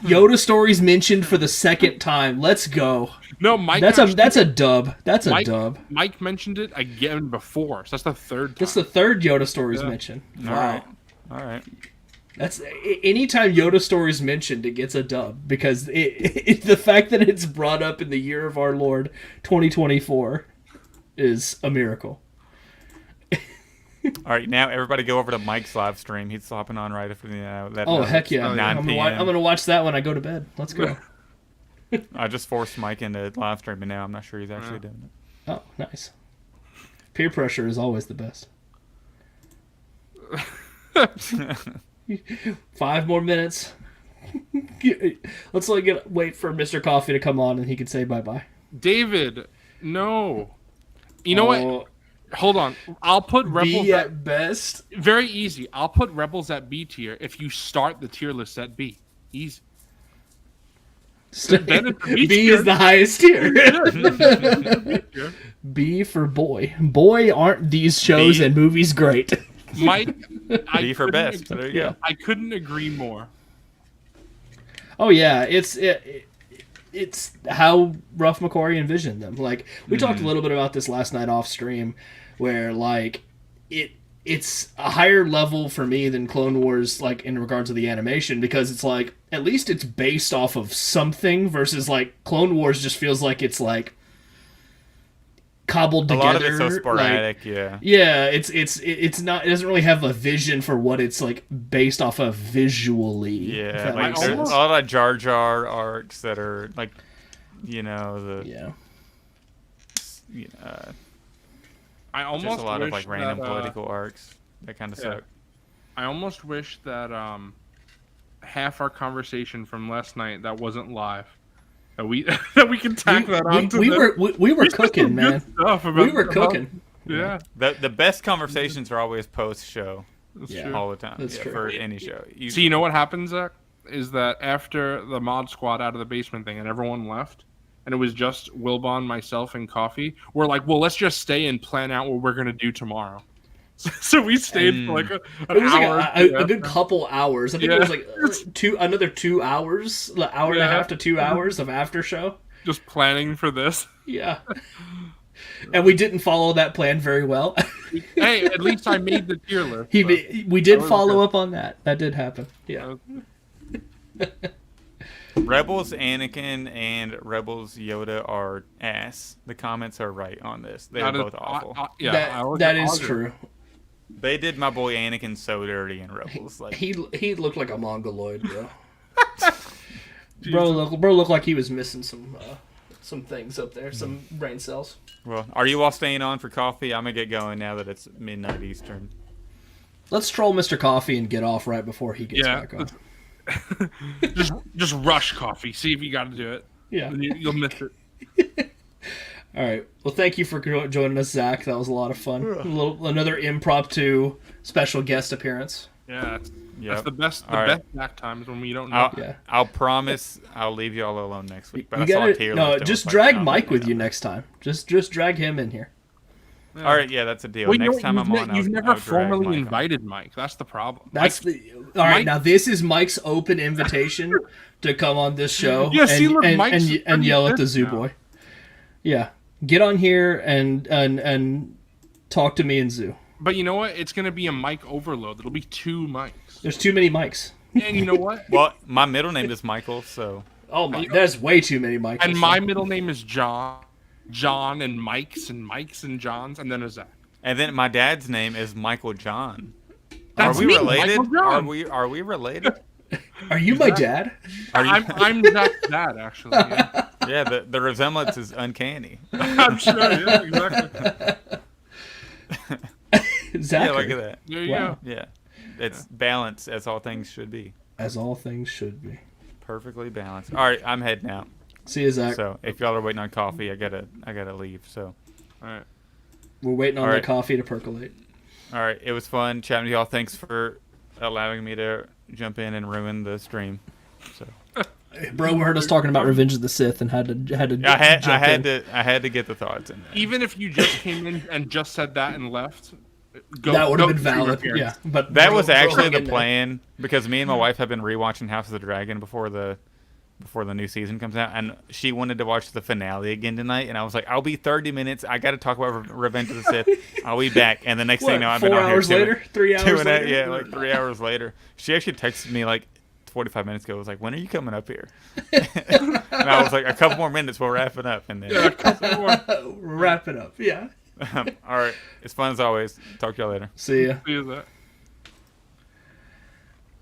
Yoda stories mentioned for the second time. Let's go. No, Mike. That's a dub. That's a dub. Mike mentioned it again before, so that's the third time. That's the third Yoda stories mentioned. Wow. All right. That's anytime Yoda stories mentioned, it gets a dub because the fact that it's brought up in the year of our Lord 2024 is a miracle. All right, now everybody go over to Mike's live stream. He's hopping on right after that. Oh heck yeah! 9 p.m. I'm gonna watch that when I go to bed. Let's go. I just forced Mike into live streaming now. I'm not sure he's actually doing it. Oh, nice. Peer pressure is always the best. 5 more minutes. Let's wait for Mr. Cawfee to come on and he can say bye-bye. David, no. You know what? Hold on. I'll put Rebels B at best. Very easy. I'll put Rebels at B tier if you start the tier list at B. Easy. B is the highest tier. B for boy. Boy, aren't these shows and movies great? Mike, B for best. So there you go. I couldn't agree more. Oh yeah, it's how Ruff McQuarrie envisioned them. Like we talked a little bit about this last night off stream, where like it's a higher level for me than Clone Wars, like in regards to the animation, because it's like at least it's based off of something versus like Clone Wars just feels like it's like cobbled together. A lot of it's so sporadic, yeah. Yeah, it's not. It doesn't really have a vision for what it's like based off of visually. Yeah, like there's a lot of Jar Jar arcs that are like, I almost just a lot of wish like random political arcs that kind of suck. I almost wish that half our conversation from last night that wasn't live. That we can tack that onto we were cooking, man. We were cooking. Yeah. The best conversations are always post show. True. All the time. That's true. For any show. So you know what happens, Zach? Is that after the mod squad out of the basement thing and everyone left, and it was just Wilbon, myself, and Coffee, we're like, well, let's just stay and plan out what we're gonna do tomorrow. So we stayed for like an hour. Like a good couple hours. I think it was like another 2 hours, an hour and a half to 2 hours of after show. Just planning for this. Yeah. And we didn't follow that plan very well. Hey, at least I made the tier list. We did follow up on that. That did happen. Yeah. Rebels Anakin and Rebels Yoda are ass. The comments are right on this. They're both awful. That is true. They did my boy Anakin so dirty in Rebels. Like he looked like a mongoloid, bro. bro looked like he was missing some things up there, some brain cells. Well, are you all staying on for coffee? I'm gonna get going now that it's midnight Eastern. Let's troll Mr. Cawfee and get off right before he gets back on. just rush Coffee. See if you got to do it. Yeah, you'll miss it. All right. Well, thank you for joining us, Zach. That was a lot of fun. Another impromptu special guest appearance. Yeah, that's the best. The best Zach times when we don't know. I'll promise I'll leave you all alone next week. But just drag Mike with you next time. Just drag him in here. Yeah. All right, yeah, that's a deal. Next time I'm on, you've never formally invited Mike. That's the problem. All right, now this is Mike's open invitation to come on this show and yell at the Zoo Boy. Yeah, get on here and talk to me and Zoo. But you know what? It's going to be a mic overload. It'll be 2 mics. There's too many mics. And you know what? Well, my middle name is Michael, so. Oh my! There's way too many Michaels. And my middle name is John. John and Mike's and John's, and then a Zach. And then my dad's name is Michael John. That's are we me, related? Michael John. Are we related? Are you my dad? I'm Zach's dad, actually. Yeah, Yeah, the resemblance is uncanny. I'm sure. Yeah, exactly. Zachary. Yeah, look at that. There you Wow. go. Yeah, it's balanced as all things should be. As all things should be. Perfectly balanced. All right, I'm heading out. See you, Zach. So if y'all are waiting on coffee, I gotta leave. So, All right. We're waiting on All the right. coffee to percolate. all right, it was fun chatting with y'all. Thanks for allowing me to jump in and ruin the stream. So Bro heard us talking about Revenge of the Sith and had to I jump in. had to get the thoughts in there. Even if you just came in and just said that and left, That would have been go valid. stream Yeah, but That bro- was bro actually hung the in there. plan because me and my wife have been rewatching House of the Dragon before the new season comes out, and she wanted to watch the finale again tonight, and I was like, I'll be 30 minutes. I got to talk about Revenge of the Sith. I'll be back. And the next thing What, you know, I've 4 been on hours here later? 3 hours two and a- later? yeah, like 3 hours later. She actually texted me like 45 minutes ago. Was like, when are you coming up here? And I was like, a couple more minutes, we'll wrap it up, and then. Yeah, a couple more. Wrap it up. Yeah. All right, it's fun as always. Talk to y'all later. See ya. See that.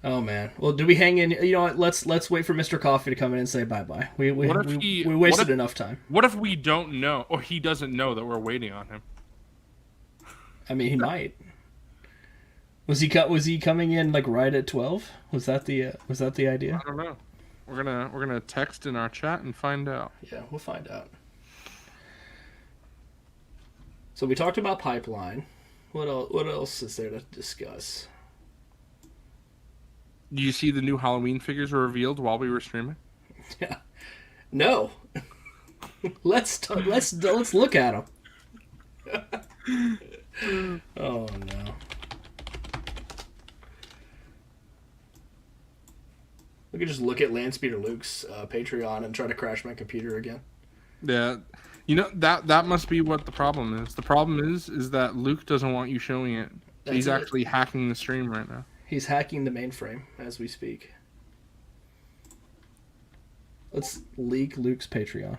Oh man. Well, do we hang in? You know what? Let's wait for Mr. Cawfee to come in and say bye bye. We What if we he- wasted what if- enough time. What if we don't know, or he doesn't know that we're waiting on him? I mean, he might. Was he coming in like right at 12? Was that the idea? I don't know. We're gonna text in our chat and find out. Yeah, we'll find out. So we talked about Pipeline. What else is there to discuss? Do you see the new Halloween figures were revealed while we were streaming? Yeah. No. let's look at them. Oh no. We could just look at Landspeeder Luke's Patreon and try to crash my computer again. Yeah. You know that must be what the problem is. The problem is that Luke doesn't want you showing it. So he's That's it. actually hacking the stream right now. He's hacking the mainframe as we speak. Let's leak Luke's Patreon.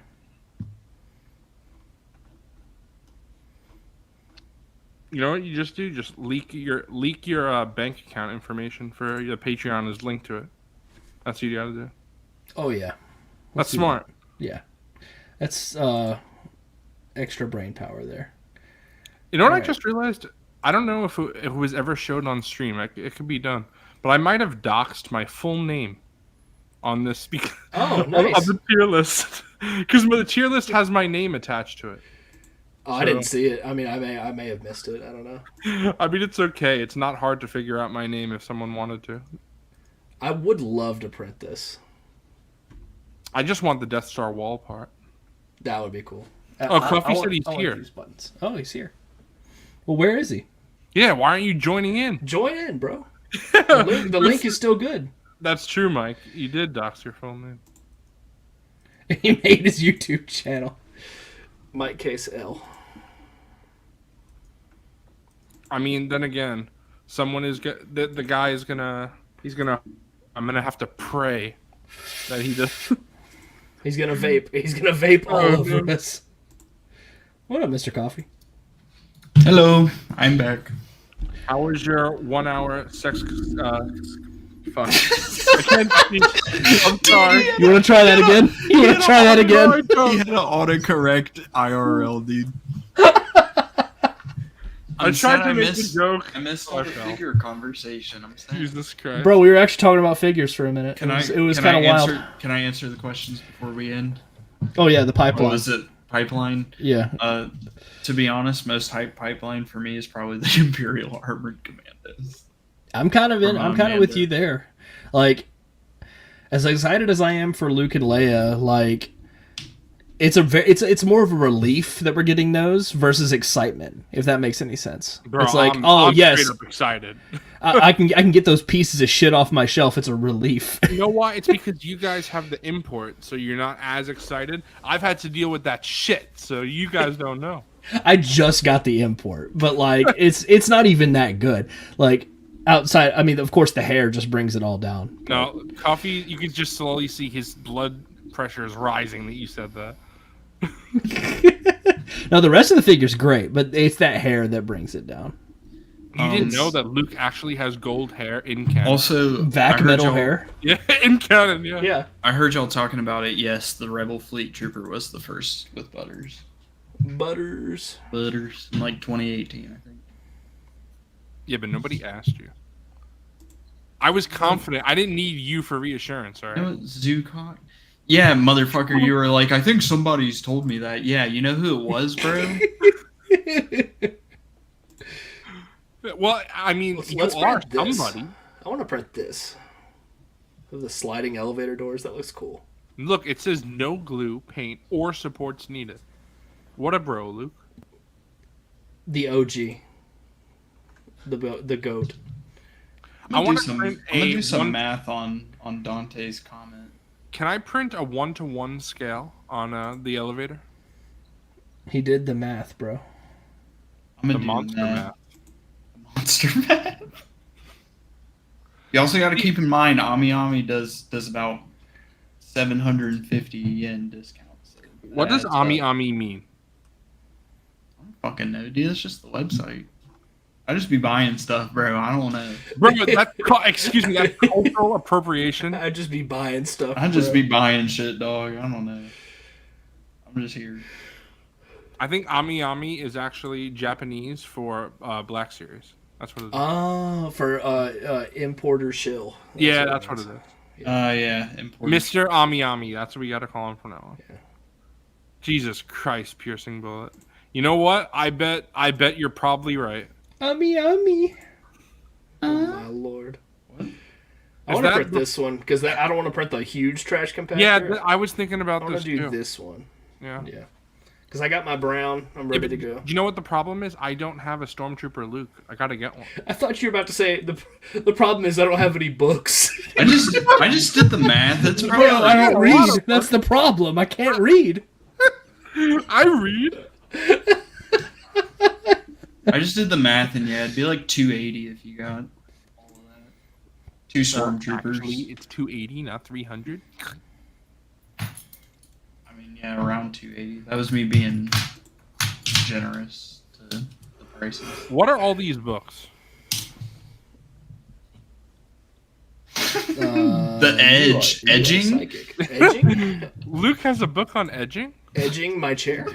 You know what you just do? Just leak your bank account information for your Patreon is linked to it. That's what you gotta do. Oh yeah. That's do smart. Yeah. That's extra brain power there. You know what I Alright. just realized? I don't know if it was ever showed on stream. It could be done, but I might have doxed my full name on this speaker Oh, of nice. the tier list because the tier list has my name attached to it. Oh, I didn't see it. I mean, I may have missed it. I don't know. I mean, it's okay. It's not hard to figure out my name if someone wanted to. I would love to print this. I just want the Death Star wall part. That would be cool. Oh, Coffee said he's I want here. these buttons. Oh, he's here. Well, where is he? Yeah, why aren't you joining in? Join in, bro. The link is still good. That's true, Mike. You did dox your full name. He made his YouTube channel. Mike Case L. I mean, then again, someone is the guy is gonna. I'm gonna have to pray that he does. He's gonna vape. He's gonna vape all over us. What up, Mr. Cawfee? Hello, I'm back. How was your 1 hour sex? Fuck. I can't speak. I'm sorry. You want to try that again? You want to try that again? He had an autocorrect IRL, dude. I tried to make a joke. I missed all all the the figure figure conversation. I'm saying. Jesus Christ. Bro, we were actually talking about figures for a minute. Can It was can kind of wild. Can I answer the questions before we end? Oh yeah, the What pipeline. was it? Pipeline. Yeah. To be honest, most hype pipeline for me is probably the Imperial Armored Commandos. I'm kind of From with Mando. you there. Like, as excited as I am for Luke and Leia, like, it's more of a relief that we're getting those versus excitement, if that makes any sense. Bro, it's like, I'm yes, straight up excited. I can get those pieces of shit off my shelf. It's a relief. You know why? It's because you guys have the import, so you're not as excited. I've had to deal with that shit, so you guys don't know. I just got the import, but like, it's not even that good. Like, outside, I mean, of course, the hair just brings it all down. No, Coffee, you can just slowly see his blood pressure is rising that you said that. No, the rest of the figure's great, but it's that hair that brings it down. You didn't know that Luke actually has gold hair in canon. Also, Vac metal hair. Yeah, in canon, yeah. Yeah. I heard y'all talking about it. Yes, the Rebel Fleet Trooper was the first with Butters. Butters in like 2018, I think. Yeah, but nobody asked you. I was confident. I didn't need you for reassurance, all right? You know, Zukoc? Yeah, motherfucker, you were like, I think somebody's told me that. Yeah, you know who it was, bro? Well, I mean, let's you are print this. somebody. I want to print this. The sliding elevator doors. That looks cool. Look, it says no glue, paint, or supports needed. What a bro, Luke. The OG. The goat. I want I'm to gonna do some math on Dante's comment. Can I print a 1-to-1 scale on the elevator? He did the math, bro. I'm The gonna do monster math. Monster math. You also got to keep in mind, Ami does about 750 yen discount. So What does Ami mean? I don't fucking know, dude. It's just the website. I just be buying stuff, bro. I don't know. Bro, excuse me, that's cultural appropriation. I'd just be buying stuff. I just be buying shit, dog. I don't know. I'm just here. I think Ami is actually Japanese for Black Series. That's what it is. Oh, for importer shill. That's what it is. Yeah. Important. Mr. Ami, that's what we gotta call him from now on. Yeah. Jesus Christ, piercing bullet. You know what? I bet you're probably right. Ami. Oh my lord. What? I want to print this one because I don't want to print the huge trash compactor. Yeah, I was thinking about this too. I want to do this one. Yeah. Because I got my brown. I'm ready to go. You know what the problem is? I don't have a Stormtrooper Luke. I gotta get one. I thought you were about to say the problem is I don't have any books. I just did the math. That's probably I don't read. That's the problem. I can't read. I read. I just did the math, and yeah, it'd be like 280 if you got all of that. 2 Stormtroopers. Actually, it's 280, not 300. I mean, yeah, around 280. That was me being generous to the prices. What are all these books? The Edge. Edging? Edging? Luke has a book on edging? Edging my chair?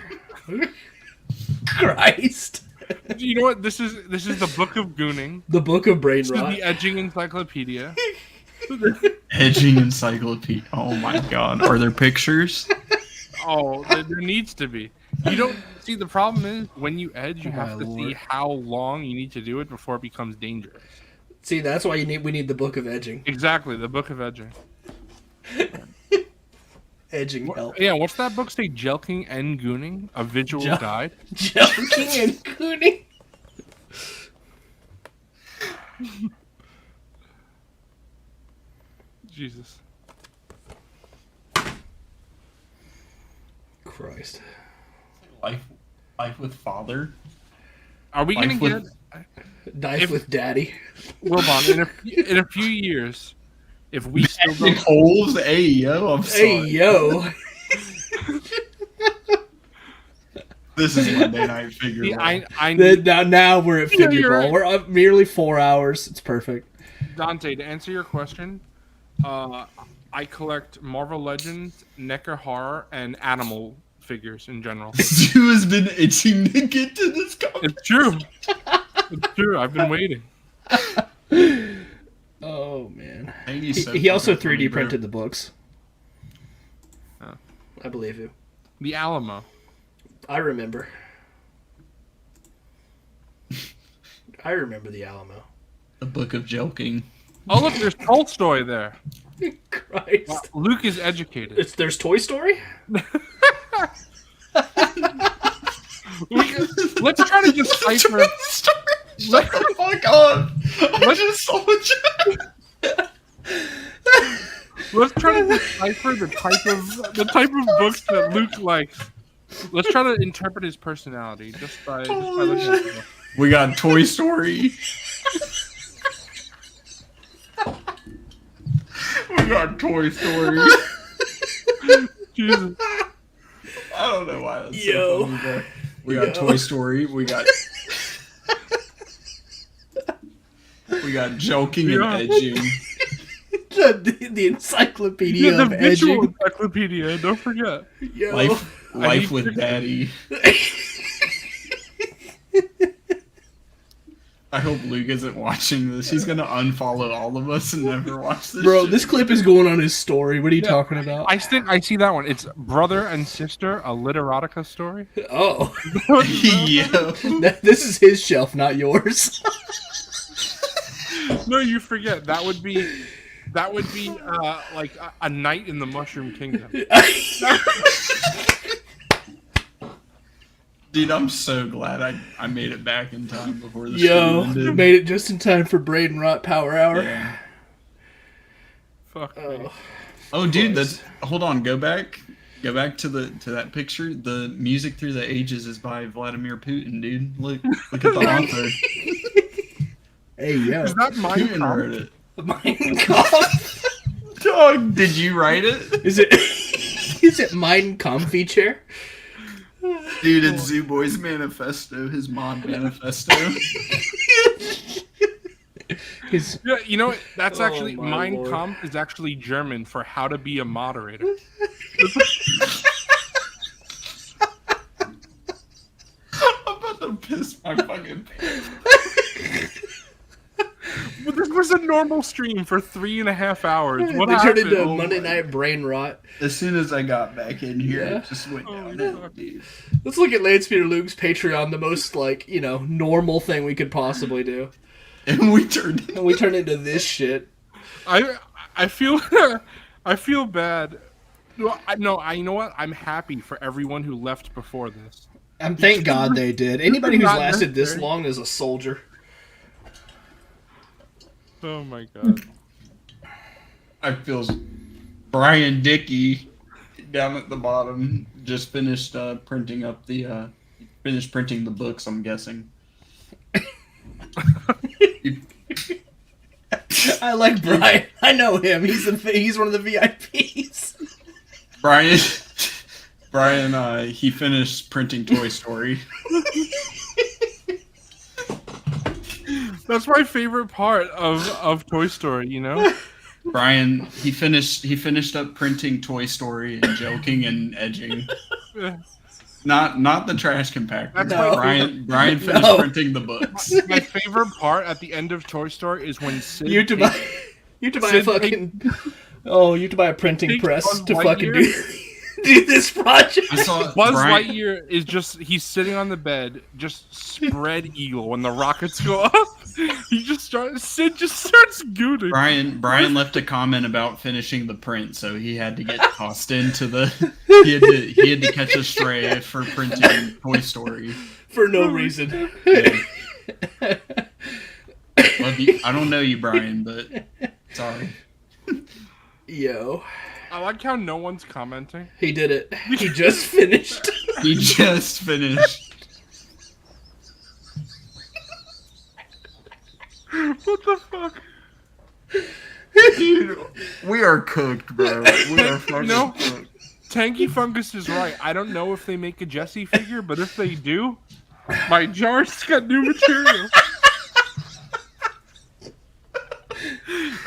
Christ. You know what? This is the Book of Gooning. The Book of Brain This is Rot. the Edging Encyclopedia. Edging Encyclopedia. Oh my god. Are there pictures? Oh, there needs to be. You don't see the problem is when you edge, you have to see how long you need to do it before it becomes dangerous. See, that's why we need the Book of Edging. Exactly, the Book of Edging. Edging help. Yeah, what's that book say? Jelking and Gooning, a visual guide. Jelking and Gooning. Jesus. Christ. Life with father. Are we gonna get Knife with daddy? Wilbon in a few years? If we still don't... Holes, hey yo, I'm sorry. Hey yo. This is Monday Night Figureball. Now we're at Figureball. We're up merely 4 hours. It's perfect. Dante, to answer your question, I collect Marvel Legends, NECA Horror, and animal figures in general. You has been itching to get to this conversation. It's true. It's true. I've been waiting. Oh man. So he also 3D printed the books. Oh. I believe you. The Alamo. I remember. I remember the Alamo. The Book of Joking. Oh look, there's Tolstoy there. Christ. Wow, Luke is educated. There's Toy Story? Let's try to decipher. Shut the fuck up! I just saw it. Let's try to decipher the type of books that Luke likes. Let's try to interpret his personality just by looking at them. We got Toy Story. We got Toy Story. Jesus. I don't know why that's so funny, but we got Toy Story. We got joking and edging. The encyclopedia the of visual edging. encyclopedia. Don't forget. Yo. Life with Daddy. I hope Luke isn't watching this. He's gonna unfollow all of us and never watch this. Bro, shit. this clip is going on his story. What are you talking about? I see that one. It's brother and sister, a literotica story. Oh. Yo. This is his shelf, not yours. No, you forget. That would be like a night in the Mushroom Kingdom. Dude, I'm so glad I made it back in time before the Yo, stream ended. made it just in time for Braden Rot Power Hour. Yeah. Fuck me. Oh, dude, hold on. Go back to that picture. The music through the ages is by Vladimir Putin, dude. Look at the author. Hey, yo. Is that mine? Putin wrote it. Mein Kampf. Dog, did you write it? Is it Mein Comfy chair? Dude, it's Zoo Boy's manifesto, his mod manifesto. Yeah, you know what? That's Oh, actually my Mein Lord. Kampf is actually German for how to be a moderator. I'm about to piss my fucking pants. But this was a normal stream for 3.5 hours. What They turned happened? into Monday Night Brain Rot. As soon as I got back in here, Yeah. it just went Holy down. fuck. Dude. Let's look at Lance Peter Luke's Patreon, the most, normal thing we could possibly do. And we turned And we turned into this shit. I feel I feel bad. No, you know what? I'm happy for everyone who left before this. And thank God they did. Anybody who's Not lasted this necessary. long is a soldier. Oh my god. I feel Brian Dickey down at the bottom just finished printing the books, I'm guessing. I like Brian. I know him. He's one of the VIPs. Brian, he finished printing Toy Story. That's my favorite part of Toy Story, you know? Brian, he finished up printing Toy Story and joking and edging. Not the trash compactor. That's No. Brian finished No. printing the books. My favorite part at the end of Toy Story is when Sid You have to buy a Sid fucking. Oh, you have to buy a printing Takes press Buzz to fucking Lightyear. do this project. I saw Buzz Brian, Lightyear is he's sitting on the bed, just spread eagle when the rockets go up. Sid just starts gooning. Brian left a comment about finishing the print, so he had to get tossed into the. He had to catch a stray for printing Toy Story. For no reason. Yeah. Love you. I don't know you, Brian, but sorry. Yo. I like how no one's commenting. He did it. He just finished. He just finished. What the fuck? Dude, we are cooked, bro. We are fucking No. cooked. Tanky Fungus is right. I don't know if they make a Jessie figure, but if they do, my jar's got new material.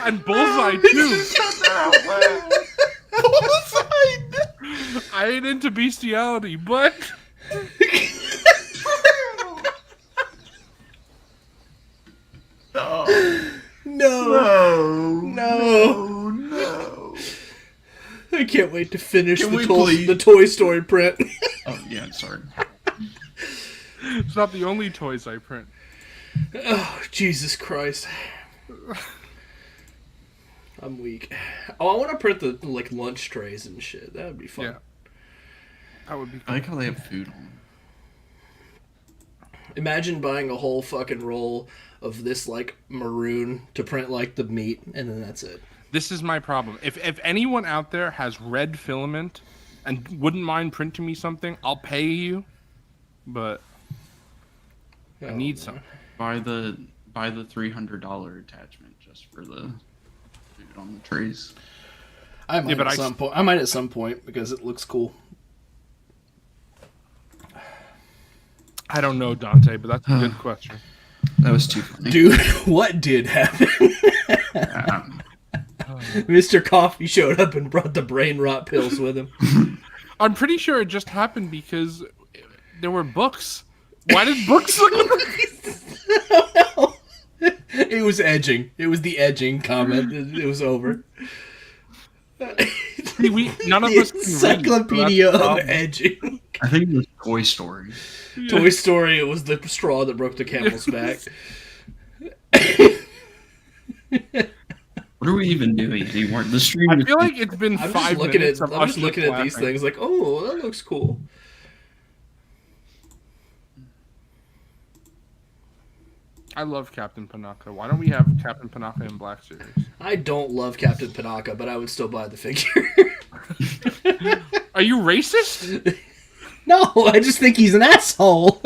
And Bullseye too. I ain't into bestiality, but No. I can't wait to finish Can we the please- Toy Story print. Oh yeah, sorry. it's not the only toys I print. Oh, Jesus Christ. I'm weak. Oh, I want to print the lunch trays and shit. That would be fun. Yeah. That would be I cool. like how they have food on. Imagine buying a whole fucking roll of this maroon to print the meat, and then that's it. This is my problem. If anyone out there has red filament and wouldn't mind printing me something, I'll pay you. But I need some. Buy the $300 attachment just for the food on the trays. I might but at some point. I might at some point because it looks cool. I don't know, Dante, but that's a good question. That was too funny. Dude, what did happen? Mr. Cawfee showed up and brought the brain rot pills with him. I'm pretty sure it just happened because there were books. Why did books look It was edging. It was the edging comment. It was over. None of us can Encyclopedia read, so of that's edging. I think it was Toy Story. Toy Story, it was the straw that broke the camel's back. What are we even doing anymore? The stream. I feel like it's been I'm 5 just looking minutes. at I'm just looking at these things like, oh, that looks cool. I love Captain Panaka. Why don't we have Captain Panaka in Black Series? I don't love Captain Panaka, but I would still buy the figure. Are you racist? No, I just think he's an asshole.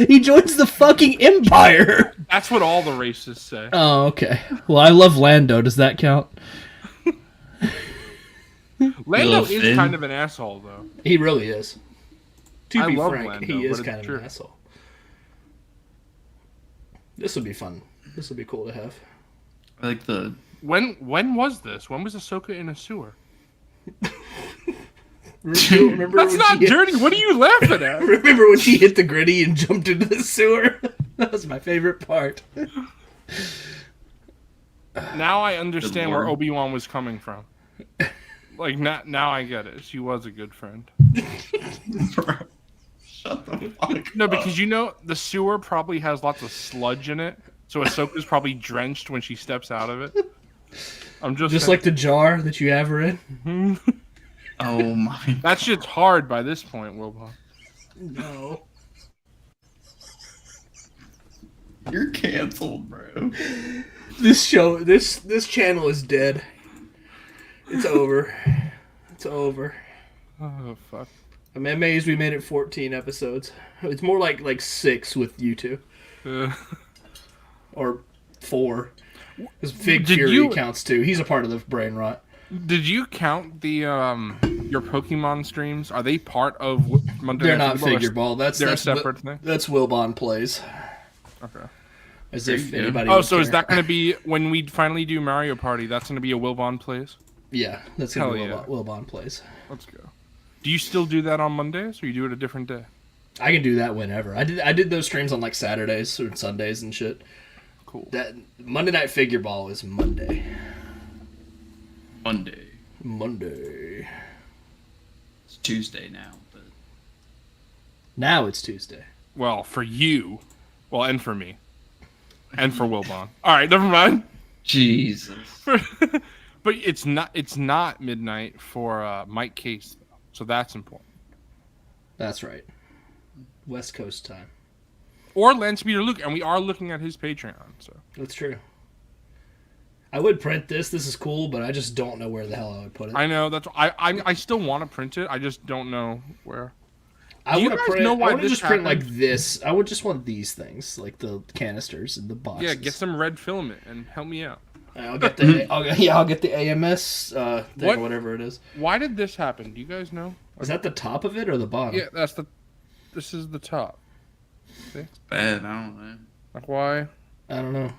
He joins the fucking Empire. That's what all the racists say. Oh, okay. Well, I love Lando. Does that count? Lando is kind of an asshole, though. He really is. To be love frank, Lando, he is but kind it's of true. an asshole. This would be fun. This would be cool to have. I like the. When was this? When was Ahsoka in a sewer? Remember That's when not she dirty. What are you laughing at? Remember when she hit the gritty and jumped into the sewer? That was my favorite part. Now I understand where Lord. Obi-Wan was coming from. Like, now I get it. She was a good friend. Shut the fuck No, up. because the sewer probably has lots of sludge in it, so Ahsoka's probably drenched when she steps out of it. I'm just Just saying. like the jar that you have her in? Oh my. That shit's hard by this point, Wilbon. No. You're canceled, bro. This channel is dead. It's over. It's over. Oh, fuck. I'm amazed we made it 14 episodes. It's more like 6 with you two. Or 4. Because Fig Did Fury you- counts too. He's a part of the brain rot. Did you count the your Pokemon streams? Are they part of Monday They're Night not Football? Figureball. That's They're a separate thing? That's Wilbon Plays. Okay. As if There you go. anybody Oh, would so is care. that going to be, when we finally do Mario Party, that's going to be a Wilbon Plays? Yeah, that's going to be Hell yeah. Wilbon Plays. Let's go. Do you still do that on Mondays, or you do it a different day? I can do that whenever. I did those streams on like Saturdays or Sundays and shit. Cool. That Monday Night Figureball is Monday. Monday. It's Tuesday now, but Now it's Tuesday. Well, for you. Well, and for me. And for Wilbon. All right, never mind. Jesus. But it's not midnight for Mike Case, so that's important. That's right. West Coast time. Or Lance Peter Luke, and we are looking at his Patreon. So That's true. I would print this. This is cool, but I just don't know where the hell I would put it. I know that's I still want to print it. I just don't know where. I Do you want to guys print. know why I want to this just print happened? like this. I would just want these things, like the canisters and the boxes. Yeah, get some red filament and help me out. I'll get the. I'll get the AMS thing What? or whatever it is. Why did this happen? Do you guys know? Is that the top of it or the bottom? Yeah, this is the top. Bad, I don't know. Like why? I don't know.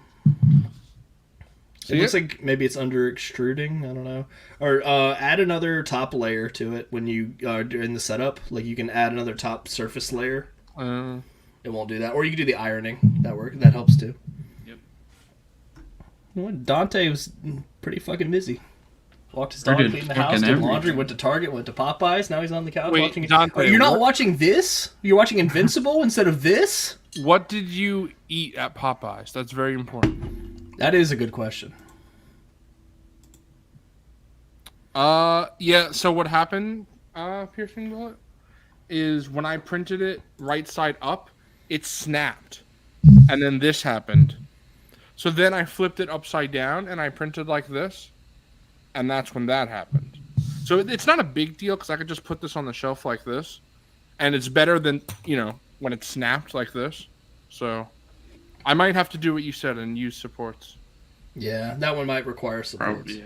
See It looks it? like maybe it's under extruding. I don't know. Or add another top layer to it when you are in the setup. Like you can add another top surface layer. It won't do that. Or you can do the ironing. That helps too. Yep. You know what? Dante was pretty fucking busy. Walked his I dog, did cleaned the fucking house, did laundry, everything. went to Target, went to Popeyes. Now he's on the couch Wait, watching. Dante, Oh, you're not what- watching this? You're watching Invincible instead of this? What did you eat at Popeyes? That's very important. That is a good question. Yeah, so what happened, Piercing Bullet, is when I printed it right side up, it snapped. And then this happened. So then I flipped it upside down and I printed like this. And that's when that happened. So it's not a big deal because I could just put this on the shelf like this. And it's better than, when it's snapped like this. So I might have to do what you said and use supports. Yeah, that one might require support. Probably, yeah.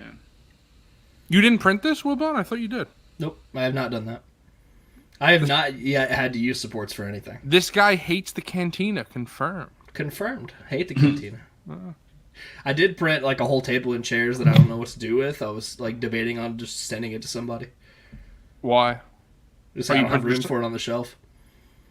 You didn't print this, Wilbon? I thought you did. Nope, I have not done that. I have not yet had to use supports for anything. This guy hates the cantina. Confirmed. Confirmed. Hate the cantina. I did print like a whole table and chairs that I don't know what to do with. I was like debating on just sending it to somebody. Why? Just I don't have room for it on the shelf.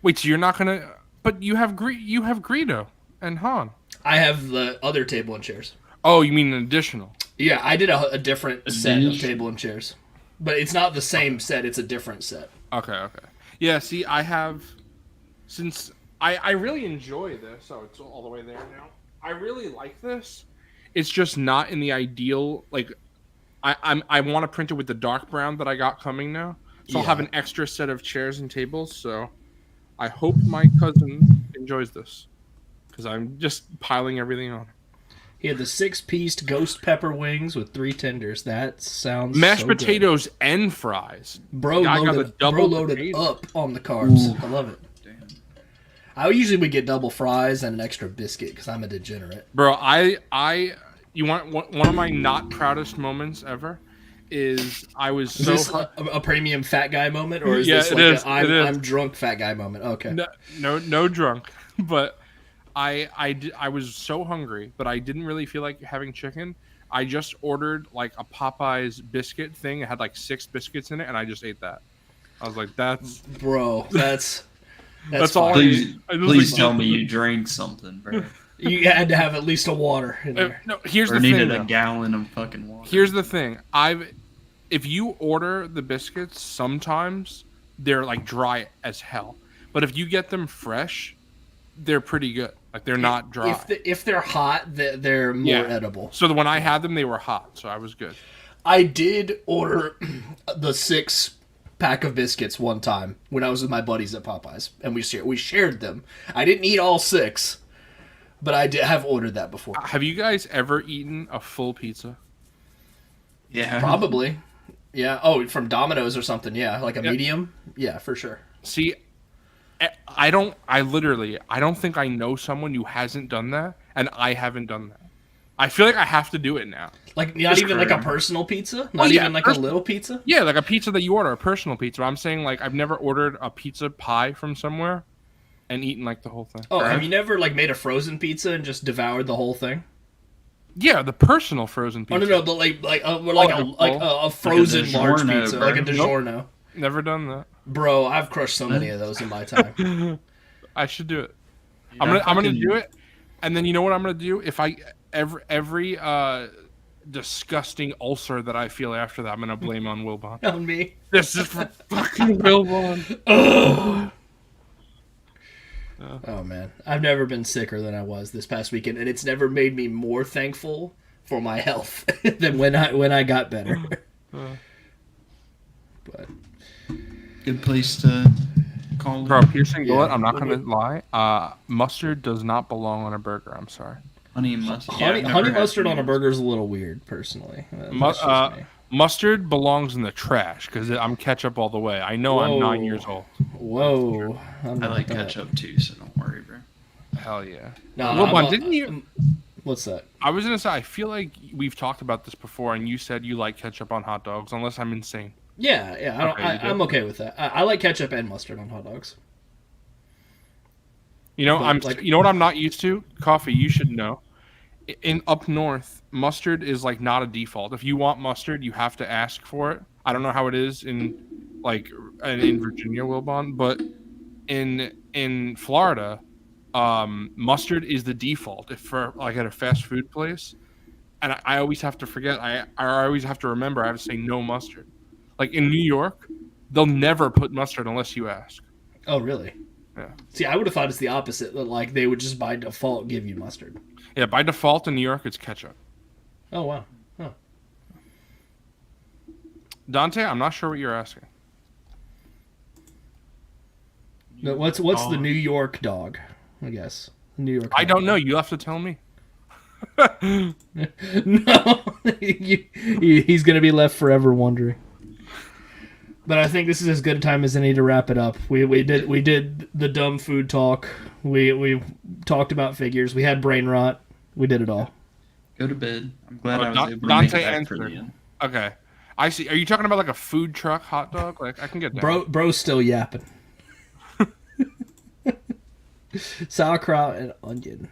Wait, so you're not gonna? But you have Greedo and Han. I have the other table and chairs. Oh, you mean an additional? Yeah, I did a different set of table and chairs, but it's not the same set. It's a different set. Okay. Yeah, see, I have, since I really enjoy this. Oh, it's all the way there now. I really like this. It's just not in the ideal, like, I want to print it with the dark brown that I got coming now. So I'll have an extra set of chairs and tables, so I hope my cousin enjoys this. Because I'm just piling everything on. He had the 6-piece ghost pepper wings with 3 tenders. That sounds mashed so potatoes and fries. Bro loaded up on the carbs. Ooh. I love it. Damn. I usually would get double fries and an extra biscuit because I'm a degenerate. Bro, you want one of my not proudest moments ever is I was is this a premium fat guy moment, or is this like I'm drunk fat guy moment? Okay. No drunk, but I was so hungry, but I didn't really feel like having chicken. I just ordered like a Popeyes biscuit thing. It had like 6 biscuits in it, and I just ate that. I was like, "That's that's all." Please tell me you drank something, bro. You had to have at least a water in there. No, here's the thing. Needed a gallon of fucking water. Here's the thing. If you order the biscuits, sometimes they're like dry as hell. But if you get them fresh, they're pretty good. Like they're not dry. If they're hot, they're more edible. So when I had them, they were hot. So I was good. I did order the 6-pack of biscuits one time when I was with my buddies at Popeyes, and we shared them. I didn't eat all 6, but I have ordered that before. Have you guys ever eaten a full pizza? Yeah, probably. Yeah. Oh, from Domino's or something. Yeah, like a medium. Yeah, for sure. See, I don't think I know someone who hasn't done that, and I haven't done that. I feel like I have to do it now. Like not even like a personal pizza? Not even like a little pizza? Yeah, like a pizza that you order, a personal pizza. I'm saying like I've never ordered a pizza pie from somewhere and eaten like the whole thing. Oh, have you never like made a frozen pizza and just devoured the whole thing? Yeah, the personal frozen pizza. Oh no, but like a frozen large pizza, bro. Like a DiGiorno. Nope. Never done that, bro. I've crushed so many of those in my time. I should do it. I'm gonna do it, and then you know what I'm gonna do? If I every disgusting ulcer that I feel after that, I'm gonna blame on Wilbon. On me. This is for fucking Wilbon. Oh man, I've never been sicker than I was this past weekend, and it's never made me more thankful for my health than when I got better. But good place to call. Bro, piercing bullet. I'm not gonna lie. Mustard does not belong on a burger. I'm sorry. Honey mustard. Honey mustard on a burger is a little weird, personally. Mustard belongs in the trash because I'm ketchup all the way. I know. Whoa. I'm 9 years old. Whoa. I like ketchup too, so don't worry, bro. Hell yeah. No, didn't you? What's that? I was gonna say. I feel like we've talked about this before, and you said you like ketchup on hot dogs, unless I'm insane. Yeah. I'm okay with that. I like ketchup and mustard on hot dogs. You know, you know what I'm not used to? Coffee. You should know. In up north, mustard is like not a default. If you want mustard, you have to ask for it. I don't know how it is in Virginia, Wilbon, but in Florida, mustard is the default if for like at a fast food place. And I always have to forget. I always have to remember. I have to say no mustard. Like in New York, they'll never put mustard unless you ask. Oh, really? Yeah. See, I would have thought it's the opposite. That like they would just by default give you mustard. Yeah, by default in New York, it's ketchup. Oh, wow. Huh. Dante, I'm not sure what you're asking. No, what's the New York dog? I guess New York. I don't know. You have to tell me. No, he's gonna be left forever wondering. But I think this is as good a time as any to wrap it up. We did the dumb food talk. We talked about figures. We had brain rot. We did it all. Go to bed. I'm glad I was able to Dante make it back answered. for the end. Okay. I see. Are you talking about like a food truck hot dog? Like I can get that. Bro's still yapping. Sauerkraut and onion.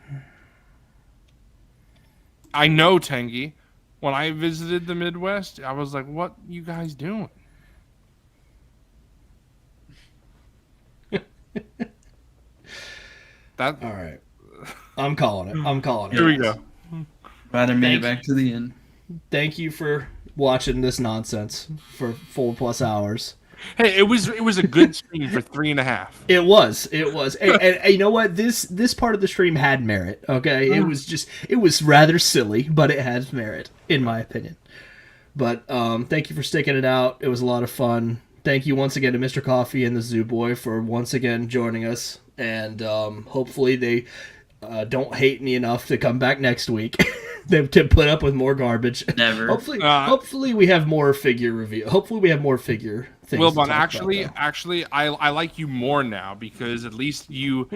I know, Tengi. When I visited the Midwest, I was like, "What you guys doing?" That All right. I'm calling it. Here we go. Rather made it back to the end. Thank you for watching this nonsense for 4+ hours. Hey, it was a good stream for 3.5. It was. And you know what? This part of the stream had merit. Okay, it was rather silly, but it has merit, in my opinion. But thank you for sticking it out. It was a lot of fun. Thank you once again to Mr. Cawfee and the Zoo Boy for once again joining us. And hopefully they don't hate me enough to come back next week. They can put up with more garbage. Never. Hopefully we have more figure review. Hopefully we have more figure things. Wilbon, actually, I like you more now because at least you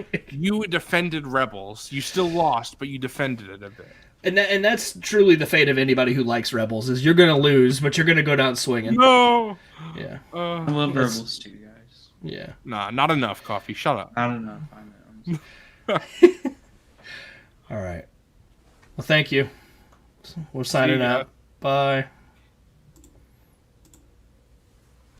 defended Rebels. You still lost, but you defended it a bit. And that's truly the fate of anybody who likes Rebels is you're gonna lose, but you're gonna go down swinging. No. Yeah. I love Rebels too, guys. Yeah. Nah, not enough, Cawfee. Shut up. I don't know. I know. All right. Well, thank you. We're signing out. Bye.